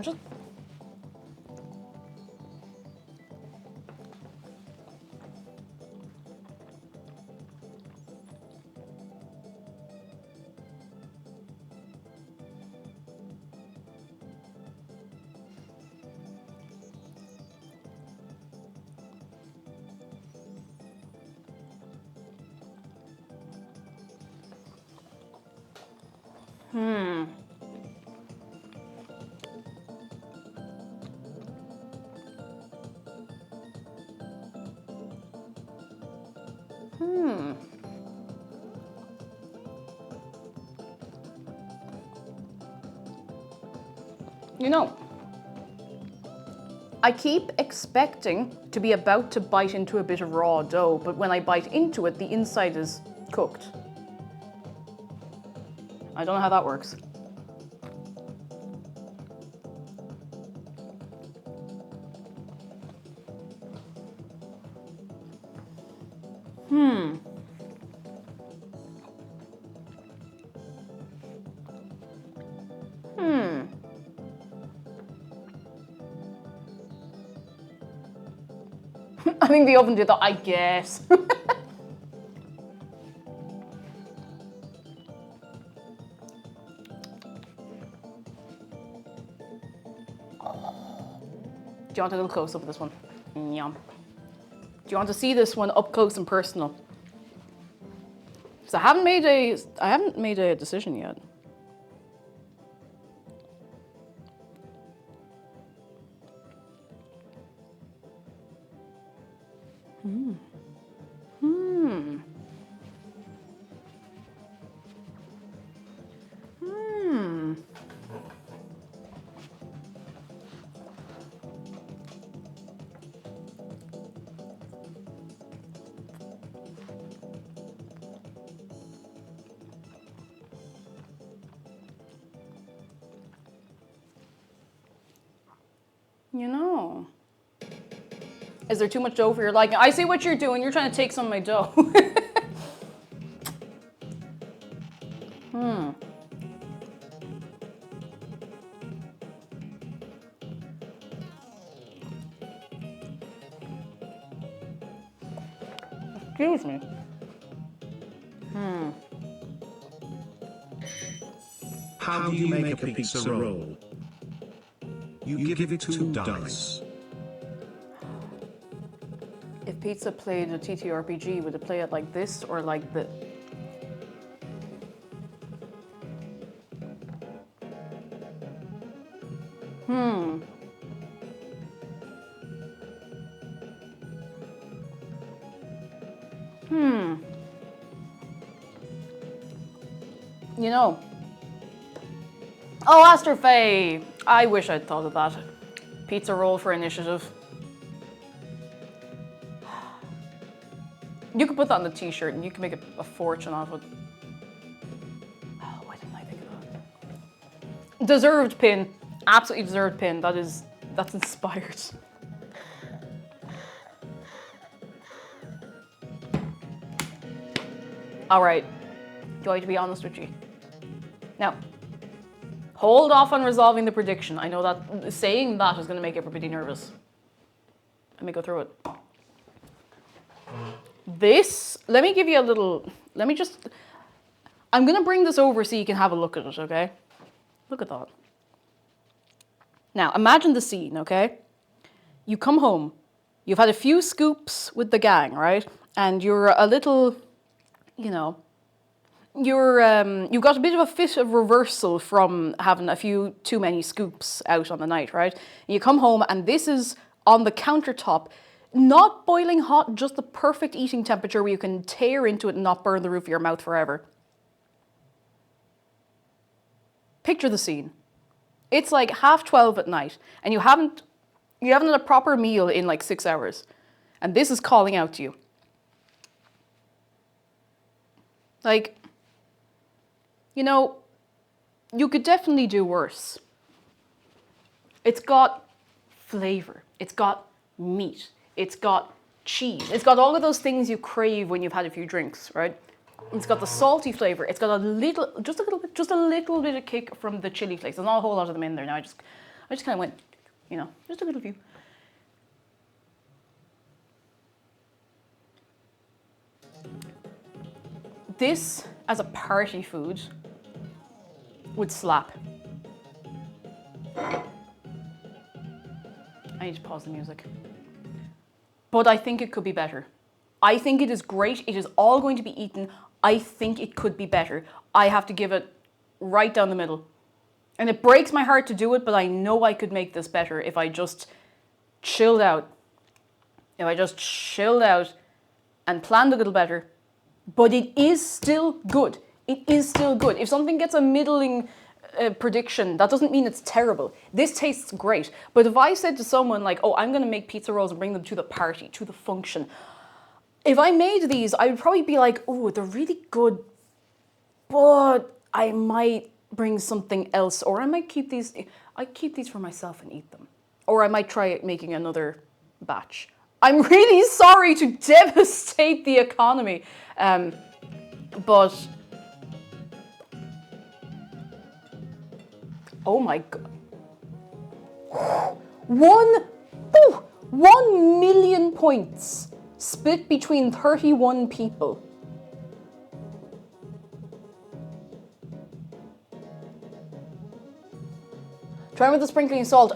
You know, I keep expecting to be about to bite into a bit of raw dough, but when I bite into it, the inside is cooked. I don't know how that works. I think the oven did that, I guess. Do you want a little close up of this one? Yum. Do you want to see this one up close and personal? Because I haven't made a decision yet. You know, is there too much dough for your liking? I see what you're doing. You're trying to take some of my dough. Excuse me. How do you make a pizza roll? You give it 2 dice. If pizza played a TTRPG, would it play it like this or like the... You know. Oh, Astrofae! I wish I'd thought of that. Pizza roll for initiative. You could put that on the t-shirt and you can make a fortune off it. Oh, why didn't I think of that? Deserved pin. Absolutely deserved pin. That's inspired. All right. Do I have to be honest with you? Now, hold off on resolving the prediction. I know that saying that is going to make everybody nervous. Let me go through it. This, let me give you a little, I'm going to bring this over so you can have a look at it, okay? Look at that. Now, imagine the scene, okay? You come home, you've had a few scoops with the gang, right? And you're a little, you know, you've got a bit of a fit of reversal from having a few too many scoops out on the night, right? And you come home and this is on the countertop, not boiling hot, just the perfect eating temperature where you can tear into it and not burn the roof of your mouth forever. Picture the scene. It's like 12:30 at night and you haven't had a proper meal in like 6 hours. And this is calling out to you. Like, you know, you could definitely do worse. It's got flavor. It's got meat. It's got cheese. It's got all of those things you crave when you've had a few drinks, right? It's got the salty flavor. It's got just a little bit of kick from the chili flakes. There's not a whole lot of them in there now. I just kind of went, you know, just a little few. This, as a party food, would slap. I need to pause the music. But I think it could be better. I think it is great. It is all going to be eaten. I think it could be better. I have to give it right down the middle. And it breaks my heart to do it, but I know I could make this better if I just chilled out. If I just chilled out and planned a little better. But it is still good. It is still good. If something gets a middling prediction, that doesn't mean it's terrible. This tastes great. But if I said to someone like, oh, I'm going to make pizza rolls and bring them to the party, to the function. If I made these, I would probably be like, oh, they're really good, but I might bring something else. Or I might keep these for myself and eat them. Or I might try making another batch. I'm really sorry to devastate the economy. But, oh my God. 1 million points split between 31 people. Try with the sprinkling salt.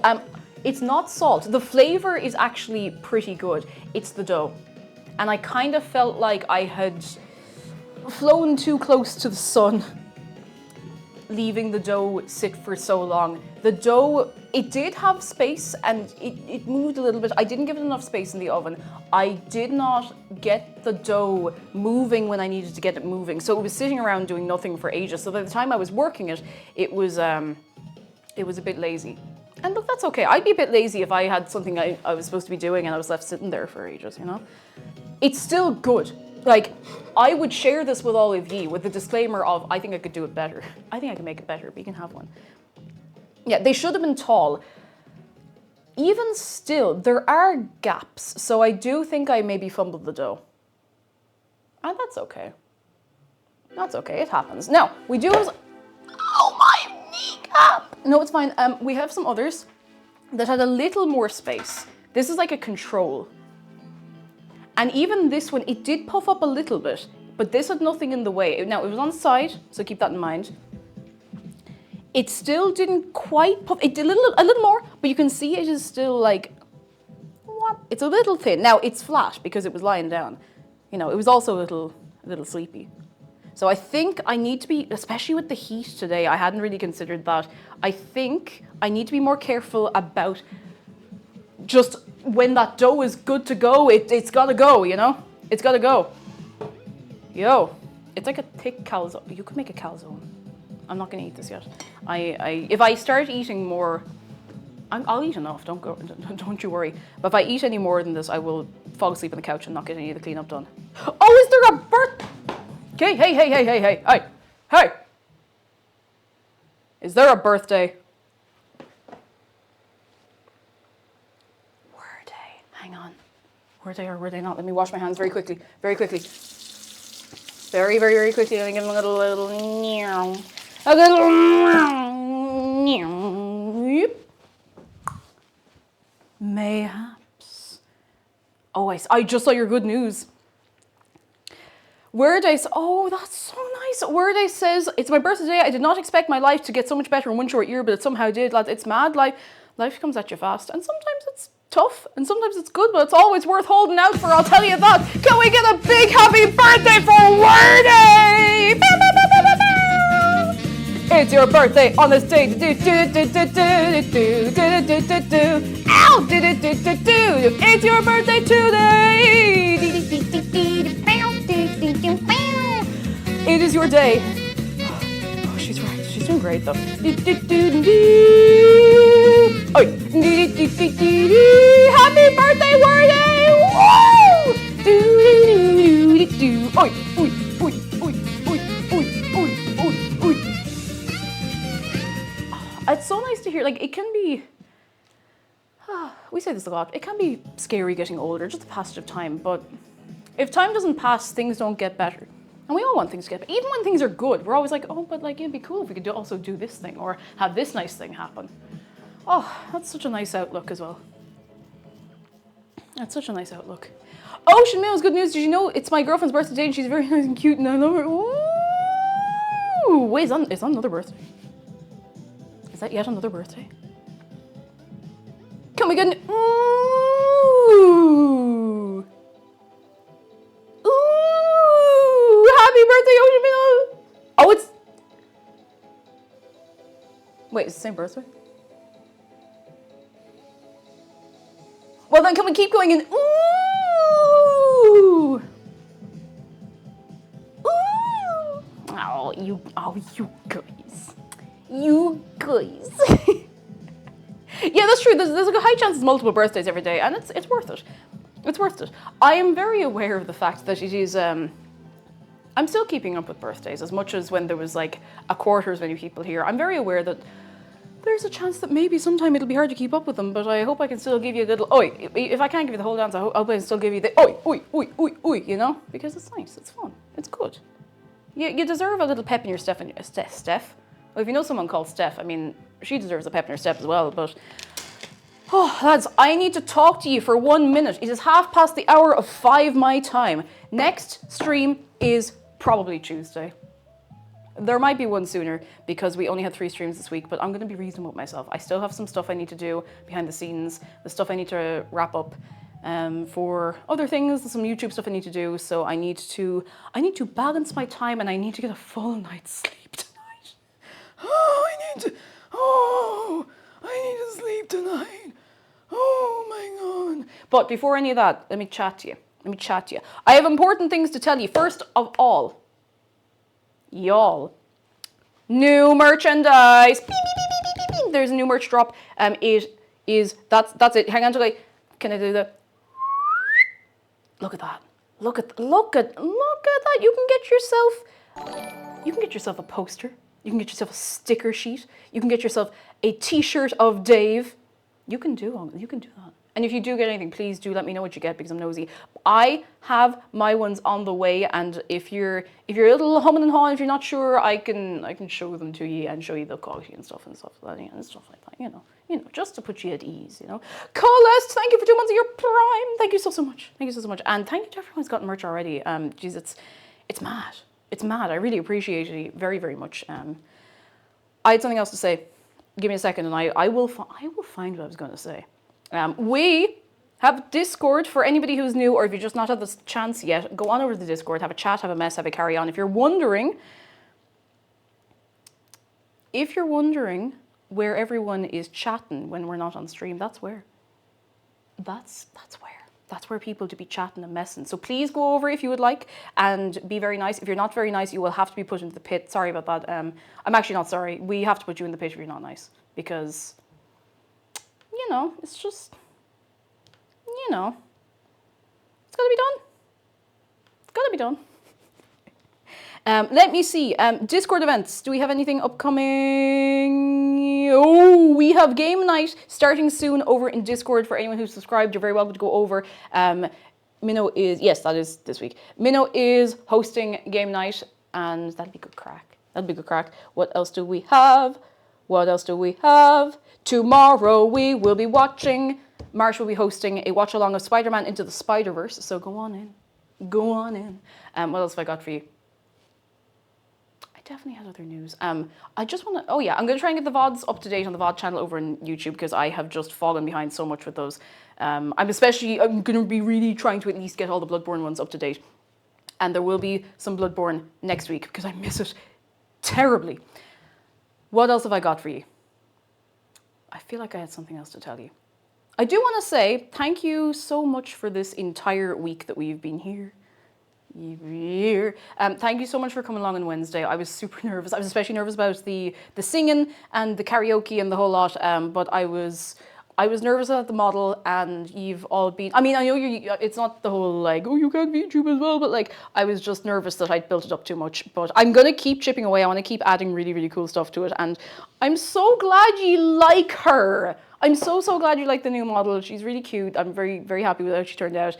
It's not salt. The flavor is actually pretty good. It's the dough. And I kind of felt like I had flown too close to the sun, leaving the dough sit for so long. The dough, it did have space and it moved a little bit. I didn't give it enough space in the oven. I did not get the dough moving when I needed to get it moving. So it was sitting around doing nothing for ages. So by the time I was working it, it was a bit lazy. And look, that's okay. I'd be a bit lazy if I had something I was supposed to be doing and I was left sitting there for ages, you know? It's still good. Like, I would share this with all of you with the disclaimer of, I think I could do it better. I think I can make it better, but you can have one. Yeah, they should have been tall. Even still, there are gaps. So I do think I maybe fumbled the dough. And that's okay. That's okay, it happens. Now, we do have... Oh, my kneecap! No, it's fine. We have some others that had a little more space. This is like a control. And even this one, it did puff up a little bit, but this had nothing in the way. Now, it was on the side, so keep that in mind. It still didn't quite puff. It did a little more, but you can see it is still like, what? It's a little thin. Now, it's flat because it was lying down. You know, it was also a little sleepy. So I think I need to be, especially with the heat today, I hadn't really considered that. I think I need to be more careful about just when that dough is good to go, it's gotta go, you know? It's gotta go. Yo, it's like a thick calzone. You could make a calzone. I'm not gonna eat this yet. If I start eating more, I'll eat enough, don't you worry. But if I eat any more than this, I will fall asleep on the couch and not get any of the cleanup done. Oh, is there a birth? Okay, hey. Is there a birthday? Were they? Hang on. Were they or were they not? Let me wash my hands very quickly. Very quickly. Very quickly. Let me give them a little meow. A little meow. Mayhaps. Oh, I just saw your good news. Worday, oh, that's so nice. Worday says, it's my birthday today. I did not expect my life to get so much better in one short year, but it somehow did. Lads, it's mad. Life comes at you fast. And sometimes it's tough, and sometimes it's good, but it's always worth holding out for, I'll tell you that. Can we get a big happy birthday for Worday? It's your birthday on this day. Ow! It's your birthday today. It is your day. Oh, she's right. She's doing great though. Oi. Happy birthday, Worday! Woo! Oi. It's so nice to hear. Like, it can be. We say this a lot. It can be scary getting older, just the passage of time. But if time doesn't pass, things don't get better. And we all want things to get better. Even when things are good, we're always like, oh, but like, it'd be cool if we could also do this thing or have this nice thing happen. Oh, that's such a nice outlook as well. That's such a nice outlook. Ocean Mills, good news. Did you know it's my girlfriend's birthday today and she's very nice and cute and I love her. Ooh. Wait, is that another birthday? Is that yet another birthday? Can we get an ooh? Ooh! Happy birthday, Ocean Mills! Oh, it's... Wait, it's the same birthday? Well, then can we keep going in? Ooh! Ooh! Oh, you guys. You guys. Yeah, that's true. There's a high chance it's multiple birthdays every day, and it's worth it. It's worth it. I am very aware of the fact that it is, I'm still keeping up with birthdays as much as when there was like a quarter as many people here. I'm very aware that there's a chance that maybe sometime it'll be hard to keep up with them, but I hope I can still give you a little oi. If I can't give you the whole dance, I hope I can still give you the oi, you know? Because it's nice, it's fun, it's good. You deserve a little pep in your step. Steph? Well, if you know someone called Steph, I mean, she deserves a pep in her step as well, but... Oh, lads, I need to talk to you for 1 minute. It is 5:05 my time. Next stream is probably Tuesday. There might be one sooner because we only had 3 streams this week, but I'm going to be reasonable with myself. I still have some stuff I need to do behind the scenes, the stuff I need to wrap up for other things, some YouTube stuff I need to do. So I need to balance my time and I need to get a full night's sleep tonight. I need to sleep tonight. Oh my God. But before any of that, let me chat to you. I have important things to tell you. First of all, y'all, new merchandise. Beep, beep, beep, beep, beep, beep. There's a new merch drop. That's it. Hang on till can I do the? Look at that. Look at that. You can get yourself a poster. You can get yourself a sticker sheet. You can get yourself a t-shirt of Dave. You can do that. And if you do get anything, please do let me know what you get because I'm nosy. I have my ones on the way, and if you're a little humming and hawing, if you're not sure, I can show them to you and show you the quality and stuff like that, and stuff like that. Just to put you at ease. Colette, thank you for 2 months of your Prime. Thank you so much. Thank you so much, and thank you to everyone who's gotten merch already. Geez, it's mad. It's mad. I really appreciate it very, very much. I had something else to say. Give me a second, and I will find what I was going to say. We have Discord for anybody who's new, or if you've just not had the chance yet, go on over to the Discord, have a chat, have a mess, have a carry on. If you're wondering where everyone is chatting when we're not on stream, that's where. That's where people to be chatting and messing. So please go over if you would like and be very nice. If you're not very nice, you will have to be put into the pit. Sorry about that. I'm actually not sorry. We have to put you in the pit if you're not nice because, it's just, it's got to be done. It's got to be done. Let me see. Discord events. Do we have anything upcoming? Oh, we have game night starting soon over in Discord. For anyone who's subscribed, you're very welcome to go over. Minnow is, yes, that is this week. Minnow is hosting game night, and that'll be good crack. What else do we have? Tomorrow we will be watching. Marsh will be hosting a watch along of Spider-Man Into the Spider-Verse. So go on in. What else have I got for you? Definitely had other news. I just want to, I'm going to try and get the VODs up to date on the VOD channel over on YouTube because I have just fallen behind so much with those. I'm going to be really trying to at least get all the Bloodborne ones up to date. And there will be some Bloodborne next week because I miss it terribly. What else have I got for you? I feel like I had something else to tell you. I do want to say thank you so much for this entire week that we've been here. Thank you so much for coming along on Wednesday. I was super nervous. I was especially nervous about the singing and the karaoke and the whole lot. But I was nervous about the model, and you've all been. I mean, I know it's not the whole like, oh, you can't be YouTube as well, but like, I was just nervous that I'd built it up too much. But I'm gonna keep chipping away. I want to keep adding really, really cool stuff to it, and I'm so glad you like her. I'm so glad you like the new model. She's really cute. I'm very, very happy with how she turned out.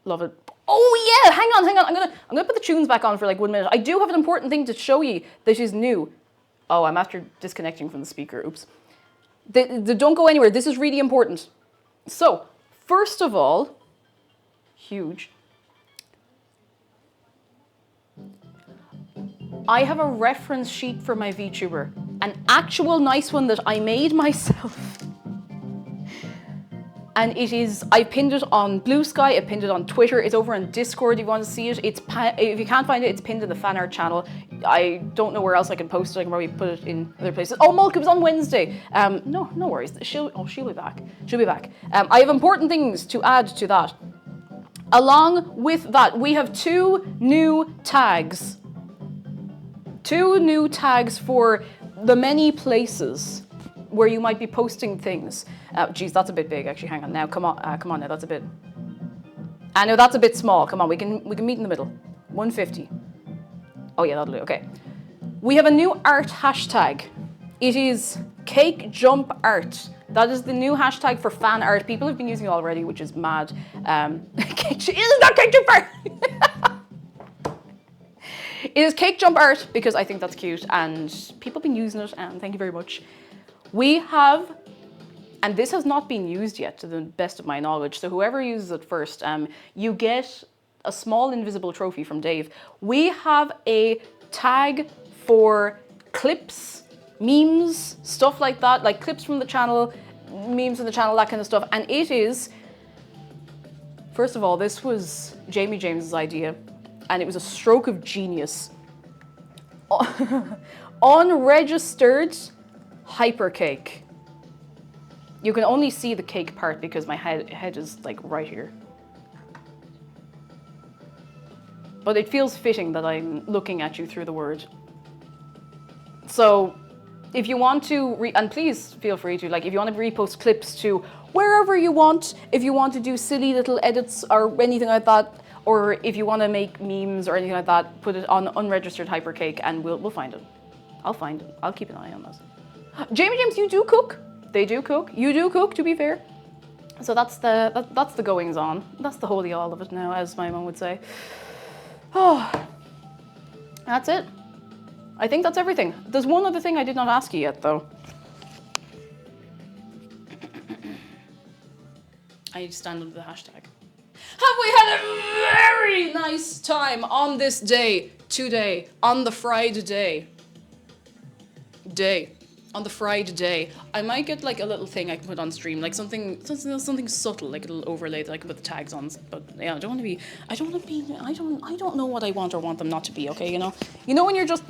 Love it. Oh yeah, hang on. I'm gonna put the tunes back on for like 1 minute. I do have an important thing to show you that is new. Oh, I'm after disconnecting from the speaker. Oops. Don't go anywhere. This is really important. So, first of all, huge. I have a reference sheet for my VTuber, an actual nice one that I made myself. And I pinned it on Blue Sky, I pinned it on Twitter, it's over on Discord if you want to see it. If you can't find it, it's pinned in the fan art channel. I don't know where else I can post it, I can probably put it in other places. Oh, Mulk, it was on Wednesday. No worries, she'll be back. She'll be back. I have important things to add to that. Along with that, we have 2 new tags. 2 new tags for the many places where you might be posting things. Geez, that's a bit big, actually. Hang on now. Come on now. That's a bit. I know that's a bit small. Come on, we can meet in the middle. 150. Oh yeah, that'll do. Okay. We have a new art hashtag. It is Cake Jump Art. That is the new hashtag for fan art. People have been using it already, which is mad. Isn't that Cake Jump Art? It is Cake Jump Art because I think that's cute and people have been using it, and thank you very much. We have, and this has not been used yet to the best of my knowledge, so whoever uses it first, you get a small invisible trophy from Dave. We have a tag for clips, memes, stuff like that, like clips from the channel, memes from the channel, that kind of stuff. And it is, first of all, this was Jamie James's idea, and it was a stroke of genius. Unregistered hypercake. You can only see the cake part because my head is like right here. But it feels fitting that I'm looking at you through the word. So if you want to, and please feel free to, like, if you want to repost clips to wherever you want, if you want to do silly little edits or anything like that, or if you want to make memes or anything like that, put it on unregistered hypercake and we'll find it. I'll find it. I'll keep an eye on this. Jamie James, you do cook? They do cook. You do cook, to be fair. So that's the goings on. That's the holy all of it now, as my mum would say. Oh, that's it. I think that's everything. There's one other thing I did not ask you yet, though. I need to stand under the hashtag. Have we had a very nice time on this day, today, on the Friday day? On the Friday. I might get like a little thing I can put on stream, like something subtle, like a little overlay that I can put the tags on. But yeah, I don't know what I want or want them not to be. Okay, you know when you're just,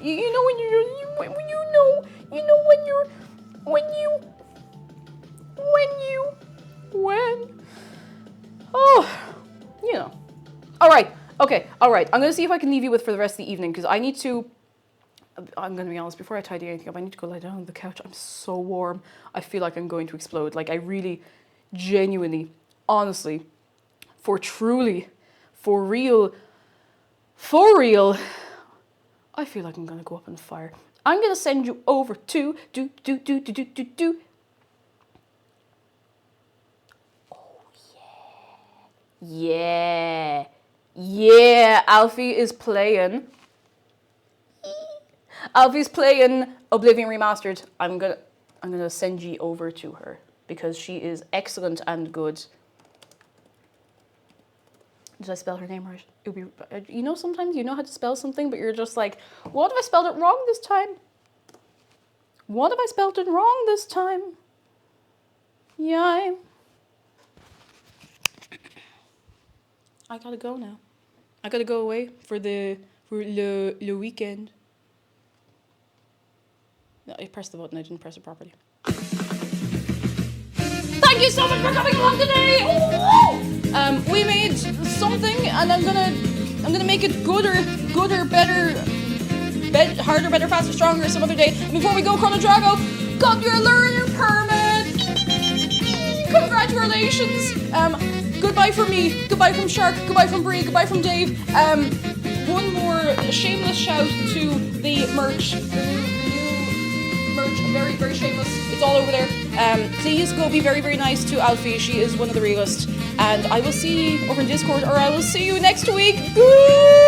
All right. Okay. All right. I'm gonna see if I can leave you with for the rest of the evening because I need to. I'm going to be honest, before I tidy anything up, I need to go lie down on the couch. I'm so warm. I feel like I'm going to explode. Like, I really, genuinely, honestly, for real, I feel like I'm going to go up in fire. I'm going to send you over to Oh, yeah. Yeah, Alfie is playing Oblivion Remastered. I'm gonna send you over to her because she is excellent and good. Did I spell her name right? It would be, sometimes you know how to spell something, but you're just like, what if I spelled it wrong this time? What if I spelled it wrong this time? Yeah. I gotta go now. I gotta go away for le weekend. No, I pressed the button, I didn't press it properly. Thank you so much for coming along today! Ooh! We made something and I'm gonna make it gooder, better, harder, better, faster, stronger some other day. And before we go, Chrono Drago, got your learner permit! Congratulations! Goodbye from me, goodbye from Shark, goodbye from Brie, goodbye from Dave. One more shameless shout to the merch. Very, very shameless. It's all over there. Please go be very, very nice to Alfie. She is one of the realest. And I will see you over in Discord, or I will see you next week. Woo!